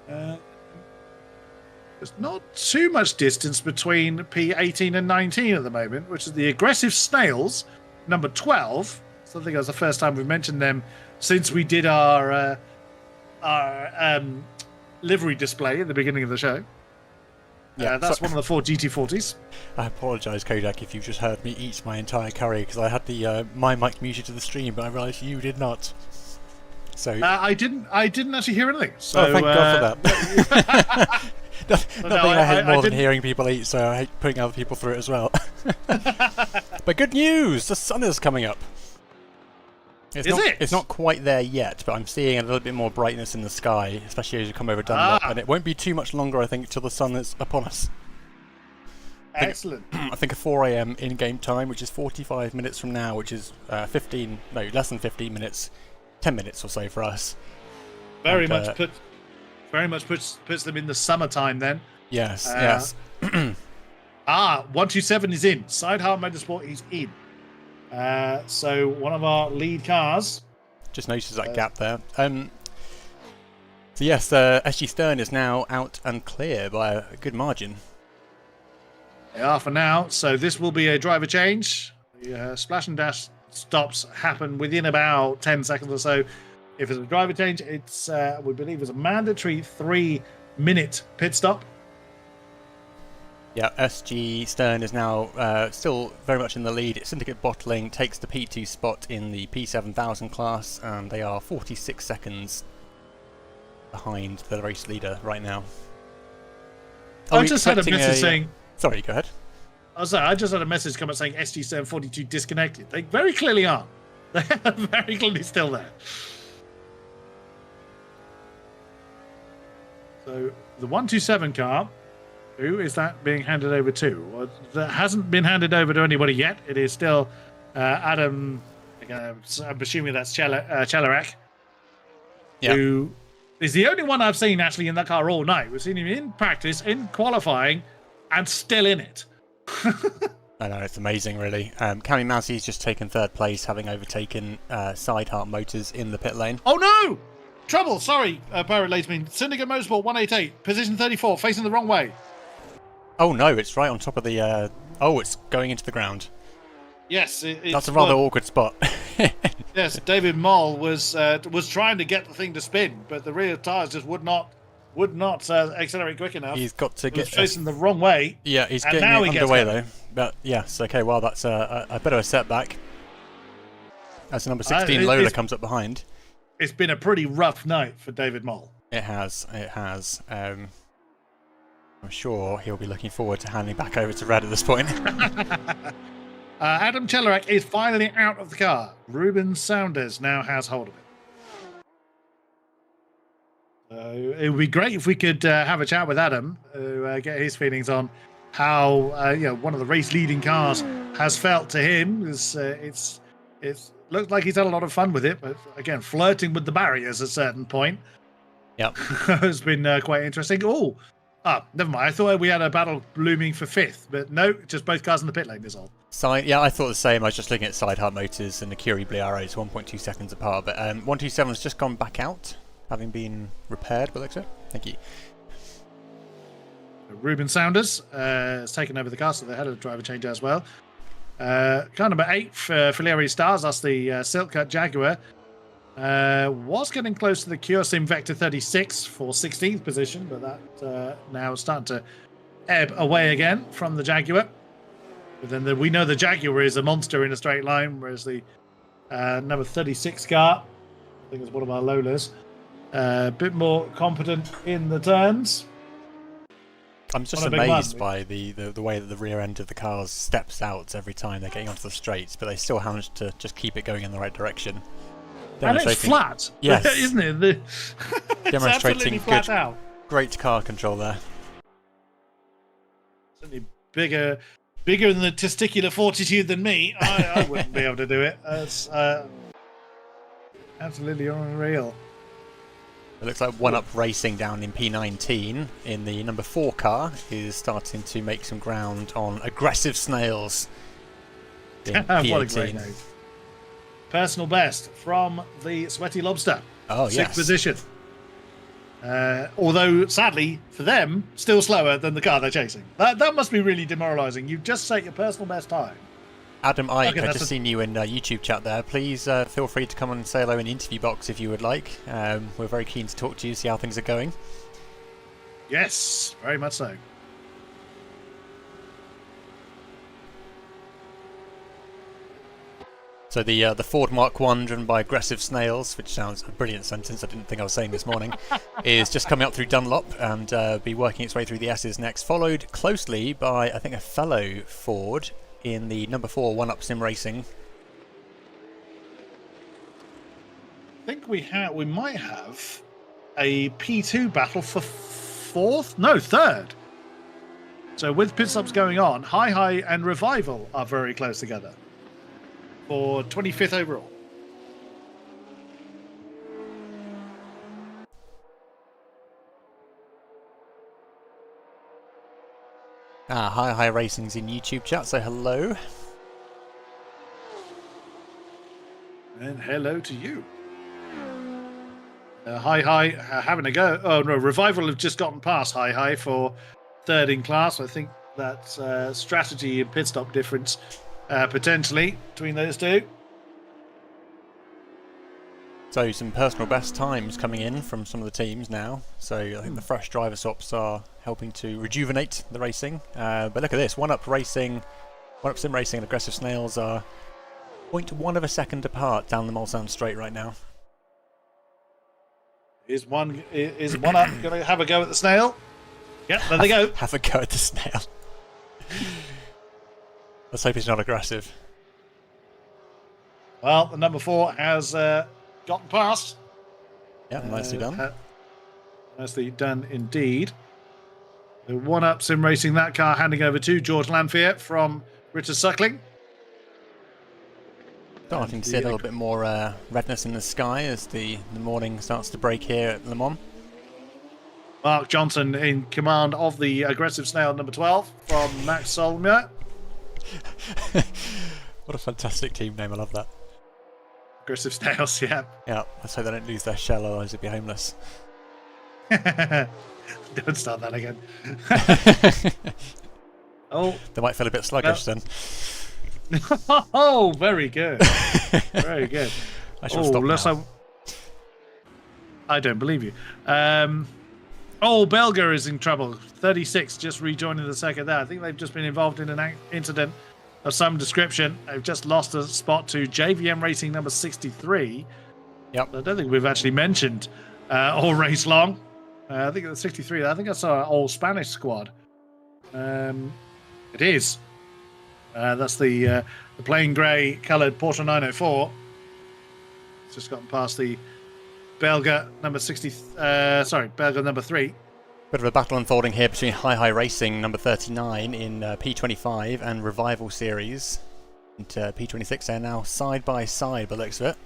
There's not too much distance between P18 and 19 at the moment, which is the Aggressive Snails, number 12. So I think that's the first time we've mentioned them since we did our livery display at the beginning of the show. Yeah, that's one of the 4 GT40s. I apologise, Kodak, if you just heard me eat my entire curry, because I had the my mic muted to the stream, but I realised you did not. So I didn't actually hear anything. So thank God for that. Nothing I hate more than hearing people eat, so I hate putting other people through it as well. But good news! The sun is coming up. It's not quite there yet, but I'm seeing a little bit more brightness in the sky, especially as you come over Dunlop, and it won't be too much longer, I think, till the sun is upon us. Excellent. I think a 4 AM in-game time, which is 45 minutes from now, which is less than 15 minutes, 10 minutes or so for us. Very much puts them in the summertime then. Yes, yes. 127 is in. Sideheart Motorsport is in. So one of our lead cars just noticed that gap there. So yes, SG Stern is now out and clear by a good margin. They are for now, so this will be a driver change. The splash and dash stops happen within about 10 seconds or so. If it's a driver change, it's we believe it's a mandatory 3-minute pit stop. Yeah, SG Stern is now still very much in the lead. Syndicate Bottling takes the P2 spot in the P7000 class, and they are 46 seconds behind the race leader right now. I just had a message saying... Sorry, go ahead. I just had a message come up saying SG Stern 42 disconnected. They very clearly aren't. They are very clearly still there. So the 127 car, who is that being handed over to? Well, that hasn't been handed over to anybody yet. It is still Adam, I'm assuming that's THRacing, who is the only one I've seen actually in that car all night. We've seen him in practice, in qualifying, and still in it. I know, it's amazing, really. Cammy Massey's just taken 3rd place, having overtaken Sideheart Motors in the pit lane. Oh no! Trouble, sorry, PirateLaserBeam. Syndicate Motorsport 188, position 34, facing the wrong way. Oh no, it's right on top of the... Oh, it's going into the ground. Yes, that's a rather awkward spot. Yes, David Moll was trying to get the thing to spin, but the rear tyres just would not accelerate quick enough. He's got to get facing the wrong way. Yeah, he's getting underway though. But yes, okay, well that's a bit of a setback. As number 16 Lola comes up behind. It's been a pretty rough night for David Moll. It has. I'm sure he'll be looking forward to handing back over to Red at this point. Adam THRacing is finally out of the car. Ruben Saunders now has hold of it. It would be great if we could have a chat with Adam, get his feelings on how one of the race leading cars has felt to him. It's looks like he's had a lot of fun with it, but again, flirting with the barriers at a certain point. Yep, has been quite interesting. Never mind. I thought we had a battle looming for 5th, but no, just both cars in the pit lane is all. Yeah, I thought the same. I was just looking at Sideheart Motors and the Curie Bliaros 1.2 seconds apart, but 127 has just gone back out, having been repaired, but looks it. Thank you. Ruben Saunders has taken over the car, so they had a driver change as well. Car number 8 for Filieri Stars, that's the Silk Cut Jaguar. Was getting close to the Kyosim Vector 36 for 16th position, but that now is starting to ebb away again from the Jaguar. But then we know the Jaguar is a monster in a straight line, whereas the number 36 car, I think it's one of our Lolas, a bit more competent in the turns. I'm just amazed by the way that the rear end of the cars steps out every time they're getting onto the straights, but they still manage to just keep it going in the right direction. And it's flat, yes, isn't it? Demonstrating flat out. Great car control there. Certainly bigger than the testicular fortitude than me. I wouldn't be able to do it. It's absolutely unreal. It looks like One Up Racing down in P19 in the number 4 car is starting to make some ground on Aggressive Snails in P18. What a great name. Personal best from the Sweaty Lobster. Oh, yes. 6th position. Although, sadly, for them, still slower than the car they're chasing. That must be really demoralising. You've just set your personal best time. Adam Ike, I've just seen you in YouTube chat there. Please feel free to come and say hello in the interview box if you would like. We're very keen to talk to you, see how things are going. Yes, very much so. So the Ford Mark 1 driven by Aggressive Snails, which sounds a brilliant sentence, I didn't think I was saying this morning, is just coming up through Dunlop and be working its way through the S's next, followed closely by, I think, a fellow Ford in the number 4 One Up SimRacing. I think we might have a P2 battle for 4th? No, 3rd. So with pit stops going on, Hi and Revival are very close together for 25th overall. Hi Racing's in YouTube chat, so hello. And hello to you. Hi having a go. Oh no, Revival have just gotten past Hi for third in class. I think that's strategy and pit stop difference potentially between those two. So some personal best times coming in from some of the teams now. So I think the fresh driver swaps are helping to rejuvenate the racing. But look at this, One Up SimRacing and Aggressive Snails are 0.1 of a second apart down the Mulsanne straight right now. Is one up going to have a go at the snail? Yeah, there they go. Have a go at the snail. Let's hope he's not aggressive. Well, the number 4 has gotten past. Yeah, nicely done. Nicely done indeed. The One Up SimRacing, that car handing over to George Lanfear from Richard Suckling. Starting to see a little bit more redness in the sky as the morning starts to break here at Le Mans. Mark Johnson in command of the Aggressive Snail number 12 from Max Solomir. What a fantastic team name, I love that. Aggressive Snails, yeah. Yeah, let's hope they don't lose their shell, otherwise they'll be homeless. Don't start that again. Oh, they might feel a bit sluggish then. Oh, very good. Very good. I shall stop now. I don't believe you. Belga is in trouble. 36, just rejoining the second there. I think they've just been involved in an incident of some description. They've just lost a spot to JVM Racing number 63. Yep. I don't think we've actually mentioned all race long. I think it's 63. I think that's our all Spanish squad. It is. That's the plain grey coloured Porsche 904. It's just gotten past the Belga number 60. Belga number 3. Bit of a battle unfolding here between Hi Racing number 39 in P25 and Revival Series. And P26 are now side by side by the looks of it.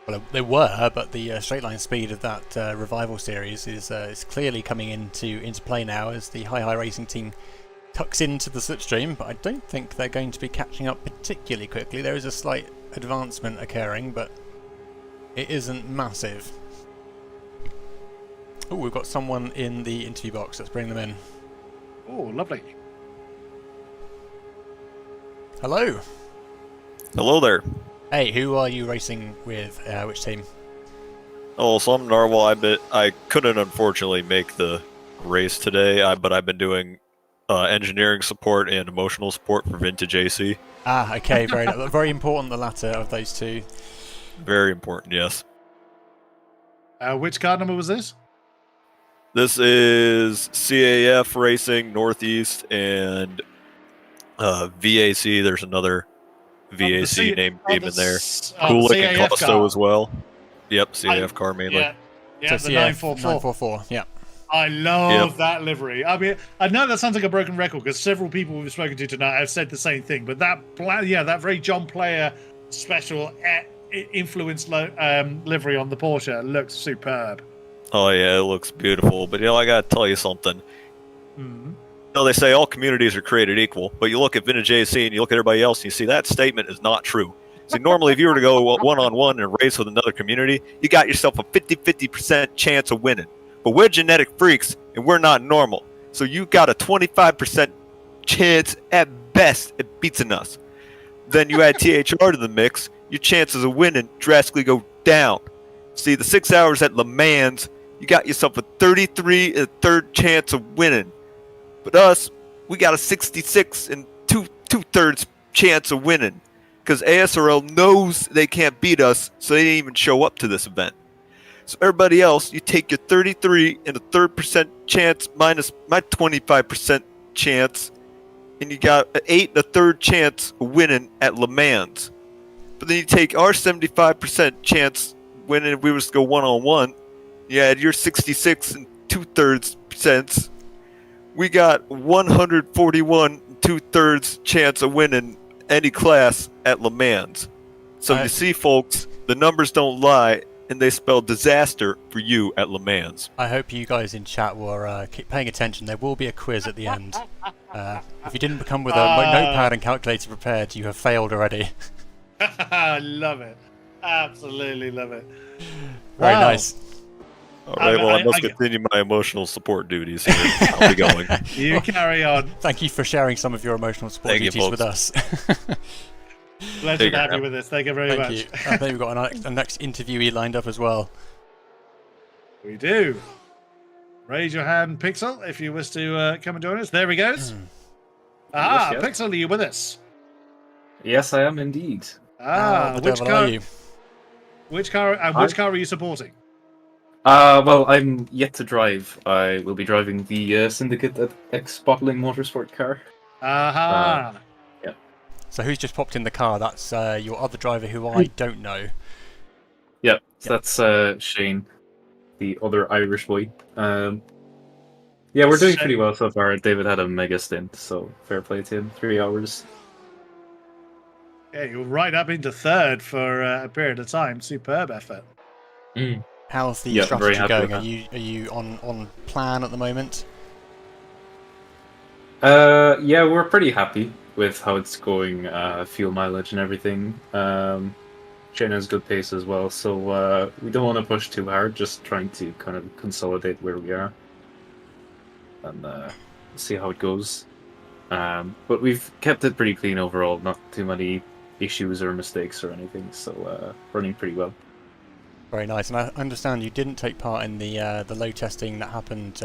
Well, they were, but the straight line speed of that Revival Series is clearly coming into play now as the Hi Racing team tucks into the slipstream, but I don't think they're going to be catching up particularly quickly. There is a slight advancement occurring, but it isn't massive. Oh, we've got someone in the interview box. Let's bring them in. Oh, lovely. Hello. Hello there. Hey, who are you racing with? Which team? Oh, so I'm Narwhal. I couldn't unfortunately make the race today, but I've been doing engineering support and emotional support for Vintage AC. Ah, okay, very important, the latter of those two. Very important, yes. Which car number was this? This is CAF Racing Northeast and VAC. There's another VAC named team in there. Kulik and Costo as well. Yep, CAF car mainly. Yeah, so the CAF 944. Yeah. I love that livery. I mean, I know that sounds like a broken record because several people we've spoken to tonight have said the same thing. But that very John Player special influence livery on the Porsche looks superb. Oh yeah, it looks beautiful. But I gotta tell you something. They say all communities are created equal, but you look at Vintage AC and you look at everybody else and you see that statement is not true. See, normally if you were to go one-on-one and race with another community, you got yourself a 50% chance of winning. But we're genetic freaks, and we're not normal. So you got a 25% chance at best at beating us. Then you add THR to the mix, your chances of winning drastically go down. See, the 6 hours at Le Mans, you got yourself a 33 and a third chance of winning. But us, we got a 66 and two-thirds chance of winning. Because ASRL knows they can't beat us, so they didn't even show up to this event. So everybody else, you take your 33 and a third percent chance minus my 25% chance, and you got an 8 and a third chance of winning at Le Mans. But then you take our 75% chance winning if we was to go one-on-one, you add your 66 and two-thirds percent. We got 141 and two-thirds chance of winning any class at Le Mans. So you see, folks, the numbers don't lie, and they spell disaster for you at Le Mans. I hope you guys in chat will keep paying attention. There will be a quiz at the end. If you didn't become with a notepad and calculator prepared, you have failed already. I love it. Absolutely love it. Very Wow. nice. All right, well, I must continue my emotional support duties here. I'll be going. You carry on. Thank you for sharing some of your emotional support Thank you, duties with us. Pleasure to have you with us. Thank you very much. Thank you. I think we've got a next interviewee lined up as well. We do. Raise your hand, Pixel, if you wish to come and join us. There he goes. Yes, yes. Pixel, are you with us? Yes, I am indeed. How the devil are you? Which car are you supporting? Well, I'm yet to drive. I will be driving the Syndicate X Bottling Motorsport car. Aha. Yeah. So who's just popped in the car? That's your other driver who I don't know. Yeah, that's Shane, the other Irish boy. Yeah, we're doing pretty well so far. David had a mega stint, so fair play to him. 3 hours. Yeah, you're right up into third for a period of time. Superb effort. How's the strategy going? Are you on plan at the moment? Yeah, we're pretty happy with how it's going. Fuel mileage and everything. Shane has good pace as well, so we don't want to push too hard. Just trying to kind of consolidate where we are and see how it goes. But we've kept it pretty clean overall. Not too many issues or mistakes or anything, so running pretty well. Very nice. And I understand you didn't take part in the load testing that happened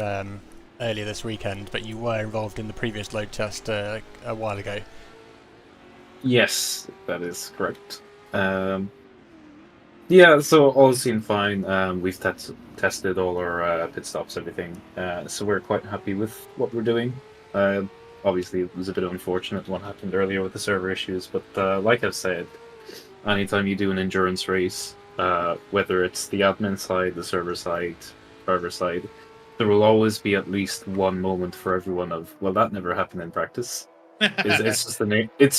earlier this weekend, but you were involved in the previous load test a while ago. Yes, that is correct. Yeah, so all seemed fine. We've tested all our pit stops, everything. So we're quite happy with what we're doing. Obviously, it was a bit unfortunate what happened earlier with the server issues, but like I've said, anytime you do an endurance race, whether it's the admin side, the server side, driver side, there will always be at least one moment for everyone of, well, that never happened in practice. It's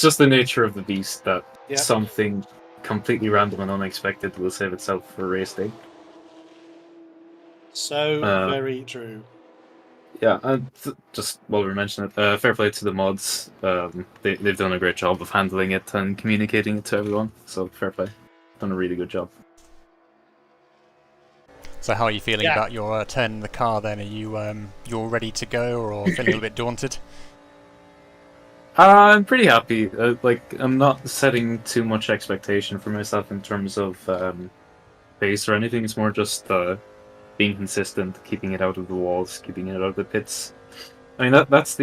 just the nature of the beast that something completely random and unexpected will save itself for race day. So very true. Yeah, and just while we're mentioning it, fair play to the mods. They've done a great job of handling it and communicating it to everyone. So fair play, done a really good job. So how are you feeling about your turn in the car then? Are you you're ready to go or feeling a little bit daunted? I'm pretty happy. I'm not setting too much expectation for myself in terms of pace or anything. It's more just being consistent, keeping it out of the walls, keeping it out of the pits. I mean that's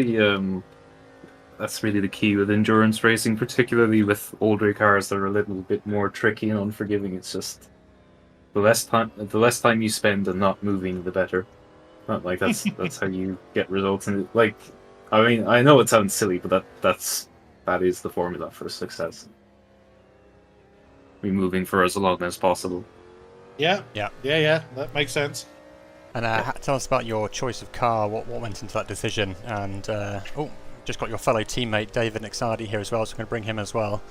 really the key with endurance racing, particularly with older cars that are a little bit more tricky and unforgiving. It's just the less time you spend and not moving, the better. Not like that's how you get results. And I mean, I know it sounds silly, but that is the formula for success. Be moving for as long as possible. Yeah. That makes sense. And tell us about your choice of car. What went into that decision? And just got your fellow teammate David Nixardi here as well, so I'm going to bring him as well.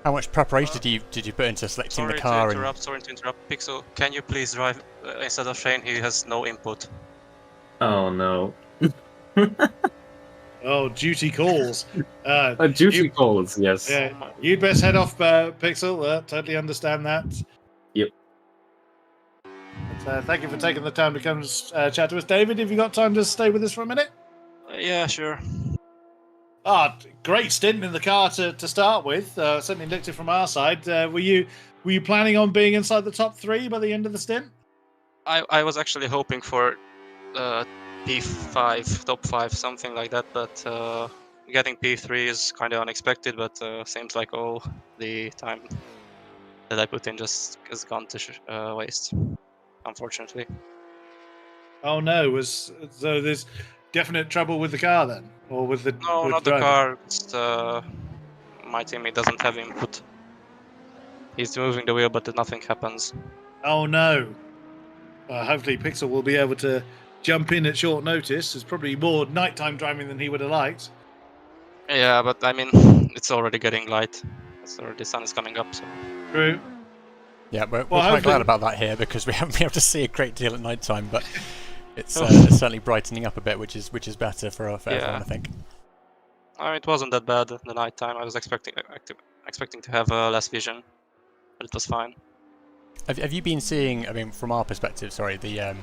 How much preparation did you put into selecting the car? Sorry to interrupt. Pixel, can you please drive instead of Shane? He has no input. Oh no. Oh, duty calls. Duty calls, yes. Yeah, you'd best head off, Pixel. Totally understand that. Yep. But, thank you for taking the time to come chat to us. David, have you got time to stay with us for a minute? Yeah, sure. Great stint in the car to start with. Certainly looked it from our side. Were you planning on being inside the top 3 by the end of the stint? I was actually hoping for P5, top 5, something like that, but getting P3 is kind of unexpected, but seems like all the time that I put in just has gone to waste, unfortunately. Oh no, so there's definite trouble with the car then? Or with the No, not the car, it's my teammate doesn't have input. He's moving the wheel, but nothing happens. Oh no. Hopefully Pixel will be able to jump in at short notice. It's probably more nighttime driving than he would have liked. Yeah, but I mean, it's already getting light. The sun is coming up, so... True. Yeah, we're quite glad about that here, because we haven't been able to see a great deal at night time, but it's certainly brightening up a bit, which is better for everyone, I think. It wasn't that bad the night time. I was expecting to have less vision, but it was fine. Have you been seeing? I mean, from our perspective, sorry, the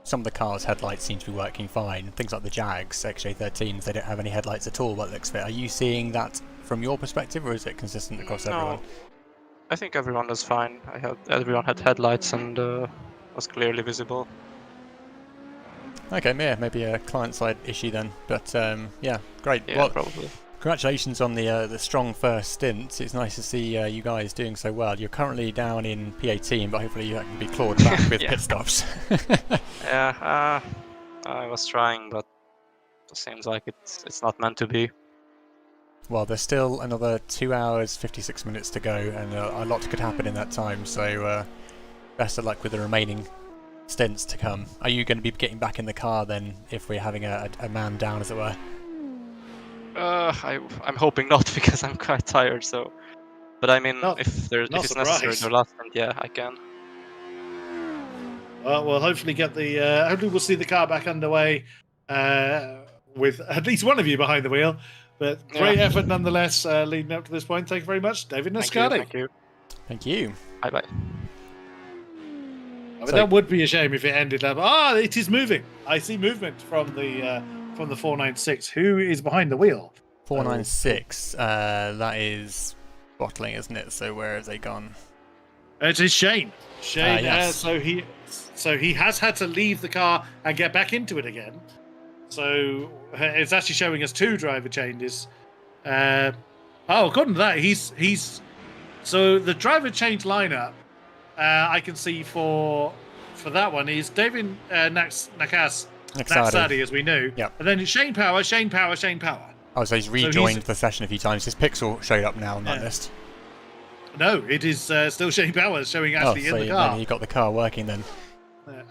some of the cars' headlights seem to be working fine. Things like the Jags XJ13s, they don't have any headlights at all. By the looks of it, are you seeing that from your perspective, or is it consistent across everyone? I think everyone was fine. Everyone had headlights and was clearly visible. Okay, yeah, maybe a client-side issue then. But yeah, great. Yeah, well, probably. Congratulations on the strong first stint. It's nice to see you guys doing so well. You're currently down in P18, but hopefully you can be clawed back with pit stops. Yeah, I was trying, but it seems like it's not meant to be. Well, there's still another 2 hours 56 minutes to go, and a lot could happen in that time. So best of luck with the remaining stints to come. Are you going to be getting back in the car then, if we're having a man down, as it were? I'm hoping not, because I'm quite tired. So, but I mean, if it's necessary to last, then yeah, I can. Well, we'll hopefully get the. Hopefully, we'll see the car back underway with at least one of you behind the wheel. But great effort nonetheless, leading up to this point. Thank you very much, David Nascati. Thank you. Thank you. Bye bye. I mean, that would be a shame if it ended up. It is moving. I see movement from the 496. Who is behind the wheel? 496. That is bottling, isn't it? So where has they gone? It is Shane. Shane. Yes. So he has had to leave the car and get back into it again. So it's actually showing us 2 driver changes. According to that, he's so the driver change lineup. I can see for that one is David Naxadi, as we knew. Yep. And then it's Shane Power. Oh, so he's rejoined the session a few times. His pixel showed up now on that list. No, it is still Shane Power showing actually in the car. He got the car working then.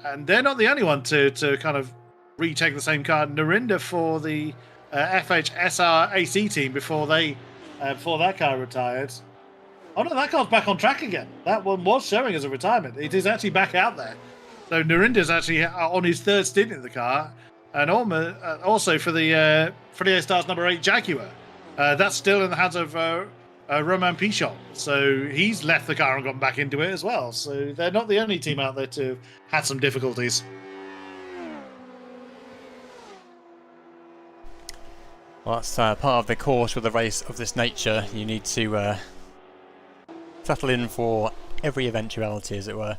And they're not the only one to kind of retake the same car. Narinder for the FHSRAC team before that car retired. Oh no, that car's back on track again. That one was showing as a retirement. It is actually back out there. So Narinder's actually on his 3rd stint in the car, and also for the A-Stars number 8 Jaguar. That's still in the hands of Roman Pichon. So he's left the car and gone back into it as well. So they're not the only team out there to have had some difficulties. Well, that's part of the course with a race of this nature. You need to settle in for every eventuality, as it were.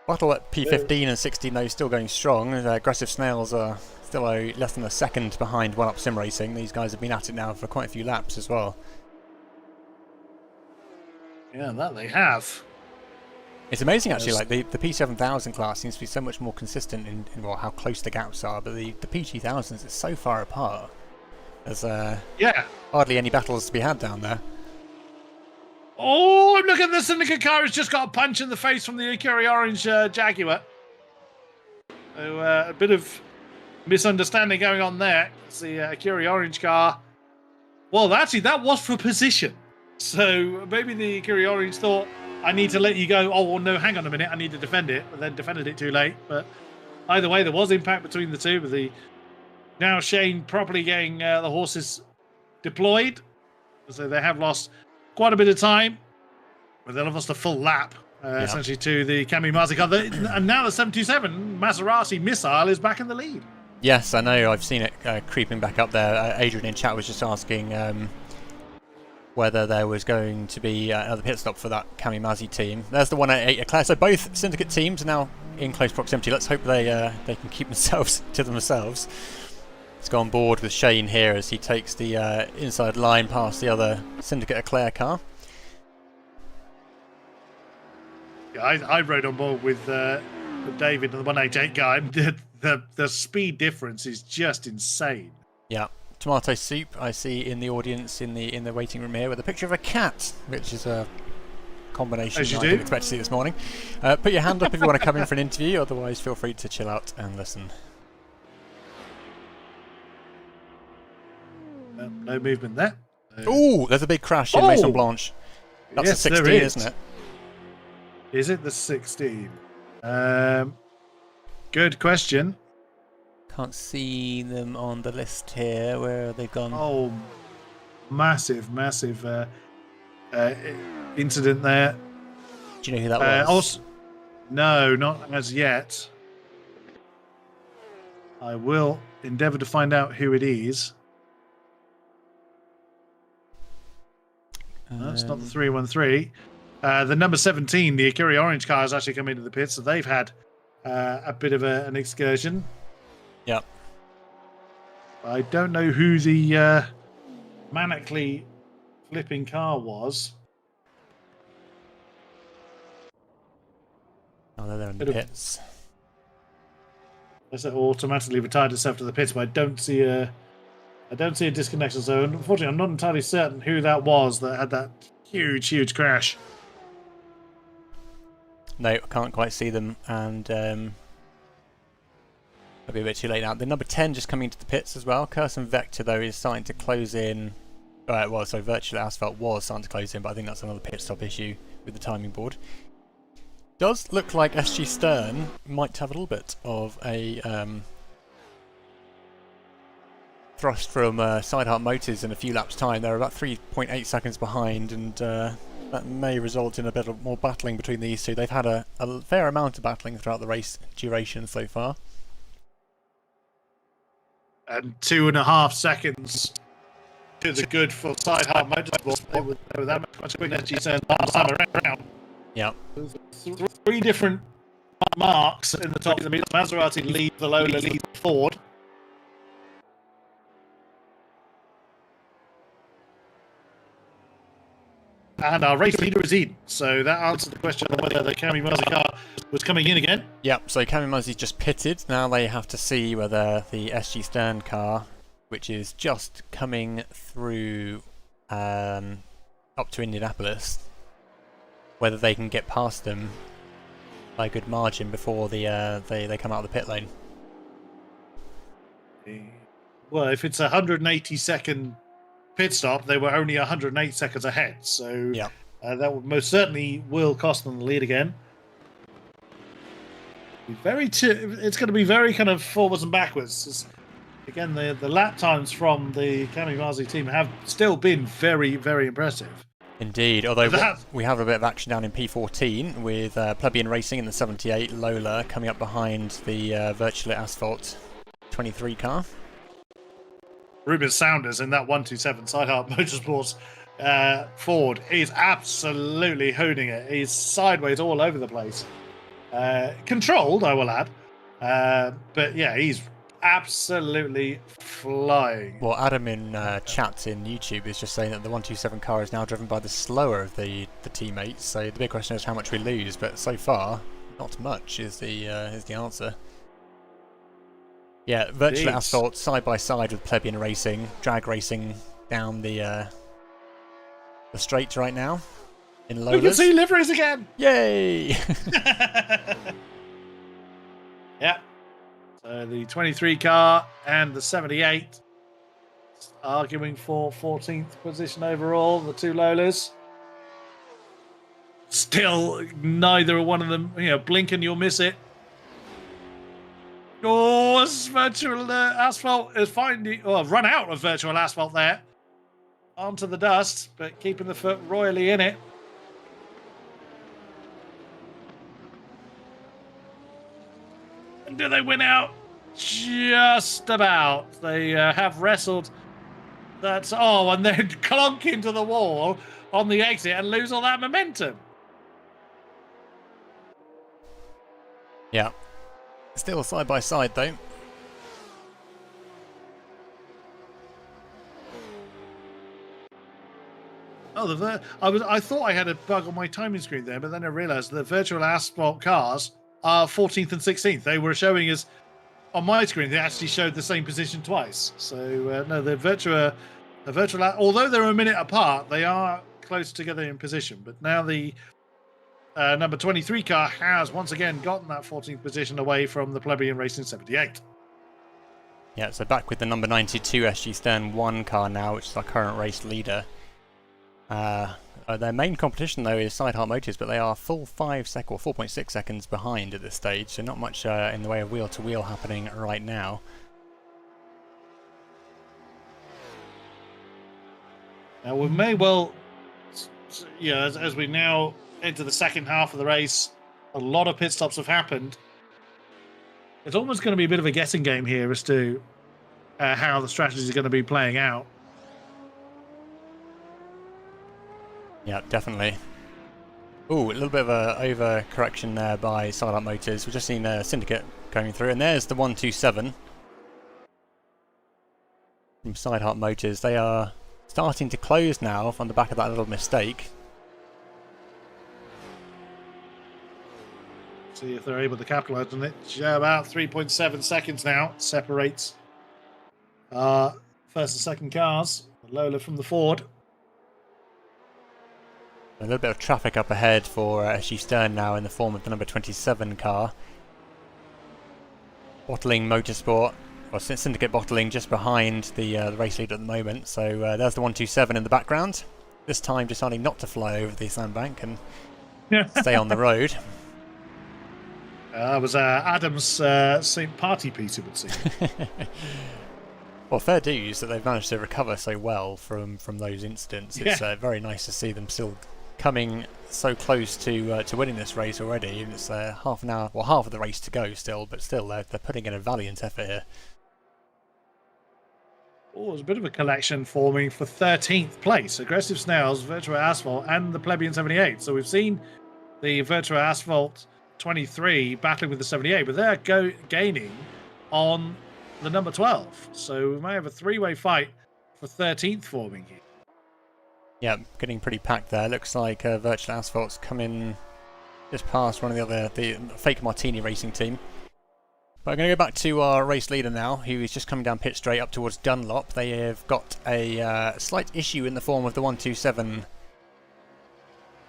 Battle at P15 and 16 though, still going strong. Aggressive Snails are still less than a second behind One Up SimRacing. These guys have been at it now for quite a few laps as well. Yeah, that they have. It's amazing actually, like the P7000 class seems to be so much more consistent in how close the gaps are, but the P2000s is so far apart. There's hardly any battles to be had down there. Oh, I'm looking at the Syndicate car. It's just got a punch in the face from the Ikuri Orange Jaguar. So a bit of misunderstanding going on there. It's the Ikuri Orange car. Well, actually, that was for position. So maybe the Ikuri Orange thought, I need to let you go. Oh, well, no, hang on a minute. I need to defend it. But then defended it too late. But either way, there was impact between the two. With the now Shane properly getting the horses deployed. So they have lost quite a bit of time, but they'll have lost a full lap, essentially, to the Kamikaze car. And now the 727 Maserati Missile is back in the lead. Yes, I know. I've seen it creeping back up there. Adrian in chat was just asking whether there was going to be another pit stop for that Kamikaze team. There's the 188 Eclair. So both syndicate teams are now in close proximity. Let's hope they can keep themselves to themselves. Let's go on board with Shane here as he takes the inside line past the other Syndicate Eclair car. Yeah, I rode on board with David and the 188 guy. The speed difference is just insane. Yeah, Tomato Soup I see in the audience in the waiting room here with a picture of a cat, which is a combination I didn't expect to see this morning. Put your hand up if you want to come in for an interview, otherwise feel free to chill out and listen. No movement there. Ooh, there's a big crash in Maison Blanche. That's a 16, isn't it? Is it the 16? Good question. Can't see them on the list here. Where have they gone? Oh, massive. incident there. Do you know who that was? Also, no, not as yet. I will endeavour to find out who it is. That's not the 313. The number 17, the Akiri Orange car, has actually come into the pit, so they've had a bit of an excursion. Yep. I don't know who the manically flipping car was. Oh, they're in the pits. It automatically retired itself to the pits, but I don't see a disconnection zone. Unfortunately, I'm not entirely certain who that was that had that huge crash. No, I can't quite see them, and it'll be a bit too late now. The number 10 just coming into the pits as well. Curse and Vector, though, is starting to close in. Well, so Virtual Asphalt was starting to close in, but I think that's another pit stop issue with the timing board. Does look like SG Stern might have a little bit of a thrust from Sideheart Motors in a few laps' time. They're about 3.8 seconds behind, and that may result in a bit more battling between these two. They've had a fair amount of battling throughout the race duration so far. And 2.5 seconds to the good for Sideheart Motorsport. They were that much quicker than SG Stern last time around. Yeah. 3 different marks in the top. The Maserati lead, the Lola lead Ford. And our race leader is in. So that answered the question of whether the Kamikaze car was coming in again. Yep, so Kamikaze just pitted. Now they have to see whether the SG Stern car, which is just coming through up to Indianapolis, whether they can get past them by a good margin before they come out of the pit lane. Well, if it's a 180-second pit stop, they were only 108 seconds ahead, so yeah. That would most certainly will cost them the lead again. It's going to be very kind of forwards and backwards. Again, the lap times from the Kamikaze team have still been very, very impressive. Indeed, although we have a bit of action down in P14 with Plebeian Racing in the 78 Lola coming up behind the Virtual Asphalt 23 car. Ruben Saunders in that 127 Sideheart Motorsports Ford is absolutely honing it. He's sideways all over the place. Controlled, I will add. But yeah, he's absolutely flying. Well, Adam in chat in YouTube is just saying that the 127 car is now driven by the slower of the teammates. So the big question is how much we lose, but so far, not much is the answer. Yeah, Virtual Asphalt side by side with Plebeian Racing, drag racing down the straight right now in Lolas. We can see liveries again! Yay! Yeah. So the 23 car and the 78 arguing for 14th position overall, the two Lolas. Still, neither one of them, blink and you'll miss it. Oh, Virtual Asphalt is run out of Virtual Asphalt there. Onto the dust, but keeping the foot royally in it. And do they win out? Just about. They have wrestled. And then clonk into the wall on the exit and lose all that momentum. Yeah. Still side by side though. I thought I had a bug on my timing screen there, but then I realised the Virtual Asphalt cars are 14th and 16th. They were showing us on my screen. They actually showed the same position twice. So no, the Virtual, although they're a minute apart, they are close together in position. But now the number 23 car has once again gotten that 14th position away from the Plebeian Racing 78. Yeah, so back with the number 92 SG Stern 1 car now, which is our current race leader. Their main competition though is Sideheart Motors, but they are full 4.6 seconds behind at this stage, so not much in the way of wheel-to-wheel happening right now. Now we may well you know, as we now enter the second half of the race, a lot of pit stops have happened. It's almost going to be a bit of a guessing game here as to how the strategies are going to be playing out. Yeah, definitely. Ooh, a little bit of a overcorrection there by Silent Motors. We've just seen Syndicate going through, and there's the 127 from Sideheart Motors. They are starting to close now on the back of that little mistake. See if they're able to capitalize on it. About 3.7 seconds now separates first and second cars. Lola from the Ford. A little bit of traffic up ahead for SG Stern now in the form of the number 27 car. Bottling Motorsport, or Syndicate Bottling, just behind the race leader at the moment. So there's the 127 in the background. This time deciding not to fly over the sandbank and stay on the road. That was Adam's St. Party piece, it would seem. Well, fair dues that they've managed to recover so well from those incidents. It's very nice to see them still coming so close to winning this race already. And it's half an hour, well, half of the race to go still, but still they're putting in a valiant effort here. Oh, there's a bit of a collection forming for 13th place. Aggressive Snails, Virtua Asphalt, and the Plebeian 78. So we've seen the Virtua Asphalt 23 battling with the 78, but they're gaining on the number 12. So we may have a three-way fight for 13th forming here. Yeah, getting pretty packed there. Looks like Virtual Asphalt's coming just past one of the fake Martini racing team. But I'm going to go back to our race leader now, who is just coming down pit straight up towards Dunlop. They have got a slight issue in the form of the 127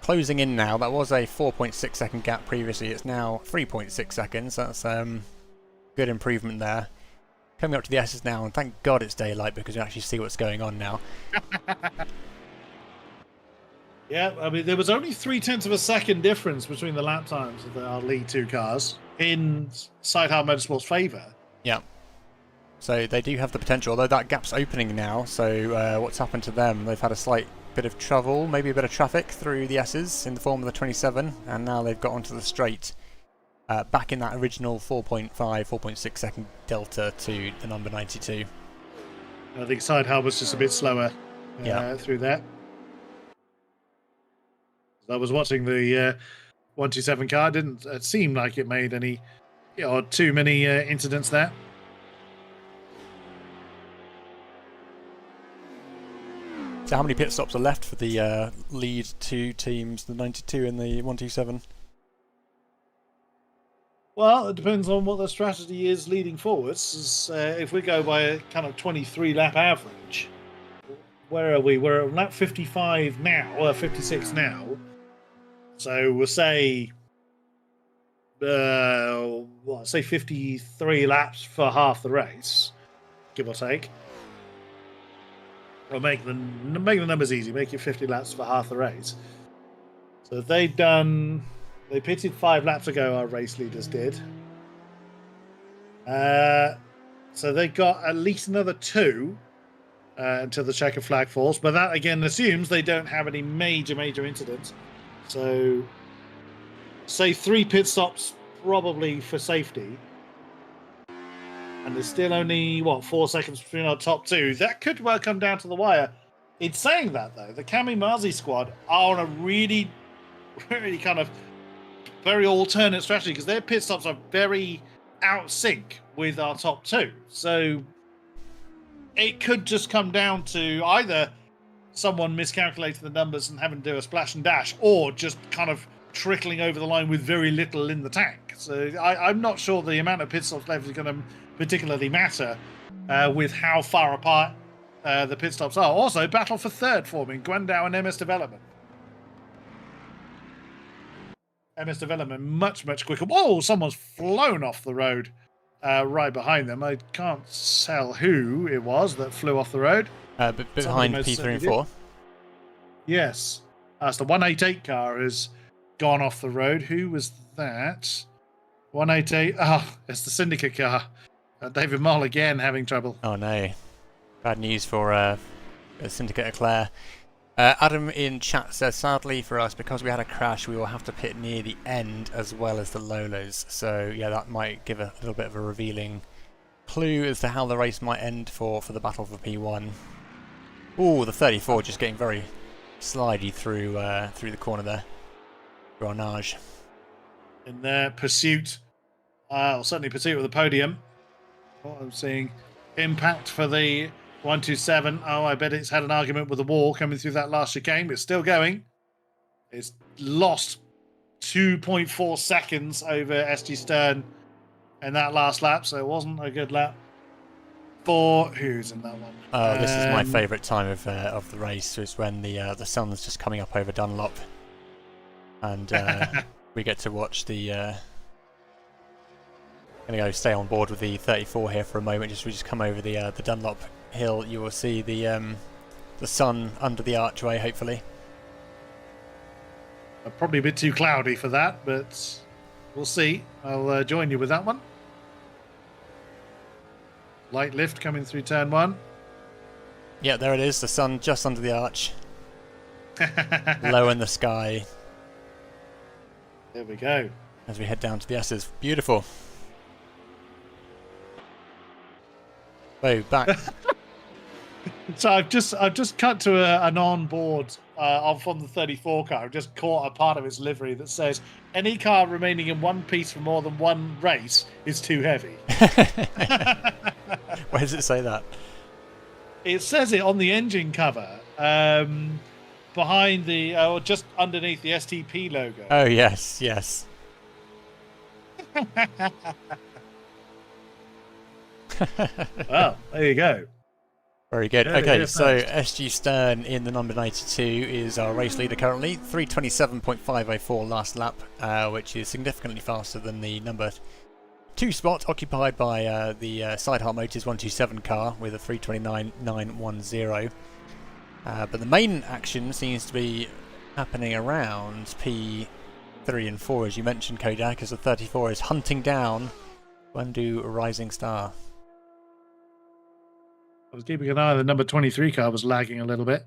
closing in now. That was a 4.6 second gap previously. It's now 3.6 seconds. That's good improvement there. Coming up to the S's now, and thank God it's daylight because we actually see what's going on now. Yeah, I mean, there was only 0.3 of a second difference between the lap times of our lead two cars in Sideheart Motorsport's favour. Yeah. So they do have the potential, although that gap's opening now. So what's happened to them? They've had a slight bit of trouble, maybe a bit of traffic through the S's in the form of the 27, and now they've got onto the straight. Back in that original 4.6 second delta to the number 92. I think Sideheart was just a bit slower through that. I was watching the 127 car. It didn't seem like it made any or too many incidents there. So how many pit stops are left for the lead two teams, the 92 and the 127? Well, it depends on what the strategy is leading forwards. If we go by a kind of 23 lap average, where are we? We're at lap 55 now, or 56 now. So we'll say, say 53 laps for half the race, give or take. Or make the numbers easy. Make it 50 laps for half the race. So they pitted 5 laps ago. Our race leaders did. So they got at least another 2 until the checkered flag falls. But that again assumes they don't have any major incidents. So, say 3 pit stops probably for safety. And there's still only, 4 seconds between our top 2. That could well come down to the wire. In saying that, though, the Kami Mazi squad are on a really kind of very alternate strategy because their pit stops are very out sync with our top 2. So, it could just come down to either someone miscalculating the numbers and having to do a splash and dash, or just kind of trickling over the line with very little in the tank. So I'm not sure the amount of pit stops left is going to particularly matter with how far apart the pit stops are. Also, battle for third forming, Guangdao and MS Development. MS Development much quicker. Whoa, someone's flown off the road right behind them. I can't tell who it was that flew off the road. But behind P3 and 4. Yes. That's the 188 car has gone off the road. Who was that? 188. Oh, it's the Syndicate car. David Moll again having trouble. Oh no. Bad news for Syndicate Eclair. Adam in chat says, sadly for us, because we had a crash, we will have to pit near the end as well as the Lolas. So yeah, that might give a little bit of a revealing clue as to how the race might end for the battle for P1. Ooh, the 34 just getting very slidey through the corner there. Granage. In their pursuit, certainly pursuit of the podium. What I'm seeing, impact for the 127. Oh, I bet it's had an argument with the wall coming through that last chicane, but it's still going. It's lost 2.4 seconds over SG Stern in that last lap, so it wasn't a good lap for who's in that one. Oh, this is my favourite time of the race. Is when the sun's just coming up over Dunlop, and we get to watch the. Gonna stay on board with the 34 here for a moment. We just come over the Dunlop hill. You will see the sun under the archway. Hopefully, probably a bit too cloudy for that, but we'll see. I'll join you with that one. Light lift coming through turn 1. Yeah, there it is. The sun just under the arch, low in the sky. There we go. As we head down to the S's, beautiful. Oh, back. So I've just cut to an on-board from the 34 car. I've just caught a part of its livery that says, any car remaining in one piece for more than one race is too heavy. Where does it say that? It says it on the engine cover, behind the, or just underneath the STP logo. Oh, yes. Well, there you go. Very good. Okay, so SG Stern in the number 92 is our race leader currently. 3:27.504 last lap, which is significantly faster than the number 2 spot occupied by the Sideheart Motors 127 car with a 3:29.910. But the main action seems to be happening around P3 and 4, as you mentioned, Kodiak, as the 34 is hunting down Wandu Rising Star. I was keeping an eye on the number 23 car, was lagging a little bit.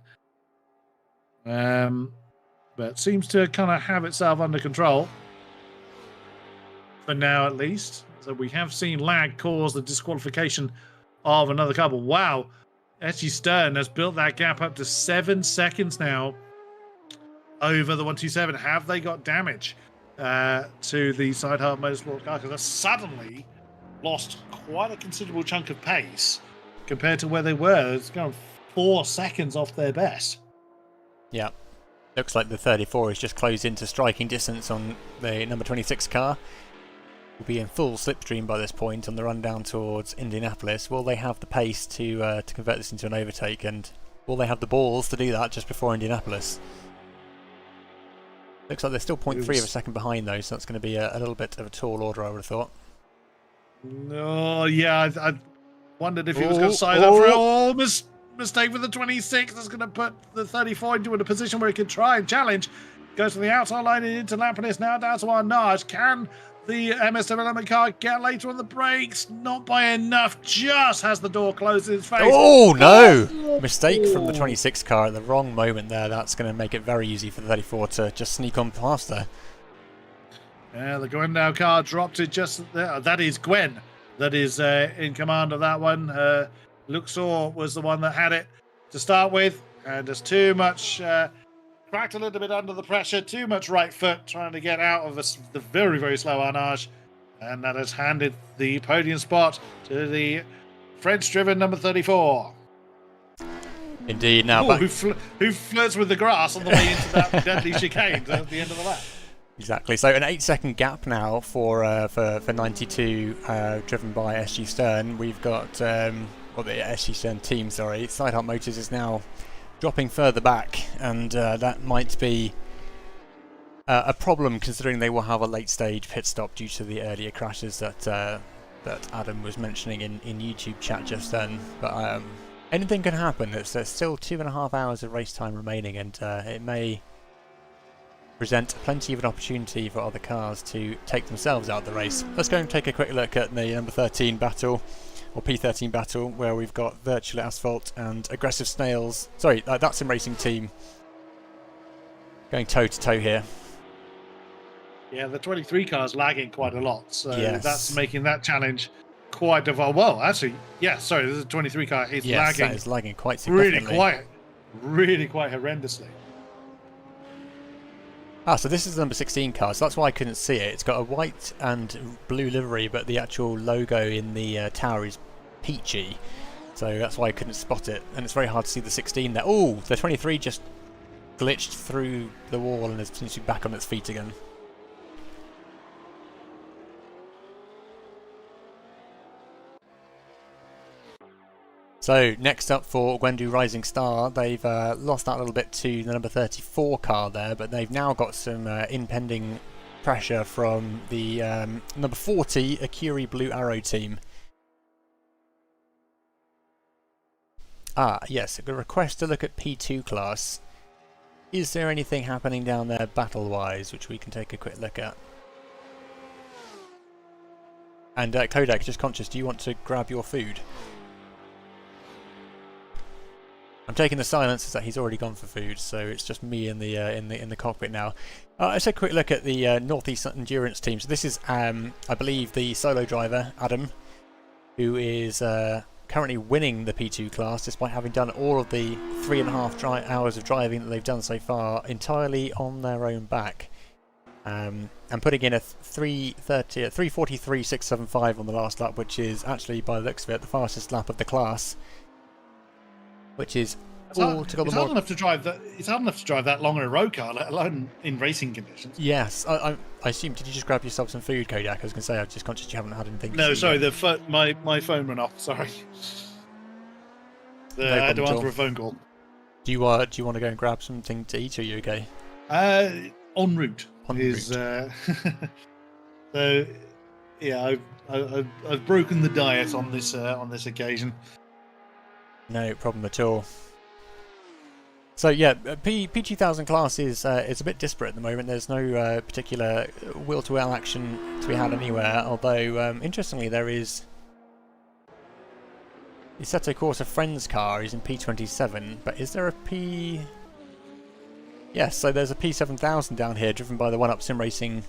But seems to kind of have itself under control. For now, at least. So we have seen lag cause the disqualification of another couple. Wow. SG Stern has built that gap up to 7 seconds now over the 127. Have they got damage to the Sideheart Motorsport car? Because they've suddenly lost quite a considerable chunk of pace compared to where they were. It's kind of 4 seconds off their best. Yeah. Looks like the 34 is just closed into striking distance on the number 26 car. Will be in full slipstream by this point on the run down towards Indianapolis. Will they have the pace to convert this into an overtake, and will they have the balls to do that just before Indianapolis? Looks like they're still 0.3 of a second behind though, so that's going to be a little bit of a tall order, I would have thought. No, yeah, I wondered if he was going to side up for mistake with the 26. That's going to put the 34 into a position where he can try and challenge. Goes to the outside line in Indianapolis, now down to Arnage. Can the MS Development car get later on the brakes? Not by enough. Just has the door closed in his face. Oh, no! Mistake from the 26 car at the wrong moment there. That's going to make it very easy for the 34 to just sneak on past there. Yeah, the Gwendow car dropped it just there. That is Gwen. That is in command of that one. Luxor was the one that had it to start with. And there's too much... cracked a little bit under the pressure, too much right foot trying to get out of the very, very slow Arnage. And that has handed the podium spot to the French-driven number 34. Indeed. Now, who flirts with the grass on the way into that deadly chicane at the end of the lap. Exactly. So an 8-second gap now for 92, driven by SG Stern. We've got, the SG Stern team, sorry. Sideheart Motors is now dropping further back, and that might be a problem considering they will have a late stage pit stop due to the earlier crashes that Adam was mentioning in YouTube chat just then. But anything can happen. There's still 2.5 hours of race time remaining, and it may present plenty of an opportunity for other cars to take themselves out of the race. Let's go and take a quick look at the number 13 battle. or P13 battle, where we've got Virtual Asphalt and Aggressive Snails. Sorry, that SimRacing team going toe to toe here. Yeah, the 23 car is lagging quite a lot, so Yes. that's making that challenge quite difficult. Well, actually, yeah, sorry, the 23 car is Yes, lagging. that is lagging quite significantly. Really quite horrendously. Ah, so this is the number 16 car, so that's why I couldn't see it. It's got a white and blue livery, but the actual logo in the tower is peachy, so that's why I couldn't spot it, and it's very hard to see the 16 there. Oh, the 23 just glitched through the wall and is potentially back on its feet again. So next up for Gwendu Rising Star, they've lost out a little bit to the number 34 car there, but they've now got some impending pressure from the number 40 Akiri Blue Arrow team. Ah, yes, a request to look at P2 class. Is there anything happening down there battle-wise, which we can take a quick look at? And Kodak, just conscious, do you want to grab your food? I'm taking the silence as that he's already gone for food, so it's just me in the cockpit now. Let's take a quick look at the Northeast Endurance team. So this is, I believe, the solo driver Adam, who is currently winning the P2 class, despite having done all of the 3.5 hours of driving that they've done so far entirely on their own back, and putting in a 3:43.675 on the last lap, which is actually, by the looks of it, the fastest lap of the class. Which is It's hard enough to drive that. It's hard enough to drive that long in a road car, let alone in racing conditions. Yes, I assume. Did you just grab yourself some food, Kodak? I was going to say, I'm just conscious you haven't had anything. No, sorry, my phone went off. Sorry, I had to answer a phone call. Do you want to go and grab something to eat? Or are you okay? En route. Route. So yeah, I've broken the diet on this occasion. No problem at all. So yeah, P2000 class is a bit disparate at the moment. There's no particular wheel-to-wheel action to be had anywhere. Although interestingly, there is the Assetto Corsa Friends car is in P27. But is there a P? Yes, so there's a P7000 down here, driven by the One Up SimRacing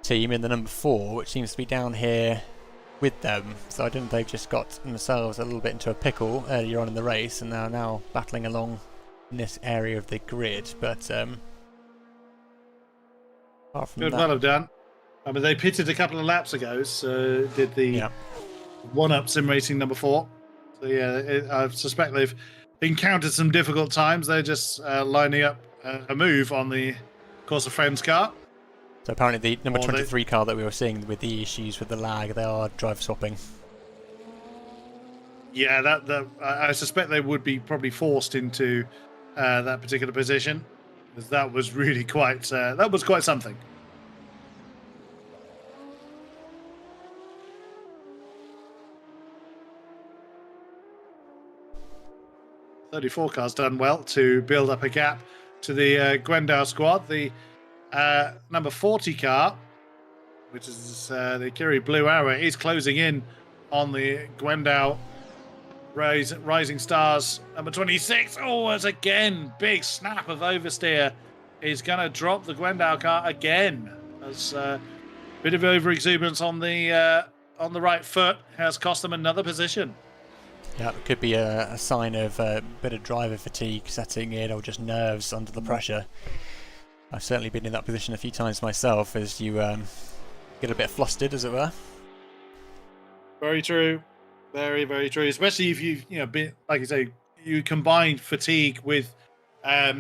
team in the number 4, which seems to be down here with them. So I don't know if they've just got themselves a little bit into a pickle earlier on in the race and are now battling along in this area of the grid. But apart from good, that, well done. I mean, they pitted a couple of laps ago, so did the One Up SimRacing number 4. So yeah, I suspect they've encountered some difficult times. They're just lining up a move on the Corsa Friends car. So apparently the number 23 car that we were seeing with the issues with the lag, they are drive swapping. Yeah, I suspect they would be probably forced into that particular position, because that was really quite something. .34 car's done well to build up a gap to the Gwendal squad. The number 40 car, which is the Akiri Blue Arrow, is closing in on the Gwendal Rising Stars number 26. Oh, as again, big snap of oversteer is going to drop the Gwendal car again. As a bit of overexuberance on the right foot has cost them another position. Yeah, it could be a sign of a bit of driver fatigue setting in, or just nerves under the pressure. I've certainly been in that position a few times myself, as you get a bit flustered, as it were. Very true. Very, very true. Especially if you've, been, like you say, you combine fatigue with, how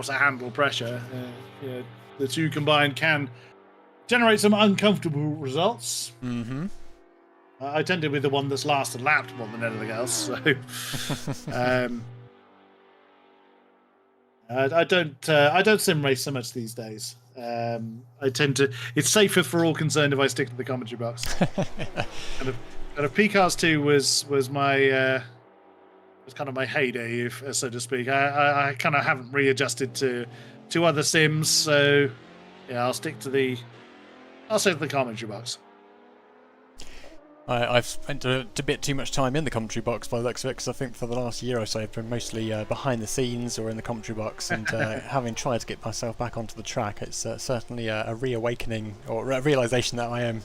to handle pressure. The two combined can generate some uncomfortable results. Mm-hmm. I tended with the one that's lasted lapped more than anything else. So, I don't sim race so much these days. I tend to. It's safer for all concerned if I stick to the commentary box. and if P-Cars 2 was my was kind of my heyday, if so to speak. I kind of haven't readjusted to other sims, so yeah, I'll stick to the commentary box. I've spent a bit too much time in the commentary box by the looks of it, because I think for the last year or so I've been mostly behind the scenes or in the commentary box, and having tried to get myself back onto the track, it's certainly a reawakening or a realisation that I am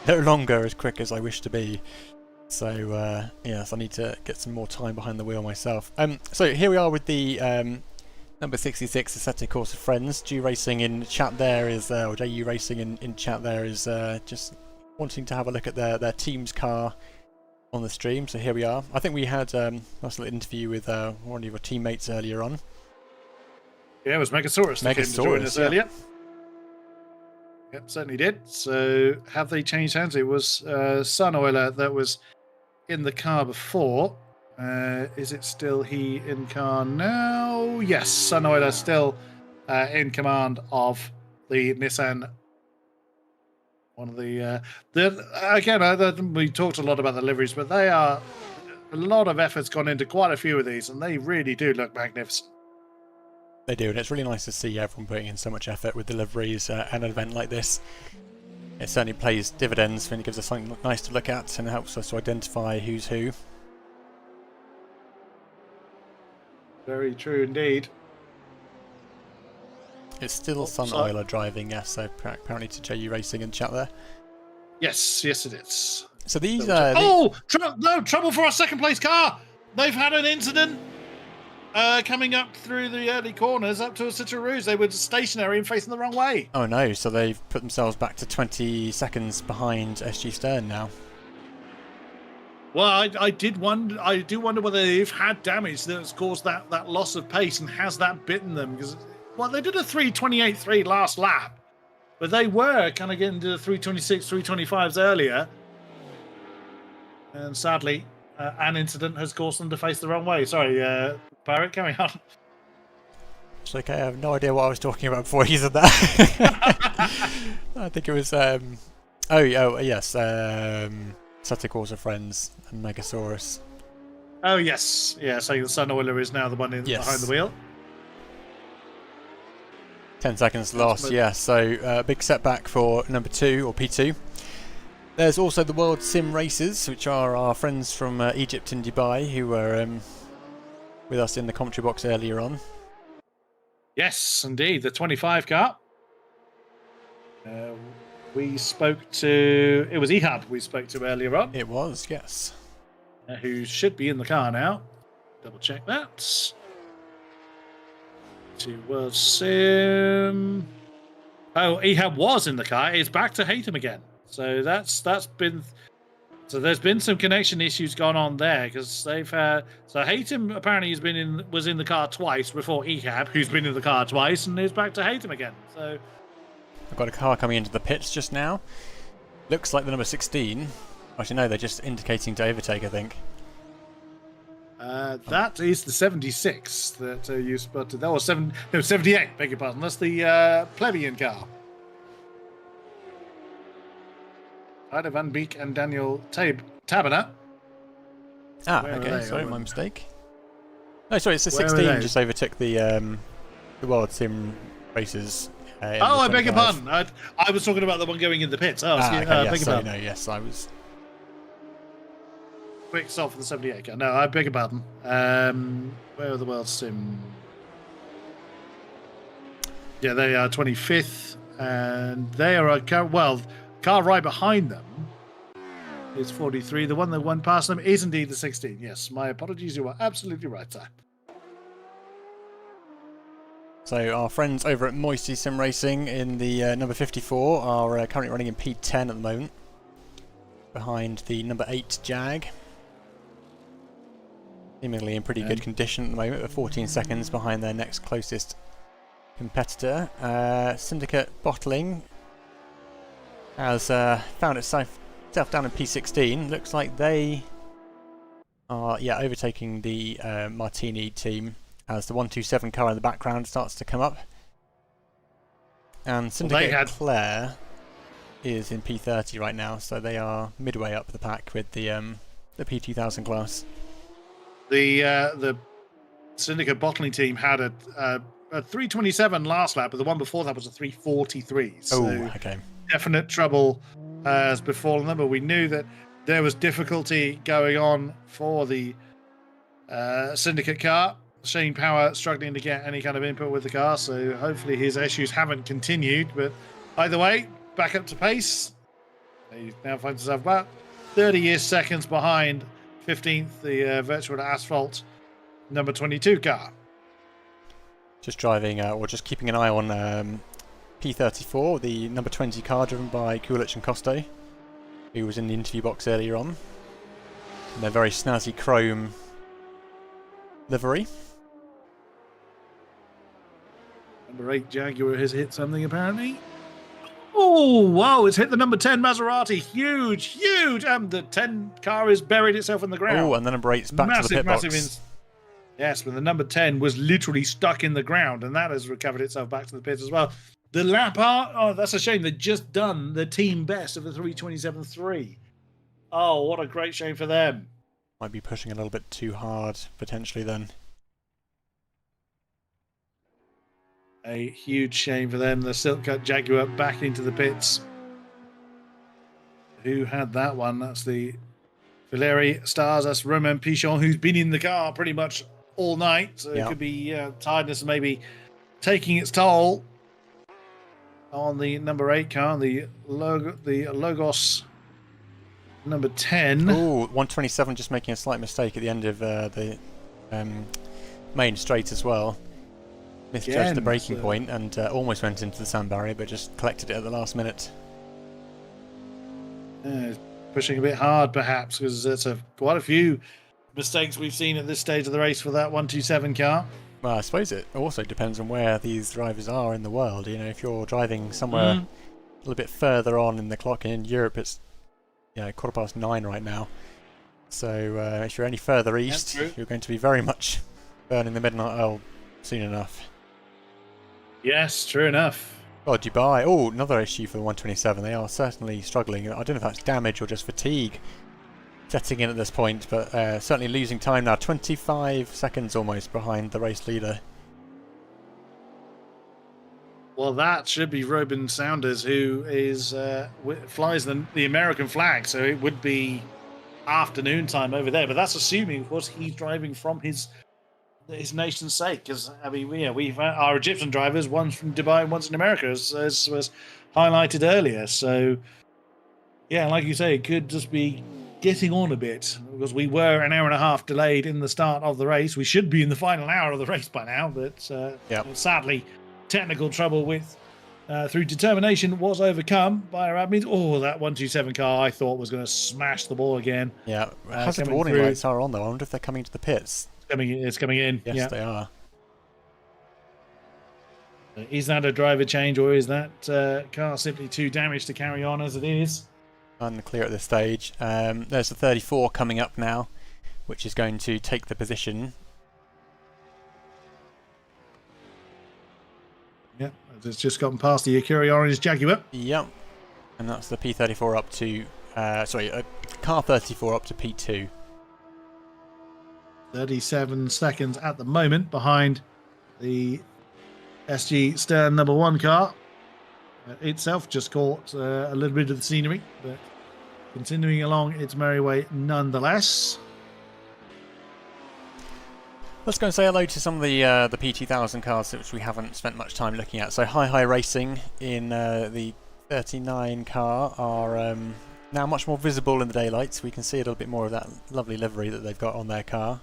no longer as quick as I wish to be. So yes, I need to get some more time behind the wheel myself. So here we are with the number 66 Assetto Corsa friends. THRacing in chat there is, or THRacing in chat there is just wanting to have a look at their team's car on the stream. So here we are. I think we had a nice little interview with one of your teammates earlier on. Yeah, it was Megasaurus that came to join us earlier. Yep, certainly did. So have they changed hands? It was Sun Oiler that was in the car before. Is it still he in car now? Yes, Sun Oiler still in command of the Nissan. One of the again, we talked a lot about the liveries, but they are a lot of effort's gone into quite a few of these, and they really do look magnificent. They do, and it's really nice to see everyone putting in so much effort with deliveries at an event like this. It certainly pays dividends when it gives us something nice to look at and helps us to identify who's who. Very true indeed. It's still Sun Oiler driving, yes, so apparently to THRacing in chat there. Yes, yes it is. So these trouble for our second place car! They've had an incident coming up through the early corners up to Assetto Rouge. They were stationary and facing the wrong way. Oh no, so they've put themselves back to 20 seconds behind SG Stern now. Well, I do wonder whether they've had damage that's caused that loss of pace, and has that bitten them? Because they did a 3:28.3 last lap, but they were kind of getting to the 3:26, 3:25s earlier, and sadly, an incident has caused them to face the wrong way. Sorry, Pirate, carry on. It's okay. I have no idea what I was talking about before you said that. I think it was yes. Assetto Corsa friends and Megasaurus. Oh yes, yeah. So the Sun Oiler is now the one behind the wheel. 10 seconds lost. Yeah. So big setback for number 2 or P2. There's also the World Sim Racers, which are our friends from Egypt and Dubai, who were with us in the commentary box earlier on. Yes, indeed, the 25 car. We spoke to... It was Ehab we spoke to earlier on. It was, yes. Who should be in the car now. Double check that. To World Sim... Oh, Ehab was in the car. It's back to Hatem again. So that's been... So there's been some connection issues gone on there, because they've had... So Hatem apparently was in the car twice before Ehab, who's been in the car twice, and is back to Hatem again. So... I've got a car coming into the pits just now. Looks like the number 16. Actually, no, they're just indicating to overtake, I think. That is the 76 that you spotted. That was 78, beg your pardon. That's the plebeian car. Ida Van Beek and Daniel Taberner. Okay, sorry, my mistake. No, sorry, it's the 16 just overtook the World Sim Racers. I beg your pardon. I was talking about the one going in the pits. Oh, okay, beg your pardon. No, yes, I was. Quick stop for the 78 car. No, I beg your pardon. Where are the World Sim? Yeah, they are 25th, and they are a car right behind them is 43. The one that went past them is indeed the 16. Yes, my apologies. You are absolutely right, sir. So our friends over at Moisty Sim Racing in the number 54 are currently running in P10 at the moment, behind the number 8 Jag. Seemingly in pretty good condition at the moment, with 14 seconds behind their next closest competitor. Syndicate Bottling has found itself down in P16. Looks like they are overtaking the Martini team, as the 127 car in the background starts to come up. And Syndicate Claire is in P30 right now, so they are midway up the pack with the P2000 class. The Syndicate Bottling team had a 327 last lap, but the one before that was a 343. So okay. Definite trouble has befallen them, but we knew that there was difficulty going on for the Syndicate car. Shane Power struggling to get any kind of input with the car, so hopefully his issues haven't continued. But either way, back up to pace. He now finds himself about 30 seconds behind 15th, the virtual asphalt number 22 car. Just driving, or just keeping an eye on P34, the number 20 car driven by Kulich and Costo, who was in the interview box earlier on. And their very snazzy chrome livery. Number 8 Jaguar has hit something apparently. Oh, wow, it's hit the number 10 Maserati. Huge. And the 10 car has buried itself in the ground. Oh, and the number 8's back to the pit box. Yes, but the number 10 was literally stuck in the ground, and that has recovered itself back to the pit as well. The lap art, oh, that's a shame. They've just done the team best of the 3:27.3. Oh, what a great shame for them. Might be pushing a little bit too hard, potentially, then. A huge shame for them. The Silk Cut Jaguar back into the pits. Who had that one? That's the Valeri Stars. That's Romain Pichon, who's been in the car pretty much all night. So it could be tiredness maybe taking its toll on the number 8 car, the Logos number 10. Oh, 127 just making a slight mistake at the end of the main straight as well. Misjudged the braking point and almost went into the sand barrier, but just collected it at the last minute. Pushing a bit hard, perhaps, because there's quite a few mistakes we've seen at this stage of the race for that 127 car. Well, I suppose it also depends on where these drivers are in the world. You know, if you're driving somewhere a little bit further on in the clock, and in Europe it's 9:15 right now. So if you're any further east, you're going to be very much burning the midnight oil soon enough. Yes, true enough. Oh, Dubai. Oh, another issue for the 127. They are certainly struggling. I don't know if that's damage or just fatigue setting in at this point, but certainly losing time now. 25 seconds almost behind the race leader. Well, that should be Robin Saunders, who is flies the American flag, so it would be afternoon time over there. But that's assuming, of course, he's driving from his nation's sake, because I mean, we've our Egyptian drivers, one's from Dubai and one's in America, as was highlighted earlier. So, yeah, like you say, it could just be getting on a bit, because we were an hour and a half delayed in the start of the race. We should be in the final hour of the race by now, but sadly, technical trouble with through determination was overcome by our admins. Oh, that 127 car I thought was going to smash the ball again. Yeah, hazard warning lights are on though. I wonder if they're coming to the pits. It's coming in. Yes, they are. Is that a driver change, or is that car simply too damaged to carry on as it is? Unclear at this stage. There's the 34 coming up now, which is going to take the position. Yep, it's just gotten past the Akiri Orange Jaguar. Yep, and that's the P34 up to car 34 up to P2. 37 seconds at the moment behind the SG Stern number 1 car. Itself just caught a little bit of the scenery, but continuing along its merry way nonetheless. Let's go and say hello to some of the P2000 cars which we haven't spent much time looking at. So THRacing in the 39 car are now much more visible in the daylight, so we can see a little bit more of that lovely livery that they've got on their car.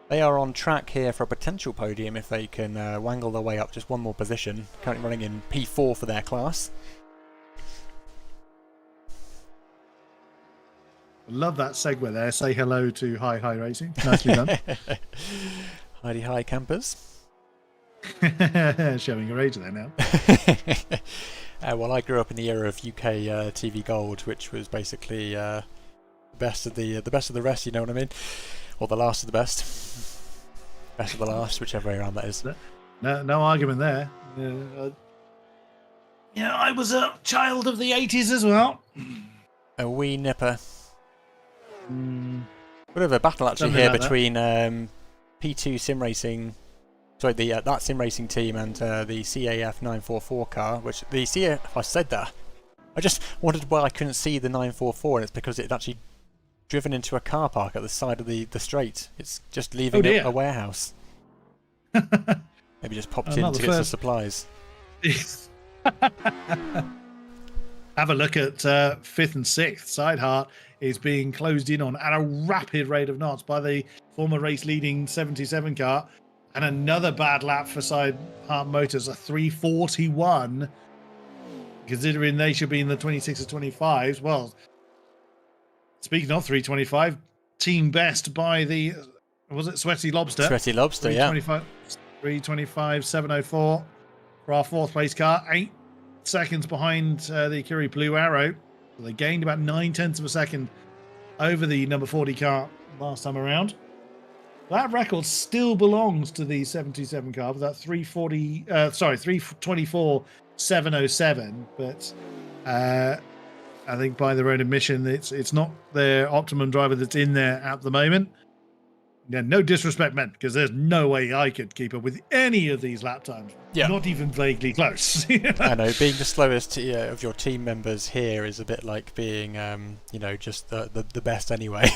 They are on track here for a potential podium if they can wangle their way up just one more position. Currently running in P4 for their class. Love that segue there. Say hello to THRacing. Nicely done. Hi campers. Showing your age there now. Well, I grew up in the era of UK TV Gold, which was basically the best of the rest. You know what I mean? Or the last of the best. Best of the last, whichever way around that is. No argument there. I was a child of the 80s as well. A wee nipper. Bit of a battle actually here like between P2 SimRacing, sorry, that SimRacing team and the CAF 944 car, which the CAF, I said that. I just wondered why I couldn't see the 944, and it's because it had actually driven into a car park at the side of the straight. It's just leaving a warehouse. Maybe just popped in to get some supplies. Have a look at 5th and 6th. Sideheart is being closed in on at a rapid rate of knots by the former race leading 77 car. And another bad lap for Sideheart Motors, a 341. Considering they should be in the 26 or 25s. Well, speaking of 325, team best by the, was it Sweaty Lobster? Sweaty Lobster, 325, 704 for our 4th place car. 8 seconds behind the Akiri Blue Arrow. So they gained about 9/10 of a second over the number 40 car last time around. That record still belongs to the 77 car with that 324 707, but I think by their own admission, it's not their optimum driver that's in there at the moment. Yeah, no disrespect meant, because there's no way I could keep up with any of these lap times. Yeah. Not even vaguely close. I know, being the slowest of your team members here is a bit like being, just the best anyway.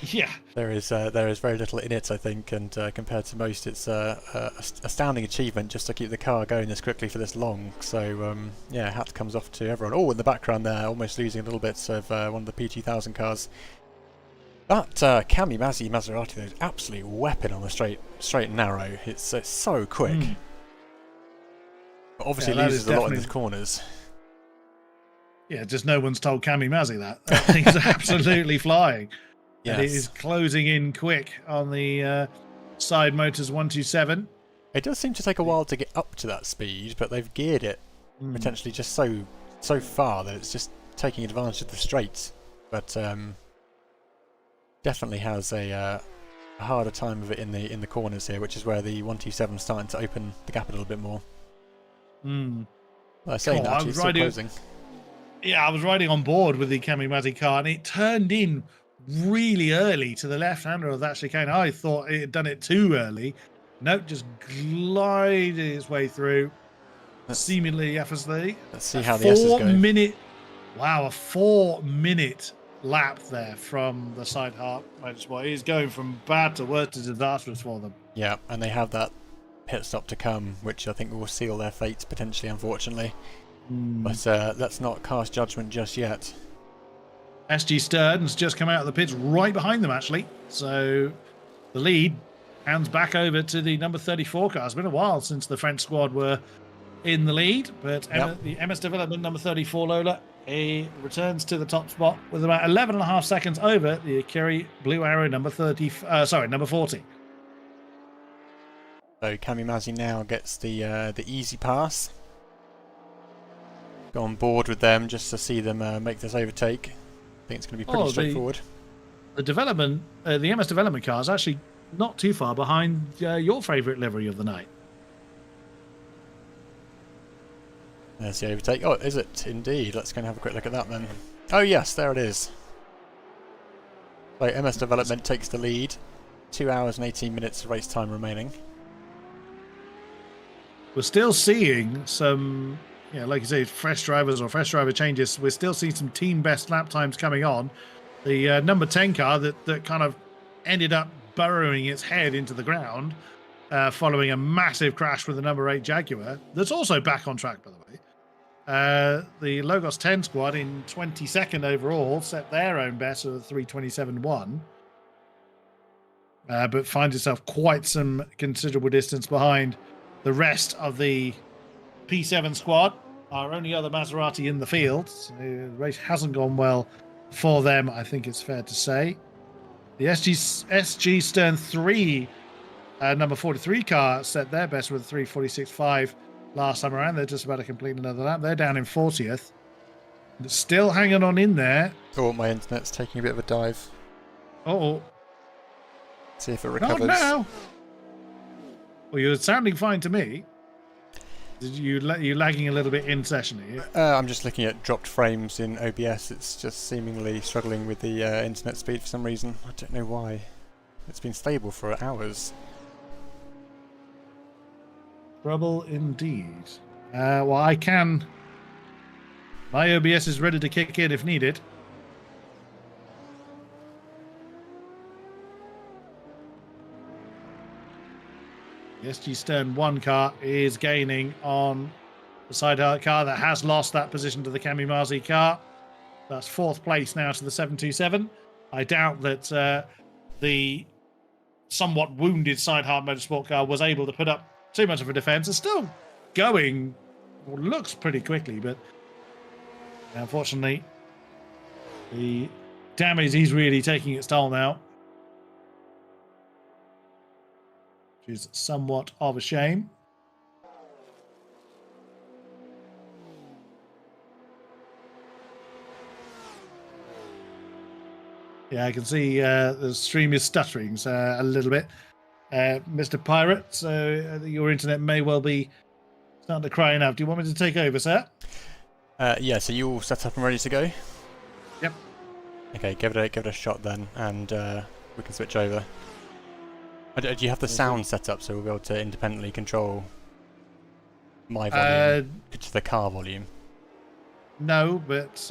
Yeah. There is very little in it, I think, and compared to most, it's a astounding achievement just to keep the car going this quickly for this long. So, hat comes off to everyone. Oh, in the background there, almost losing a little bit of one of the P2000 cars. That Kami Maserati, though, is absolute weapon on the straight and narrow. It's so quick. But obviously loses a lot in the corners. Yeah, just no one's told Kami Mazzi that. That thing's absolutely flying. Yes. And it is closing in quick on the Side Motors 127. It does seem to take a while to get up to that speed, but they've geared it potentially just so far that it's just taking advantage of the straights. But definitely has a harder time of it in the corners here, which is where the 127 is starting to open the gap a little bit more. Well, saying that, actually, it's still closing. Yeah, I was riding on board with the Kami Mazzi car, and it turned in really early to the left-hander of that chicane. I thought it had done it too early. Nope, just glided its way through, seemingly effortlessly. Let's see how the S's go. 4 minute, wow, a 4 minute lap there from the Sideheart Motorsport. He's going from bad to worse to disastrous for them. Yeah, and they have that pit stop to come, which I think will seal their fates potentially, unfortunately. But let's not cast judgment just yet. SG Stern's just come out of the pits right behind them, actually. So the lead hands back over to the number 34 car. It's been a while since the French squad were in the lead, but the MS Development number 34 Lola, he returns to the top spot with about 11.5 seconds over the Akiri Blue Arrow number 40. So Kami Mazzi now gets the easy pass. Go on board with them just to see them make this overtake. I think it's going to be pretty straightforward. The development, the MS Development car is actually not too far behind your favourite livery of the night. There's the overtake. Oh, is it indeed? Let's go and have a quick look at that then. Oh yes, there it is. So MS Development takes the lead. 2 hours and 18 minutes of race time remaining. We're still seeing some, like you say, fresh drivers or fresh driver changes. We're still seeing some team best lap times coming on. The number 10 car that kind of ended up burrowing its head into the ground following a massive crash with the number 8 Jaguar. That's also back on track, by the way. The Logos 10 squad in 22nd overall set their own best of 3:27.1. But finds itself quite some considerable distance behind the rest of the P7 squad. Our only other Maserati in the field. So the race hasn't gone well for them, I think it's fair to say. The SG Stern 3 number 43 car set their best with 3:46.5 last time around. They're just about to complete another lap. They're down in 40th. It's still hanging on in there. Oh, my internet's taking a bit of a dive. Uh-oh. See if it recovers. Not now. Well, you're sounding fine to me. You're lagging a little bit in session here. I'm just looking at dropped frames in OBS. It's just seemingly struggling with the internet speed for some reason. I don't know why. It's been stable for hours. Trouble indeed. Well, I can My OBS is ready to kick in if needed. The SG Stern 1 car is gaining on the side car that has lost that position to the Kamimazi car. That's 4th place now to the 727. I doubt that the somewhat wounded Sidehart Motorsport car was able to put up too much of a defense. It's still going, well, looks pretty quickly, but unfortunately, the damage is really taking its toll now, which is somewhat of a shame. Yeah, I can see the stream is stuttering a little bit. Mr. Pirate, so your internet may well be starting to cry enough. Do you want me to take over, sir? Yeah, so you all set up and ready to go? Yep. Okay, give it a shot then, and we can switch over. Do you have the sound set up so we'll be able to independently control my volume to the car volume? No, but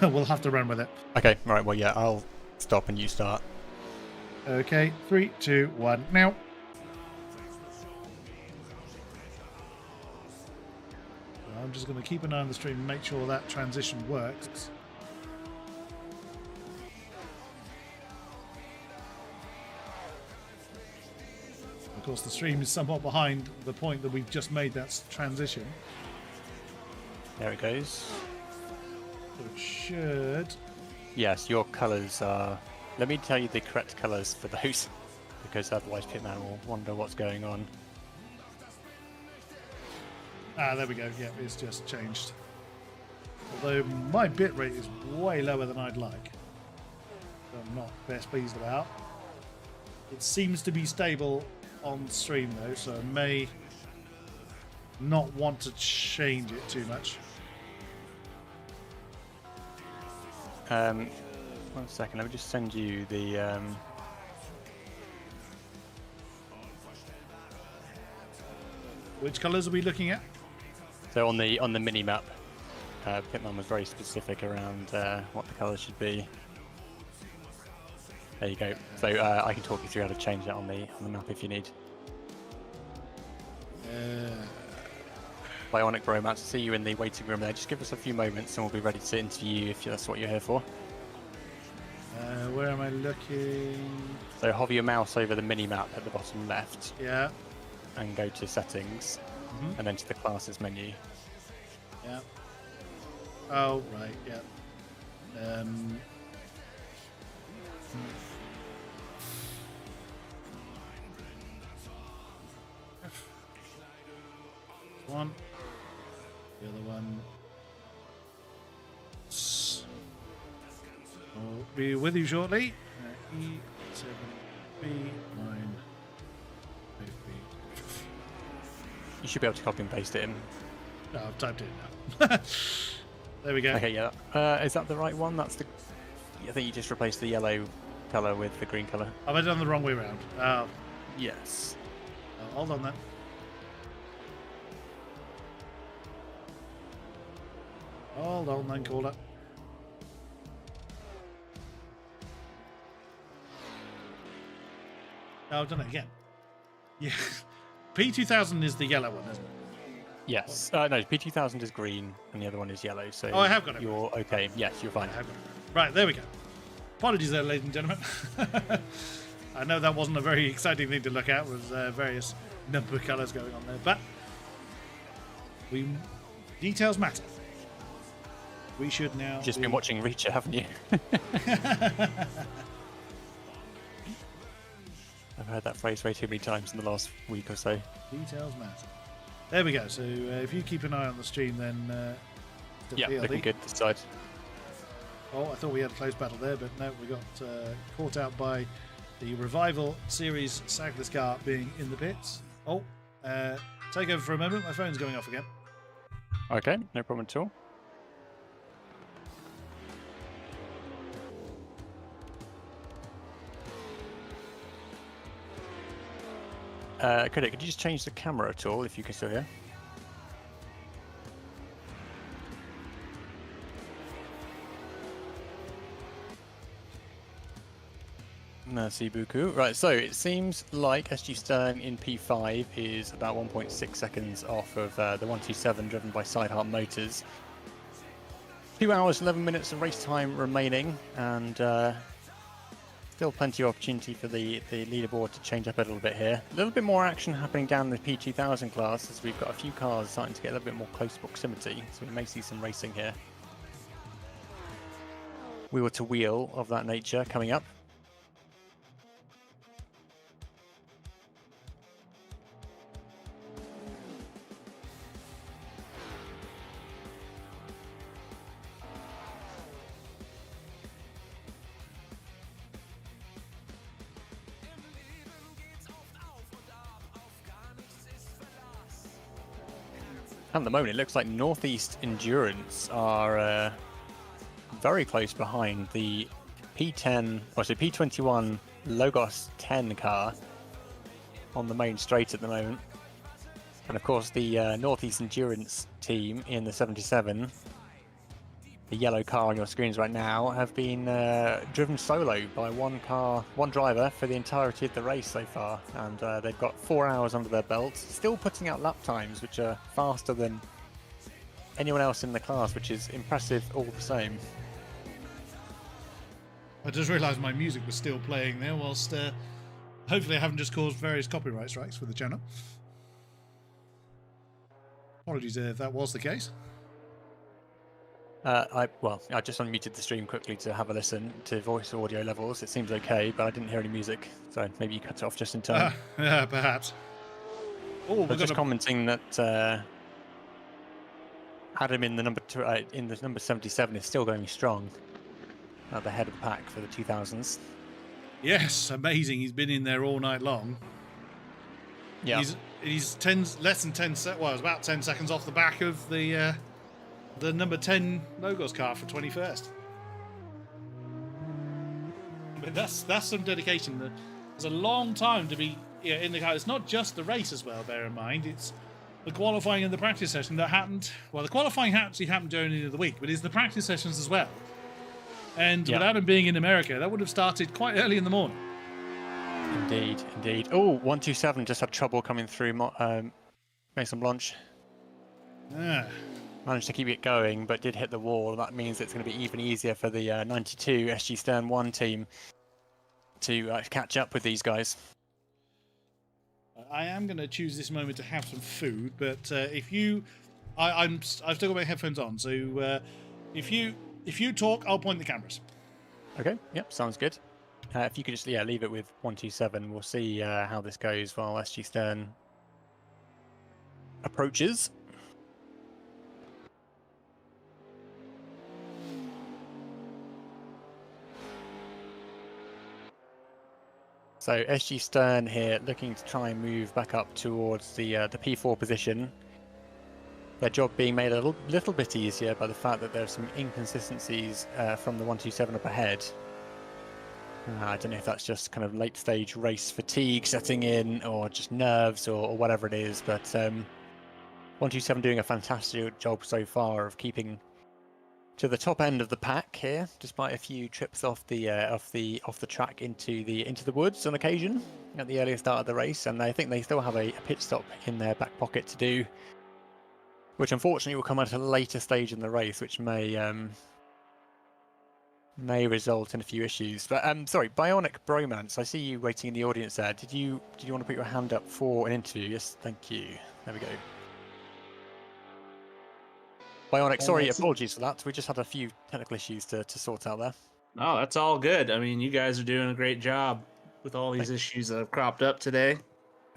we'll have to run with it. Okay, right, well, yeah, I'll stop and you start. Okay, 3, 2, 1, now. I'm just going to keep an eye on the stream and make sure that transition works. Of course, the stream is somewhat behind the point that we've just made that transition. There it goes. So it should... Yes, your colours are... Let me tell you the correct colours for those, because otherwise Pitman will wonder what's going on. Ah, there we go. Yeah, it's just changed. Although my bitrate is way lower than I'd like. So I'm not best pleased about. It seems to be stable on stream though, so I may not want to change it too much. 1 second, let me just send you the... Which colours are we looking at? So on the mini map, Pitman was very specific around what the colours should be. There you go. So I can talk you through how to change that on the map if you need. Bionic Bromance, see you in the waiting room there. Just give us a few moments and we'll be ready to interview you if that's what you're here for. Where am I looking? So hover your mouse over the mini map at the bottom left. Yeah. And go to settings, and then to the classes menu. Yeah. Oh, right, yeah. One. The other one. I'll be with you shortly. E7B9. You should be able to copy and paste it in. No, I've typed it in now. There we go. Okay, yeah. Is that the right one? That's the... I think you just replaced the yellow colour with the green colour. Have I done the wrong way around? Oh. Yes. Hold on then. Hold on then, caller. Oh, I've done it again. Yeah. P2000 is the yellow one, isn't it? Yes. No, P2000 is green and the other one is yellow. So I have got it. You're okay. Yes, you're fine. I have got it. Right, there we go. Apologies there, ladies and gentlemen. I know that wasn't a very exciting thing to look at with various number colours going on there, but details matter. We should now... You've just been watching Reacher, haven't you? I've heard that phrase way too many times in the last week or so. Details matter. There we go. So if you keep an eye on the stream, then... yeah, looking good this side. Oh, I thought we had a close battle there, but no, we got caught out by the Revival Series Sagless car being in the pits. Oh, take over for a moment. My phone's going off again. Okay, no problem at all. Kodiak, could you just change the camera at all if you can still hear? Merci beaucoup. Right, so it seems like SG Stern in P5 is about 1.6 seconds off of the 127 driven by Sideheart Motors. 2 hours, 11 minutes of race time remaining, and still plenty of opportunity for the leaderboard to change up a little bit here. A little bit more action happening down the P2000 class, as we've got a few cars starting to get a little bit more close proximity, so we may see some racing here. Wheel to wheel of that nature coming up. At the moment, it looks like Northeast Endurance are very close behind the P10, or so P21 Logos 10 car on the main straight at the moment. And of course, the Northeast Endurance team in the 77, the yellow car on your screens right now, have been driven solo by one driver for the entirety of the race so far, and they've got 4 hours under their belts, still putting out lap times which are faster than anyone else in the class, which is impressive all the same. I just realised my music was still playing there, whilst hopefully I haven't just caused various copyright strikes for the channel. Apologies if that was the case. I just unmuted the stream quickly to have a listen to voice audio levels. It seems okay, but I didn't hear any music, so maybe you cut it off just in time. Yeah, perhaps. Oh, we're just commenting that Adam in the number 77 is still going strong at the head of the pack for the 2000s. Yes, amazing. He's been in there all night long. Yeah, he's less than 10 about 10 seconds off the back of the number 10 Logos car for 21st. But that's some dedication. There's a long time to be in the car. It's not just the race as well, bear in mind. It's the qualifying and the practice session that happened. Well, the qualifying actually happened during the end of the week, but it's the practice sessions as well. And without him being in America, that would have started quite early in the morning. Indeed. Oh, 127 just had trouble coming through Mason Blanche. Managed to keep it going, but did hit the wall. That means it's going to be even easier for the 92 SG Stern 1 team to catch up with these guys. I am going to choose this moment to have some food, but if you... I've still got my headphones on, so if you talk, I'll point the cameras. Okay, yep, sounds good. If you could just leave it with 127, we'll see how this goes while SG Stern approaches. So SG Stern here looking to try and move back up towards the P4 position. Their job being made a little bit easier by the fact that there are some inconsistencies from the 127 up ahead. I don't know if that's just kind of late stage race fatigue setting in, or just nerves, or whatever it is, but 127 doing a fantastic job so far of keeping to the top end of the pack here, despite a few trips off the track into the woods on occasion at the earlier start of the race, and I think they still have a pit stop in their back pocket to do, which unfortunately will come at a later stage in the race, which may result in a few issues. But sorry, Bionic Bromance, I see you waiting in the audience there. Did you want to put your hand up for an interview? Yes, thank you. There we go. Bionic, sorry, apologies for that. We just had a few technical issues to sort out there. No, that's all good. I mean, you guys are doing a great job with all these issues that have cropped up today.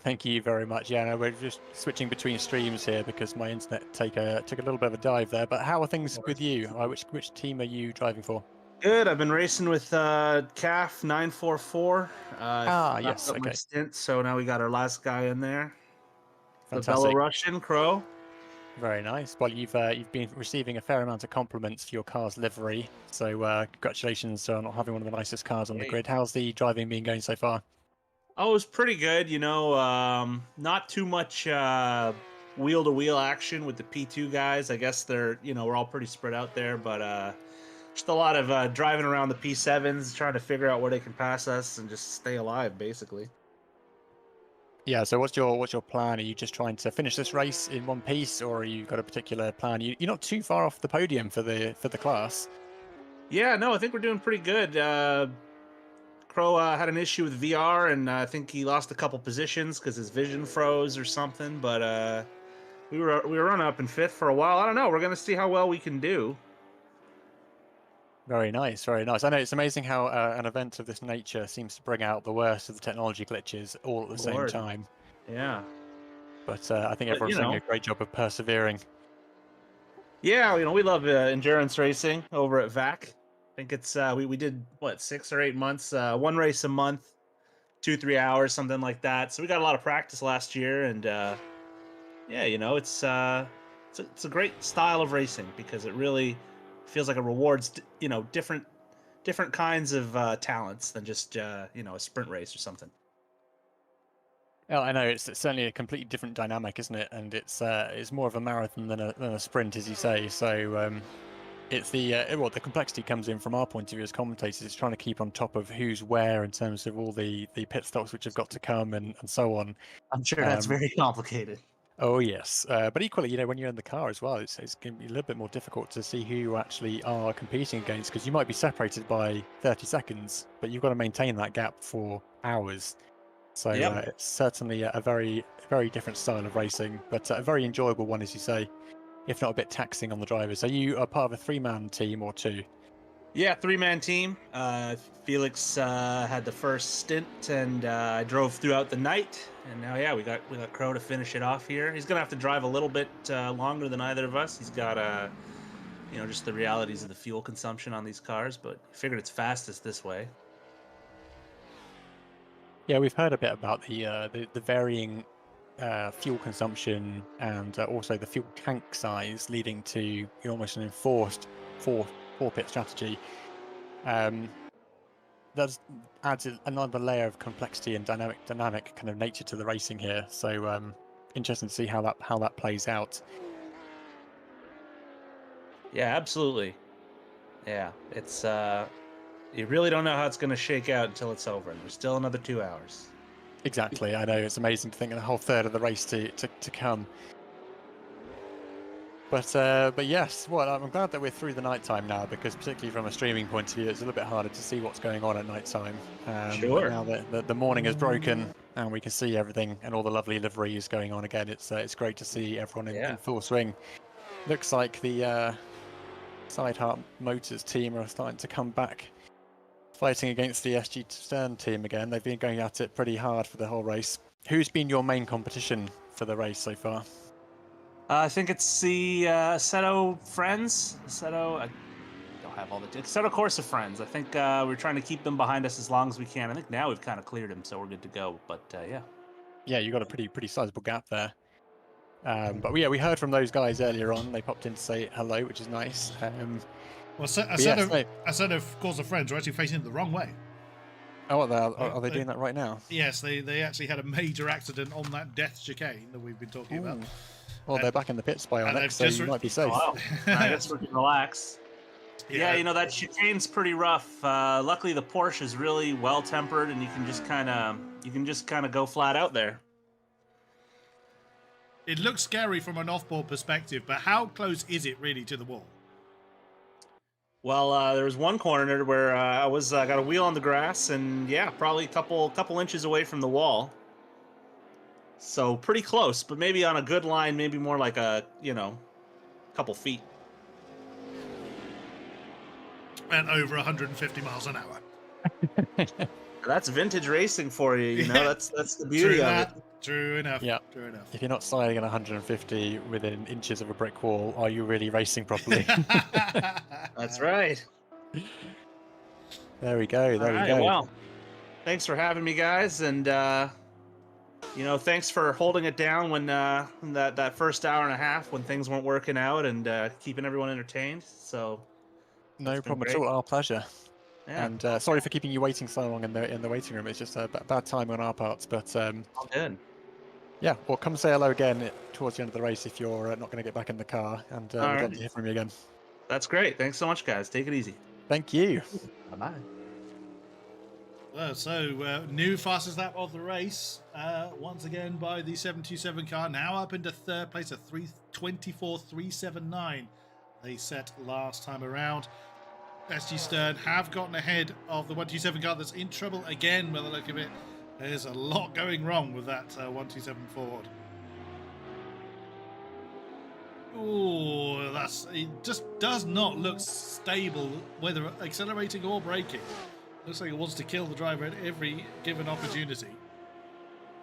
Thank you very much. Yeah, no, we're just switching between streams here because my internet took a little bit of a dive there. But how are things with you? Which team are you driving for? Good. I've been racing with CAF 944. Yes, okay. My stint, so now we got our last guy in there. Fantastic. The Belarusian Crow. Very nice. Well, you've been receiving a fair amount of compliments for your car's livery, so congratulations on having one of the nicest cars on the grid. How's the driving been going so far? Oh, it was pretty good. You know, not too much wheel-to-wheel action with the P2 guys. I guess we're all pretty spread out there, but Just a lot of driving around the P7s, trying to figure out where they can pass us and just stay alive, basically. Yeah. So what's your plan? Are you just trying to finish this race in one piece, or are you got a particular plan? You're not too far off the podium for the class. Yeah, no, I think we're doing pretty good. Crow had an issue with VR, and I think he lost a couple positions because his vision froze or something. But we were running up in 5th for a while. I don't know. We're gonna see how well we can do. Very nice, very nice. I know it's amazing how an event of this nature seems to bring out the worst of the technology glitches all at the same time. Yeah. But I think everyone's doing a great job of persevering. Yeah, we love endurance racing over at VAC. I think it's we did what 6 or 8 months, one race a month, 2-3 hours, something like that. So we got a lot of practice last year, and yeah, it's a great style of racing because it really feels like it rewards different kinds of talents than just a sprint race or something. Well, I know it's certainly a completely different dynamic, isn't it? And it's more of a marathon than a sprint, as you say. So it's the complexity comes in from our point of view as commentators. It's trying to keep on top of who's where in terms of all the pit stops which have got to come and so on. I'm sure that's very complicated. Oh yes, but equally, when you're in the car as well, it's going to be a little bit more difficult to see who you actually are competing against because you might be separated by 30 seconds, but you've got to maintain that gap for hours. So it's certainly a very, very different style of racing, but a very enjoyable one, as you say, if not a bit taxing on the drivers. Are you a part of a 3-man team or 2? Yeah, 3-man team. Felix had the first stint, and I drove throughout the night. And now, we got Crow to finish it off here. He's gonna have to drive a little bit longer than either of us. He's got just the realities of the fuel consumption on these cars, but I figured it's fastest this way. Yeah, we've heard a bit about the varying fuel consumption and also the fuel tank size, leading to almost an enforced four-pit strategy. That adds another layer of complexity and dynamic kind of nature to the racing here. So interesting to see how that plays out. Yeah, absolutely. Yeah, it's you really don't know how it's going to shake out until it's over, and there's still another 2 hours. Exactly. I know, it's amazing to think of the whole third of the race to come. But yes, well, I'm glad that we're through the nighttime now, because particularly from a streaming point of view, it's a little bit harder to see what's going on at nighttime. Sure. Now that the morning is broken and we can see everything and all the lovely liveries going on again, it's great to see everyone in full swing. Looks like the Sideheart Motors team are starting to come back, fighting against the SG Stern team again. They've been going at it pretty hard for the whole race. Who's been your main competition for the race so far? I think it's the Assetto friends. I don't have all the Assetto Corsa friends. I think we're trying to keep them behind us as long as we can. I think now we've kind of cleared them, so we're good to go. But yeah. Yeah, you got a pretty sizable gap there. But we heard from those guys earlier on. They popped in to say hello, which is nice. Assetto Corsa friends are actually facing it the wrong way. Oh, are they doing that right now? Yes, they actually had a major accident on that death chicane that we've been talking about. Well, they're back in the pits by Onyx, so you might be safe. Wow. I guess we can relax. Yeah, that chicane's pretty rough. Luckily, the Porsche is really well tempered, and you can just kind of go flat out there. It looks scary from an off-board perspective, but how close is it really to the wall? Well, there was one corner where I got a wheel on the grass, and probably a couple inches away from the wall. So pretty close, but maybe on a good line, maybe more like a couple feet. And over 150 miles an hour. That's vintage racing for you. That's the beauty of it. True enough. Yeah. True enough. If you're not sliding at 150 within inches of a brick wall, are you really racing properly? That's right. There we go. There we go. Well, thanks for having me, guys, and thanks for holding it down when that first hour and a half when things weren't working out and keeping everyone entertained. So no problem at all. Our pleasure. Yeah. And sorry for keeping you waiting so long in the waiting room. It's just a bad time on our parts, but all good. Yeah, well, come say hello again towards the end of the race if you're not going to get back in the car, and we'd love to hear from you again. That's great. Thanks so much, guys. Take it easy. Thank you. Bye-bye. Well, so new fastest lap of the race, once again by the 727 car, now up into third place at 3:24.379. They set last time around. SG Stern have gotten ahead of the 127 car that's in trouble again by the look of it. There's a lot going wrong with that 127 Ford. Oh, it just does not look stable, whether accelerating or braking. Looks like it wants to kill the driver at every given opportunity.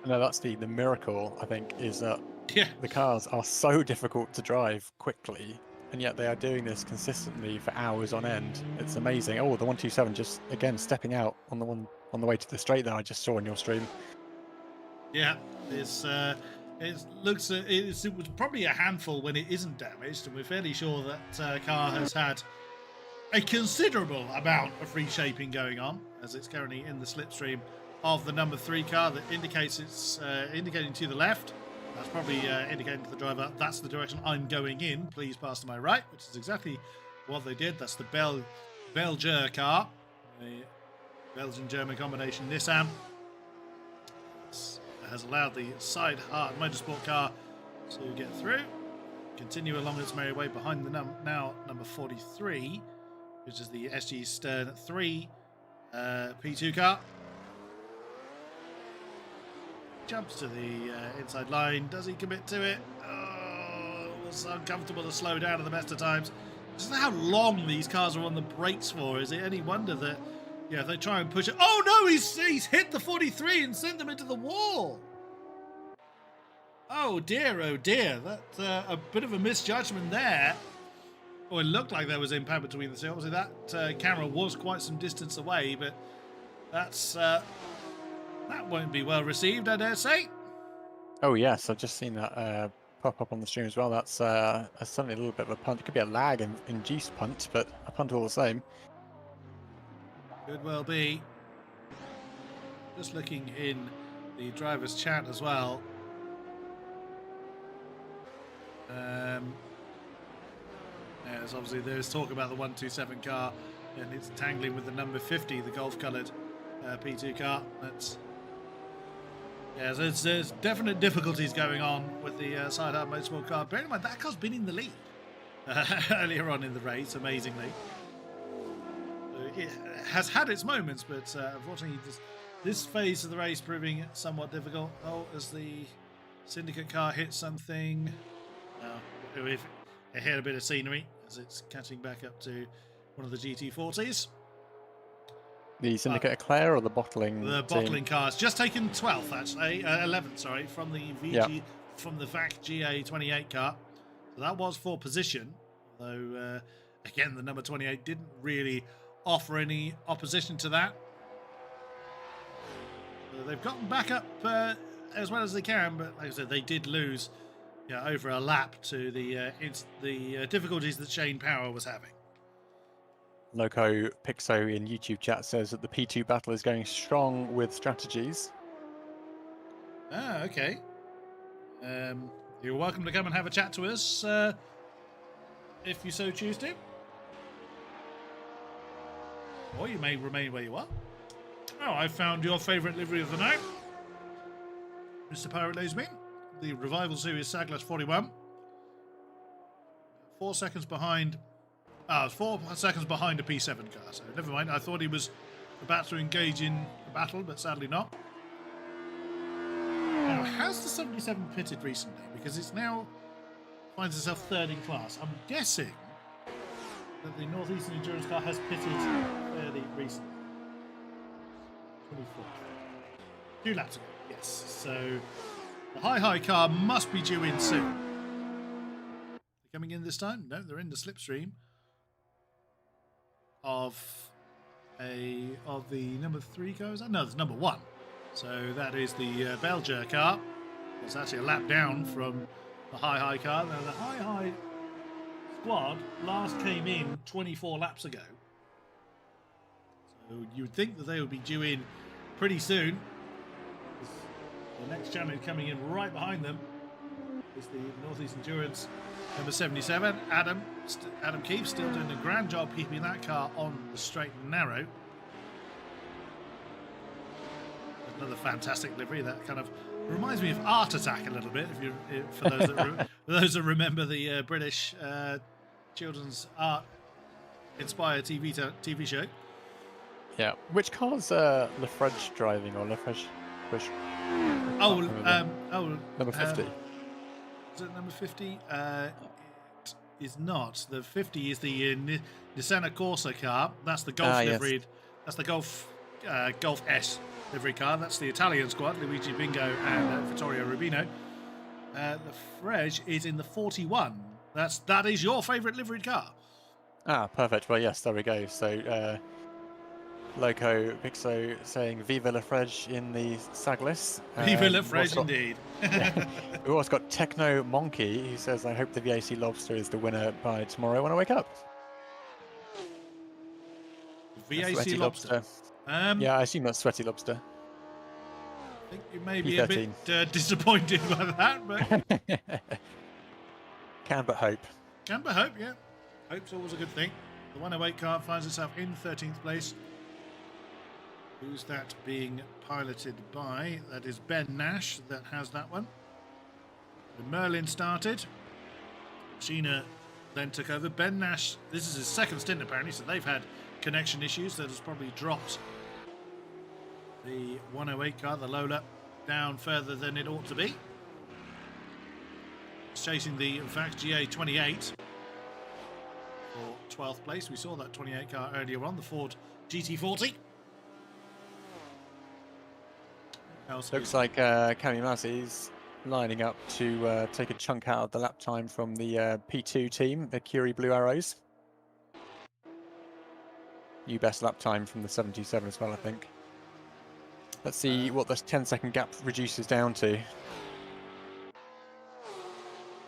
No, that's the miracle, I think, is that Yeah. the cars are so difficult to drive quickly, and yet they are doing this consistently for hours on end. It's amazing. Oh, the 127 just again stepping out on the way to the straight that I just saw in your stream. Yeah, it was probably a handful when it isn't damaged, and we're fairly sure that car has had a considerable amount of reshaping going on, as it's currently in the slipstream of the number 3 car that indicates it's indicating to the left. That's probably indicating to the driver, that's the direction I'm going in, please pass to my right, which is exactly what they did. That's the Belgier car, a Belgian-German combination Nissan. It has allowed the side hard motorsport car to get through, continue along its merry way behind the number 43, which is the SG Stern 3 P2 car. Jumps to the inside line. Does he commit to it? Oh, it was uncomfortable to slow down at the best of times. Just how long these cars are on the brakes for. Is it any wonder that, if they try and push it... Oh, no, he's hit the 43 and sent them into the wall. Oh, dear, oh, dear. That's a bit of a misjudgment there. Oh, it looked like there was impact between the two. Obviously, that camera was quite some distance away, but that won't be well received, I dare say. Oh yes, I've just seen that pop up on the stream as well. That's suddenly a little bit of a punt. It could be a lag-induced punt, but a punt all the same. Could well be. Just looking in the driver's chat as well. Yes, obviously there's talk about the 127 car, and it's tangling with the number 50, the golf-coloured P2 car. There's definite difficulties going on with the side hard motorsport car. Bear in mind that car's been in the lead earlier on in the race, amazingly. It has had its moments, but unfortunately this phase of the race proving somewhat difficult. Oh, as the Syndicate car hits something. It hit a bit of scenery as it's catching back up to one of the GT40s. The Syndicate Eclair or the bottling? The bottling car's just taken 12th, actually, 11th, sorry, from the from the VAC GA28 car. So that was for position, although again the number 28 didn't really offer any opposition to that. So they've gotten back up as well as they can, but like I said, they did lose over a lap to the difficulties that Shane Power was having. Loco Pixo in YouTube chat says that the P2 battle is going strong with strategies. Ah, okay. You're welcome to come and have a chat to us if you so choose to. Or you may remain where you are. Oh, I found your favourite livery of the night, Mr. PirateLaserBeam, the Revival Series Saglash 41. 4 seconds behind. It's 4 seconds behind a P7 car, so never mind. I thought he was about to engage in a battle, but sadly not. Now, has the 77 pitted recently? Because it's now finds itself third in class. I'm guessing that the Northeastern Endurance car has pitted fairly recently. 24th. 2 laps ago, yes. So the high car must be due in soon. They're coming in this time? No, they're in the slipstream of the number 3 car. Is that? No, it's number 1. So that is the Belgier car. It's actually a lap down from the high car. Now the high squad last came in 24 laps ago. So you would think that they would be due in pretty soon. The next challenge coming in right behind them is the Northeast Endurance Number 77, Adam Keefe, still doing a grand job keeping that car on the straight and narrow. Another fantastic livery that kind of reminds me of Art Attack a little bit. For those that remember the British children's art inspired TV show. Yeah. Which car's Lafredge driving, or Lafredge? Number 50. Is it number 50? It is not. The 50 is the Assetto Corsa car. That's the Golf livery. Yes. That's the Golf S livery car. That's the Italian squad, Luigi Bingo and Vittorio Rubino. The Frege is in the 41. That is your favourite liveried car. Ah, perfect. Well, yes, there we go. So, Loco Pixo saying Viva La Frege in the Saglis. Viva La Frege, indeed. We've also got Techno Monkey, who says, I hope the VAC Lobster is the winner by tomorrow when I wake up. VAC Lobster. Yeah, I assume that's Sweaty Lobster. I think you may be a bit disappointed by that, but... Can but hope. Can but hope, yeah. Hope's always a good thing. The 108 car finds itself in 13th place. Who's that being piloted by? That is Ben Nash that has that one. When Merlin started, Sheena then took over. Ben Nash, this is his second stint apparently, so they've had connection issues that has probably dropped the 108 car, the Lola, down further than it ought to be. It's chasing the, in fact, GA28 for 12th place. We saw that 28 car earlier on, the Ford GT40. Looks like Cami Massey's lining up to take a chunk out of the lap time from the P2 team, the Curie Blue Arrows. New best lap time from the 77 as well, I think. Let's see what this 10-second gap reduces down to.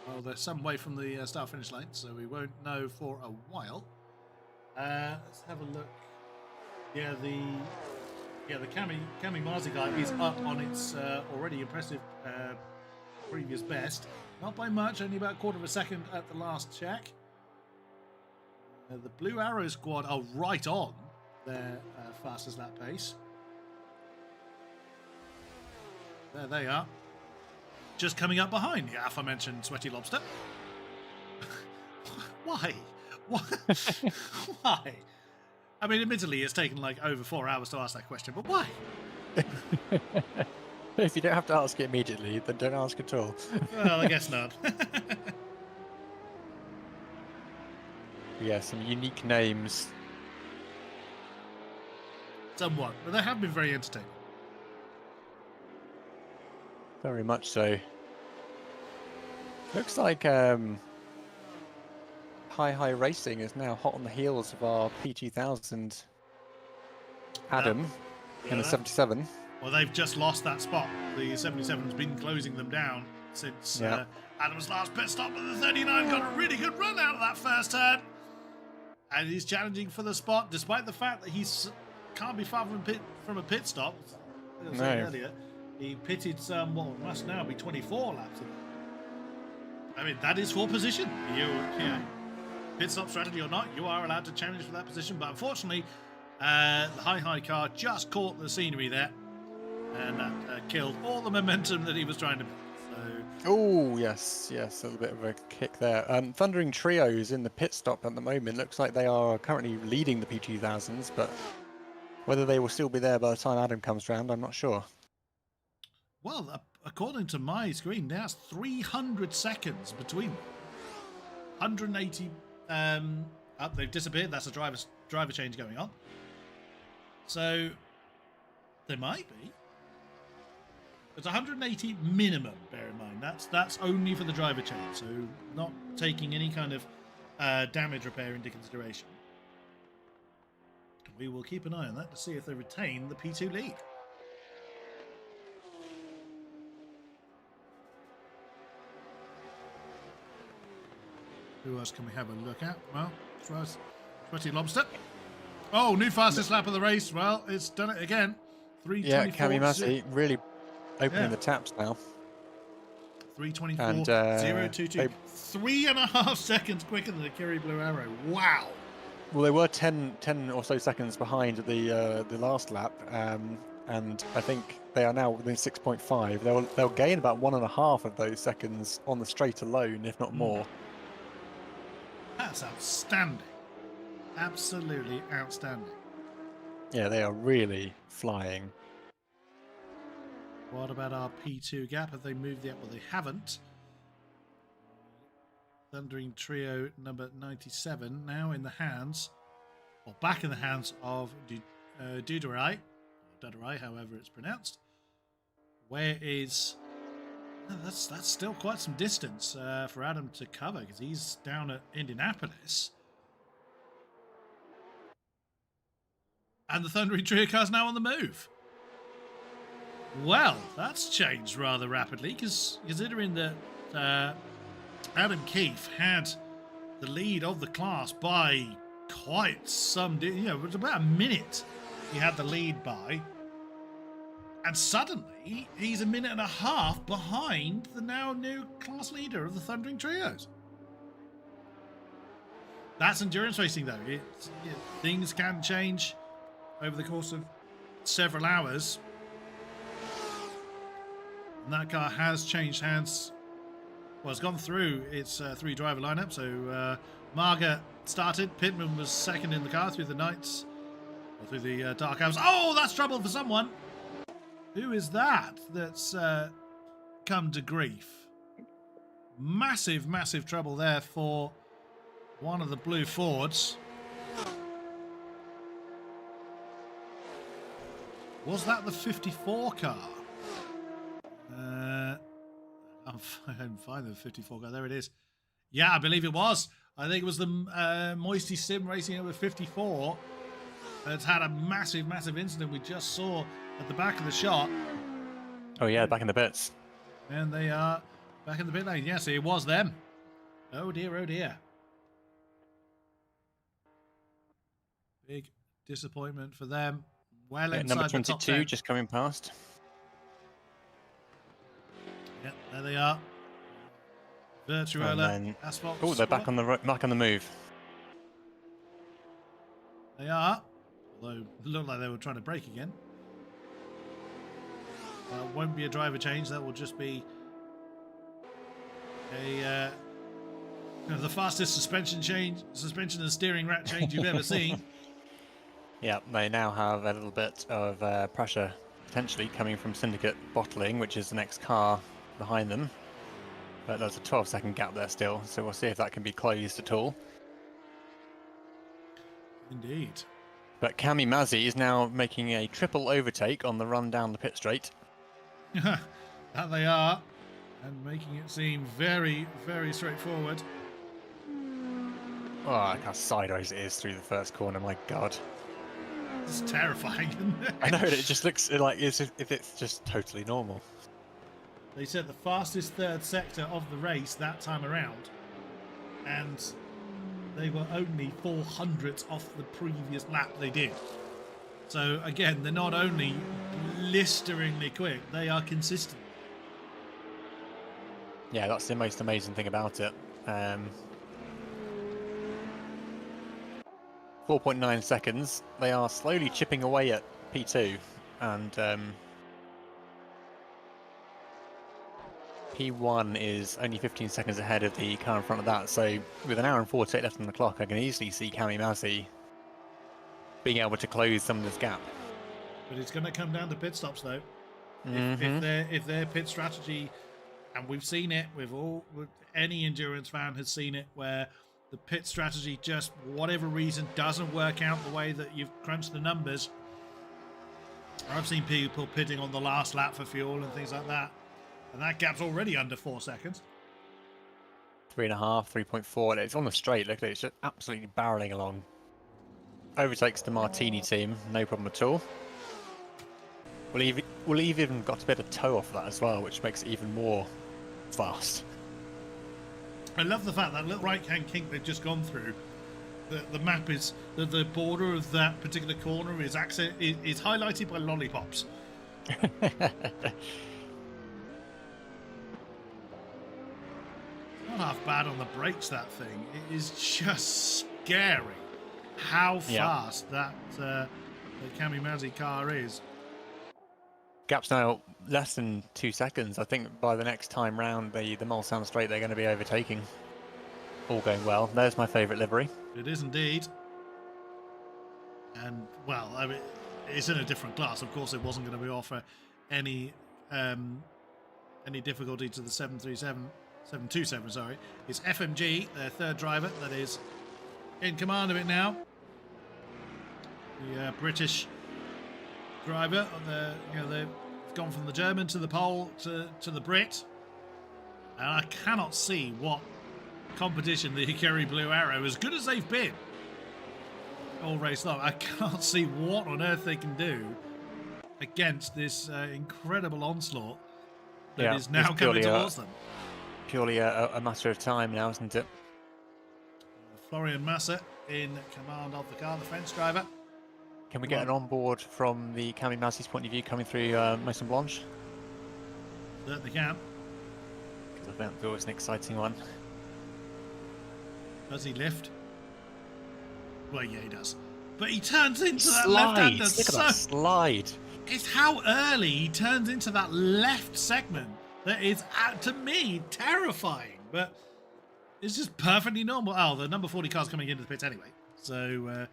Well, they're some way from the start-finish line, so we won't know for a while. Let's have a look. Yeah, the Cami Mazi guy is up on its already impressive previous best. Not by much, only about a quarter of a second at the last check. The Blue Arrow squad are right on their fastest lap pace. There they are. Just coming up behind the aforementioned Sweaty Lobster. Why? Why? I mean, admittedly, it's taken like over 4 hours to ask that question, but why? If you don't have to ask it immediately, then don't ask at all. Well, I guess not. Yeah, some unique names. Somewhat, but they have been very entertaining. Very much so. Looks like Hi Racing is now hot on the heels of our P2000 Adam in the 77. Well, they've just lost that spot. The 77's been closing them down since Adam's last pit stop, but the 39 got a really good run out of that first turn. And he's challenging for the spot, despite the fact that he can't be far from a pit stop. As I was saying earlier, he pitted some, what must now be 24 laps ago. I mean, that is for position. Pit stop strategy or not, you are allowed to challenge for that position. But unfortunately, the Hi car just caught the scenery there, and that killed all the momentum that he was trying to make. Oh, yes, a little bit of a kick there. Thundering Trios in the pit stop at the moment. Looks like they are currently leading the P2000s, but whether they will still be there by the time Adam comes round, I'm not sure. Well, according to my screen, that's 300 seconds between them. 180 they've disappeared. That's a driver change going on. So there might be. It's 180 minimum, bear in mind. That's only for the driver change, so not taking any kind of damage repair into consideration. We will keep an eye on that to see if they retain the P2 lead. Who else can we have a look at? Well, Sweaty Lobster. Oh, new fastest lap of the race. Well, it's done it again. 3:24. Yeah, Cami Massey really opening the taps now. 3:24, And, 0:22. 3.5 seconds quicker than the Kiri Blue Arrow. Wow. Well, they were 10 or so seconds behind the last lap, and I think they are now within 6.5. They'll gain about 1.5 of those seconds on the straight alone, if not more. That's outstanding. Absolutely outstanding. Yeah, they are really flying. What about our P2 gap? Have they moved yet? Well, they haven't. Thundering Trio number 97 now in the hands, or back in the hands of Duderai, however it's pronounced. Where is... Oh, that's still quite some distance for Adam to cover, because he's down at Indianapolis. And the Thundering Trio car's now on the move. Well, that's changed rather rapidly, because considering that Adam Keefe had the lead of the class by quite some... it was about a minute he had the lead by. And suddenly, he's 1.5 minutes behind the now new class leader of the Thundering Trios. That's endurance racing, though. Things can change over the course of several hours. And that car has changed hands. Well, it's gone through its 3-driver lineup. So Marga started. Pittman was second in the car through the nights. Or through the dark hours. Oh, that's trouble for someone. Who is that that's come to grief? Massive, massive trouble there for one of the blue Fords. Was that the 54 car? I can't find the 54 car. There it is. Yeah, I believe it was. I think it was the Moisty SimRacing number 54 that's had a massive, massive incident we just saw at the back of the shot. Oh yeah, back in the pits. And they are back in the pit lane. Yes, it was them. Oh dear, oh dear. Big disappointment for them. Well inside number the top 22 10. just coming past. Yep, there they are. Virtuola, Asphalt. Oh, they're back on the move. They are. Although it looked like they were trying to brake again. Won't be a driver change. That will just be a the fastest suspension and steering rack change you've ever seen. Yeah, they now have a little bit of pressure potentially coming from Syndicate Bottling, which is the next car behind them. But there's a 12-second gap there still, so we'll see if that can be closed at all. Indeed. But Cami Mazzi is now making a triple overtake on the run down the pit straight. That they are, and making it seem very, very straightforward. Oh, look how sideways it is through the first corner, my god. It's terrifying, isn't it? I know, it just looks like as if it's just totally normal. They said the fastest third sector of the race that time around, and they were only 400ths off the previous lap they did. So again, they're not only blisteringly quick, they are consistent. Yeah, that's the most amazing thing about it. 4.9 seconds. They are slowly chipping away at P2, and P1 is only 15 seconds ahead of the car in front of that. So with an hour and 48 left on the clock, I can easily see Cami Mazzi being able to close some of this gap. But it's going to come down to pit stops, though. Mm-hmm. If their pit strategy, and we've seen it any endurance fan has seen it, where the pit strategy just, for whatever reason, doesn't work out the way that you've crunched the numbers. I've seen people pitting on the last lap for fuel and things like that, and that gap's already under 4 seconds. 3.5, 3.4. It's on the straight. Look at it. It's just absolutely barreling along. Overtakes the Martini team. No problem at all. We've even got a bit of toe off that as well, which makes it even more fast. I love the fact that little right-hand kink they've just gone through. The map is the border of that particular corner is highlighted by lollipops. half bad on the brakes, that thing. It is just scary how fast that the Kamimazzi car is. Gap's now less than 2 seconds. I think by the next time round, the Mulsanne straight, they're going to be overtaking. All going well. There's my favourite livery. It is indeed. And, well, I mean, it's in a different class. Of course, it wasn't going to be offer any difficulty to the 727, sorry. It's FMG, their third driver, that is in command of it now. The British driver, they've gone from the German to the Pole to the Brit. And I cannot see what competition the Hikari Blue Arrow, as good as they've been all race long, I can't see what on earth they can do against this incredible onslaught that is now coming towards them. Purely a matter of time now, isn't it? Florian Massa in command of the car, the French driver. Can we get an onboard from the Kamimazzi's point of view coming through Maison Blanche? Certainly can. Because I think it was an exciting one. Does he lift? Well, yeah, he does. But he turns into that Slide. left-hander. Look at that slide. It's how early he turns into that left segment that is, to me, terrifying. But it's just perfectly normal. Oh, the number 40 car's coming into the pits anyway. So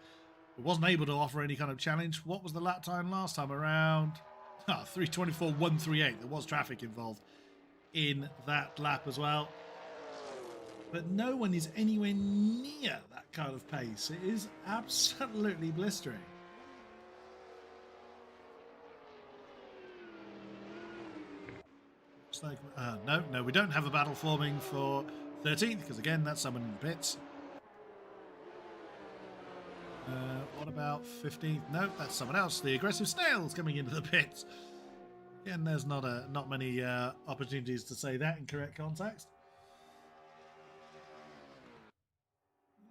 it wasn't able to offer any kind of challenge. What was the lap time last time around? 3:24.138. There was traffic involved in that lap as well. But no one is anywhere near that kind of pace. It is absolutely blistering. Looks like no, we don't have a battle forming for 13th because again, that's someone in the pits. What about 15th? No, that's someone else. The aggressive snails coming into the pits. Again, there's not many opportunities to say that in correct context.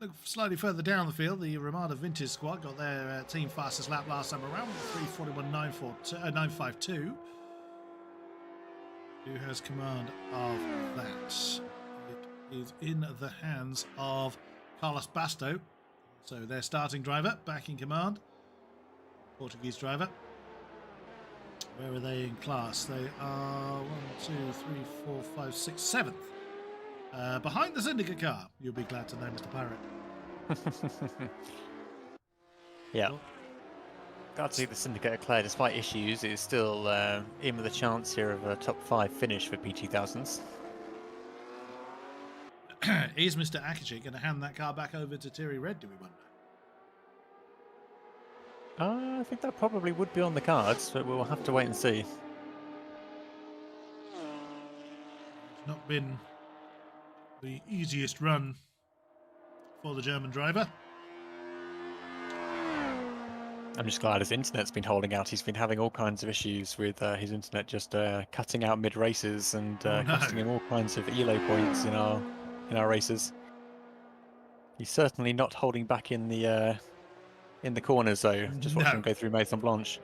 Look slightly further down the field, the Ramada Vintage squad got their team fastest lap last time around with 3:41.952. Who has command of that? It is in the hands of Carlos Basto. So their starting driver back in command. Portuguese driver. Where are they in class? They are 1, 2, 3, 4, 5, 6, 7th. Behind the Syndicate car, you'll be glad to know, Mr. Pirate. Yeah. Glad to see the Syndicate clear. Despite issues, it's still in with a chance here of a top 5 finish for P2000s. Is Mr. Akachi going to hand that car back over to Thierry Red, do we wonder? I think that probably would be on the cards, but we'll have to wait and see. It's not been the easiest run for the German driver. I'm just glad his internet's been holding out. He's been having all kinds of issues with his internet just cutting out mid-races and costing him all kinds of ELO points in our races. He's certainly not holding back in the corners though. Just watching him go through Maison Blanche.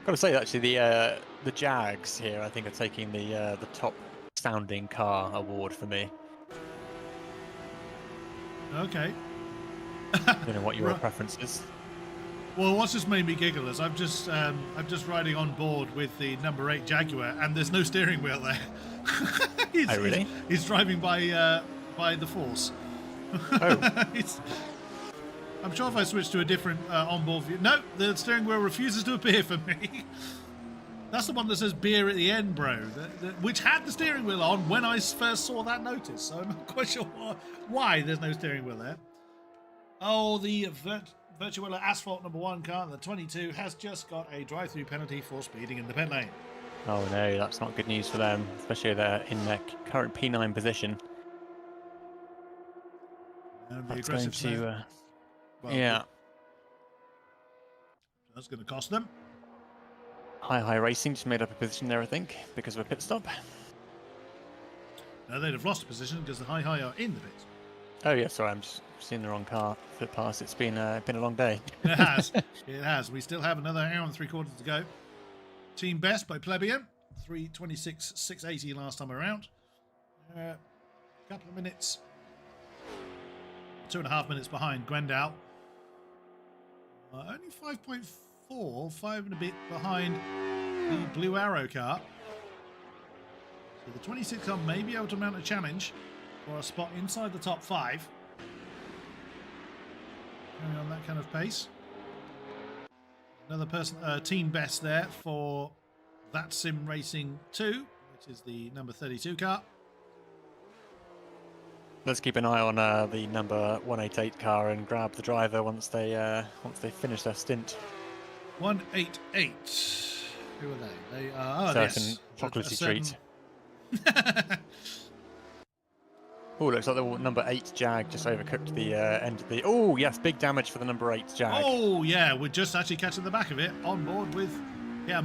Got to say actually the Jags here I think are taking the top sounding car award for me. Okay. I don't know what your preference is. Well, what's just made me giggle is I'm just riding on board with the number 8 Jaguar, and there's no steering wheel there. Really? He's driving by the Force. Oh. I'm sure if I switch to a different onboard view, no, the steering wheel refuses to appear for me. That's the one that says beer at the end, bro, which had the steering wheel on when I first saw that notice. So I'm not quite sure why there's no steering wheel there. Oh, the Virtuella Asphalt number 1 car, the 22, has just got a drive-through penalty for speeding in the pit lane. Oh no, that's not good news for them, especially they're in their current P9 position. And the that's going to, yeah. That's going to cost them. High Racing just made up a position there, I think, because of a pit stop. No, they'd have lost a position because the High are in the pits. Oh yeah, sorry, I'm just seeing the wrong car flip past. It's been a long day. It has. It has. We still have another hour and 3/4 to go. Team best by Plebeian, 3:26.680 last time around. a couple of minutes, 2.5 minutes behind Gwendal. Only 5.4, 5 and a bit behind the Blue Arrow car. So the 26 car may be able to mount a challenge for a spot inside the top 5. Carry on that kind of pace. Another person, team best there for that SimRacing 2, which is the number 32 car. Let's keep an eye on the number 188 car and grab the driver once they finish their stint. 188. Who are they? They are certain chocolatey treat. Oh, looks like the number 8 Jag just overcooked the end of the... Oh, yes, big damage for the number 8 Jag. Oh, yeah, we're just actually catching the back of it. On board with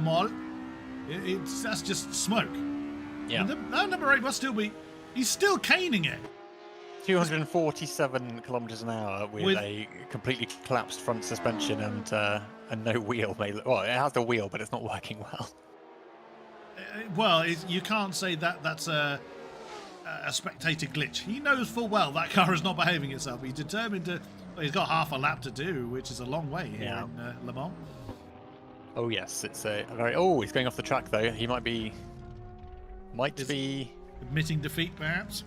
Mol. That's just smoke. Yeah. That number 8 must still be... He's still caning it. 247 kilometers an hour with a completely collapsed front suspension and no wheel. Well, it has the wheel, but it's not working well. Well, you can't say that's a spectator glitch. He knows full well that car is not behaving itself. He's determined to... Well, he's got half a lap to do, which is a long way here in Le Mans. Oh, yes. It's a very... Oh, he's going off the track, though. He might be... Admitting defeat, perhaps?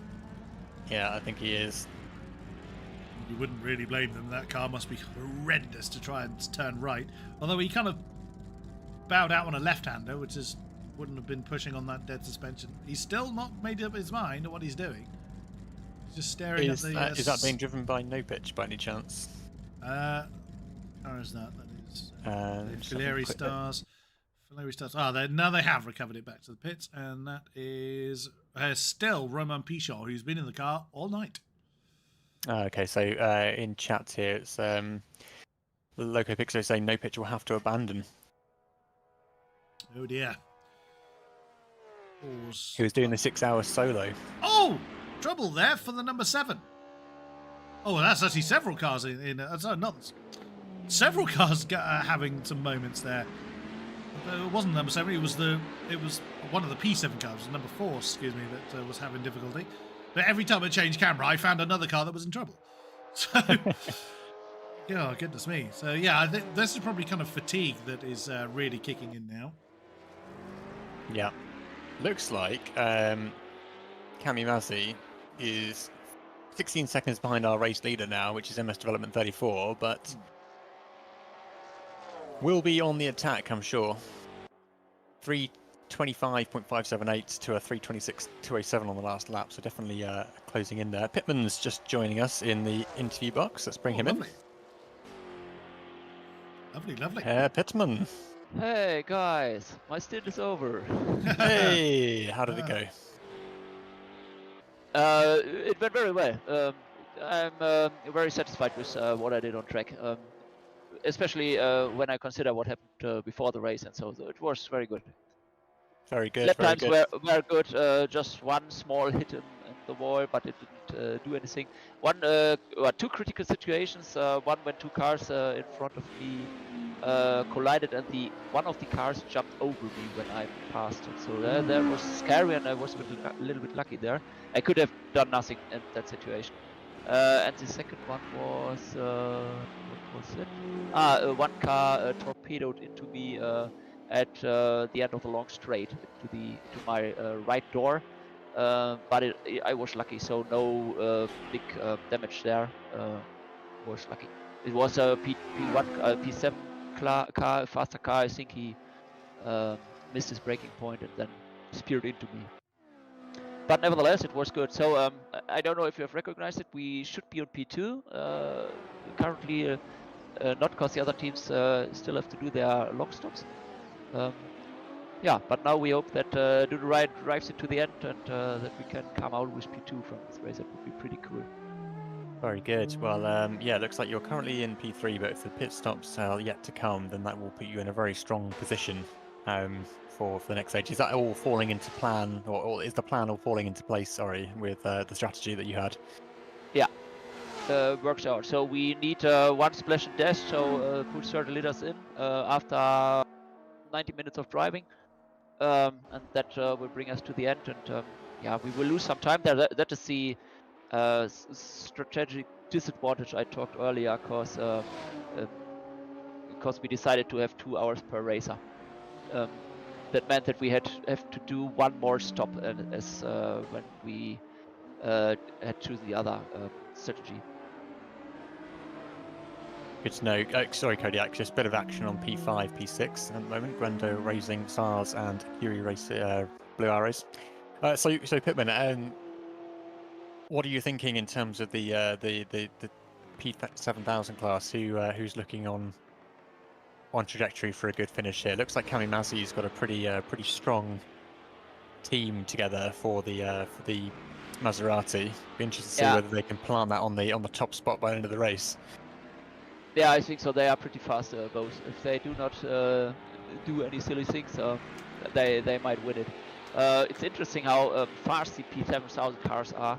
Yeah, I think he is. You wouldn't really blame them. That car must be horrendous to try and turn right. Although he kind of bowed out on a left-hander, which wouldn't have been pushing on that dead suspension. He's still not made up his mind on what he's doing. He's just staring at the... Is that being driven by No Pitch by any chance? How is that? That is... Fileri Stars. Now they have recovered it back to the pits, and that is still Romain Pichot, who's been in the car all night. Okay, so in chat here, it's the Loco Pixo saying No Pitch will have to abandon. Oh dear. He was doing the 6-hour solo. Oh! Trouble there for the number 7. Oh, that's actually several cars several cars having some moments there. It wasn't number 7. It was one of the P7 cars, number 4, excuse me, that was having difficulty. But every time I changed camera, I found another car that was in trouble. So, oh goodness me. So yeah, I think this is probably kind of fatigue that is really kicking in now. Yeah, looks like Cami Mazzi is 16 seconds behind our race leader now, which is MS Development 34, but will be on the attack, I'm sure. 3:25.578 to a 3:26.207 on the last lap, so definitely closing in there. Pittman's just joining us in the interview box. Let's bring him lovely. in. Lovely. Pittman. Hey guys, my stint is over. Hey, how did it go? It went very well. I'm very satisfied with what I did on track. Especially when I consider what happened before the race, and so it was very good. Very good. Lap times were good. Just one small hit in the wall, but it didn't do anything. Two critical situations. One when two cars in front of me collided, and one of the cars jumped over me when I passed it. So that was scary, and I was a little bit lucky there. I could have done nothing in that situation. And the second one was what was it? One car torpedoed into me at the end of the long straight to my right door. But I was lucky, so no big damage there. Was lucky. It was a P1, P7 car, faster car. I think he missed his braking point and then speared into me. But nevertheless, it was good. So I don't know if you have recognized it. We should be on P2 currently, not because the other teams still have to do their long stops. Yeah, but now we hope that Do the Right drives it to the end, and that we can come out with P2 from this race. That would be pretty cool. Very good. Well, yeah, it looks like you're currently in P3, but if the pit stops are yet to come, then that will put you in a very strong position for the next stage. Is that all falling into plan, or is the plan all falling into place, sorry, with the strategy that you had? Yeah, works out. So we need one splash and dash, so put 30 liters in after 90 minutes of driving, and that will bring us to the end. And yeah, we will lose some time there. That is the strategic disadvantage I talked earlier, because we decided to have 2 hours per racer. That meant that we have to do one more stop as when we had chosen the other strategy. Good to know. Sorry, Kodiak, just a bit of action on P5, P6 at the moment. Grendo raising SARS and Curie racing Blue Arrows. So Pittman, what are you thinking in terms of the P7000 class? Who's looking on trajectory for a good finish here? Looks like Kamimazi's got a pretty strong team together for the Maserati. Be interested to see whether they can plant that on the top spot by the end of the race. Yeah, I think so. They are pretty fast, both. If they do not do any silly things, they might win it. It's interesting how fast the P7000 cars are.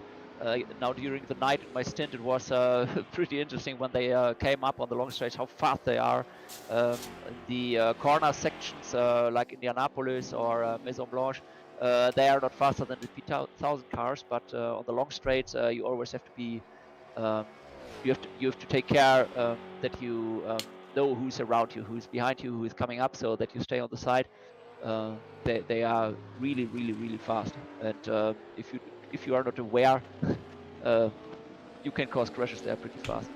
Now during the night in my stint, it was pretty interesting when they came up on the long straight, how fast they are. In the corner sections, like Indianapolis or Maison Blanche, they are not faster than the P1000 cars, but on the long straights, you always have to be you have to take care that you know who's around you, who's behind you, who is coming up, so that you stay on the side. They are really fast, and if you are not aware, you can cause crashes there pretty fast.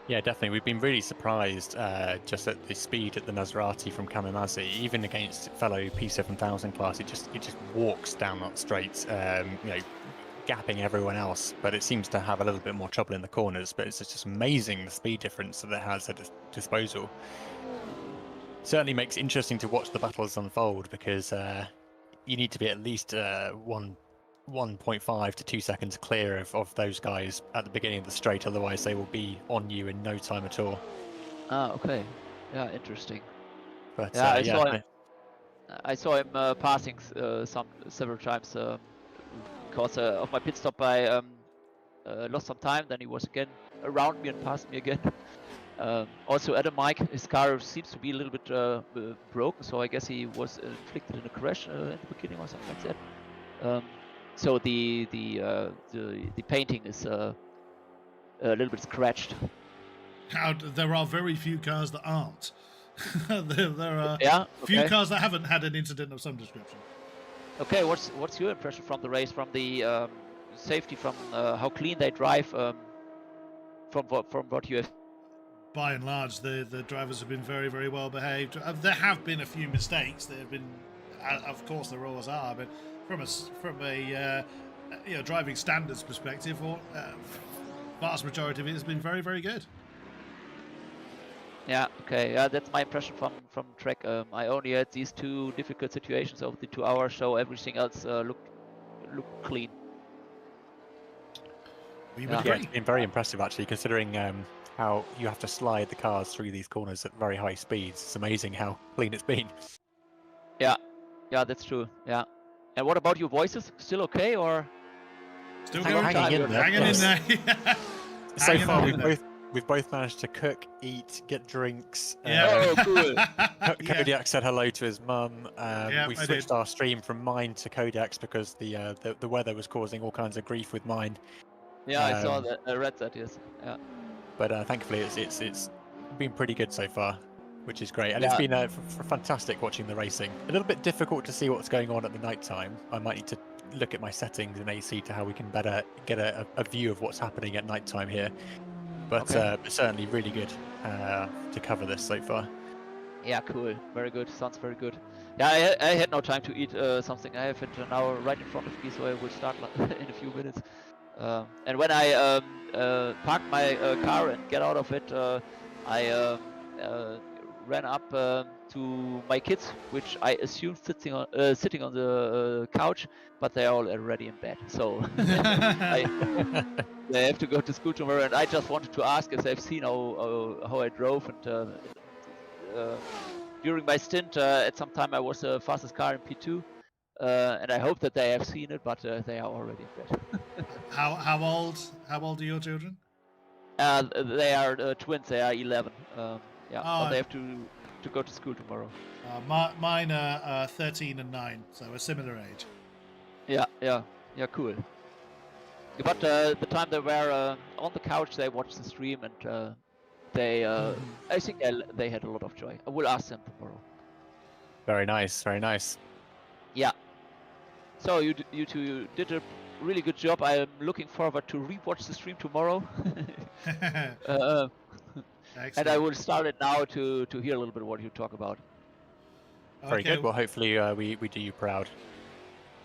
Yeah, definitely. We've been really surprised just at the speed at the Maserati from Kamimazi, even against fellow P7000 class. It just walks down that straight, gapping everyone else. But it seems to have a little bit more trouble in the corners. But it's just amazing the speed difference that it has at its disposal. Certainly makes it interesting to watch the battles unfold, because you need to be at least 1.5 to 2 seconds clear of those guys at the beginning of the straight, otherwise they will be on you in no time at all. Ah, okay. Yeah, interesting. But yeah, I saw him passing several times because of my pit stop. I lost some time, then he was again around me and passed me again. Also Adam Mike, his car seems to be a little bit broken, so I guess he was inflicted in a crash in the beginning or something like that. So the painting is a little bit scratched. There are very few cars that aren't. there are few cars that haven't had an incident of some description. Okay, what's your impression from the race, from the safety, from how clean they drive, from what you have? By and large, the drivers have been very, very well behaved. There have been a few mistakes. There have been, of course, there always are, but from a driving standards perspective, vast majority of it has been very, very good. Yeah, okay, yeah, that's my impression from track. I only had these 2 difficult situations over the 2 hours, so everything else looked clean. It's been very impressive, actually, considering how you have to slide the cars through these corners at very high speeds. It's amazing how clean it's been. Yeah, that's true. Yeah. And what about your voices? Still okay, or still hanging in there? Hanging in there. So far, we've both managed to cook, eat, get drinks. Oh, cool. Kodiak said hello to his mum. We switched our stream from mine to Kodiak's because the weather was causing all kinds of grief with mine. Yeah, I saw that. I read that. Yes. Yeah. But thankfully, it's been pretty good so far, which is great. And it's been fantastic watching the racing. A little bit difficult to see what's going on at the night time. I might need to look at my settings in AC to how we can better get a view of what's happening at night time here. But certainly really good to cover this so far. Yeah, cool. Very good. Sounds very good. Yeah, I had no time to eat something. I have it now right in front of me, so I will start in a few minutes. And when I park my car and get out of it, I ran up to my kids, which I assume sitting on the couch, but they are all already in bed. So they have to go to school tomorrow, and I just wanted to ask if they've seen how I drove. And during my stint, at some time I was the fastest car in P2. And I hope that they have seen it, but they are already in bed. How old are your children? They are twins. They are 11. But they have to to go to school tomorrow. Mine are 13 and 9, so a similar age. Yeah, cool. But the time they were on the couch, they watched the stream, and they, I think they had a lot of joy. I will ask them tomorrow. Very nice, very nice. Yeah. So you two did a really good job. I am looking forward to rewatch the stream tomorrow. And I will start it now to hear a little bit what you talk about. Very good. Well, hopefully we do you proud.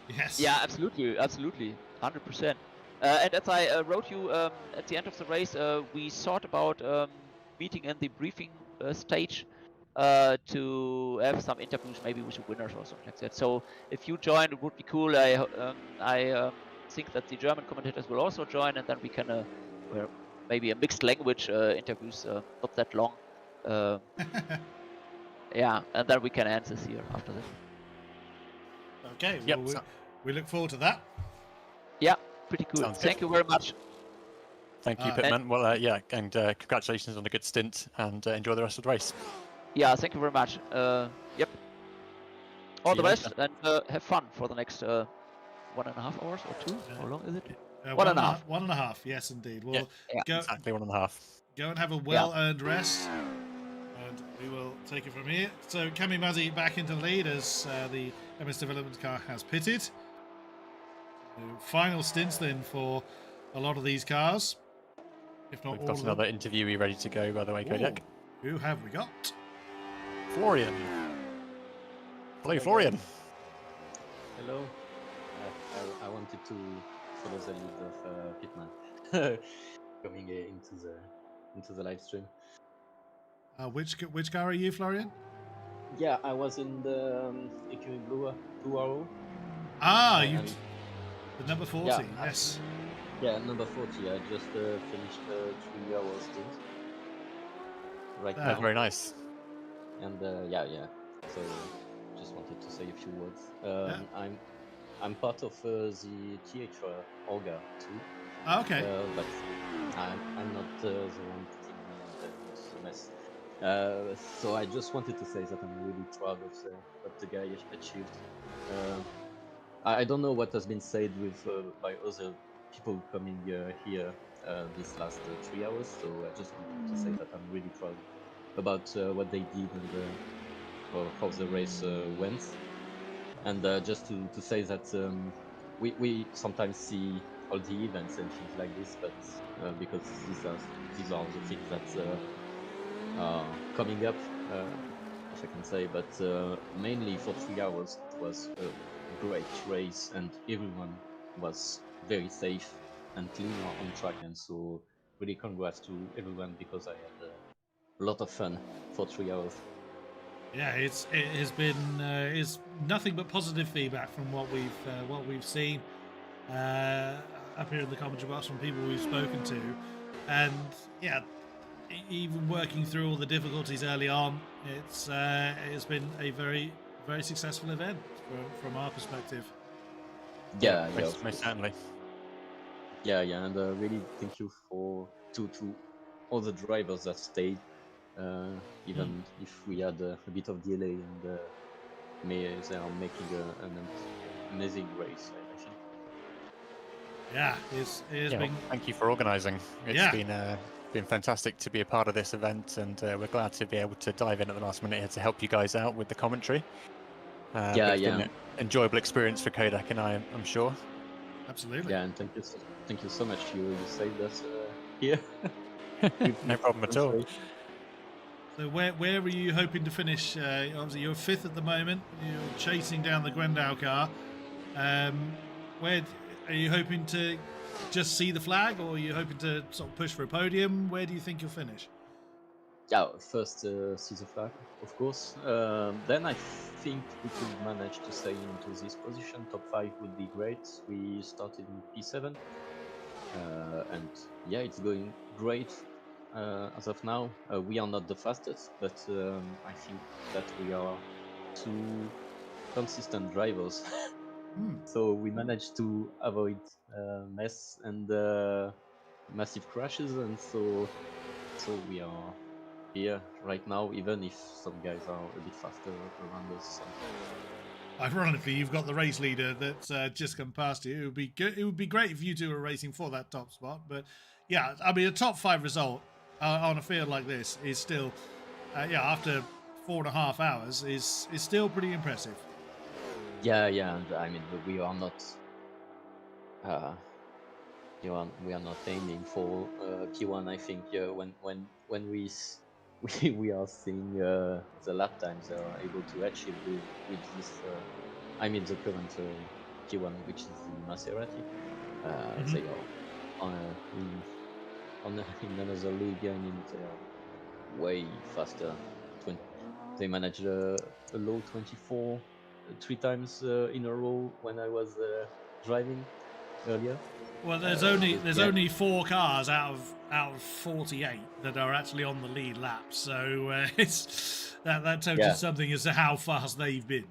Yes. Yeah, absolutely, 100%. And as I wrote you at the end of the race, we thought about meeting in the briefing stage to have some interviews, maybe with the winners or something like that. So if you join, it would be cool. I think that the German commentators will also join, and then we can, well, maybe a mixed language interviews, not that long. Yeah, and then we can end this here after that. Okay, Yep, well, we look forward to that. Yeah, pretty cool. Sounds Thank good. you very much. Thank you, Pitman. Well, yeah, and congratulations on a good stint, and enjoy the rest of the race. Yeah, thank you very much. Yep. All See the you best, later. and have fun for the next 1.5 hours or 2. How long is it? 1.5. 1.5. Yes, indeed. Well, yeah, exactly 1.5. Go and have a well-earned rest, and we will take it from here. So, Kami Muzzy back into the lead as the MS Development car has pitted. So, final stints then for a lot of these cars, if not We've all got of another them. interviewee ready to go, by the way, Kodiak. Who have we got? Florian. Hello, Florian. Hello. I wanted to follow the lead of Pitman coming into the live stream. Which car are you, Florian? Yeah, I was in the EQ Blue Arrow. The number 40. Yeah, yes. Yeah, number 40. I just finished 3 hours stint. Right now. Very nice. And yeah. So just wanted to say a few words. I'm part of the THR Orga too. Okay. But I'm not the one putting the mess. So I just wanted to say that I'm really proud of what the guy achieved. I don't know what has been said with by other people coming here this last 3 hours. So I just wanted to say that I'm really proud about what they did and how the race went. And just to say that we sometimes see all the events and things like this, but because these are the things that are coming up, if I can say. But mainly for 3 hours, it was a great race, and everyone was very safe and clean on track. And so, really congrats to everyone because I had a lot of fun for 3 hours. Yeah, it has been it's nothing but positive feedback from what we've seen up here in the commentary box from people we've spoken to, and yeah, even working through all the difficulties early on, it's been a very successful event from our perspective. Yeah, most certainly. Yeah, and really thank you to all the drivers that stayed. Even if we had a bit of delay, and they are making an amazing race, I think. Yeah, it's been... Thank you for organising. It's been fantastic to be a part of this event, and we're glad to be able to dive in at the last minute here to help you guys out with the commentary. It's been an enjoyable experience for Kodiak and I'm sure. Absolutely. Yeah, and thank you so much. You saved us here. No problem at all. So where were you hoping to finish? Obviously, you're 5th at the moment. You're chasing down the Grandau car. Where are you hoping to just see the flag, or are you hoping to sort of push for a podium? Where do you think you'll finish? Yeah, first see the flag, of course. Then I think we could manage to stay into this position. Top 5 would be great. We started in P7, and yeah, it's going great. As of now, we are not the fastest, but I think that we are 2 consistent drivers. So we managed to avoid mess and massive crashes, and so we are here right now, even if some guys are a bit faster around us. Ironically, you've got the race leader that's just come past you. It would be good. It would be great if you two were racing for that top spot. But yeah, I mean, a top 5 result on a field like this is still, after 4.5 hours, is still pretty impressive. Yeah, and I mean, we are not. We are not aiming for P1. I think when we are seeing the lap times they are able to achieve with this. I mean, the current P1, which is the Maserati. They are in another league. I mean, they are way faster. They managed a low 24 3 times in a row when I was driving earlier. Well, there's only 4 cars out of 48 that are actually on the lead lap, so it's that tells you something as to how fast they've been.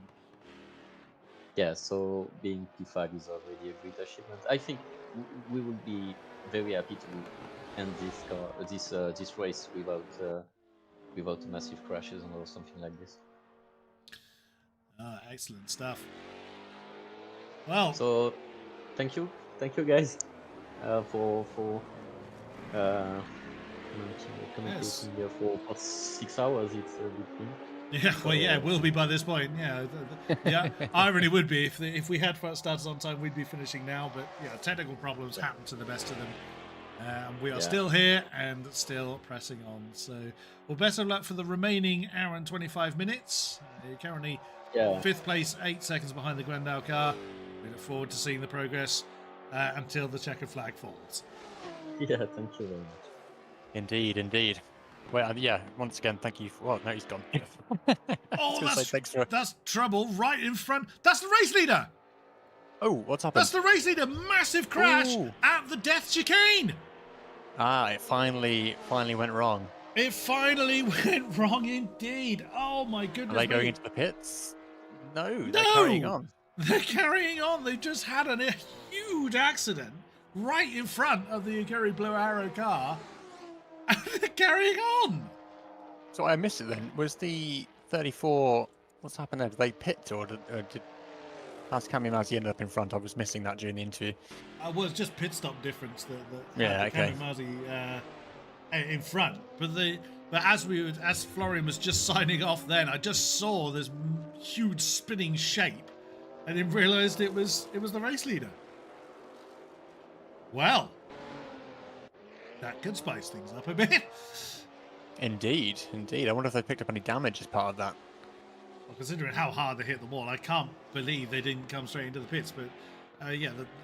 Yeah, so being P5 is already a great achievement. I think we would be very happy to end this race without massive crashes or something like this. Excellent stuff. Well, so thank you guys for commentating here for 6 hours. It's a big thing. Yeah, well, yeah, it will be by this point. Yeah, the irony would be if we had started on time, we'd be finishing now. But yeah, technical problems happen to the best of them. We are still here and still pressing on. So, well, best of luck for the remaining hour and 25 minutes. You're currently 5th place, 8 seconds behind the Glendale car. We look forward to seeing the progress until the checkered flag falls. Yeah, thank you very much. Indeed. Well, once again, thank you. No, he's gone. That's trouble right in front. That's the race leader. Oh, what's happened? That's the race leader. Massive crash at the death chicane. It finally went wrong. It finally went wrong indeed. Oh my goodness. Are they going into the pits? No, they're carrying on. They're carrying on. They've just had a huge accident right in front of the Ikari Blue Arrow car. And they're carrying on. So I missed it then. Was the 34... What's happened there? Did they pit or did As Kamimazzi ended up in front? I was missing that during the interview. Well, it's just pit stop difference that okay. Kamimazzi in front. But as Florian was just signing off then, I just saw this huge spinning shape and then realised it was the race leader. Well, that could spice things up a bit. Indeed. I wonder if they picked up any damage as part of that. Well, considering how hard they hit the wall, I can't believe they didn't come straight into the pits. But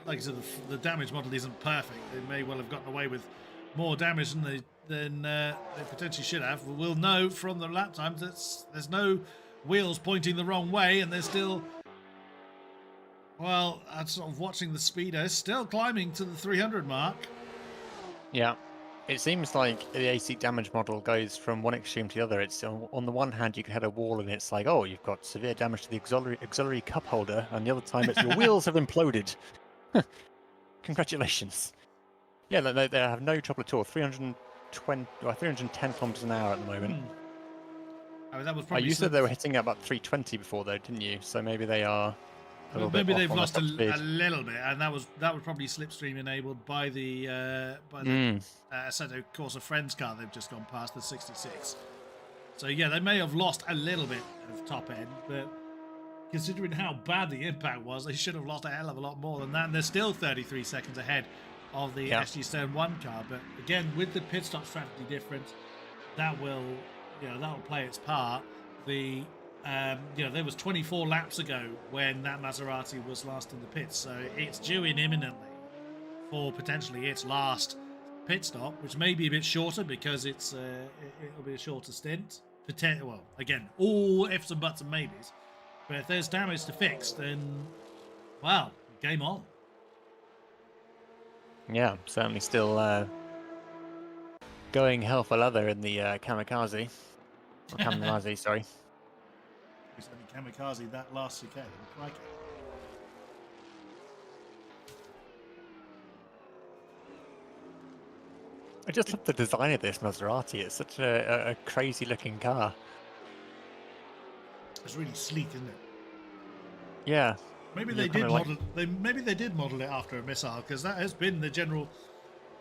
like I said, the damage model isn't perfect. They may well have gotten away with more damage than they potentially should have. We'll know from the lap times that there's no wheels pointing the wrong way, and they're still, well, I'm sort of watching the speedo still climbing to the 300 mark. Yeah. It seems like the AC damage model goes from one extreme to the other. It's on the one hand you can hit a wall and it's like, oh, you've got severe damage to the auxiliary cup holder, and the other time it's your wheels have imploded. Congratulations. Yeah, they have no trouble at all. 310 kilometers an hour at the moment. I mean, that was probably you said they were hitting at about 320 before though, didn't you? So maybe they are. Maybe they've lost a little bit, and that was probably slipstream enabled by the Assetto Corsa Friends car they've just gone past, the 66. So yeah, they may have lost a little bit of top end, but considering how bad the impact was, they should have lost a hell of a lot more than that. And they're still 33 seconds ahead of the SG Stern 1 car. But again, with the pit stop strategy difference, that will play its part. There was 24 laps ago when that Maserati was last in the pits, so it's due in imminently for potentially its last pit stop, which may be a bit shorter because it'll be a shorter stint. Well, again, all ifs and buts and maybes. But if there's damage to fix, then, well, game on. Yeah, certainly still going hell for leather in the Kamikaze. Or Kamikaze, sorry. It's only Kamikaze that last chicane. Like it. I just love the design of this Maserati. It's such a crazy looking car. It's really sleek, isn't it? Yeah. Maybe You're they kinda did like- model. Maybe they did model it after a missile, because that has been the general,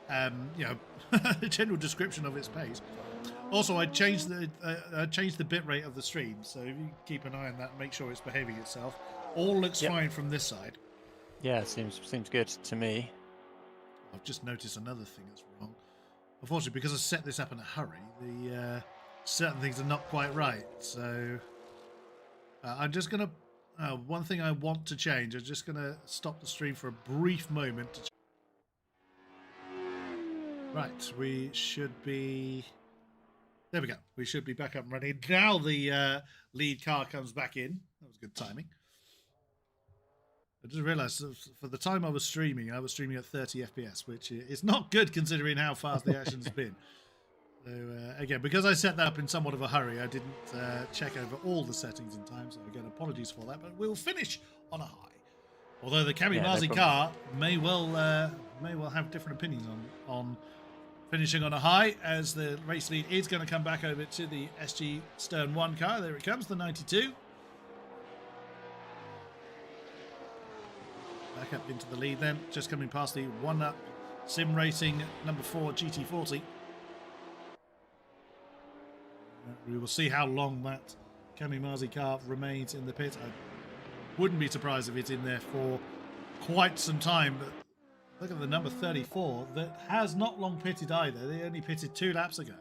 the general description of its pace. Also, I changed the bit rate of the stream, so if you keep an eye on that, make sure it's behaving itself. All looks fine from this side. Yeah, seems good to me. I've just noticed another thing that's wrong. Unfortunately, because I set this up in a hurry, the certain things are not quite right. So I'm just gonna. One thing I want to change. I'm just gonna stop the stream for a brief moment. Right, we should be. There we go. We should be back up and running. Now the lead car comes back in. That was good timing. I just realised for the time I was streaming at 30 FPS, which is not good considering how fast the action's been. So again, because I set that up in somewhat of a hurry, I didn't check over all the settings in time. So again, apologies for that. But we'll finish on a high. Although the Kamimazi car may well have different opinions on finishing on a high, as the race lead is going to come back over to the SG Stern 1 car. There it comes, the 92. Back up into the lead then, just coming past the 1-up SimRacing number 4 GT40. We will see how long that Kamimazi car remains in the pit. I wouldn't be surprised if it's in there for quite some time, but look at the number 34 that has not long pitted either. They only pitted 2 laps ago.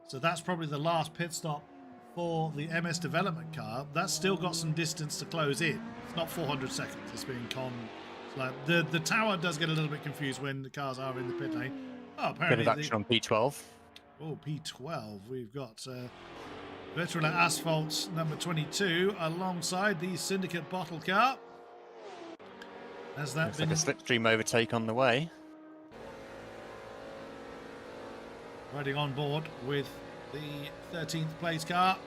So that's probably the last pit stop for the MS development car. That's still got some distance to close in. It's not 400 seconds. It's being like the tower does get a little bit confused when the cars are in the pit lane. Oh, apparently bit of action on P12. Oh, P12. We've got Virtual Asphalt number 22 alongside the Syndicate bottle car. Has that been like a slipstream overtake on the way? Riding on board with the 13th place car.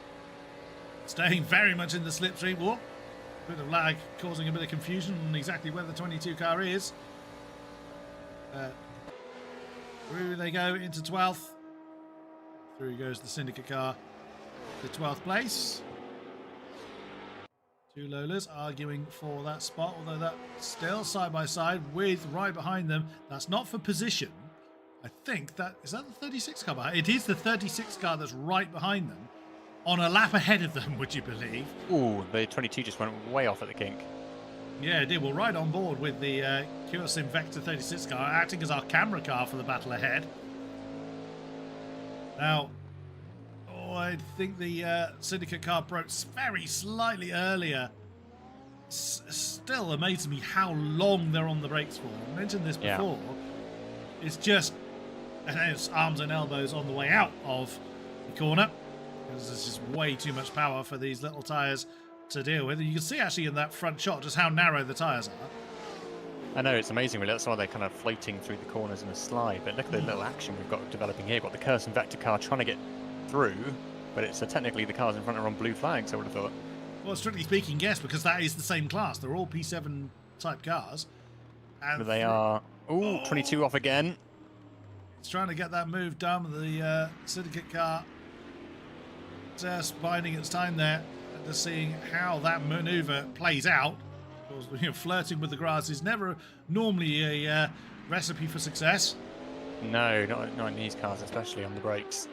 Staying very much in the slipstream. Whoop. Bit of lag causing a bit of confusion on exactly where the 22 car is. Through they go into 12th. Through goes the Syndicate car to 12th place. 2 Lolas arguing for that spot, although that's still side by side with right behind them. That's not for position. I think that is that the 36 car behind? It is the 36 car that's right behind them, on a lap ahead of them, would you believe? Ooh, the 22 just went way off at the kink. Yeah, it did. Well, right on board with the QSIM Vector 36 car, acting as our camera car for the battle ahead. Now, I think the Syndicate car broke very slightly earlier. Still amazes me how long they're on the brakes for. I mentioned this before. Yeah. It's just it's arms and elbows on the way out of the corner, because there's just way too much power for these little tyres to deal with. And you can see actually in that front shot just how narrow the tyres are. I know, it's amazing really. That's why they're kind of floating through the corners in a slide. But look at the little action we've got developing here. We've got the Curse and Vector car trying to get through, but it's technically the cars in front are on blue flags, I would have thought. Well, strictly speaking, yes, because that is the same class. They're all P7 type cars. And but they are... Ooh, 22 off again. It's trying to get that move done with the Syndicate car. Just biding its time there, just seeing how that maneuver plays out. Of course, flirting with the grass is never normally a recipe for success. No, not in these cars, especially on the brakes.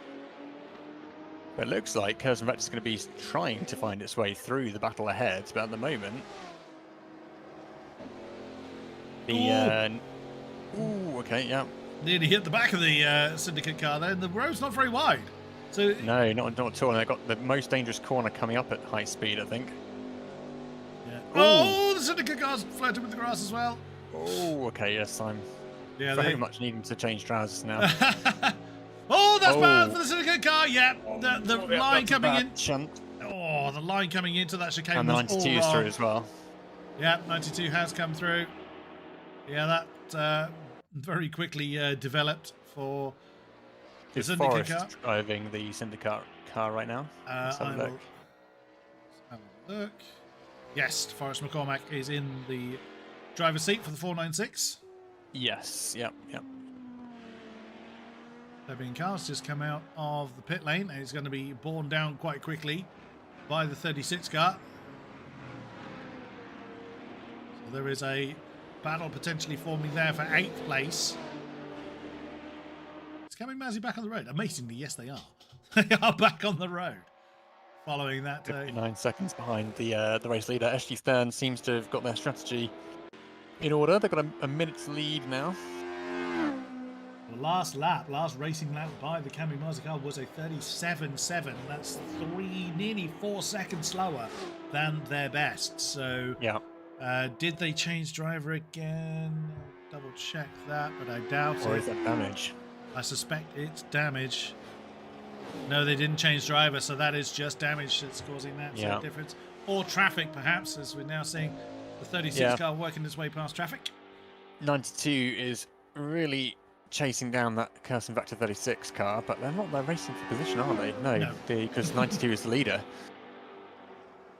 But it looks like Curse and Vector is going to be trying to find its way through the battle ahead, but at the moment... Ooh, okay, yeah. Nearly hit the back of the Syndicate car there, and the road's not very wide. So no, not at all. And they've got the most dangerous corner coming up at high speed, I think. Yeah. Oh, the Syndicate car's flirting with the grass as well. Oh, okay, yes, I'm very much needing to change trousers now. Oh, that's bad for the Syndicate car. Yeah, the line coming in. Chunt. Oh, the line coming into that chicane and the was 92 all is wrong. through as well. Yeah, 92 has come through. Yeah, that very quickly developed for the Syndicate car. Driving the Syndicate car right now. Let's have a look. Have a look. Yes, Forrest McCormack is in the driver's seat for the 496. Yes, yep. Plebeian car's just come out of the pit lane and it's going to be borne down quite quickly by the 36 car. So there is a battle potentially forming there for 8th place. Is Kamimazzi back on the road? Amazingly, yes, they are. They are back on the road following that. 59 seconds behind the race leader. Ashley Stern seems to have got their strategy in order. They've got a minute's lead now. The last racing lap by the Kamimazzi car was a 37.7. That's nearly 4 seconds slower than their best. So, yeah. Did they change driver again? Double check that, but I doubt it. Or is that damage? I suspect it's damage. No, they didn't change driver, so that is just damage that's causing that sort of difference. Or traffic, perhaps, as we're now seeing the 36 car working its way past traffic. 92 is really chasing down that Carson Vector 36 car, but they're racing for position, are they? No. Because 92 is the leader.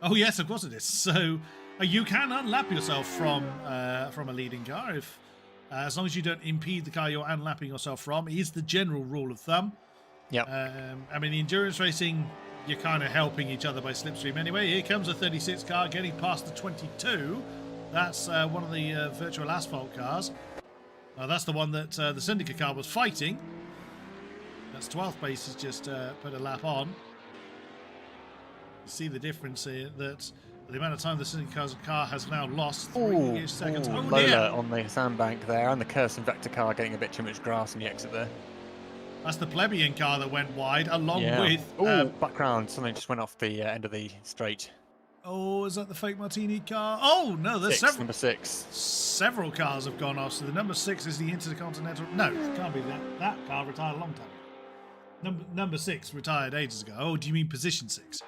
Oh yes, of course it is. So you can unlap yourself from a leading car if, as long as you don't impede the car you're unlapping yourself from. Is the general rule of thumb. Yeah. I mean, endurance racing, you're kind of helping each other by slipstream anyway. Here comes a 36 car getting past the 22. That's one of the virtual asphalt cars. That's the one that the Syndicate car was fighting. That's 12th place has just put a lap on. You see the difference here, that the amount of time the Syndicate car has now lost. 3 seconds. Oh, Lola dear. on the sandbank there, and the Curse and Vector car getting a bit too much grass in the exit there. That's the Plebeian car that went wide, along with... background. Something just went off the end of the straight. Oh, is that the fake Martini car? Oh, no, there's number 6. Several cars have gone off. So the number 6 is the Intercontinental. No, it can't be that. That car retired a long time ago. Number 6 retired ages ago. Oh, do you mean position 6?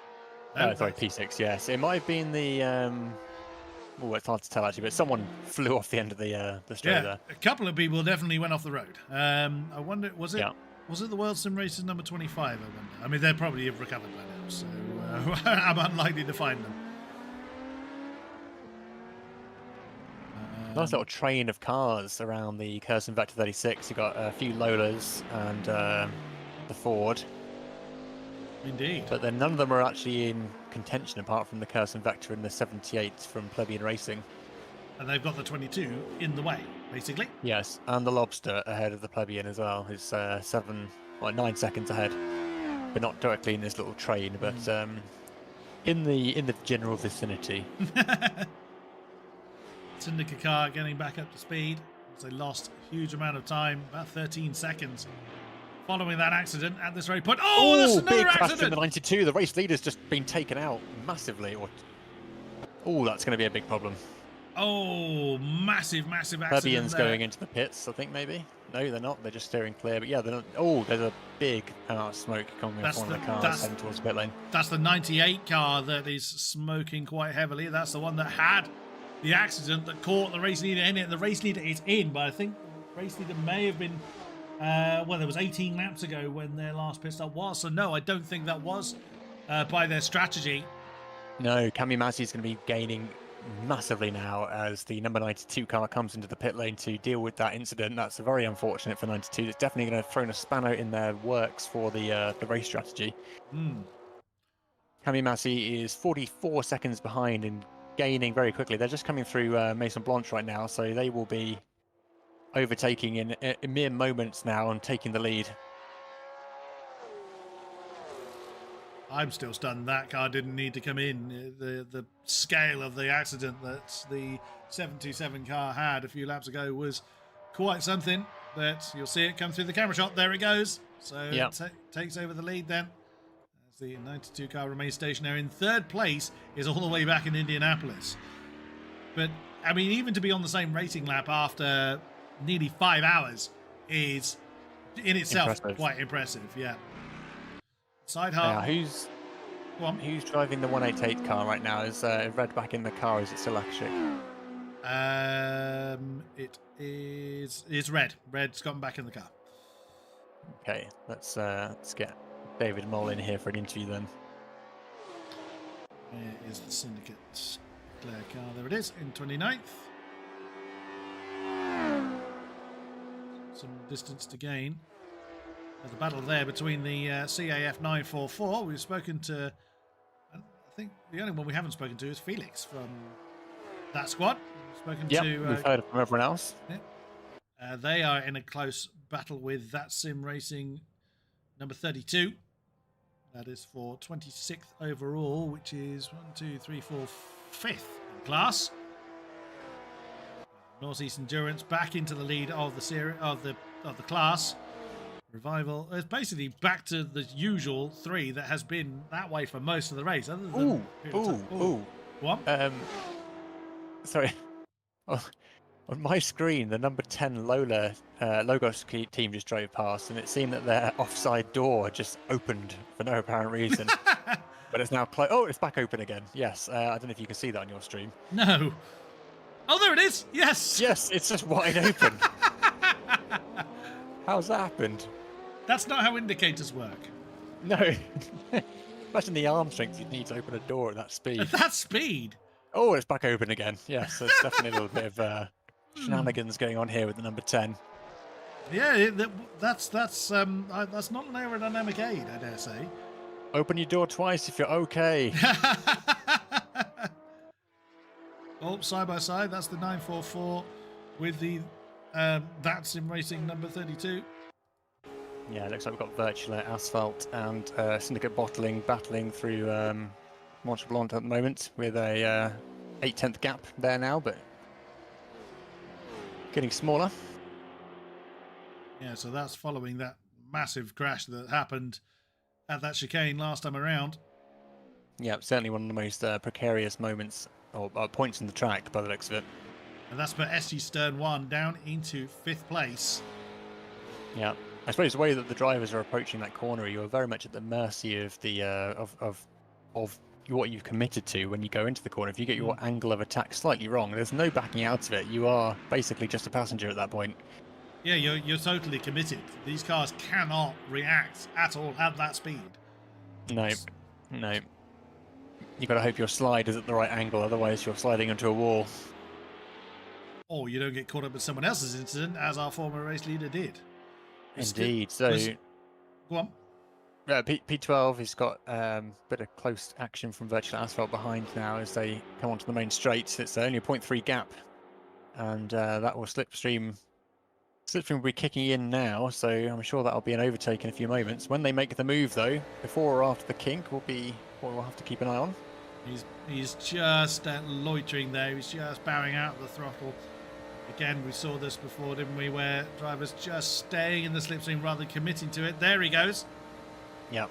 No, Sorry, P6, yes. It might have been the... it's hard to tell, actually, but someone flew off the end of the straight there. A couple of people definitely went off the road. I wonder, was it the World Sim Racers number 25, I wonder? I mean, they probably have recovered by now, so I'm unlikely to find them. Nice little train of cars around the Curse and Vector 36. You've got a few Lolas and the Ford. Indeed. But then none of them are actually in contention apart from the Curse and Vector and the 78 from Plebeian Racing. And they've got the 22 in the way, basically. Yes, and the Lobster ahead of the Plebeian as well. It's 9 seconds ahead. But not directly in this little train, but in the general vicinity. Syndicate car getting back up to speed as they lost a huge amount of time, about 13 seconds following that accident at this very point. Oh, that's another big crash accident! in the 92. The race leader's just been taken out massively. Oh, that's going to be a big problem. Oh, massive accident. Plebeian's going into the pits, I think, maybe. No, they're not. They're just steering clear. But yeah, they're not. Oh, there's a big amount of smoke coming off one of the cars heading towards the pit lane. That's the 98 car that is smoking quite heavily. That's the one that had the accident that caught the race leader in it. The race leader is in, but I think the race leader may have been... there was 18 laps ago when their last pit stop was. So no, I don't think that was by their strategy. No, Kamimazzi is going to be gaining massively now as the number 92 car comes into the pit lane to deal with that incident. That's very unfortunate for 92. It's definitely going to throw a spanner in their works for the race strategy. Kamimazzi is 44 seconds behind and gaining very quickly. They're just coming through Maison Blanche right now, so they will be overtaking in mere moments now and taking the lead. I'm still stunned that car didn't need to come in. The scale of the accident that the 727 car had a few laps ago was quite something. But you'll see it come through the camera shot. There it goes. So it takes over the lead then. As the 92 car remains stationary. In third place is all the way back in Indianapolis. But, I mean, even to be on the same racing lap after nearly 5 hours is in itself quite impressive, yeah. Side half. Who's driving the 188 car right now? Is Red back in the car? Is it still Akashik? It's Red. Red's gotten back in the car. Okay, let's get David Moll in here for an interview then. Where is the Syndicate Claire car? There it is, in 29th. Some distance to gain. There's a battle there between the CAF 944. We've spoken to, I think the only one we haven't spoken to is Felix from that squad. We've spoken to. We've heard from everyone else. Yeah. They are in a close battle with that SimRacing number 32. That is for 26th overall, which is 1, 2, 3, 4, 5th in class. Northeast Endurance back into the lead of the series of the class. Revival is basically back to the usual 3 that has been that way for most of the race. Other than What? Sorry. Oh, on my screen, the number 10 Lola Logos team just drove past, and it seemed that their offside door just opened for no apparent reason. But it's now closed. Oh, it's back open again. Yes. I don't know if you can see that on your stream. No. Oh, there it is. Yes. Yes, it's just wide open. How's that happened? That's not how indicators work. No. Imagine the arm strength you'd need to open a door at that speed. At that speed? Oh, it's back open again. Yes, there's definitely a little bit of shenanigans going on here with the number 10. Yeah, that's not an aerodynamic aid, I dare say. Open your door twice if you're okay. Oh, side by side, that's the 944 with the that's SimRacing number 32. Yeah, it looks like we've got Virtual Asphalt and Syndicate Bottling battling through Mont Blanc at the moment with a 8/10 gap there now, but getting smaller. Yeah, so that's following that massive crash that happened at that chicane last time around. Yeah, certainly one of the most precarious moments or points in the track by the looks of it. And that's put SG Stern 1 down into 5th place. Yeah, I suppose the way that the drivers are approaching that corner, you are very much at the mercy of the of what you've committed to when you go into the corner. If you get your angle of attack slightly wrong, there's no backing out of it. You are basically just a passenger at that point. Yeah, you're totally committed. These cars cannot react at all at that speed. No. You got to hope your slide is at the right angle, otherwise you're sliding into a wall. Or you don't get caught up with someone else's incident, as our former race leader did. Indeed. Go on. P12 has got a bit of close action from Virtual Asphalt behind now as they come onto the main straight. It's only a 0.3 gap, and that will Slipstream will be kicking in now, so I'm sure that'll be an overtake in a few moments. When they make the move, though, before or after the kink, will be what we'll have to keep an eye on. He's just loitering there. He's just bowing out the throttle. Again, we saw this before, didn't we, where drivers just staying in the slipstream rather than committing to it. There he goes. Yeah.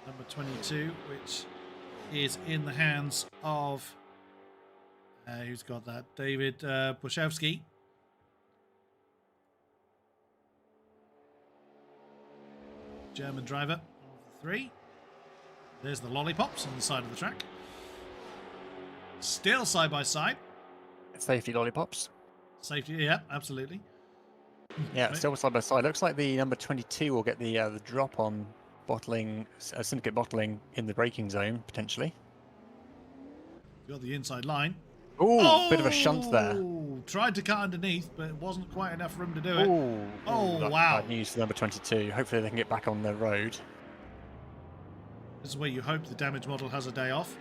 Number 22, which is in the hands of who's got that? David Bushevsky. German driver of the 3. There's the lollipops on the side of the track. Still side by side. Safety lollipops. Safety, yeah, absolutely. Yeah, still side by side. Looks like the number 22 will get the drop on bottling, Syndicate Bottling in the braking zone, potentially. Got the inside line. Ooh, bit of a shunt there. Tried to cut underneath, but it wasn't quite enough room to do it. That's Wow. bad news for number 22. Hopefully they can get back on the road. This is where you hope the damage model has a day off.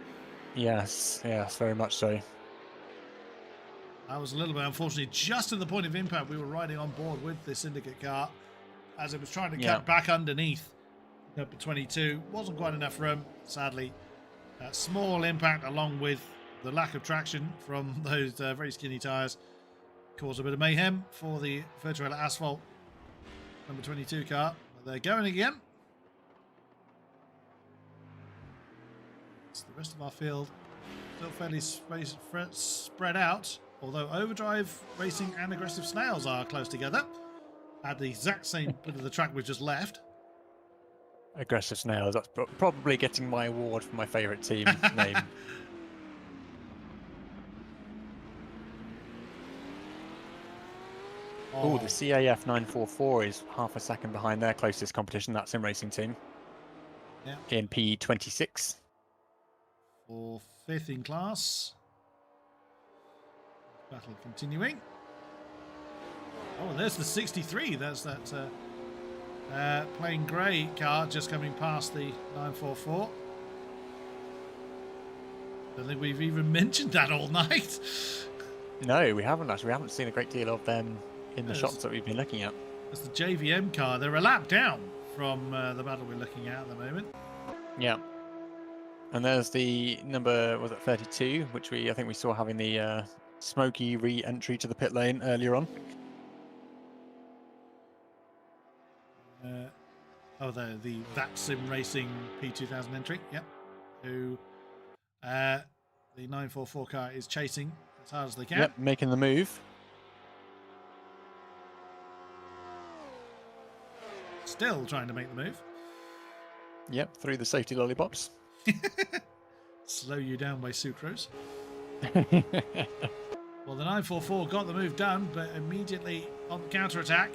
Yes, very much so. That was a little bit unfortunately just at the point of impact. We were riding on board with the Syndicate car as it was trying to cut back underneath number 22. Wasn't quite enough room, sadly. Small impact along with the lack of traction from those very skinny tyres caused a bit of mayhem for the Virtual Asphalt number 22 car. But they're going again. The rest of our field still fairly spread out, although Overdrive Racing and Aggressive Snails are close together at the exact same bit of the track we've just left. Aggressive Snails, that's probably getting my award for my favourite team name. Oh, the CAF 944 is half a second behind their closest competition, that SimRacing team. Yeah. In P26. For 5th in class. Battle continuing. Oh, there's the 63. That's that plain grey car just coming past the 944. I don't think we've even mentioned that all night. No, we haven't actually. We haven't seen a great deal of them in the shots that we've been looking at. It's the JVM car. They're a lap down from the battle we're looking at the moment. Yeah. And there's the number, was it 32, which I think we saw having the smoky re-entry to the pit lane earlier on. The THRacing P2000 entry. Yep. Who the 944 car is chasing as hard as they can. Yep, making the move. Still trying to make the move. Yep, through the safety lollipops. Slow you down by sucrose. Well, the 944 got the move done, but immediately on the counter-attack.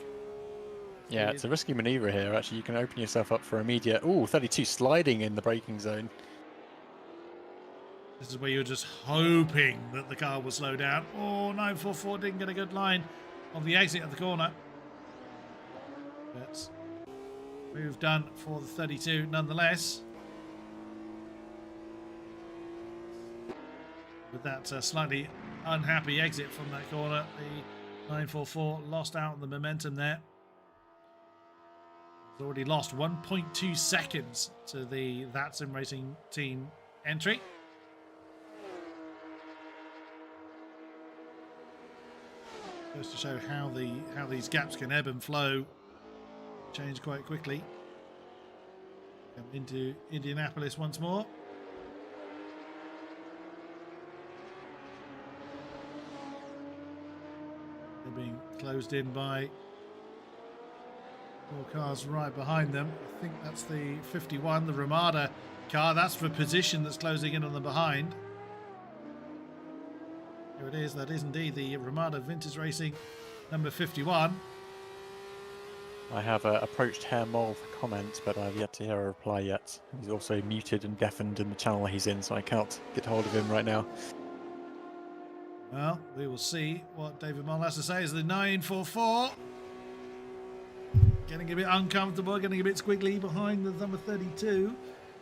Yeah, it's a risky manoeuvre here. Actually, you can open yourself up for immediate... Ooh, 32 sliding in the braking zone. This is where you're just hoping that the car will slow down. Oh, 944 didn't get a good line on the exit of the corner. But move done for the 32 nonetheless. With that slightly unhappy exit from that corner, the 944 lost out on the momentum there. He's already lost 1.2 seconds to the SimRacing team entry. Goes to show how these gaps can ebb and flow, change quite quickly. Come into Indianapolis once more. They're being closed in by 4 cars right behind them. I think that's the 51, the Ramada car. That's for position that's closing in on them behind. Here it is. That is indeed the Ramada Vintage Racing number 51. I have approached Herr Moll for comment, but I've yet to hear a reply yet. He's also muted and deafened in the channel he's in, so I can't get hold of him right now. Well, we will see what David Moll has to say as the 944 getting a bit uncomfortable, getting a bit squiggly behind the number 32.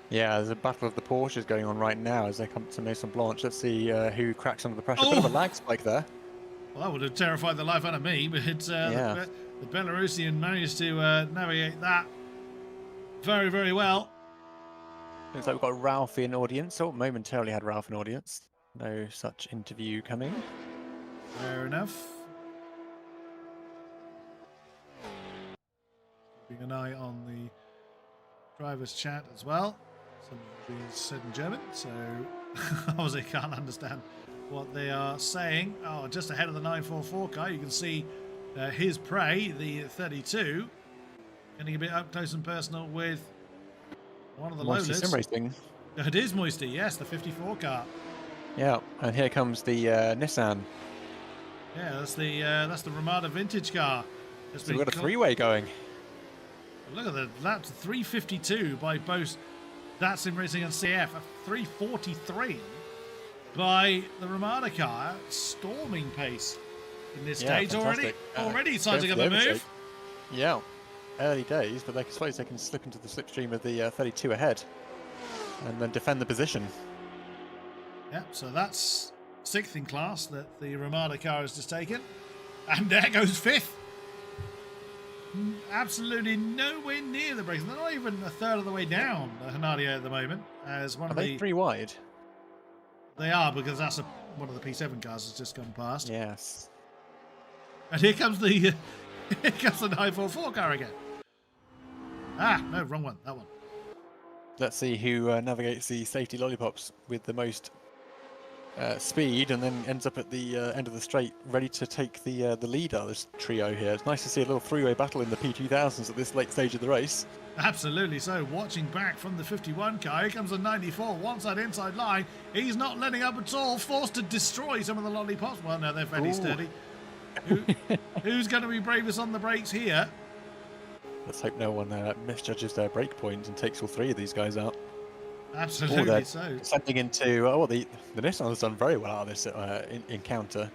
Yeah, there's a battle of the Porsches going on right now as they come to Maison Blanche. Let's see who cracks under the pressure. Bit of a lag spike there. Well, that would have terrified the life out of me, but the Belarusian managed to navigate that very, very well. Looks like we've got Ralph in audience. Oh, momentarily had Ralph in audience. No such interview coming. Fair enough. Keeping an eye on the driver's chat as well. Some of these said in German, so obviously can't understand what they are saying. Oh, just ahead of the 944 car, you can see his prey, the 32, getting a bit up close and personal with one of the Moisty loaders. SimRacing. It is Moisty, yes, the 54 car. Yeah, and here comes the Nissan. Yeah, that's the Ramada vintage car. So we've got a three-way going. Look at that, that's 352 by both SimRacing and CF, a 343 by the Ramada car, storming pace in this stage. Already sizing up the move. Yeah, early days, but I suppose they can slip into the slipstream of the 32 ahead and then defend the position. Yeah, so that's 6th in class that the Ramada car has just taken. And there goes 5th. Absolutely nowhere near the brakes. They're not even a third of the way down, Hanadia, at the moment. As one Are of they 3 wide? They are, because that's one of the P7 cars has just gone past. Yes. And here comes the 944 car again. Ah, no, wrong one. That one. Let's see who navigates the safety lollipops with the most speed and then ends up at the end of the straight ready to take the lead out of this trio here. It's nice to see a little three-way battle in the P2000s at this late stage of the race. Absolutely so. Watching back from the 51 car, here comes the 94, wants that inside line. He's not letting up at all, forced to destroy some of the lollipops. Well, no, they're fairly sturdy. Who's going to be bravest on the brakes here? Let's hope no one misjudges their brake point and takes all 3 of these guys out. Absolutely so. Sending into the Nissan has done very well out of this encounter.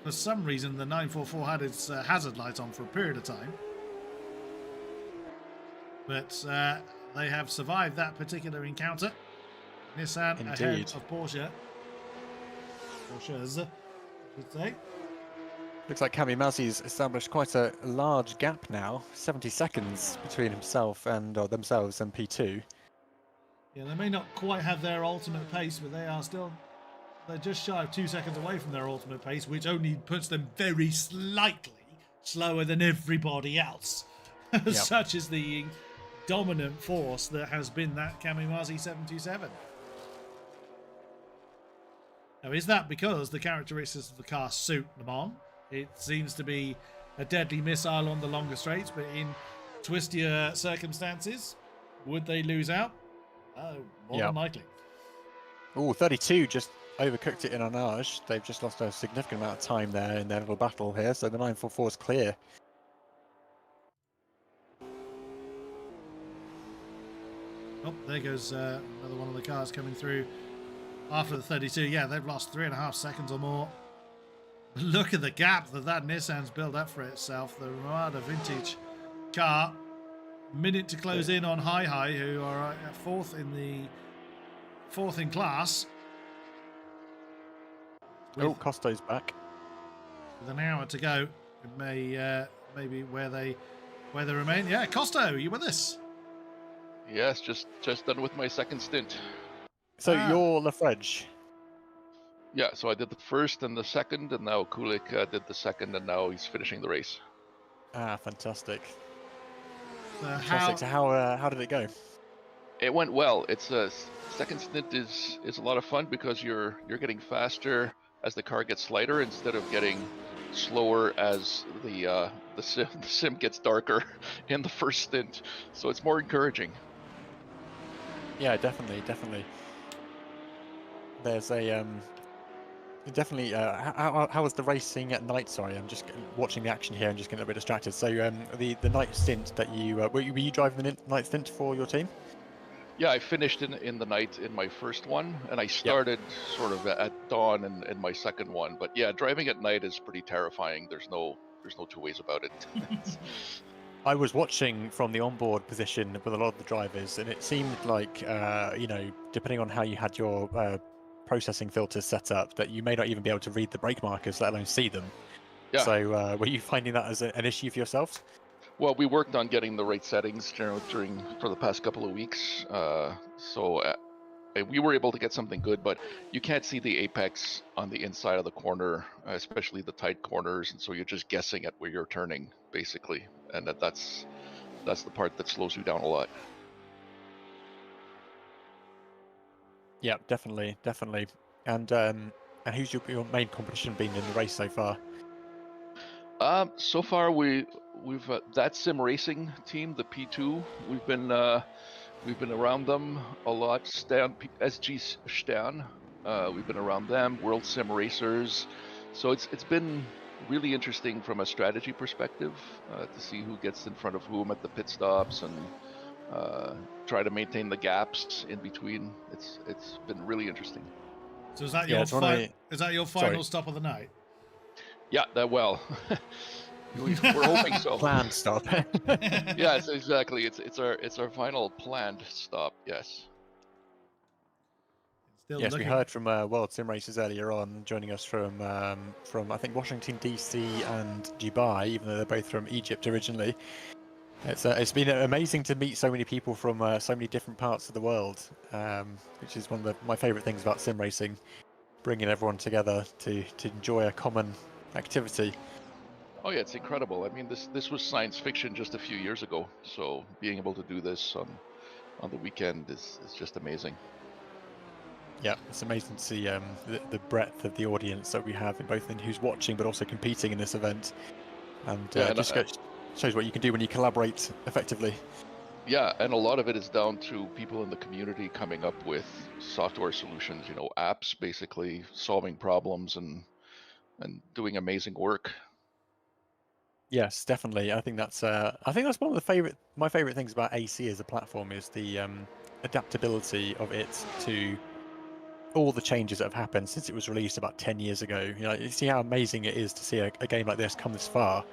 For some reason, the 944 had its hazard light on for a period of time. But they have survived that particular encounter. Nissan ahead of Porsche. Porsches, I should say. Looks like Cami Mazzi's established quite a large gap now. 70 seconds between himself and themselves and P2. Yeah, they may not quite have their ultimate pace, but they're just shy of 2 seconds away from their ultimate pace, which only puts them very slightly slower than everybody else. Yep. Such is the dominant force that has been that Kamimazzi 727. Now, is that because the characteristics of the car suit Le Mans? It seems to be a deadly missile on the longer straights, but in twistier circumstances, would they lose out? More than likely. Oh, 32 just overcooked it in Arnage. They've just lost a significant amount of time there in their little battle here, so the 944 is clear. Oh, there goes another one of the cars coming through after the 32. Yeah, they've lost 3.5 seconds or more. Look at the gap that Nissan's built up for itself. The Ramada Vintage car. Minute to close in on Hi, who are fourth in class. Costo's back. With an hour to go, it may maybe where they remain. Yeah, Costo, you with us? Yes, just done with my second stint. So you're Lafredge. Yeah, so I did the first and the second, and now Kulik did the second, and now he's finishing the race. Fantastic. How did it go? It went well. It's a second stint is a lot of fun because you're getting faster as the car gets lighter instead of getting slower as the sim gets darker in the first stint. So it's more encouraging. Yeah, definitely. There's a definitely. How was the racing at night? Sorry, I'm just watching the action here and just getting a bit distracted. So the night stint that you were you driving the night stint for your team? Yeah, I finished in the night in my first one, and I started sort of at dawn in my second one. But yeah, driving at night is pretty terrifying. There's no two ways about it. I was watching from the onboard position with a lot of the drivers, and it seemed like depending on how you had your processing filters set up, that you may not even be able to read the brake markers, let alone see them. Yeah. So were you finding that as an issue for yourselves? Well, we worked on getting the right settings for the past couple of weeks. So we were able to get something good, but you can't see the apex on the inside of the corner, especially the tight corners, and so you're just guessing at where you're turning, basically, and that's the part that slows you down a lot. Yeah, definitely. And who's your main competition been in the race so far? So far we've that SimRacing team, the P2. We've been around them a lot. SG Stern. We've been around them. World Sim Racers. So it's been really interesting from a strategy perspective to see who gets in front of whom at the pit stops and try to maintain the gaps in between. It's been really interesting. So is that your final stop of the night? Yeah, we're hoping so. Planned stop. Yes, exactly. It's our final planned stop. Yes. Yes, we heard from World Sim Racers earlier on, joining us from I think Washington DC and Dubai, even though they're both from Egypt originally. It's been amazing to meet so many people from so many different parts of the world, which is one of my favourite things about sim racing, bringing everyone together to enjoy a common activity. Oh yeah, it's incredible. I mean, this was science fiction just a few years ago, so being able to do this on the weekend is just amazing. Yeah, it's amazing to see the breadth of the audience that we have, both in who's watching but also competing in this event, and shows what you can do when you collaborate effectively. Yeah, and a lot of it is down to people in the community coming up with software solutions, apps, basically solving problems and doing amazing work. Yes, definitely. I think that's one of my favorite things about AC as a platform is the adaptability of it to all the changes that have happened since it was released about 10 years ago. You know, you see how amazing it is to see a game like this come this far.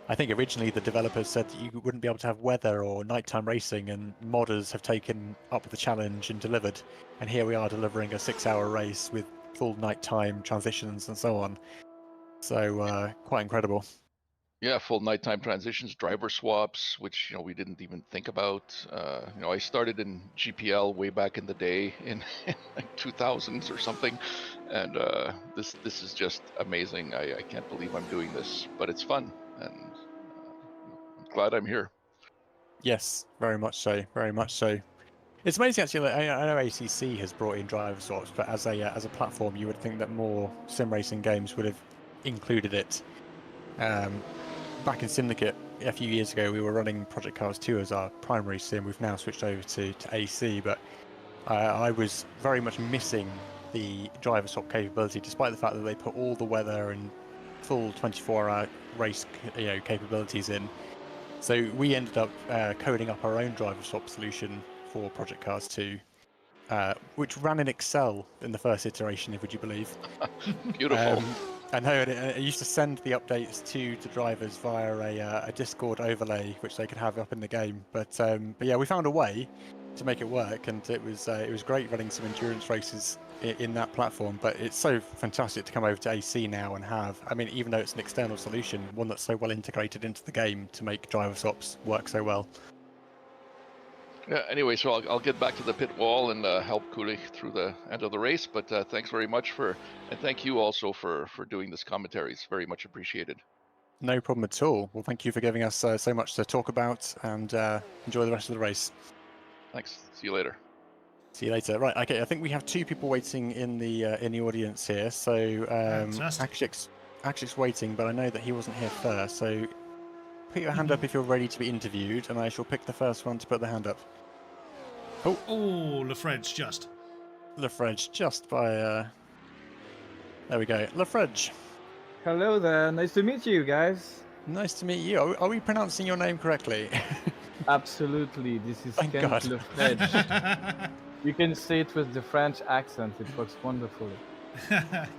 I think originally the developers said that you wouldn't be able to have weather or nighttime racing, and modders have taken up the challenge and delivered. And here we are delivering a 6-hour race with full nighttime transitions and so on. So quite incredible. Yeah, full nighttime transitions, driver swaps, which we didn't even think about. I started in GPL way back in the day in like 2000s or something, and this is just amazing. I can't believe I'm doing this, but it's fun, and I'm glad I'm here. Yes, very much so. Very much so. It's amazing actually. I know ACC has brought in driver swaps, but as a platform, you would think that more sim racing games would have included it. Back in Syndicate a few years ago, we were running Project Cars 2 as our primary sim. We've now switched over to AC, but I was very much missing the driver swap capability, despite the fact that they put all the weather and full 24-hour race capabilities in. So we ended up coding up our own driver swap solution for Project Cars 2, which ran in Excel in the first iteration, would you believe? Beautiful. I know, I used to send the updates to drivers via a Discord overlay, which they could have up in the game. But yeah, we found a way to make it work, and it was great running some endurance races in that platform. But it's so fantastic to come over to AC now and have, I mean, even though it's an external solution, one that's so well integrated into the game to make driver swaps work so well. Yeah, anyway, so I'll get back to the pit wall and help Kulik through the end of the race. But thanks very much and thank you also for doing this commentary. It's very much appreciated. No problem at all. Well, thank you for giving us so much to talk about, and enjoy the rest of the race. Thanks. See you later. See you later. Right. Okay. I think we have 2 people waiting in the audience here. So Akshik's waiting, but I know that he wasn't here first. So put your hand up if you're ready to be interviewed, and I shall pick the first one to put the hand up. Oh, Lafredge just. Lafredge just by. There we go. Lafredge. Hello there. Nice to meet you guys. Nice to meet you. Are we pronouncing your name correctly? Absolutely. This is Thank Kent God. Lafredge. You can say it with the French accent. It works wonderfully.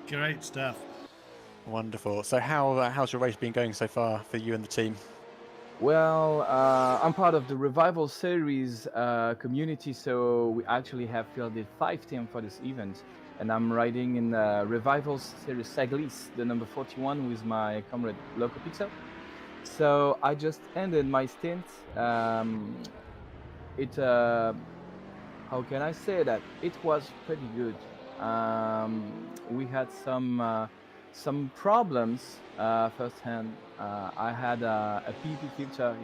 Great stuff. Wonderful. So how's your race been going so far for you and the team? Well, I'm part of the Revival Series community, so we actually have fielded 5 teams for this event, and I'm riding in Revival Series Saglis, the number 41, with my comrade Loco Pizza. So I just ended my stint. How can I say that? It was pretty good. We had some problems firsthand. I had a PP filter,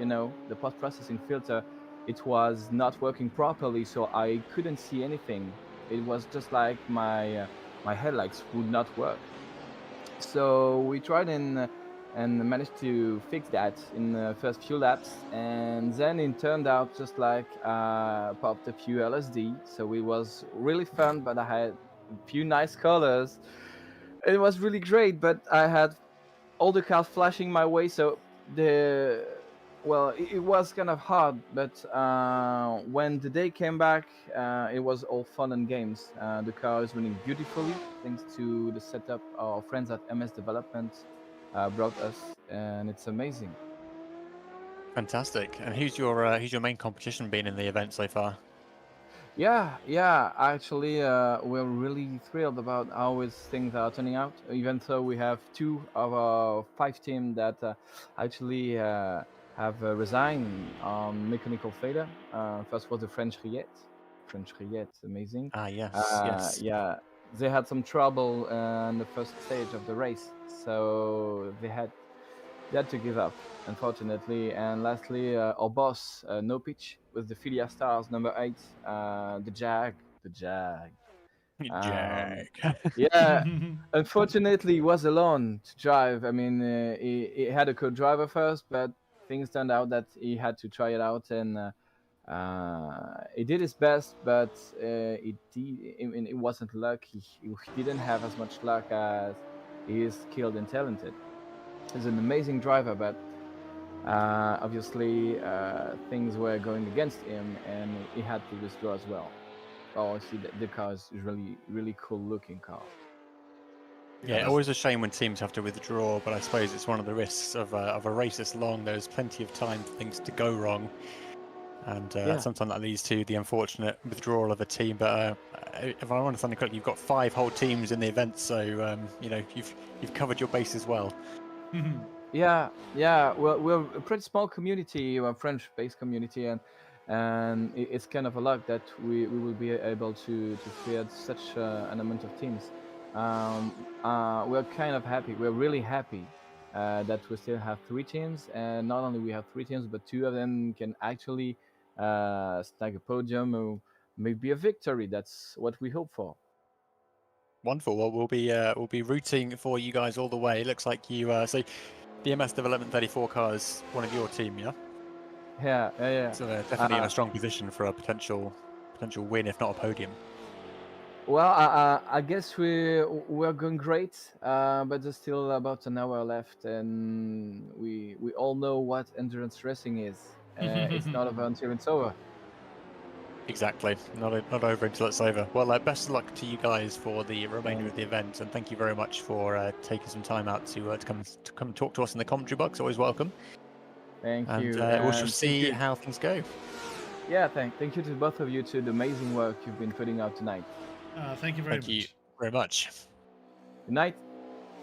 the post-processing filter. It was not working properly, so I couldn't see anything. It was just like my headlights would not work. So we tried and managed to fix that in the first few laps, and then it turned out just like popped a few LSD. So it was really fun, but I had a few nice colors. It was really great, but I had all the cars flashing my way, so it was kind of hard. But when the day came back, it was all fun and games. The car is running beautifully thanks to the setup our friends at MS Development brought us, and it's amazing. Fantastic. And who's your main competition been in the event so far? Yeah. Actually, we're really thrilled about how things are turning out. Even though we have 2 of our 5 teams that actually have resigned on mechanical failure. First was the French Riette, amazing. Yes. Yeah, they had some trouble in the first stage of the race, so they had to give up, unfortunately. And lastly, our boss, No Pitch, with the Filia Stars number 8, the Jag. Yeah, unfortunately, he was alone to drive. I mean, he had a co-driver first, but things turned out that he had to try it out, and he did his best, but it wasn't luck. He didn't have as much luck as he is skilled and talented. He's an amazing driver, but obviously things were going against him, and he had to withdraw as well. Oh, see, the car is really cool looking car. Yeah, always a shame when teams have to withdraw, but I suppose it's one of the risks of a race this long. There's plenty of time for things to go wrong, and sometimes that leads to the unfortunate withdrawal of a team. But if I understand it correctly, you've got 5 whole teams in the event, so you've covered your bases well. Yeah. Well, we're a pretty small community, a French-based community, and it's kind of a luck that we will be able to field such an amount of teams. We're kind of happy. We're really happy that we still have 3 teams, and not only we have 3 teams, but 2 of them can actually snag a podium or maybe a victory. That's what we hope for. Wonderful. Well, we'll be rooting for you guys all the way. It looks like you so the MS Development 34 car is one of your team, yeah? Yeah. So definitely in a strong position for a potential win, if not a podium. Well, I guess we're going great, but there's still about an hour left, and we all know what endurance racing is. It's not over until it's over. Exactly. Not over until it's over. Well, best of luck to you guys for the remainder of the event, and thank you very much for taking some time out to come talk to us in the commentary box. Always welcome. Thank you. We shall see how things go. Yeah, thank you to both of you to the amazing work you've been putting out tonight. Thank you very much. Thank you very much. Good night.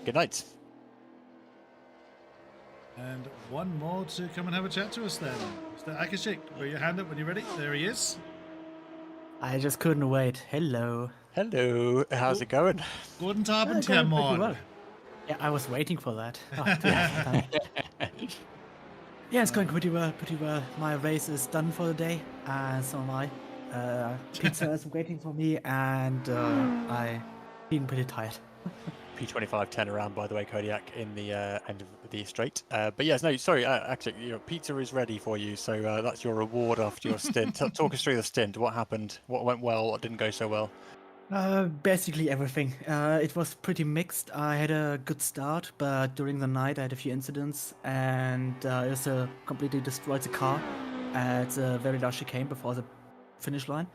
Good night. And one more to come and have a chat to us then. Mr. Akashik, put your hand up when you're ready. There he is. I just couldn't wait. Hello. Hello. How's it going? Guten Abend, Herr Mon. Well. Yeah, I was waiting for that. Yeah, it's going pretty well. My race is done for the day, and so am I. Pizza is waiting for me, and I'm feeling pretty tired. P2510 around, by the way, Kodiak, in the end of the straight. But yes, no, sorry, actually, pizza is ready for you, so that's your reward after your stint. Talk us through the stint. What happened? What went well? What didn't go so well? Basically everything. It was pretty mixed. I had a good start, but during the night I had a few incidents, and it completely destroyed the car at a very large chicane before the finish line.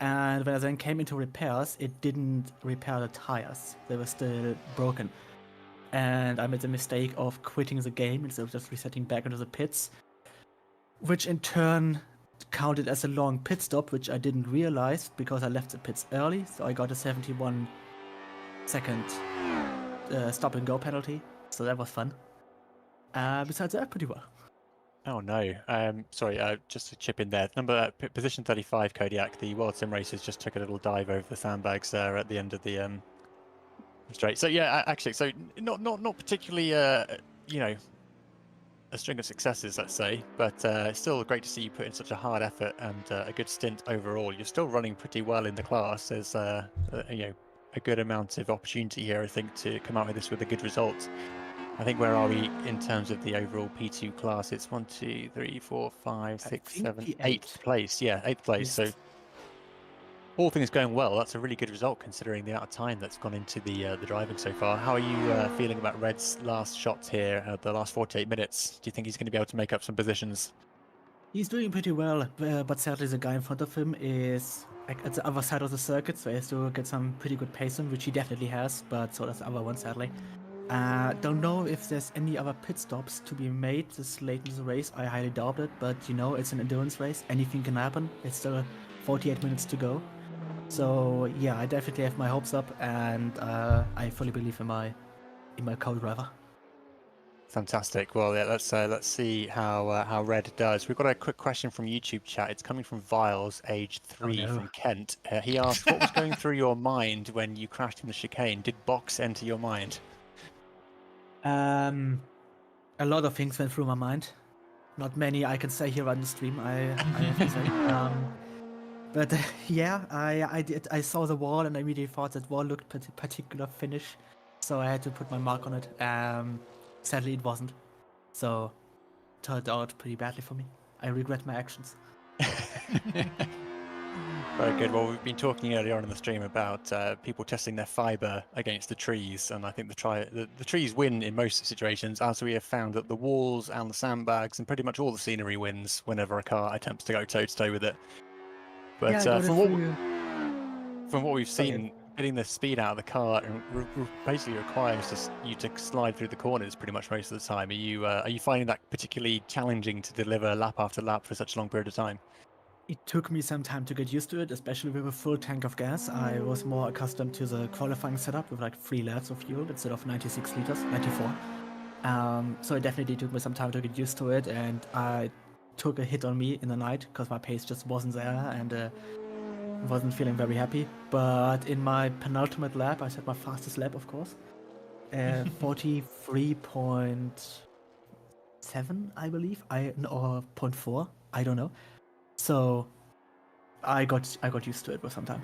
And when I then came into repairs, it didn't repair the tires. They were still broken. And I made the mistake of quitting the game instead of just resetting back into the pits, which in turn counted as a long pit stop, which I didn't realize because I left the pits early. So I got a 71-second stop and go penalty. So that was fun. Besides that, pretty well. Oh no! Sorry, just to chip in there. Position 35, Kodiak. The World Sim Racers just took a little dive over the sandbags there at the end of the straight. So yeah, actually, so not particularly, a string of successes, let's say, but still great to see you put in such a hard effort and a good stint overall. You're still running pretty well in the class. There's a good amount of opportunity here, I think, to come out with this with a good result. I think where are we in terms of the overall P2 class? It's 1, 2, 3, 4, 5, 6, 7, 8th place. Yeah, 8th place. Yes. So all things going well. That's a really good result considering the amount of time that's gone into the driving so far. How are you feeling about Red's last shots here at the last 48 minutes? Do you think he's going to be able to make up some positions? He's doing pretty well, but sadly the guy in front of him is at the other side of the circuit, so he has to get some pretty good pace in, which he definitely has, but so does the other one, sadly. Don't know if there's any other pit stops to be made this late in the race. I highly doubt it, but it's an endurance race. Anything can happen. It's still 48 minutes to go. So yeah, I definitely have my hopes up, and I fully believe in my co-driver. Fantastic. Well, yeah, let's see how Red does. We've got a quick question from YouTube chat. It's coming from Viles, age 3, from Kent. He asked, "What was going through your mind when you crashed in the chicane? Did box enter your mind?" A lot of things went through my mind. Not many I can say here on the stream, I have to say. But yeah, I did. I saw the wall and I immediately thought that wall looked particular finish, so I had to put my mark on it. Sadly, it wasn't. So it turned out pretty badly for me. I regret my actions. Very good. Well, we've been talking earlier on in the stream about people testing their fibre against the trees, and I think the trees win in most situations, as we have found that the walls and the sandbags and pretty much all the scenery wins whenever a car attempts to go toe-to-toe with it. But yeah, From what we've seen, getting the speed out of the car basically requires you to slide through the corners pretty much most of the time. Are you finding that particularly challenging to deliver lap after lap for such a long period of time? It took me some time to get used to it, especially with a full tank of gas. I was more accustomed to the qualifying setup with like 3 laps of fuel instead of 96 liters, 94. So it definitely took me some time to get used to it, and I took a hit on me in the night because my pace just wasn't there and wasn't feeling very happy. But in my penultimate lap, I set my fastest lap, of course, 43.7, I believe, or 0.4, I don't know. So I got used to it for some time.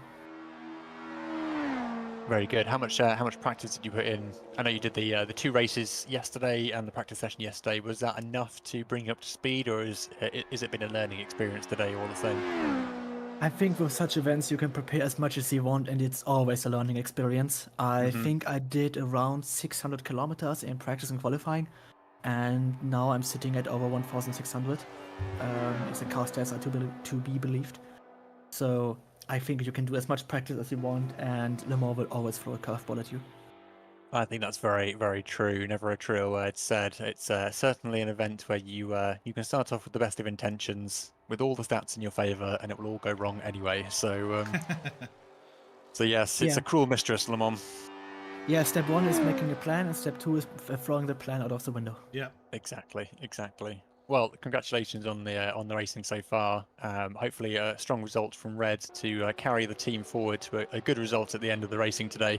Very good. How much practice did you put in? I know you did the 2 races yesterday and the practice session yesterday. Was that enough to bring you up to speed, or is it been a learning experience today all the same? I think with such events you can prepare as much as you want, and it's always a learning experience. I think I did around 600 kilometers in practice and qualifying, and now I'm sitting at over 1,600. If the car stats are to be believed. So I think you can do as much practice as you want, and Le Mans will always throw a curveball at you. I think that's very, very true. Never a truer word said. It's certainly an event where you can start off with the best of intentions, with all the stats in your favour, and it will all go wrong anyway. So, yes, it's a cruel mistress, Le Mans. Yeah, step 1 is making a plan, and step 2 is throwing the plan out of the window. Yeah, exactly. Well, congratulations on the racing so far. Hopefully, a strong result from Red to carry the team forward to a good result at the end of the racing today.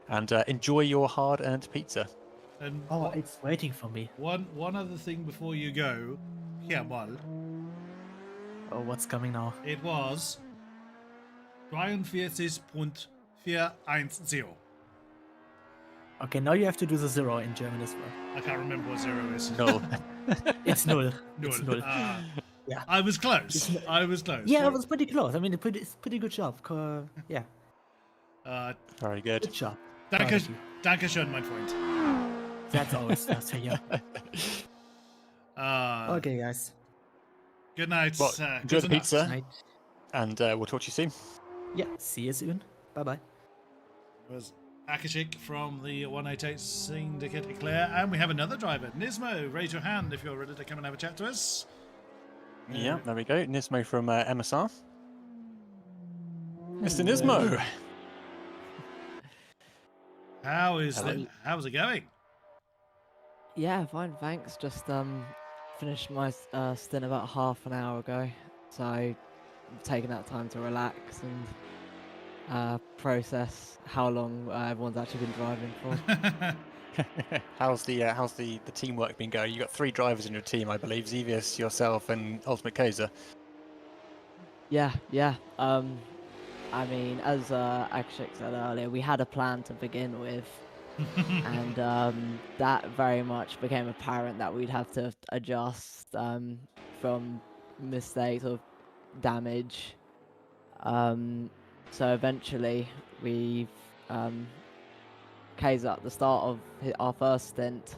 And enjoy your hard-earned pizza. And it's waiting for me. One other thing before you go, Jawohl. Oh, what's coming now? It was 43.410. Okay, now you have to do the 0 in German as well. I can't remember what 0 is. Null. It's null. It's null. Yeah. I was close. Yeah, it was pretty close. I mean, it's pretty good job. Yeah. Very good. Good job. Dankeschön, mein Freund. That's always nice to hear. Okay, guys. Good night. Well, enjoy the pizza. Night. And we'll talk to you soon. Yeah, see you soon. Bye-bye. It was Akashik from the 188 Syndicate Eclair, and we have another driver, Nismo. Raise your hand if you're ready to come and have a chat to us. Yeah, there we go. Nismo from MSR. Mr. Nismo. How's it going? Yeah, fine, thanks. Just finished my stint about half an hour ago, so I've taken that time to relax and process how long everyone's actually been driving for. How's the teamwork been going? You got 3 drivers in your team, I believe. Xevious, yourself, and Ultimate Kaiser. Yeah. I mean, as Akashik said earlier, we had a plan to begin with, and that very much became apparent that we'd have to adjust from mistakes or damage. So eventually, we've Kaiser at the start of our first stint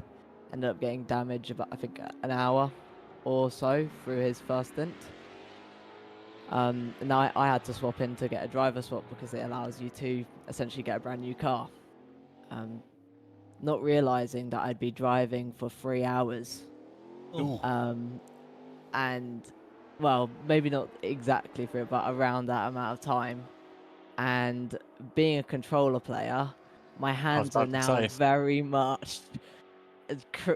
ended up getting damage about, I think, an hour or so through his first stint. And now I had to swap in to get a driver swap because it allows you to essentially get a brand new car. Not realizing that I'd be driving for 3 hours. And, well, maybe not exactly 3, but around that amount of time. And being a controller player, my hands are now very much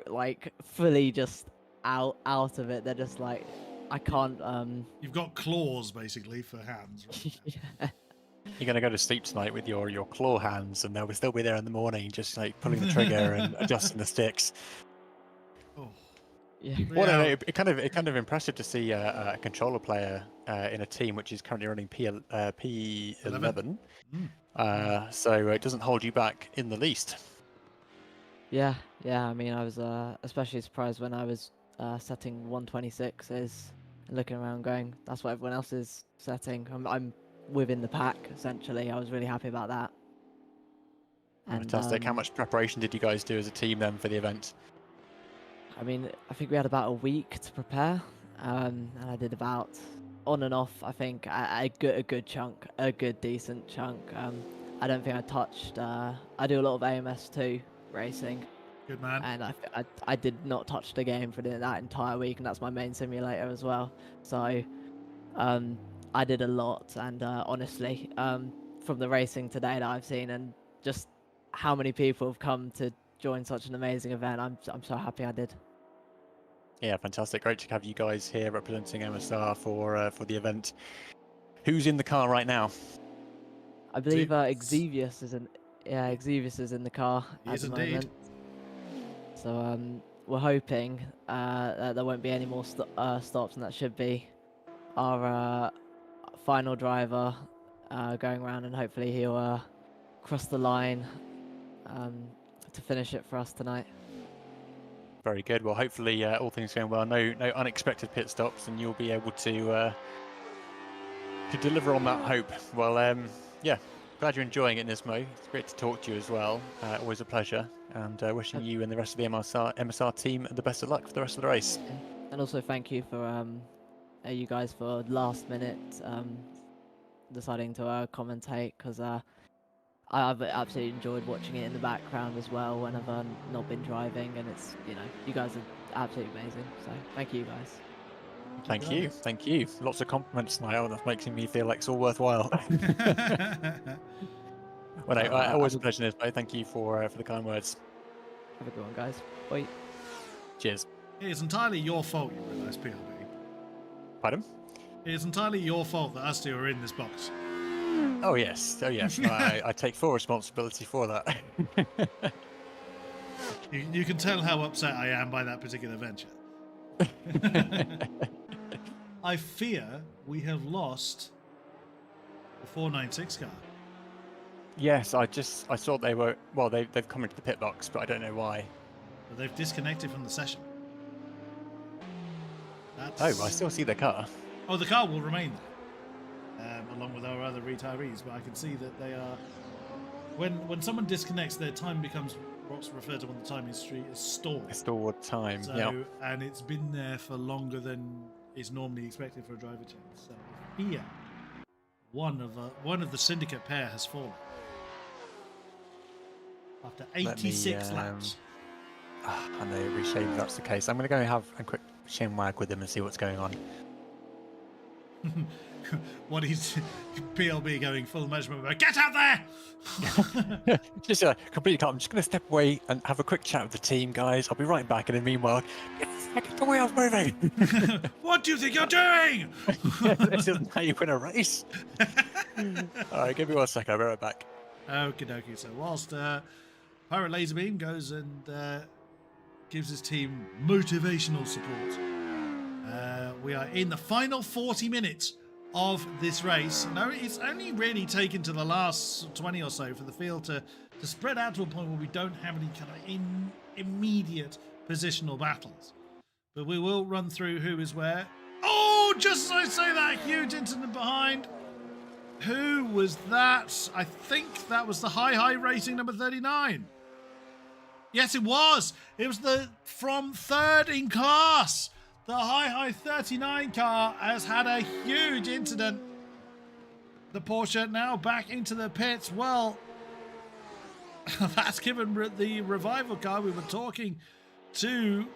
like fully just out of it. They're just like, I can't. You've got claws basically for hands. Right? Yeah. You're gonna go to sleep tonight with your claw hands, and they'll still be there in the morning, just like pulling the trigger and adjusting the sticks. Oh. Yeah. Well, it kind of impressive to see a controller player in a team which is currently running P11. So it doesn't hold you back in the least. Yeah. I mean, I was especially surprised when I was setting 126s and looking around, going, "That's what everyone else is setting." I'm within the pack essentially. I was really happy about that. And, fantastic. How much preparation did you guys do as a team then for the event? I mean, I think we had about a week to prepare, and I did about on and off, I think a good chunk, a good decent chunk. I don't think I touched. I do a lot of AMS2 racing. Good man. And I did not touch the game for that entire week, and that's my main simulator as well. So I did a lot, and honestly, from the racing today that I've seen, and just how many people have come to join such an amazing event, I'm so happy I did. Yeah, fantastic. Great to have you guys here representing MSR for the event. Who's in the car right now? I believe Xevious is in. Yeah, Xevious is in the car at the moment. So we're hoping that there won't be any more stops, and that should be our final driver going around, and hopefully he'll cross the line to finish it for us tonight. Very good. Well, hopefully all things going well. No unexpected pit stops, and you'll be able to deliver on that hope. Well, yeah, glad you're enjoying it, Nismo. It's great to talk to you as well. Always a pleasure, and wishing you and the rest of the MSR team the best of luck for the rest of the race. And also thank you for you guys for last minute deciding to commentate, because I've absolutely enjoyed watching it in the background as well when I've not been driving, and it's, you guys are absolutely amazing. So thank you guys. Thank you. Lots of compliments now. That's making me feel like it's all worthwhile. Well, no, always a pleasure, Nismo. Thank you for the kind words. Have a good one, guys. Bye. Cheers. It is entirely your fault, you realise, PLB. Pardon? It is entirely your fault that us two are in this box. Oh yes. I take full responsibility for that. You can tell how upset I am by that particular venture. I fear we have lost the 496 car. Yes, I saw they were, well, they've come into the pit box, but I don't know why. But they've disconnected from the session. Oh, I still see the car. Oh, the car will remain there, along with our other retirees. But I can see that they are. When someone disconnects, their time becomes what's referred to on the timing street as stalled. Stored time. So, yeah. And it's been there for longer than is normally expected for a driver change. So here, one of the syndicate pair has fallen after 86 laps. I know, it'd be a shame if that's the case. I'm going to go have a quick chin wag with him and see what's going on. What is PLB going full measurement mode? Get out there! Just completely calm. I'm just going to step away and have a quick chat with the team, guys. I'll be right back. And in the meanwhile, get the way I was moving. What do you think you're doing? This isn't how you win a race. All right, give me 1 second. I'll be right back. Okie dokie. So whilst PirateLaserBeam goes and gives his team motivational support, we are in the final 40 minutes of this race. No, it's only really taken to the last 20 or so for the field to spread out to a point where we don't have any kind of immediate positional battles. But we will run through who is where. Oh, just as I say that, huge incident behind. Who was that? I think that was the High Racing number 39. Yes, it was. It was from third in class. The High 39 car has had a huge incident. The Porsche now back into the pits. Well, that's given the revival car. We were talking to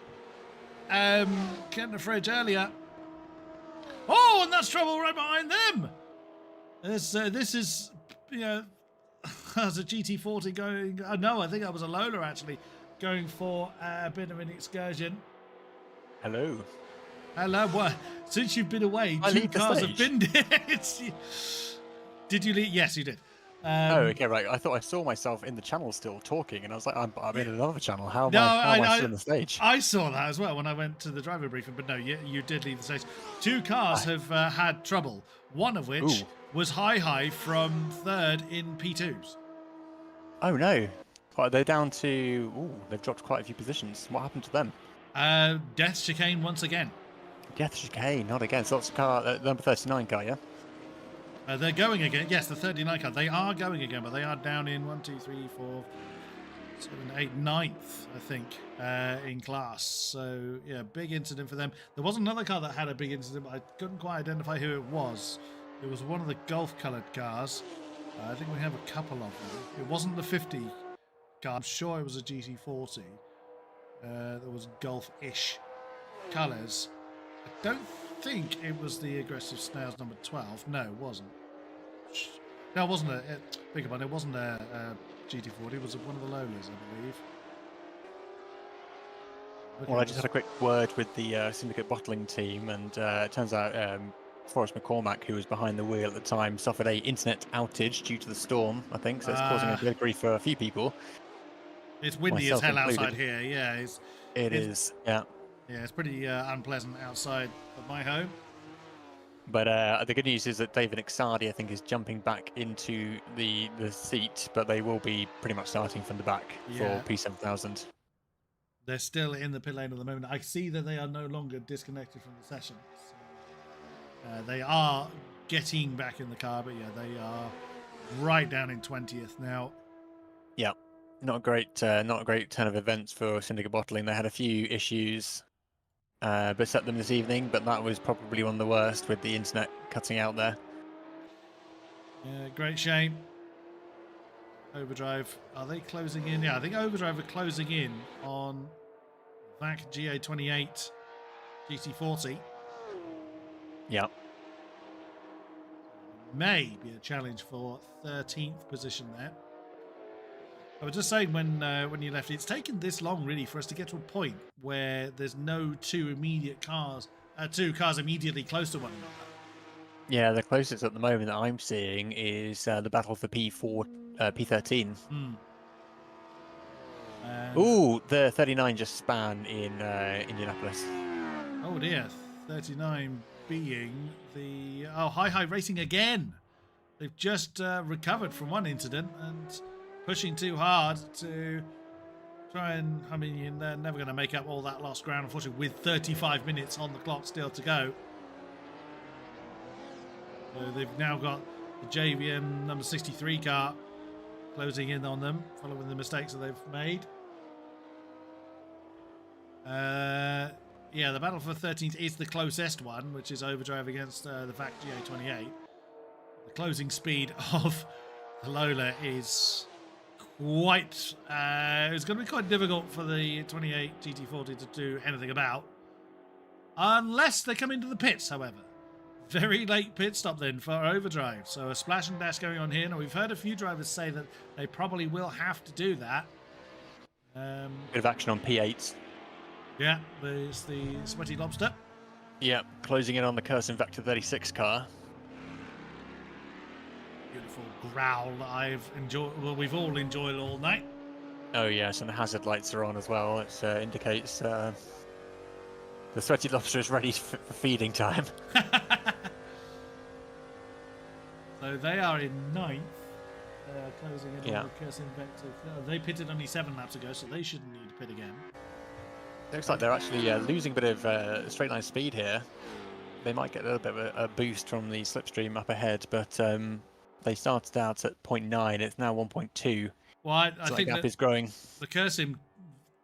Ken the Fridge earlier. Oh, and that's trouble right behind them. This is, as a GT40 going. No, I think that was a Lola actually going for a bit of an excursion. Hello. Well, since you've been away, two cars have been there. Did you leave? Yes, you did. Okay, right. I thought I saw myself in the channel still talking, and I was like, I'm in another channel. How am I still on the stage? I saw that as well when I went to the driver briefing, but no, you did leave the stage. Two cars have had trouble, one of which was High from third in P2s. Oh, no. They're down to... they've dropped quite a few positions. What happened to them? Death chicane once again. Death chicane, not again. So that's the car, number 39 car, yeah? They're going again. Yes, the 39 car. They are going again, but they are down in 1, 2, 3, 4. 7, 8, 9th, I think, in class. So, yeah, big incident for them. There was another car that had a big incident, but I couldn't quite identify who it was. It was one of the Golf-coloured cars. I think we have a couple of them. It wasn't the 50 car. I'm sure it was a GT40. There was Golf-ish colours. I don't think it was the Aggressive Snails number 12. No, it wasn't. No, it wasn't beg your pardon, it wasn't a GT40. It was one of the Lolas, I believe. Well, I just had a quick word with the Syndicate bottling team, and it turns out Forrest McCormack, who was behind the wheel at the time, suffered a internet outage due to the storm, I think, so it's causing a bit of grief for a few people. It's windy as hell outside here, yeah. It is, yeah. Yeah, it's pretty unpleasant outside of my home. But the good news is that David Ixardi, I think, is jumping back into the seat, but they will be pretty much starting from the back for P7000. They're still in the pit lane at the moment. I see that they are no longer disconnected from the session. So, they are getting back in the car, but yeah, they are right down in 20th now. Yeah, not a great turn of events for Syndicate Bottling. They had a few issues beset them this evening, but that was probably one of the worst with the internet cutting out there. Yeah, great shame. Overdrive, are they closing in? Yeah, I think Overdrive are closing in on VAC GA28 GT40. Yeah. May be a challenge for 13th position there. I was just saying when you left, it's taken this long really for us to get to a point where there's no two cars immediately close to one another. Yeah, the closest at the moment that I'm seeing is the battle for P13. Ooh, the 39 just span in Indianapolis. Oh dear, 39 being the Hi Racing again. They've just recovered from one incident and pushing too hard to try and, I mean, they're never going to make up all that lost ground, unfortunately, with 35 minutes on the clock still to go. So they've now got the JVM number 63 car closing in on them, following the mistakes that they've made. Yeah, the battle for 13th is the closest one, which is Overdrive against the VAC GA28. The closing speed of the Lola is quite... it's going to be quite difficult for the 28 GT40 to do anything about. Unless they come into the pits, however. Very late pit stop then for Overdrive. So a splash and dash going on here. Now, we've heard a few drivers say that they probably will have to do that. Bit of action on P8. Yeah, there's the Sweaty Lobster. Yeah, closing in on the Cursin Vector 36 car. Beautiful growl that we've all enjoyed all night. Oh yes, and the hazard lights are on as well. It indicates the Sweaty Lobster is ready for feeding time. So they are in 9th, closing in on the Cursin Vector. They pitted only 7 laps ago, so they shouldn't need to pit again. Looks like they're actually losing a bit of straight line speed here. They might get a little bit of a boost from the slipstream up ahead, but they started out at 0.9. It's now 1.2. Well, I so think that gap is growing. The Cursin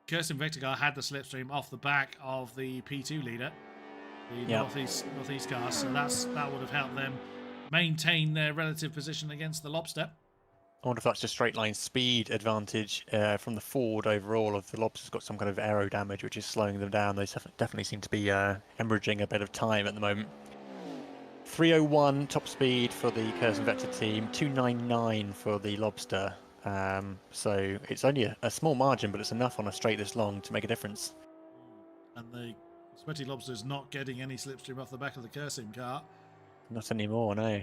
Vector car had the slipstream off the back of the P2 leader, the northeast car, so that would have helped them maintain their relative position against the Lobster. I wonder if that's just straight line speed advantage from the Ford overall. If the Lobster's got some kind of aero damage which is slowing them down, they definitely seem to be hemorrhaging a bit of time at the moment. 301 top speed for the Cursin Vector team, 299 for the Lobster. So it's only a small margin, but it's enough on a straight this long to make a difference. And the Sweaty Lobster's not getting any slipstream off the back of the Cursin car. Not anymore, no.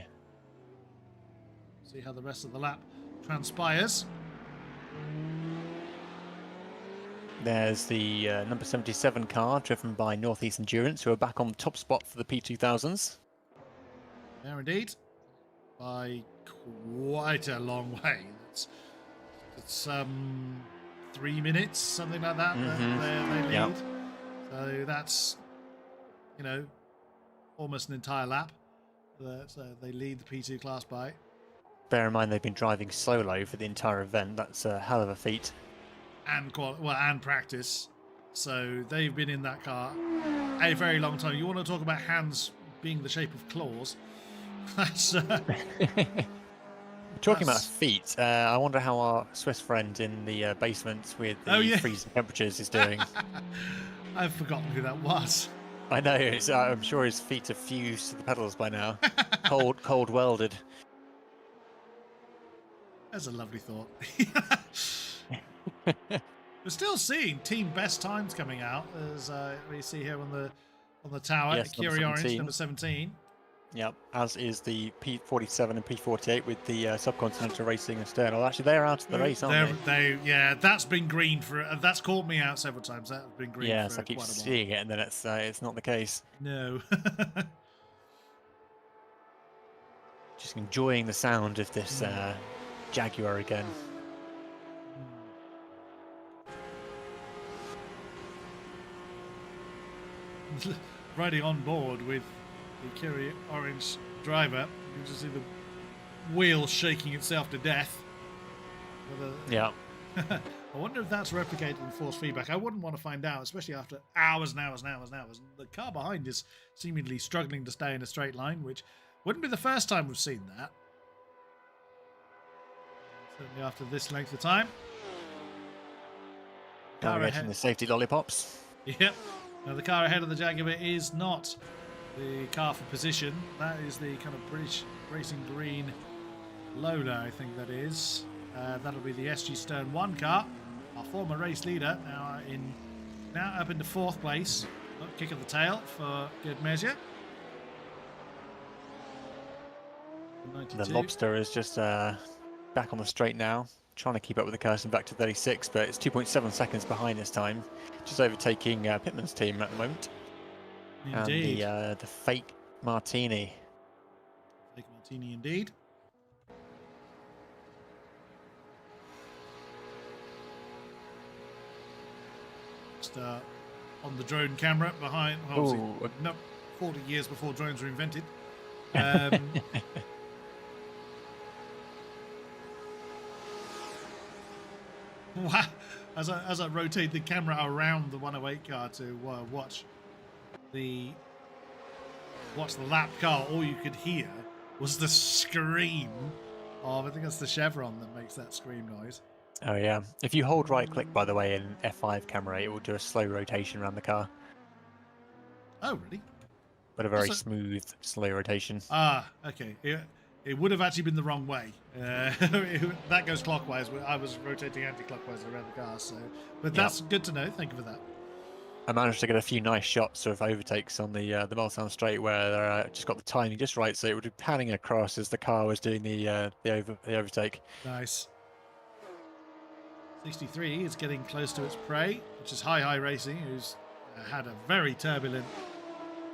See how the rest of the lap transpires. There's the number 77 car driven by Northeast Endurance, who are back on the top spot for the P2000s. There indeed. By quite a long way. It's 3 minutes, something like that. They lead. Yep. So that's, almost an entire lap that they lead the P2 class by. Bear in mind they've been driving solo for the entire event. That's a hell of a feat. and practice. So they've been in that car a very long time. You want to talk about hands being the shape of claws? That's talking about feet. I wonder how our Swiss friend in the basement with the freezing temperatures is doing. I've forgotten who that was. I know. I'm sure his feet are fused to the pedals by now. cold welded. That's a lovely thought. We're still seeing team best times coming out, as we see here on the tower. Yes, Kiri Orange, number 17. Yep, as is the P47 and P48 with the Subcontinental Racing and Sternal. Actually, they're out of the race, aren't they? Yeah, that's been green for. That's caught me out several times. That's been green. Yes, for I keep quite a while. seeing it, and then it's not the case. No. Just enjoying the sound of this Jaguar again. Riding on board with the Kiri Orange driver, you can just see the wheel shaking itself to death. Yeah. I wonder if that's replicated in force feedback. I wouldn't want to find out, especially after hours and hours and hours and hours. The car behind is seemingly struggling to stay in a straight line, which wouldn't be the first time we've seen that. Certainly after this length of time. Car getting the safety lollipops. Yep. Now the car ahead of the Jaguar is not the car for position. That is the kind of British Racing Green Lola, I think that is. That'll be the SG Stern 1 car. Our former race leader now up into 4th place. Kick of the tail for good measure. 92. The Lobster is just back on the straight now, trying to keep up with the Kirsten back to 36, but it's 2.7 seconds behind this time, just overtaking Pittman's team at the moment. Indeed. And the fake Martini. Fake Martini, indeed. Just on the drone camera behind. Obviously, no, 40 years before drones were invented. Wow. As I rotate the camera around the 108 car to watch the lap car, all you could hear was the scream of, I think that's the Chevron that makes that scream noise. Oh yeah. If you hold right click, by the way, in F5 camera, it will do a slow rotation around the car. Oh, really? But a very smooth, slow rotation. Ah, okay. It would have actually been the wrong way. That goes clockwise. I was rotating anti-clockwise around the car, but that's good to know. Thank you for that. I managed to get a few nice shots of overtakes on the Meltown Straight where they just got the timing just right, so it would be panning across as the car was doing the overtake. Nice. 63 is getting close to its prey, which is Hi Racing, who's had a very turbulent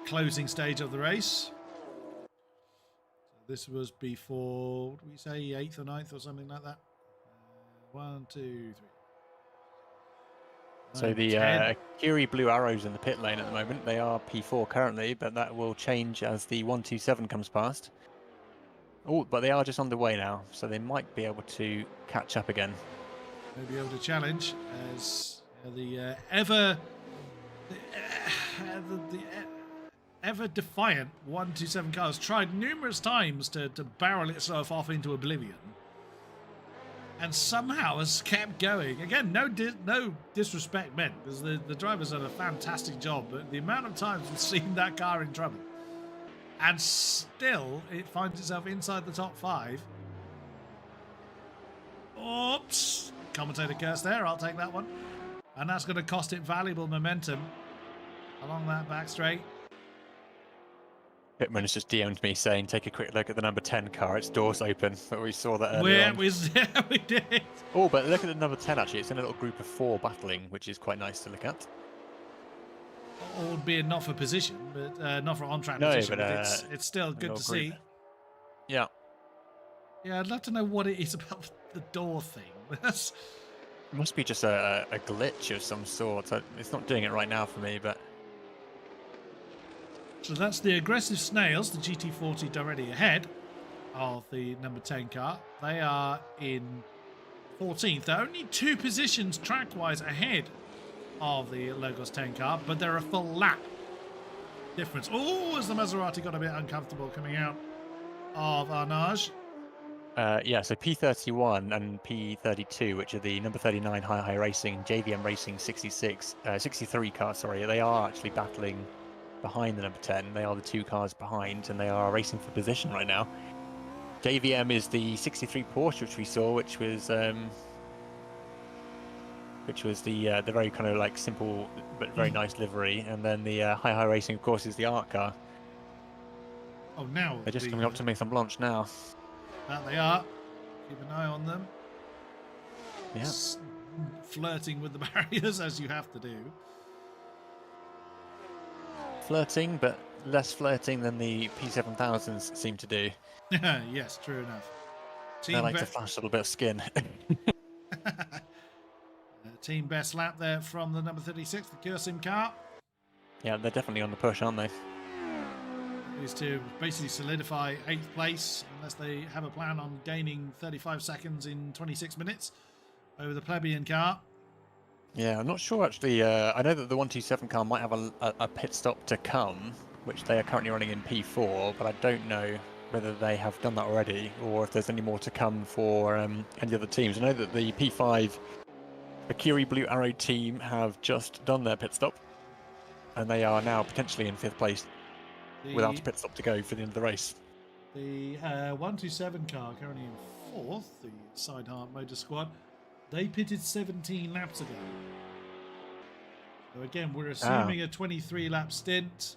closing stage of the race. This was before, what did we say, 8th or 9th or something like that? 1, 2, 3. So the Kiri Blue Arrows in the pit lane at the moment. They are P4 currently, but that will change as the 127 comes past. Oh, but they are just on the way now, so they might be able to catch up again. They'll be able to challenge as the ever defiant 127 cars tried numerous times to barrel itself off into oblivion, and somehow has kept going. Again, no disrespect meant, because the driver's done a fantastic job, but the amount of times we've seen that car in trouble, and still it finds itself inside the top 5. Oops, commentator curse there. I'll take that one, and that's going to cost it valuable momentum along that back straight. Pittman has just DM'd me saying, take a quick look at the number 10 car, its doors open, but we saw that earlier on. We did. Oh, but look at the number 10 actually, it's in a little group of 4 battling, which is quite nice to look at. Albeit not for position, but not for on-track no, position, but it's still good to see. Yeah. Yeah, I'd love to know what it is about the door thing. It must be just a glitch of some sort. It's not doing it right now for me, but... So that's the Aggressive Snails, the GT40 directly ahead of the number 10 car. They are in 14th. They're only 2 positions track-wise ahead of the Logos 10 car, but they're a full lap difference. Oh, as the Maserati got a bit uncomfortable coming out of Arnage. Yeah, so P31 and P32, which are the number 39 Hi Racing, JVM Racing 63 car, sorry, they are actually battling behind the number 10. They are the 2 cars behind, and they are racing for position right now. JVM is the 63 Porsche, which we saw, which was the very kind of like simple but very nice livery, and then the Hi Racing, of course, is the art car. Oh, now they're just coming up to Maison Blanche now. That they are. Keep an eye on them. Yeah. Flirting with the barriers, as you have to do. Flirting, but less flirting than the P7000s seem to do. Yes, true enough. They like to flash a little bit of skin. Team best lap there from the number 36, the Kursim car. Yeah, they're definitely on the push, aren't they? Is to basically solidify 8th place unless they have a plan on gaining 35 seconds in 26 minutes over the plebeian car. Yeah, I'm not sure actually. I know that the 127 car might have a pit stop to come, which they are currently running in P4, but I don't know whether they have done that already or if there's any more to come for any other teams. I know that the P5 Akiri Blue Arrow team have just done their pit stop, and they are now potentially in 5th place without a pit stop to go for the end of the race. The 127 car currently in 4th, the Sideheart Motor Squad. They pitted 17 laps ago. So again, we're assuming a 23 lap stint.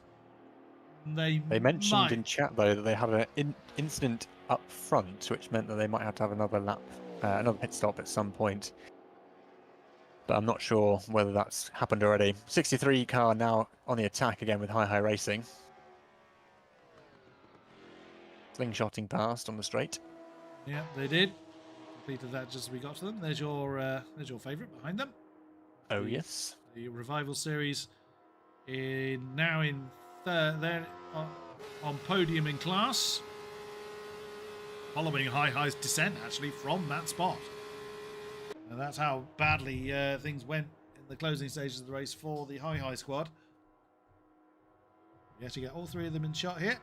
They mentioned in chat though that they had an incident up front, which meant that they might have to have another lap, another pit stop at some point. But I'm not sure whether that's happened already. 63 car now on the attack again with Hi Racing. Slingshotting past on the straight. Yeah, they did. Completed that just as we got to them. There's your favourite behind them. Oh yes. The Revival Series now in they're on podium in class, following Hi's descent actually from that spot. And that's how badly things went in the closing stages of the race for the Hi squad. We actually get all 3 of them in shot here.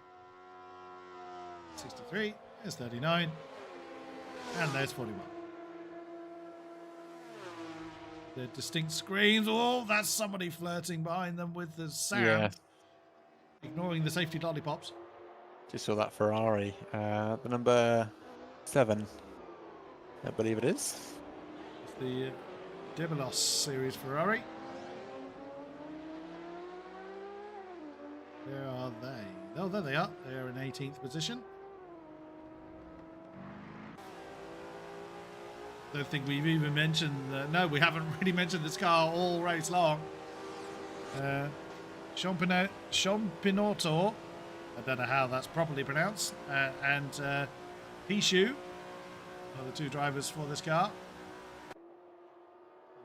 63, there's 39, and there's 41. The distinct screams. Oh, that's somebody flirting behind them with the sound. Yeah. Ignoring the safety lollipops. Just saw that Ferrari. The number 7, I believe it is. It's the Debelos series Ferrari. Where are they? Oh, there they are. They're in 18th position. Don't think we've even mentioned... no, we haven't really mentioned this car all race long. Champinotto, I don't know how that's properly pronounced, and Pishu are the 2 drivers for this car.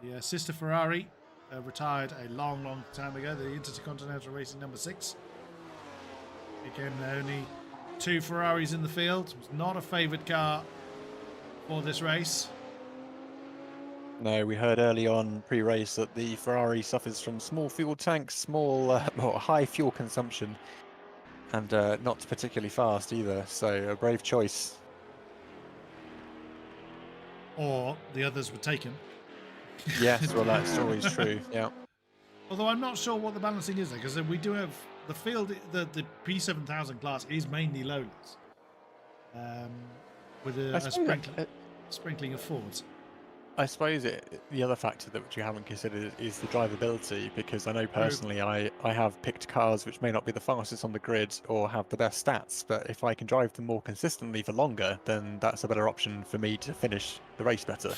The sister Ferrari retired a long time ago, the Intercontinental Racing number 6. Again, only 2 Ferraris in the field. It was not a favoured car for this race. No, we heard early on pre-race that the Ferrari suffers from small fuel tanks, high fuel consumption, and not particularly fast either. So a brave choice. Or the others were taken. Yes, well that story's true. Yeah. Although I'm not sure what the balancing is there, because we do have the field. The P7000 class is mainly Lolas, with a sprinkling of Fords. I suppose the other factor that which you haven't considered is the drivability, because I know personally I have picked cars which may not be the fastest on the grid or have the best stats, but if I can drive them more consistently for longer, then that's a better option for me to finish the race better.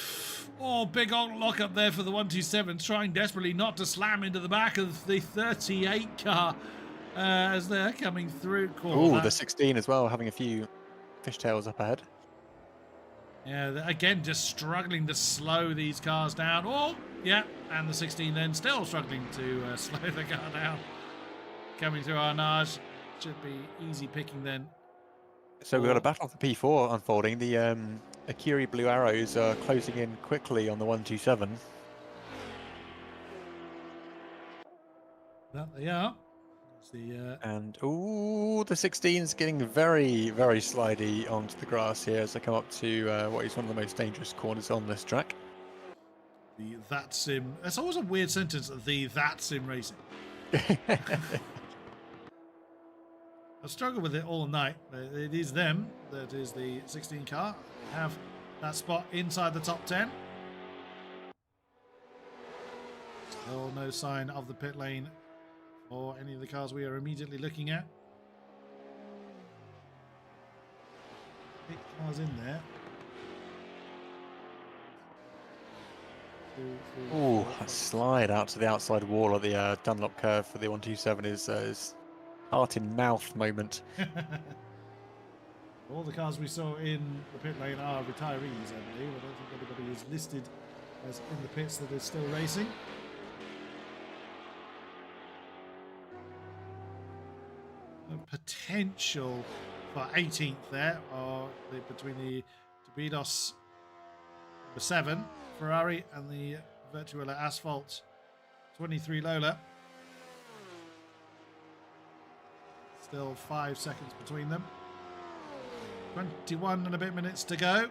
Oh, big old lock up there for the 127, trying desperately not to slam into the back of the 38 car as they're coming through. Oh, the 16 as well, having a few fishtails up ahead. Yeah, again, just struggling to slow these cars down. Oh, yeah, and the 16 then still struggling to slow the car down. Coming through Arnage. Should be easy picking then. So we've got a battle for P4 unfolding. The Akiri Blue Arrows are closing in quickly on the 127. That they are. It's the, And ooh, the 16's getting very, very slidey onto the grass here as they come up to what is one of the most dangerous corners on this track. The That Sim. It's always a weird sentence. The That Sim Racing. I've struggled with it all night. It is them. That is the 16 car. Have that spot inside the top 10. Still no sign of the pit lane or any of the cars we are immediately looking at. Pit cars in there. Ooh, a slide out to the outside wall of the Dunlop curve for the 127 is heart in mouth moment. All the cars we saw in the pit lane are retirees, I believe. I don't think anybody is listed as in the pits that is still racing. A potential for 18th there, or between the Davidos number 7 Ferrari and the Virtuala Asphalt 23 Lola. Still 5 seconds between them. 21 and a bit minutes to go.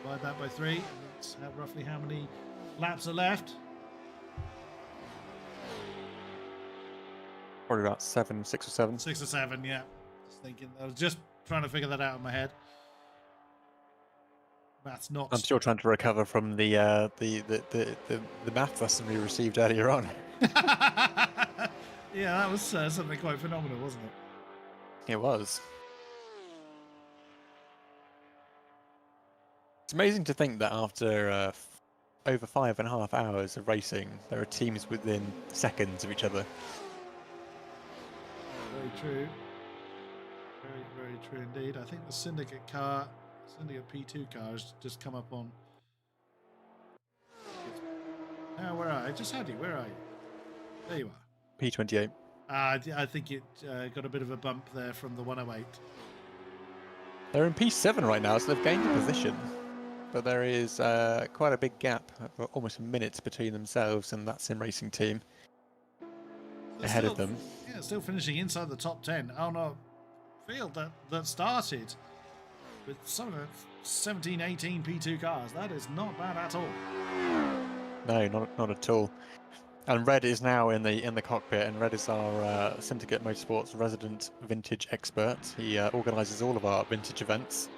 Divide that by 3. That's roughly how many laps are left. Probably about 6 or 7. 6 or 7, yeah. Just thinking. I was just trying to figure that out in my head. Math's not. I'm still trying to recover from the math lesson we received earlier on. Yeah, that was something quite phenomenal, wasn't it? It was. It's amazing to think that after over 5.5 hours of racing, there are teams within seconds of each other. Very true. Very, very true indeed. I think the Syndicate P2 car has just come up on. Now, where are you? Just had you. Where are you? There you are. P28. I think it got a bit of a bump there from the 108. They're in P7 right now, so they've gained a position. But there is quite a big gap, almost a minute between themselves and that SimRacing team ahead of them. Yeah, still finishing inside the top 10 on a field that started with some of the 17, 18 P2 cars. That is not bad at all. No, not at all. And Red is now in the cockpit, and Red is our Syndicate Motorsports resident vintage expert. He organises all of our vintage events.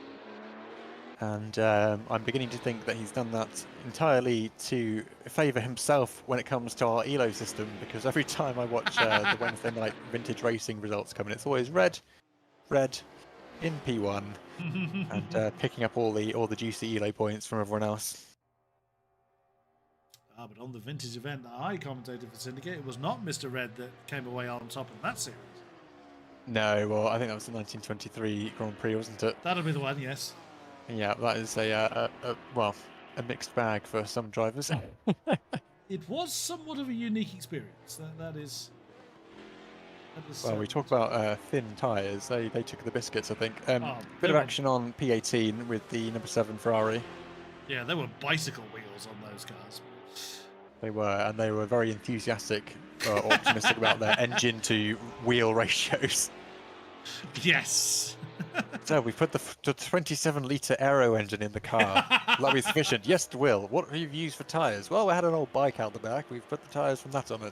And I'm beginning to think that he's done that entirely to favour himself when it comes to our ELO system, because every time I watch the Wednesday night vintage racing results come in, it's always Red in P1, and picking up all the juicy ELO points from everyone else. But on the vintage event that I commentated for Syndicate, it was not Mr. Red that came away on top in that series. No, well, I think that was the 1923 Grand Prix, wasn't it? That'll be the one, yes. Yeah, that is a mixed bag for some drivers. It was somewhat of a unique experience. That is. Well, we talk about thin tyres. They took the biscuits, I think. Oh, bit of action on P18 with the number 7 Ferrari. Yeah, there were bicycle wheels on those cars. They were, and they were very enthusiastic or optimistic about their engine to wheel ratios. Yes. So we put the 27-litre aero engine in the car. That'll be sufficient. Yes, it will. What have you used for tyres? Well, we had an old bike out the back. We've put the tyres from that on it.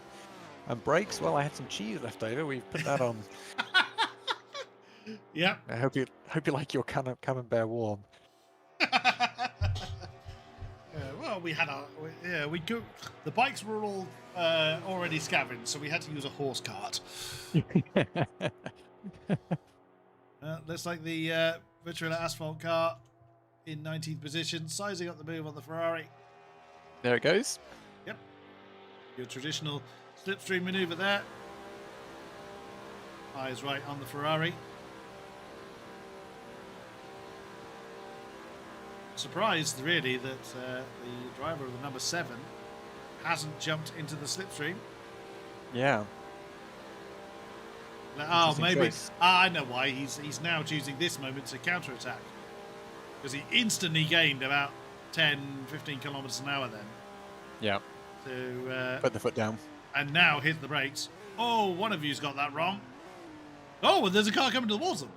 And brakes? Well, I had some cheese left over. We've put that on. Yeah. I hope you like your camembert warm. Well, we had the bikes were all already scavenged, so we had to use a horse cart. Looks like the Virtuala Asphalt car in 19th position, sizing up the move on the Ferrari. There it goes. Yep. Your traditional slipstream maneuver there. Eyes right on the Ferrari. Surprised, really, that the driver of the number 7 hasn't jumped into the slipstream. Yeah. Oh, Interesting maybe. choice. I know why. He's now choosing this moment to counter-attack. Because he instantly gained about 10, 15 kilometers an hour then. Yeah. To put the foot down. And now hit the brakes. Oh, one of you's got that wrong. Oh, and there's a car coming towards them.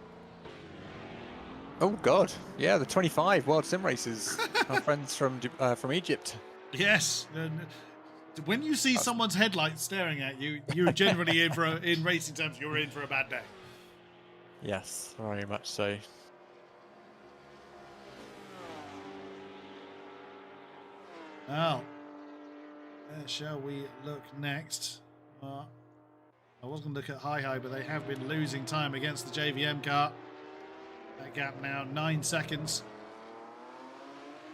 Oh God! Yeah, the 25 World Sim Racers, our friends from Egypt. Yes. When you see someone's headlights staring at you, you're generally in racing terms, you're in for a bad day. Yes, very much so. Well, where shall we look next? I was going to look at Hi-Hi, but they have been losing time against the JVM car. That gap now 9 seconds.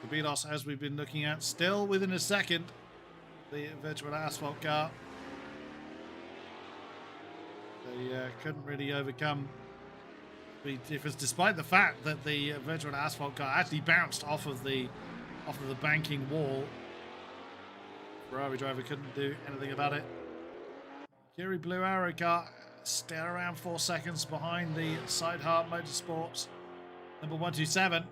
Kabilos, as we've been looking at, still within a second. The virtual asphalt car. They couldn't really overcome the difference, despite the fact that the virtual asphalt car actually bounced off of the banking wall. Ferrari driver couldn't do anything about it. Kiri Blue Arrow car still around 4 seconds behind the Sideheart Motorsports number 127.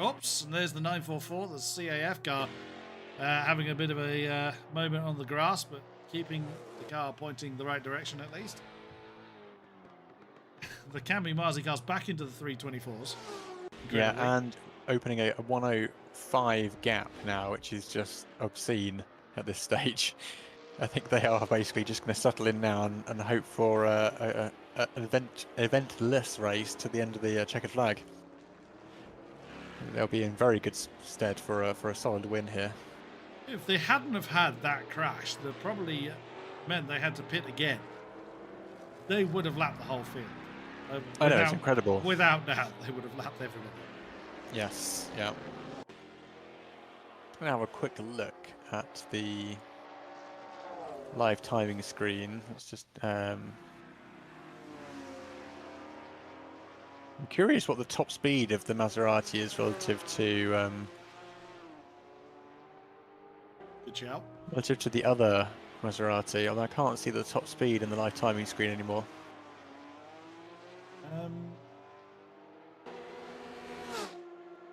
Oops, and there's the 944, the CAF car, having a bit of a moment on the grass, but keeping the car pointing the right direction at least. The Camby Marzi car's back into the 324s. Yeah, and opening a 105 gap now, which is just obscene at this stage. I think they are basically just going to settle in now and hope for an eventless race to the end of the checkered flag. They'll be in very good stead for a solid win here. If they hadn't have had that crash, that probably meant they had to pit again. They would have lapped the whole field. I know, it's incredible. Without doubt, they would have lapped everybody. Yes, yeah. I'm going to have a quick look at the live timing screen. It's just... I'm curious what the top speed of the Maserati is relative to Good shout. relative to the other Maserati, although I can't see the top speed in the live timing screen anymore.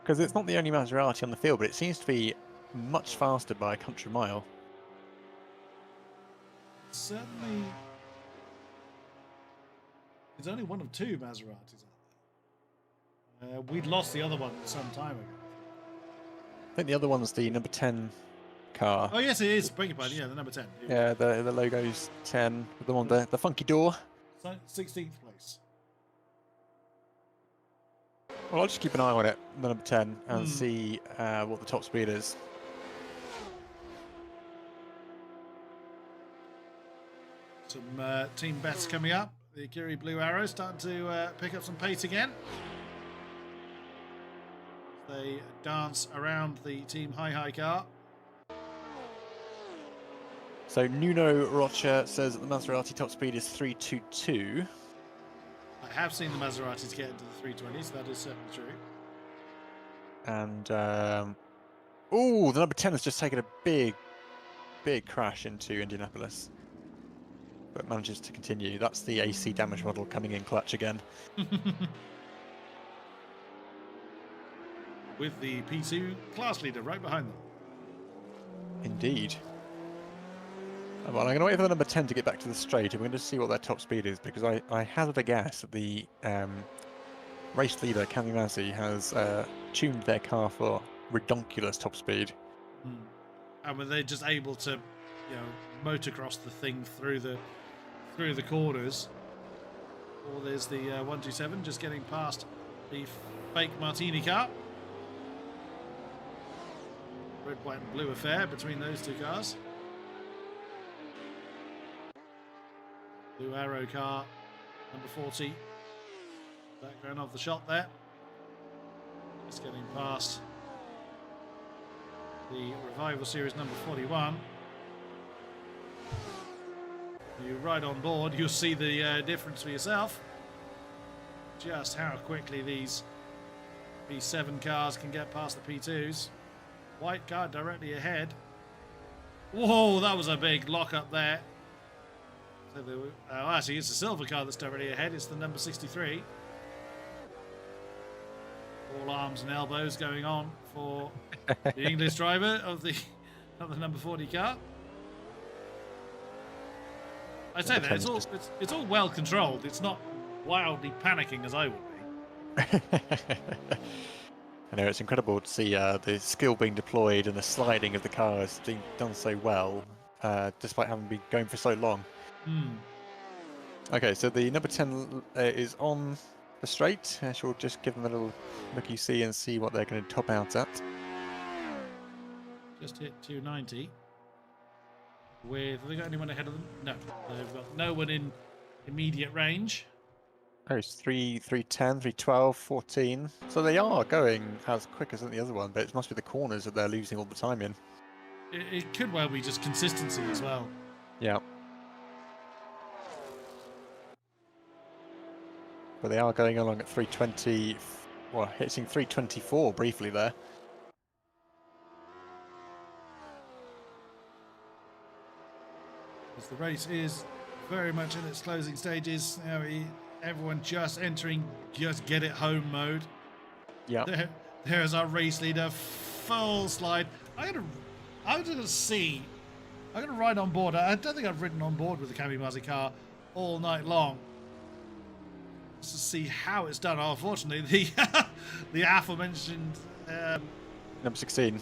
Because it's not the only Maserati on the field, but it seems to be much faster by a country mile. Certainly, there's only one of two Maseratis out there. We'd lost the other one some time ago. I think the other one's the number 10 car. Oh yes, it is. Beg your pardon. Yeah, the number 10. Yeah, the logo's 10. The one with the funky door. 16th place. Well, I'll just keep an eye on it, the number 10, and see what the top speed is. Some team bets coming up. The Kiri Blue Arrow starting to pick up some pace again. They dance around the Team Hi-Hi car. So Nuno Rocha says that the Maserati top speed is 322. I have seen the Maseratis get into the 320s. That is certainly true. And oh, the number 10 has just taken a big crash into Indianapolis, but manages to continue. That's the AC damage model coming in clutch again. With the P2 class leader right behind them. Indeed. Well, I'm going to wait for the number 10 to get back to the straight, and we're going to see what their top speed is, because I hazard a guess that the race leader, Cammy Mazzi, has tuned their car for redonkulous top speed. And were they just able to, motocross the thing through the corners? Or there's the 127 just getting past the fake Martini car. Red, white, and blue affair between those two cars. Blue Arrow car, number 40. Background of the shot there. Just getting past the Revival Series number 41. You're right on board. You'll see the difference for yourself. Just how quickly these P7 cars can get past the P2s. White car directly ahead. Whoa, that was a big lock up there. Actually, it's the silver car that's directly ahead. It's the number 63. All arms and elbows going on for the English driver of the number 40 car. I say that it's all well controlled. It's not wildly panicking as I would be. I know, it's incredible to see the skill being deployed and the sliding of the cars being done so well, despite having been going for so long. Okay, so the number 10 is on the straight. I shall just give them a little looky-see and see what they're going to top out at. Just hit 290. Have they got anyone ahead of them? No, they've got no one in immediate range. Oh, it's 310, 312, 14. So they are going as quick as the other one, but it must be the corners that they're losing all the time in. It could well be just consistency as well. Yeah. But they are going along at 320, well, hitting 324 briefly there. As the race is very much in its closing stages, everyone just entering just get it home mode. Yeah. There's our race leader, full slide. I'm gonna ride on board. I don't think I've ridden on board with the Kamikaze car all night long. Just to see how it's done. Oh, unfortunately, the aforementioned number 16.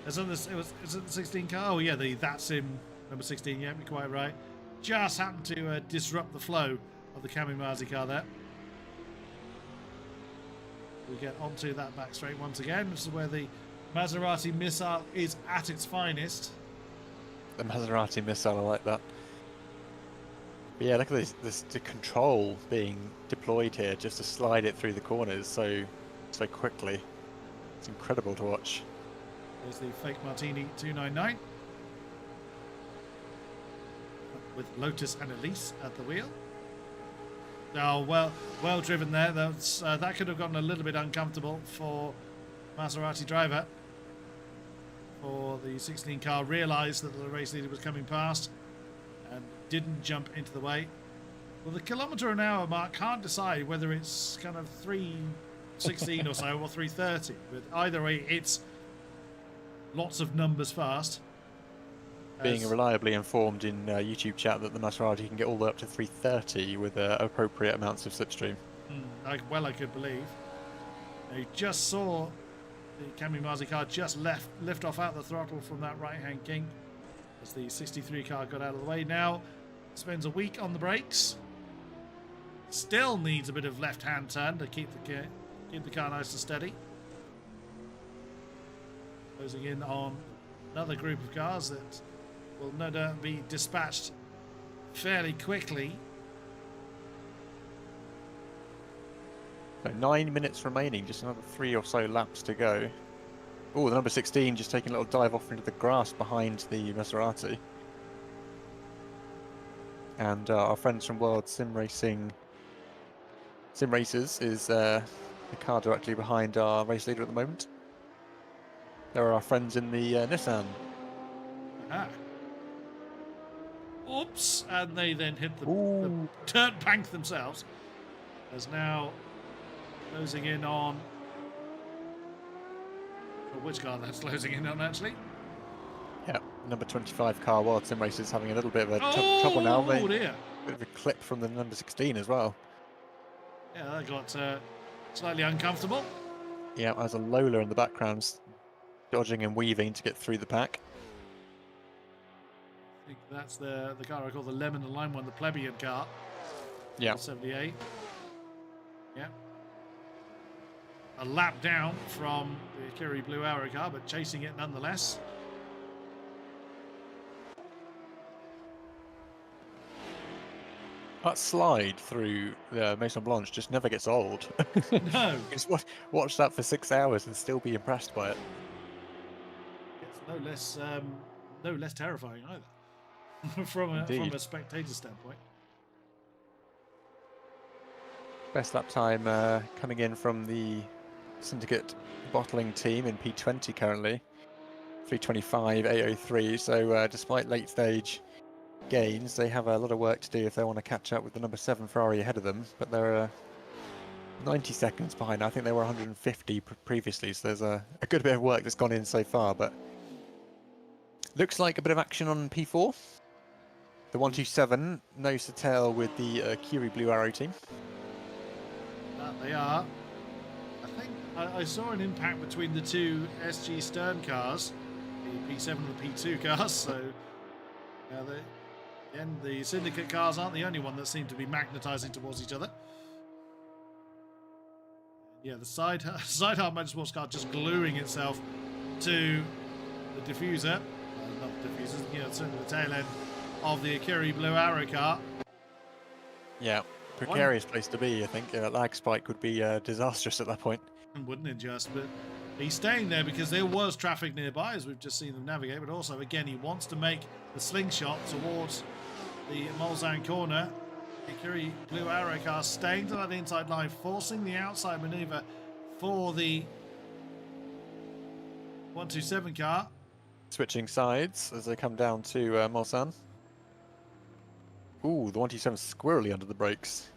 Is it the 16 car? Oh yeah, that sim number 16. Yeah, you're quite right. Just happened to disrupt the flow of the Kamikaze car there. We get onto that back straight once again. This is where the Maserati missile is at its finest. The Maserati missile, I like that. But yeah, look at the control being deployed here just to slide it through the corners so quickly. It's incredible to watch. There's the fake Martini 299 with Lotus and Elise at the wheel. Oh, well driven there. That could have gotten a little bit uncomfortable for Maserati driver. For the 16 car, realised that the race leader was coming past and didn't jump into the way. Well, the kilometre-an-hour mark can't decide whether it's kind of 3:16 or so or 3:30. But either way, it's lots of numbers fast. Being reliably informed in YouTube chat that the Maserati can get all the way up to 330 with appropriate amounts of slipstream. I could believe. You just saw the Kamikaze car just lift off out the throttle from that right-hand kink as the 63 car got out of the way. Now spends a week on the brakes. Still needs a bit of left-hand turn to keep the car nice and steady. Closing in on another group of cars that will no doubt be dispatched fairly quickly. So 9 minutes remaining, just another 3 or so laps to go. Oh, the number 16 just taking a little dive off into the grass behind the Maserati. And our friends from World SimRacing SimRacers is the car directly behind our race leader at the moment. There are our friends in the Nissan. Oops, and they then hit the dirt bank themselves. As now closing in on... which car that's closing in on, actually? Yeah, number 25 car, World SimRacers, having a little bit of a trouble now. Oh dear. Bit of a clip from the number 16 as well. Yeah, that got slightly uncomfortable. Yeah, there's a Lola in the background, dodging and weaving to get through the pack. I think that's the car I call the lemon and lime one, the plebeian car. Yeah. 78. Yeah. A lap down from the Kiri Blue Arrow car, but chasing it nonetheless. That slide through the Maison Blanche just never gets old. No. Just watch that for 6 hours and still be impressed by it. It's no less terrifying either, from a spectator standpoint. Best lap time coming in from the Syndicate bottling team in P20 currently. 3:25.803. So despite late stage gains. They have a lot of work to do if they want to catch up with the number 7 Ferrari ahead of them, but they're 90 seconds behind. I think they were 150 previously, so there's a good bit of work that's gone in so far, but looks like a bit of action on P4. The 127 nose to tail with the Curie Blue Arrow team. That they are. I think I saw an impact between the two SG Stern cars, the P7 and the P2 cars, so again, the Syndicate cars aren't the only one that seem to be magnetising towards each other. Yeah, the side hard motorsports car just gluing itself to the diffuser. Not the diffusers, certainly the tail end of the Curie Blue Arrow car. Yeah, precarious place to be, I think. Lag spike would be disastrous at that point. Wouldn't it just? But he's staying there because there was traffic nearby, as we've just seen them navigate, but also, again, he wants to make the slingshot towards the Mulsanne corner. The Curie Blue Arrow car staying to that inside line, forcing the outside maneuver for the 127 car. Switching sides as they come down to Mulsanne. Ooh, the 127 squirrely under the brakes.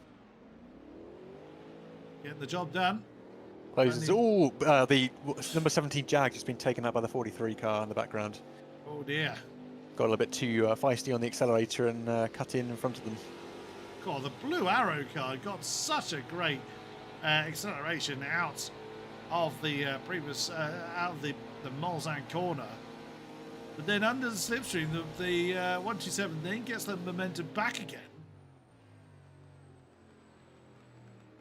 Getting the job done. Closes. Ooh, the number 17 Jag has been taken out by the 43 car in the background. Oh dear. Got a little bit too feisty on the accelerator and cut in front of them. God, the Blue Arrow car got such a great acceleration out of the previous, out of the Mulsanne corner. But then under the slipstream, the 127 then gets the momentum back again.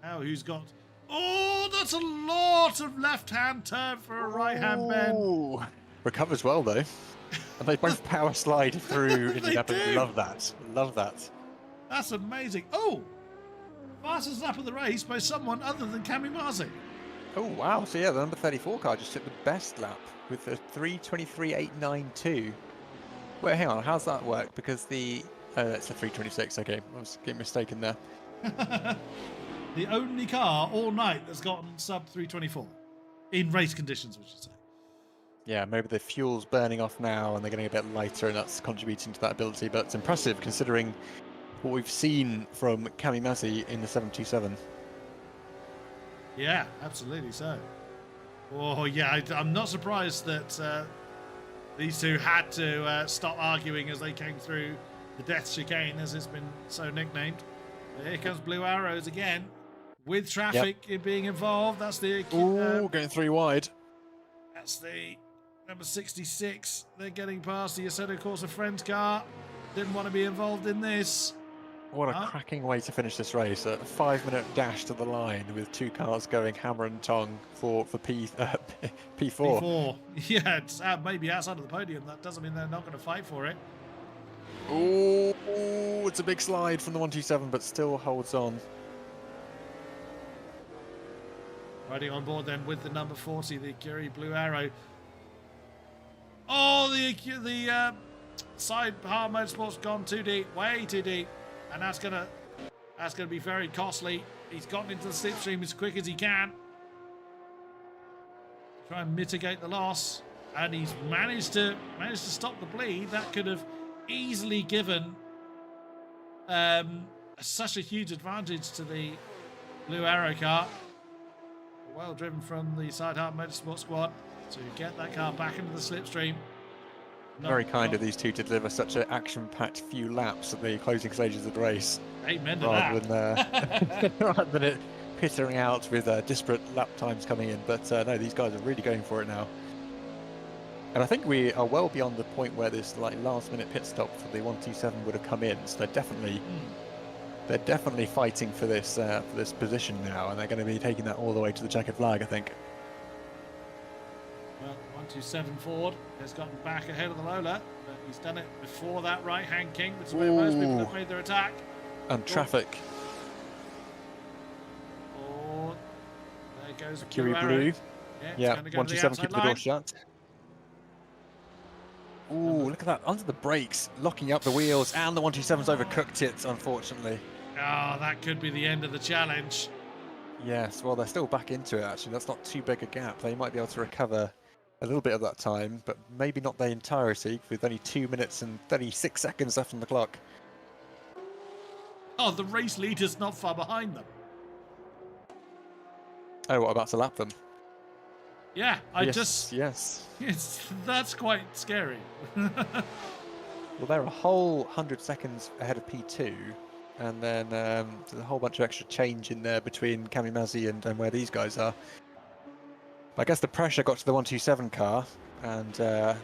Now who's got... Oh, that's a lot of left-hand turn for a right-hand bend. Recovers well, though. And they both power slide through Indianapolis. Love that. Love that. That's amazing. Oh! Fastest lap of the race by someone other than Cammy Marzi. Oh, wow. So, yeah, the number 34 car just took the best lap with a 3:23.892. Wait, hang on. How's that work? Because the... it's a 3:26. Okay, I was getting mistaken there. The only car all night that's gotten sub 3:24. In race conditions, we should say. Yeah, maybe the fuel's burning off now and they're getting a bit lighter and that's contributing to that ability. But it's impressive considering what we've seen from Cammy Mazzi in the 727. Yeah, absolutely so. Oh, yeah, I'm not surprised that these two had to stop arguing as they came through the Death Chicane, as it's been so nicknamed. Here comes Blue Arrows again, with traffic being involved. That's the... going 3 wide. That's the number 66. They're getting past the Assetto Corsa friend's car. Didn't want to be involved in this. What a cracking way to finish this race. A 5-minute dash to the line with 2 cars going hammer and tong for P4. P4. Yeah, it's maybe outside of the podium. That doesn't mean they're not going to fight for it. Oh, it's a big slide from the 127, but still holds on. Riding on board then with the number 40, the Curie Blue Arrow. Oh, the side hard motorsport's gone too deep, way too deep. And that's gonna be very costly. He's gotten into the slipstream as quick as he can. Try and mitigate the loss. And he's managed to stop the bleed. That could have easily given such a huge advantage to the Blue Arrow car. Well driven from the Side Hard Motorsport squad to get that car back into the slipstream. Very kind of these two to deliver such an action-packed few laps at the closing stages of the race. Amen to rather that. Than, rather than it pittering out with disparate lap times coming in. But no, these guys are really going for it now. And I think we are well beyond the point where this last-minute pit stop for the 127 would have come in. So they're definitely fighting for this position now, and they're going to be taking that all the way to the checkered flag, I think. Well, 127 Ford has gotten back ahead of the Lola, but he's done it before that right-hand king, which is where most people have made their attack. And traffic. Oh, there goes Curie Blue. Yeah, 127 keeps the door shut. Ooh, look at that. Under the brakes, locking up the wheels, and the 127's overcooked it, unfortunately. Oh, that could be the end of the challenge. Yes, well, they're still back into it, actually. That's not too big a gap. They might be able to recover a little bit of that time, but maybe not the entirety, with only 2 minutes and 36 seconds left on the clock. Oh, the race leader's not far behind them. Oh, what, about to lap them? Yeah, Yes. That's quite scary. Well, they're a whole 100 seconds ahead of P2, and then there's a whole bunch of extra change in there between Kamimazzi and where these guys are. But I guess the pressure got to the 127 car, and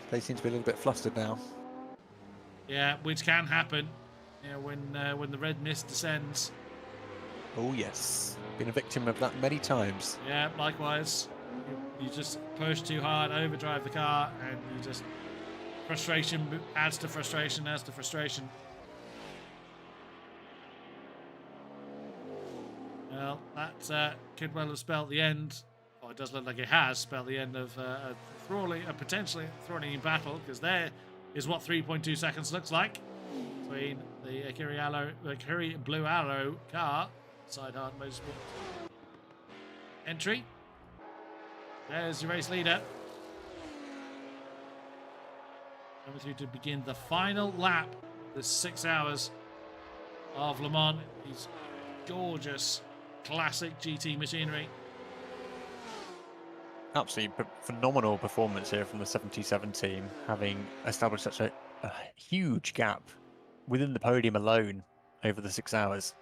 they seem to be a little bit flustered now. Yeah, which can happen, when the red mist descends. Oh yes, been a victim of that many times. Yeah, likewise. You just push too hard, overdrive the car, and you just frustration adds to frustration. Well, that could well have spelled the end. Well, it does look like it has spelled the end of a potentially thrilling battle, because there is what 3.2 seconds looks like between the Akiri Blue Arrow car, Sideheart Motorsport entry. There's your race leader. Coming through to begin the final lap. The 6 hours of Le Mans. These gorgeous classic GT machinery. Absolutely phenomenal performance here from the 77 team, having established such a huge gap within the podium alone over the 6 hours.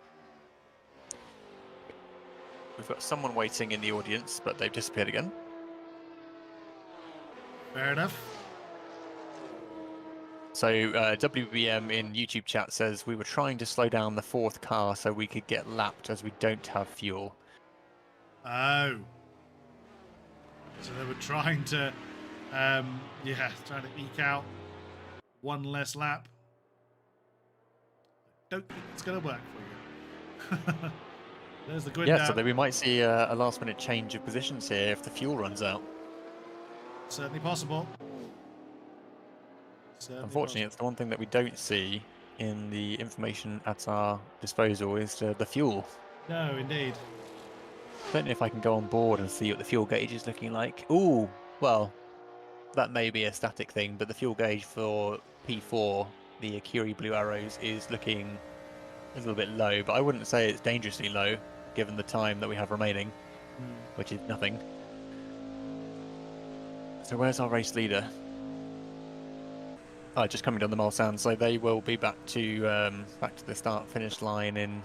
We've got someone waiting in the audience, but they've disappeared again. Fair enough. So WBM in YouTube chat says, we were trying to slow down the 4th car so we could get lapped as we don't have fuel. Oh. So they were trying to, trying to eke out one less lap. Don't think it's going to work for you. There's the grid Yeah, now. so we might see a last-minute change of positions here if the fuel runs out. Certainly possible. Unfortunately, it's the one thing that we don't see in the information at our disposal is the fuel. No, indeed. I don't know if I can go on board and see what the fuel gauge is looking like. Ooh, well, that may be a static thing, but the fuel gauge for P4, the Akiri Blue Arrows, is looking a little bit low, but I wouldn't say it's dangerously low, given the time that we have remaining, which is nothing. So where's our race leader? Oh, just coming down the Mulsanne, so they will be back to the start-finish line in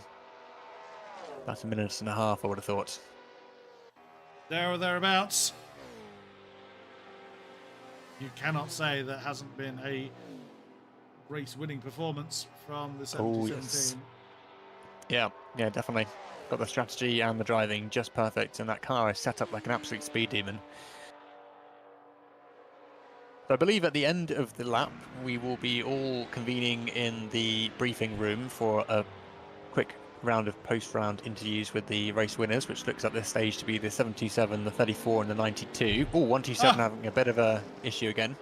about a minute and a half, I would have thought. There or thereabouts. You cannot say that hasn't been a race-winning performance from the 77 team. Yeah, definitely. Got the strategy and the driving just perfect, and that car is set up like an absolute speed demon. So I believe at the end of the lap, we will be all convening in the briefing room for a quick round of post-round interviews with the race winners, which looks at this stage to be the 77, the 34, and the 92. Oh, 127 having a bit of a issue again.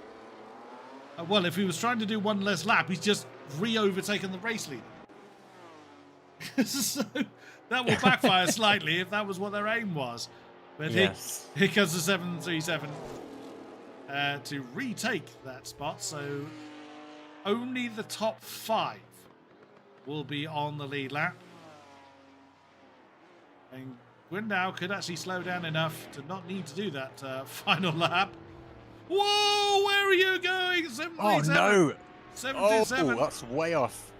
Well, if he was trying to do one less lap, he's just re-overtaken the race leader. So that will backfire slightly if that was what their aim was. But yes. Here comes the 737 to retake that spot. So only the top 5 will be on the lead lap. And Gwyndow could actually slow down enough to not need to do that final lap. Whoa, where are you going? 77. Oh, no. 77. Oh, that's way off.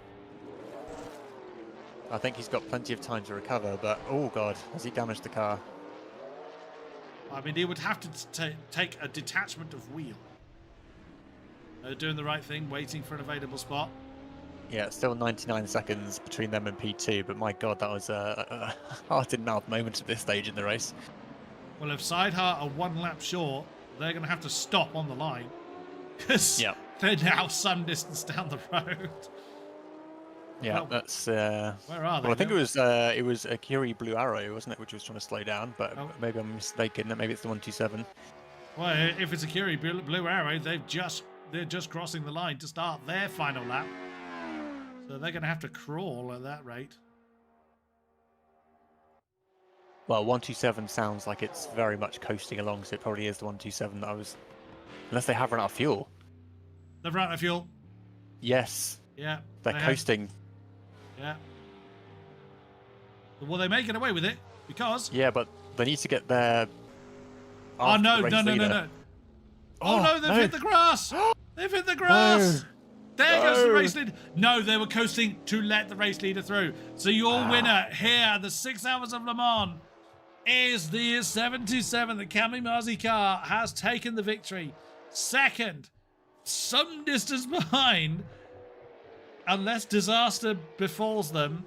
I think he's got plenty of time to recover, but oh god, has he damaged the car? I mean, he would have to take a detachment of wheel. Doing the right thing, waiting for an available spot. Yeah, it's still 99 seconds between them and P2, but my god, that was a heart-in-mouth moment at this stage in the race. Well, if Sideheart are 1 lap short, they're going to have to stop on the line. Because they're now some distance down the road. Yeah, well, that's... where are they? Well, I think it was Akiri Blue Arrow, wasn't it, which was trying to slow down, but maybe I'm mistaken. Maybe it's the 127. Well, if it's Akiri Blue Arrow, they're just crossing the line to start their final lap. So they're going to have to crawl at that rate. Well, 127 sounds like it's very much coasting along, so it probably is the 127 that I was Unless they have run out of fuel. They've run out of fuel. Yes. Yeah. They're they coasting. Yeah. Well, they may get away with it because. Yeah, but they need to get there. Oh no! No! Oh no! They've hit the grass. They've hit the grass. No. There goes the race leader. No, they were coasting to let the race leader through. So your winner here, the 6 Hours of Le Mans, is the 77. The Kamikaze car has taken the victory. Second, some distance behind, unless disaster befalls them,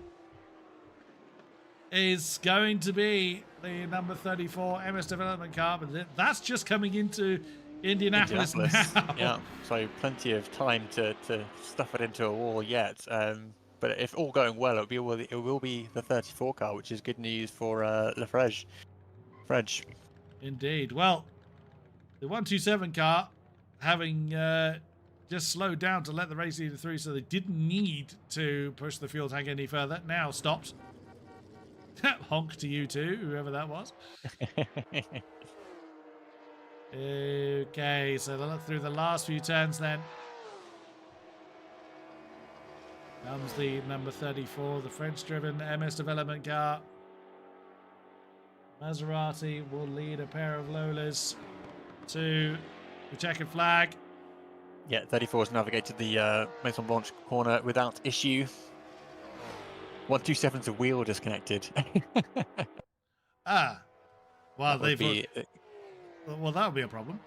is going to be the number 34 MS Development car. But that's just coming into Indianapolis now. Yeah, so plenty of time to stuff it into a wall yet. But if all going well, it will be the 34 car, which is good news for Lafrege. Indeed. Well, the 127 car, having just slowed down to let the race leader through, so they didn't need to push the fuel tank any further. Now stopped. Honk to you too, whoever that was. Okay, so they'll look through the last few turns then. Comes the number 34, the French-driven MS Development car. Maserati will lead a pair of Lolas to the checkered flag. Yeah, 34 has navigated the Maison Blanche corner without issue. 127's a wheel disconnected. Well, well, that would be a problem.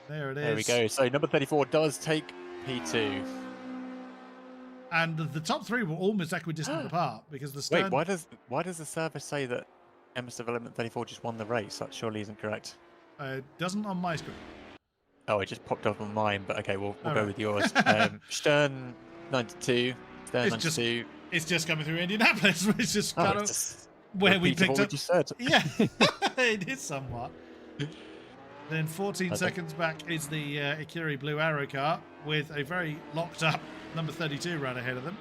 There it is. There we go. So number 34 does take P2. And the top three were almost equidistant apart because the stern... Wait, why does the service say that MS Development 34 just won the race? That surely isn't correct. It doesn't on my screen. Oh, it just popped up on mine, but okay, we'll go right. with yours. Stern 92. Stern 92. It's just coming through Indianapolis, which is kind of where we picked up. Just said. Yeah, it is somewhat. Then 14 seconds back is the Ikiri Blue Arrow car with a very locked up number 32 right ahead of them.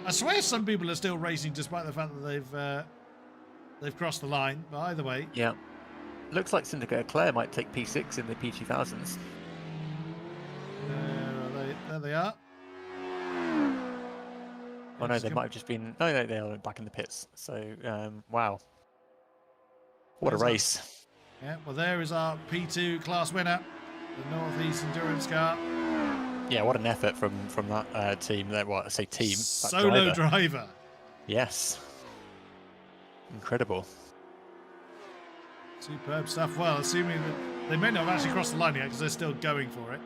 I swear some people are still racing despite the fact that they've crossed the line. But either way, yeah, looks like Syndicate Claire might take P6 in the P2000s. There they are. Oh no, they might have just been. No, they are back in the pits. So wow, what a race! Yeah, well, there is our P2 class winner, the Northeast Endurance car. Yeah, what an effort from that team. That I say team. Solo driver. Yes, incredible. Superb stuff. Well, assuming that they may not have actually crossed the line yet because they're still going for it.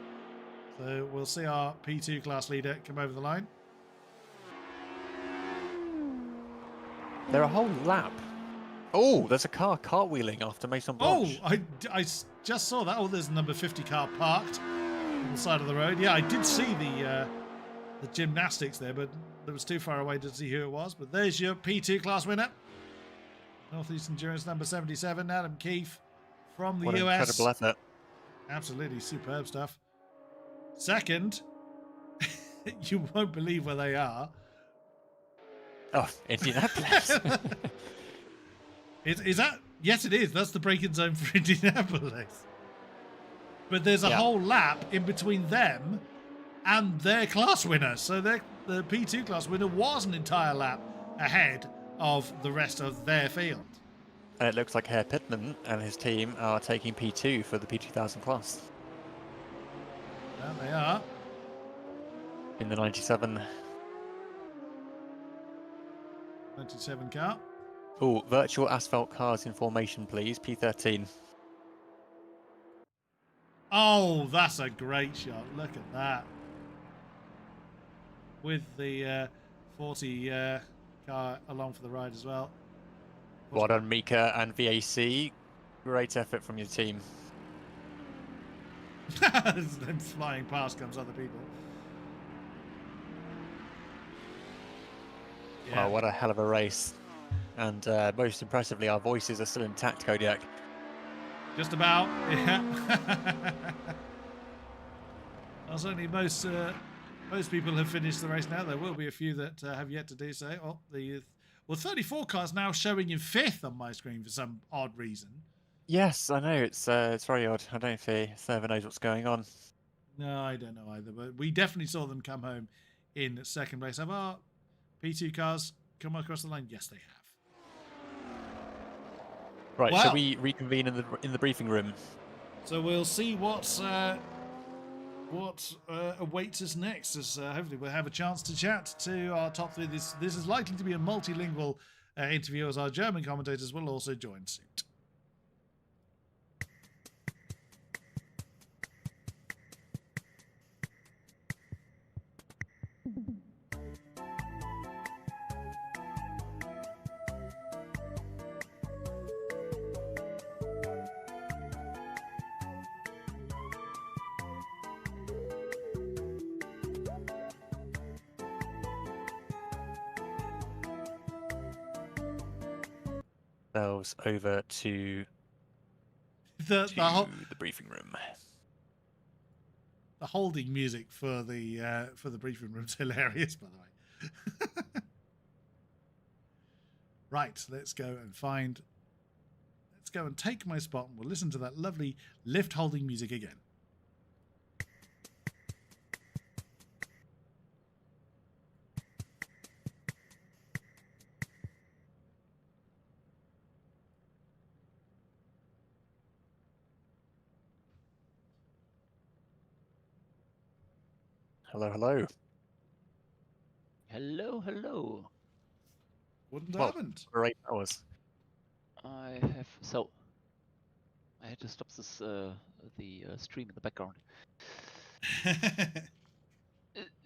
So we'll see our P2 class leader come over the line. They're a whole lap. Oh, there's a car cartwheeling after Maison Blanche. Oh, I just saw that. Oh, there's a number 50 car parked on the side of the road. Yeah, I did see the gymnastics there, but it was too far away to see who it was. But there's your P2 class winner. Northeast Endurance number 77, Adam Keefe from the what an US. Incredible effort. Absolutely superb stuff. Second, you won't believe where they are. Oh, Indianapolis. Is that? Yes, it is. That's the break-in zone for Indianapolis. But there's a whole lap in between them and their class winner. So the P2 class winner was an entire lap ahead of the rest of their field. And it looks like Herr Pittman and his team are taking P2 for the P2000 class. There they are. In the 97. 97 car. Oh, virtual asphalt cars in formation, please. P13. Oh, that's a great shot. Look at that. With the 40 car along for the ride as well. Well done, Mika and VAC. Great effort from your team. Them flying past comes other people. Yeah. Oh, what a hell of a race. And most impressively, our voices are still intact, Kodiak. Just about, yeah. Well, certainly most people have finished the race now. There will be a few that have yet to do so. Oh, 34 cars now showing in 5th on my screen for some odd reason. Yes, I know it's very odd. I don't know if the server knows what's going on. No, I don't know either, but we definitely saw them come home in second place. Have our P2 cars come across the line? Yes, they have. Right, Well, shall we reconvene in the briefing room? So we'll see what awaits us next. As hopefully we'll have a chance to chat to our top three. This is likely to be a multilingual interview, as our German commentators will also join suit. Ourselves over to the briefing room. The holding music for the briefing room's hilarious, by the way. Right, let's go and take my spot, and we'll listen to that lovely lift holding music again. Hello, hello. Hello, hello. Wouldn't happened. For 8 hours. I had to stop this the stream in the background.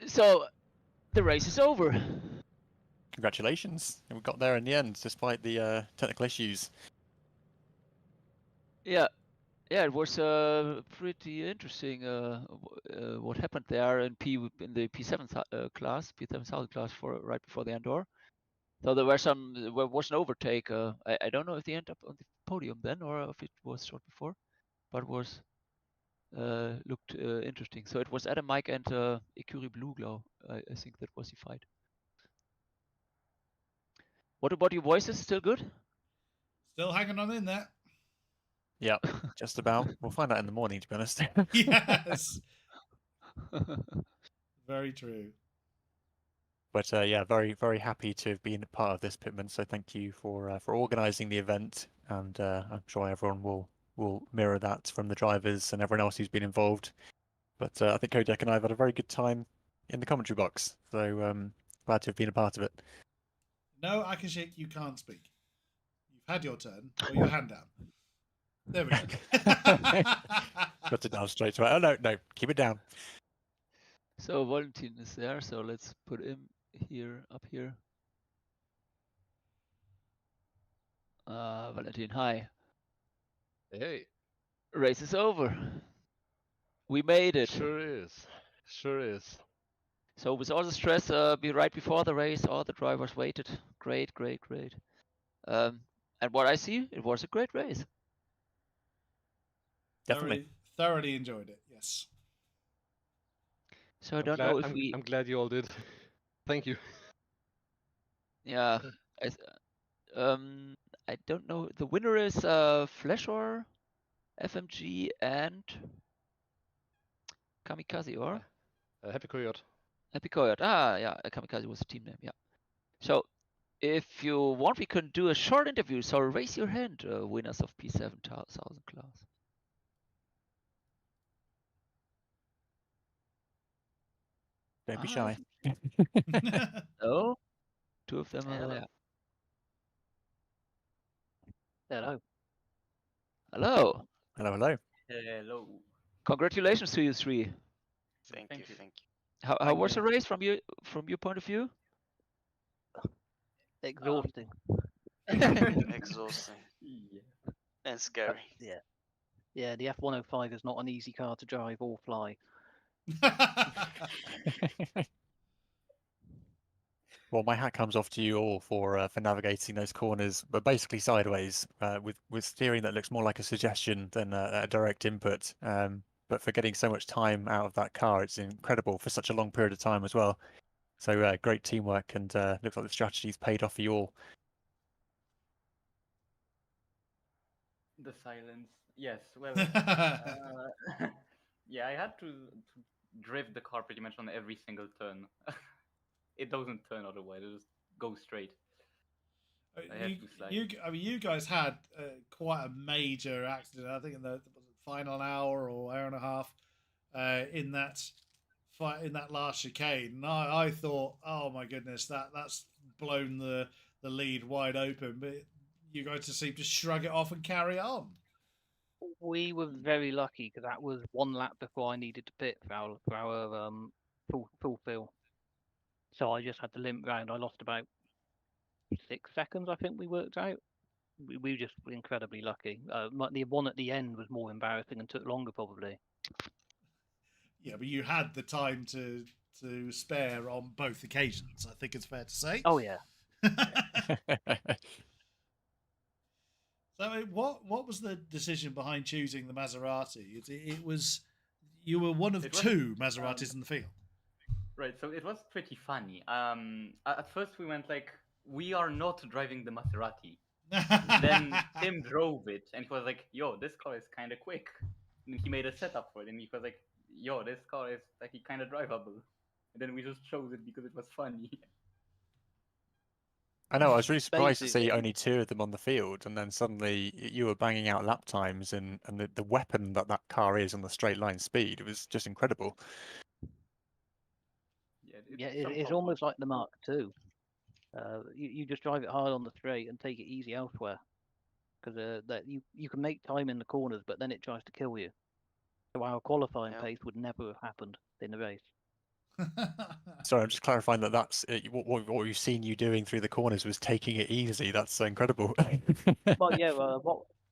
So the race is over. Congratulations. We got there in the end, despite the technical issues. Yeah, it was pretty interesting what happened there in the P7 class, P7000 class right before the Andor. So there was an overtake. I don't know if they ended up on the podium then or if it was short before, but it was looked interesting. So it was Adam, Mike, and Ikuri Blueglow. I think that was the fight. What about your voices? Still good? Still hanging on in there. Yeah, just about. We'll find out in the morning, to be honest. Yes. Very true. But yeah, very, very happy to have been a part of this, Pitman. So thank you for organising the event, and I'm sure everyone will mirror that from the drivers and everyone else who's been involved. But I think Kodiak and I have had a very good time in the commentary box. So glad to have been a part of it. No, Akashik, you can't speak. You've had your turn. Put your hand down. There we go. Got it down straight away. Oh no, keep it down. So Valentin is there, so let's put him up here. Valentin, hi. Hey. Race is over. We made it. Sure is. So with all the stress right before the race, all the drivers waited. Great. And what I see, it was a great race. Definitely. Thoroughly enjoyed it, yes. So I don't know if I'm glad you all did. Thank you. Yeah. I don't know. The winner is Fleshor, FMG, and Kamikaze, or? Happy Coyote. Happy Coyote. Yeah. Kamikaze was the team name, yeah. So if you want, we can do a short interview. So raise your hand, winners of P7000 class. Don't be shy. No, two of them are there. Hello. Hello. Congratulations to you three. Thank you. How was the race from your point of view? Exhausting. Exhausting. Yeah. And scary. Yeah, the F105 is not an easy car to drive or fly. Well, my hat comes off to you all for navigating those corners, but basically sideways, with steering that looks more like a suggestion than a direct input. But for getting so much time out of that car, it's incredible for such a long period of time as well. So great teamwork, and looks like the strategy's paid off for you all. The silence. Yes. Well. Yeah, I had to drift the car pretty much on every single turn. It doesn't turn otherwise; it just goes straight. I have to slide. I mean, you guys had quite a major accident. I think in the final hour or hour and a half in that fight in that last chicane. And I thought, oh my goodness, that's blown the lead wide open. But you guys just seem to shrug it off and carry on. We were very lucky because that was one lap before I needed to pit for our full fill. So I just had to limp round. I lost about 6 seconds, I think we worked out. We were just incredibly lucky. The one at the end was more embarrassing and took longer, probably. Yeah, but you had the time to spare on both occasions. I think it's fair to say. Oh yeah. So, what was the decision behind choosing the Maserati? It was you were one of two Maseratis in the field. Right, so it was pretty funny. At first we went like, we are not driving the Maserati. Then Tim drove it, and he was like, yo, this car is kind of quick. And he made a setup for it, and he was like, yo, this car is like kind of drivable. And then we just chose it because it was funny. I know, I was really surprised to see only two of them on the field, and then suddenly you were banging out lap times, and the weapon that car is on the straight line speed, it was just incredible. Yeah, it's almost like the Mark II. You just drive it hard on the straight and take it easy elsewhere, because you can make time in the corners, but then it tries to kill you. So our qualifying pace would never have happened in the race. Sorry, I'm just clarifying that's what we've seen you doing through the corners was taking it easy. That's incredible. Well, yeah,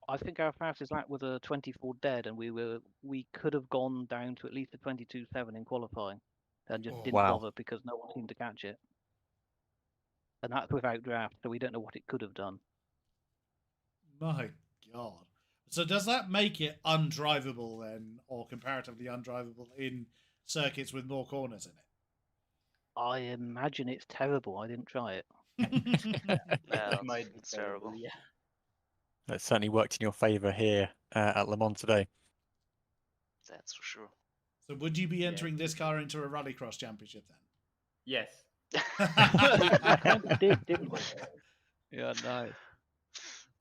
I think our fastest lap was a 24 dead, and we could have gone down to at least a 22.7 in qualifying, and just didn't bother because no one seemed to catch it. And that's without draft, so we don't know what it could have done. My God. So does that make it undrivable then, or comparatively undrivable in circuits with more corners in it? I imagine it's terrible. I didn't try it. It's terrible. Yeah. That certainly worked in your favour here at Le Mans today. That's for sure. So would you be entering this car into a rallycross championship then? Yes. Didn't we? Yeah, nice.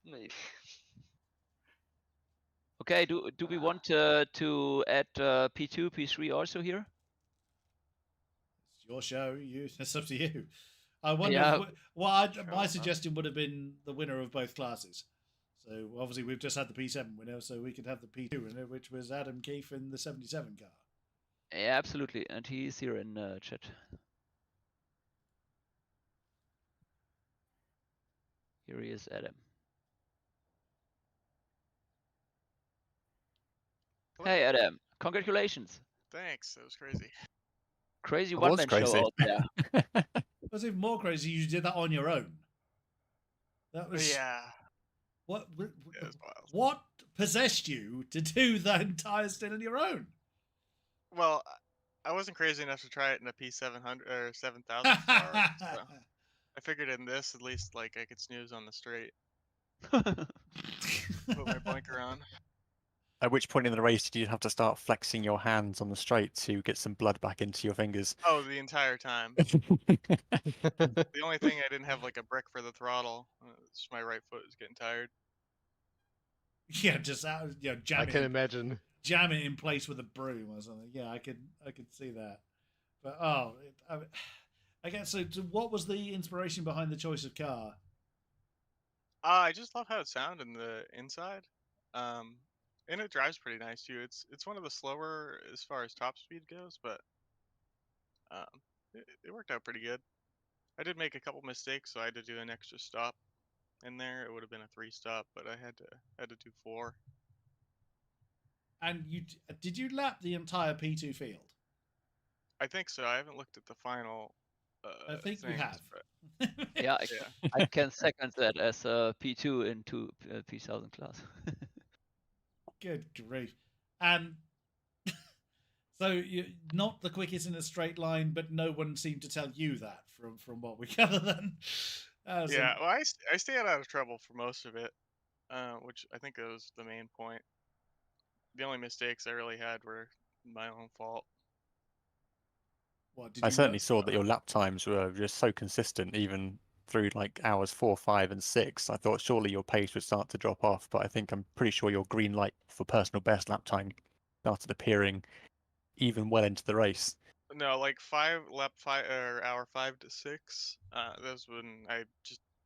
Maybe. Okay, do we want to add P2, P3 also here? It's your show. It's up to you. I wonder. My suggestion would have been the winner of both classes. So obviously we've just had the P7 winner, so we could have the P2 winner, which was Adam Keefe in the 77 car. Yeah, absolutely, and he's here in chat. Here he is, Adam. Hey, Adam! Congratulations. Thanks. That was crazy. Crazy one-man show out there. It was even more crazy. You did that on your own. That was What what possessed you to do that entire stint on your own? Well, I wasn't crazy enough to try it in a P700 or 7000 star. So I figured in this at least like I could snooze on the straight. Put my blinker on. At which point in the race did you have to start flexing your hands on the straight to get some blood back into your fingers? Oh, the entire time. The only thing I didn't have like a brick for the throttle. Just my right foot was getting tired. Yeah, just jam. I can imagine. Jam it in place with a broom or something. Yeah, I could see that. But again, so what was the inspiration behind the choice of car? I just love how it sounded in the inside. And it drives pretty nice too. It's one of the slower as far as top speed goes, but it worked out pretty good. I did make a couple mistakes, so I had to do an extra stop in there. It would have been a 3-stop, but I had to do 4. And did you lap the entire P2 field? I think so. I haven't looked at the final. I think you have. Yeah, I can second that as a P2 into P1000 class. Good grief. And so you're not the quickest in a straight line, but no one seemed to tell you that from what we gather then. Well, I stayed out of trouble for most of it. which I think was the main point. The only mistakes I really had were my own fault. What did I you? certainly saw that your lap times were just so consistent, even through like hours 4, 5, and 6. I thought surely your pace would start to drop off, but I'm pretty sure your green light for personal best lap time started appearing even well into the race. No, like lap 5 or hour 5 to 6. That was when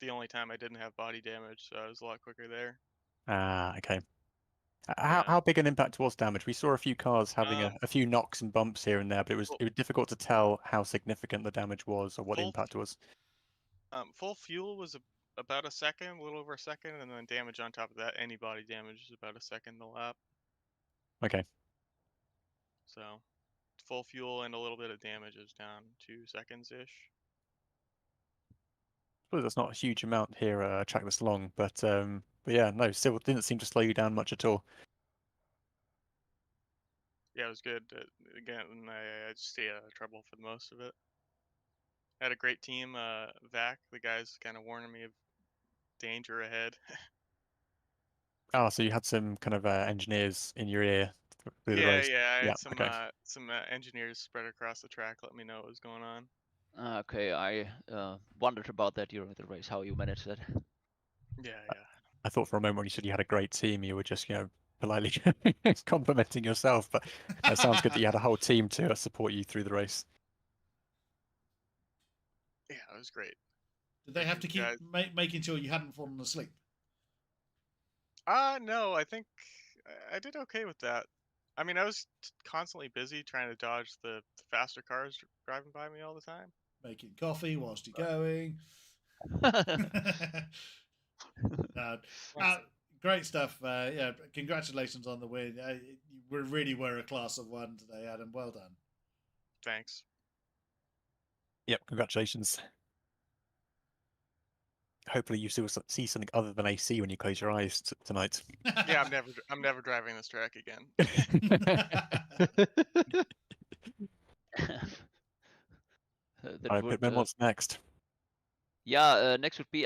the only time I didn't have body damage, so I was a lot quicker there. Ah, okay. Yeah. How big an impact was damage? We saw a few cars having Um, a few knocks and bumps here and there, but it was difficult to tell how significant the damage was or what the impact was. Full fuel was about a second, a little over a second, and then damage on top of that, any body damage is about a second a lap. Okay. So full fuel and a little bit of damage is down 2 seconds-ish. I suppose that's not a huge amount here, a track this long, but yeah, no, still didn't seem to slow you down much at all. Yeah, it was good. Again, I just stayed out of trouble for the most of it. Had a great team. VAC, the guys kind of warning me of danger ahead. Ah, so you had some kind of engineers in your ear through the Yeah, race. I Yeah, had some okay. engineers spread across the track let me know what was going on. Okay, I wondered about that during the race, how you managed that. Yeah. I thought for a moment when you said you had a great team, you were just, politely complimenting yourself, but it sounds good that you had a whole team to support you through the race. Yeah, it was great. Did they have to keep making sure you hadn't fallen asleep? No, I think I did okay with that. I mean, I was constantly busy trying to dodge the faster cars driving by me all the time. Making coffee whilst you're going. Great stuff. Yeah, congratulations on the win. We really were a class of one today, Adam. Well done. Thanks. Yep, congratulations. Hopefully you still see something other than AC when you close your eyes tonight. Yeah, I'm never driving this track again. All right, Pitman, what's next? Yeah, next would be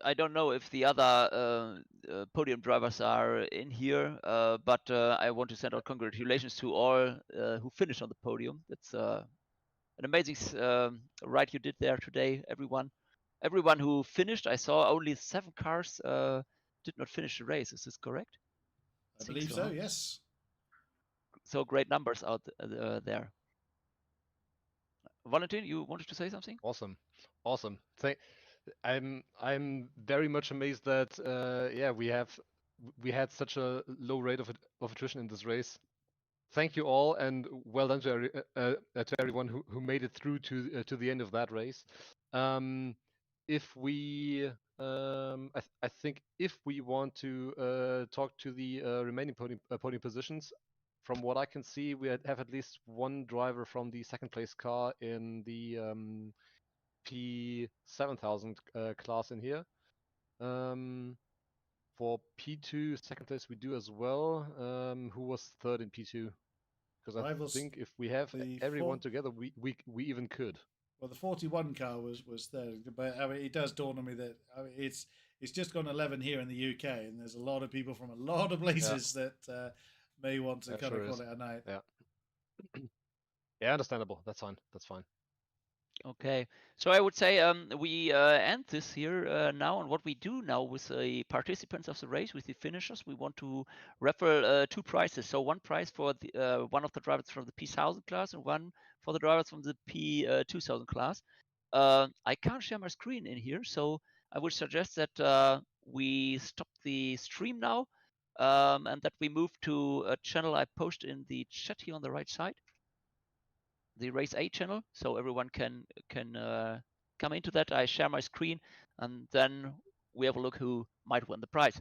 I don't know if the other podium drivers are in here, but I want to send out congratulations to all who finished on the podium. That's an amazing ride you did there today, everyone. Everyone who finished, I saw only 7 cars did not finish the race. Is this correct? I believe so, yes. So great numbers out there. Valentin, you wanted to say something? Awesome. I'm very much amazed that we had such a low rate of attrition in this race. Thank you all, and well done to everyone who made it through to the end of that race. If we, I think, if we want to talk to the remaining podium positions, from what I can see, we have at least one driver from the second place car in the P7000 class in here. For P2 second place we do as well. Who was third in P2? Because I think if we have everyone together, we even could. Well, the 41 car was there, but I mean, it does dawn on me that it's just gone 11 here in the UK, and there's a lot of people from a lot of places that may want to kind of call it a night. Yeah. Yeah, understandable. That's fine. Okay, so I would say we end this here now, and what we do now with the participants of the race, with the finishers, we want to raffle 2 prizes. So 1 prize for the one of the drivers from the P1000 class, and 1 for the drivers from the P2000 class. I can't share my screen in here, so I would suggest that we stop the stream now, and that we move to a channel I post in the chat here on the right side, the Race A channel, so everyone can come into that. I share my screen, and then we have a look who might win the prize.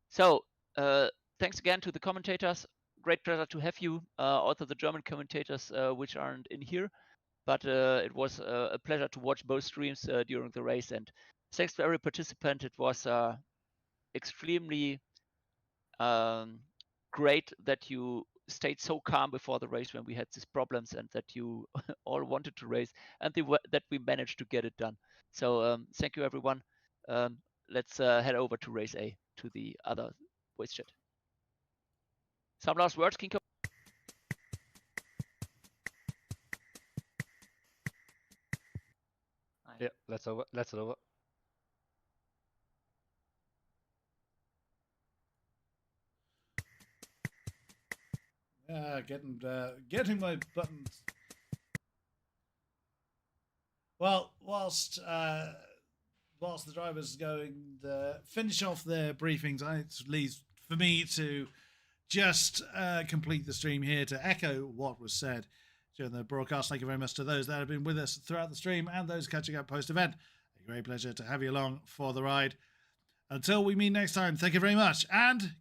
So thanks again to the commentators. Great pleasure to have you. Also the German commentators, which aren't in here, but it was a pleasure to watch both streams during the race. And thanks to every participant. It was extremely great that you stayed so calm before the race when we had these problems, and that you all wanted to race, and that we managed to get it done. So thank you, everyone. Let's head over to race A. to the other voice chat. Some last words, King? Yeah, let's over. Let's it over. Getting my buttons. Well, whilst the drivers going to finish off their briefings, it leaves for me to just complete the stream here to echo what was said during the broadcast. Thank you very much to those that have been with us throughout the stream and those catching up post-event. A great pleasure to have you along for the ride. Until we meet next time, thank you very much and good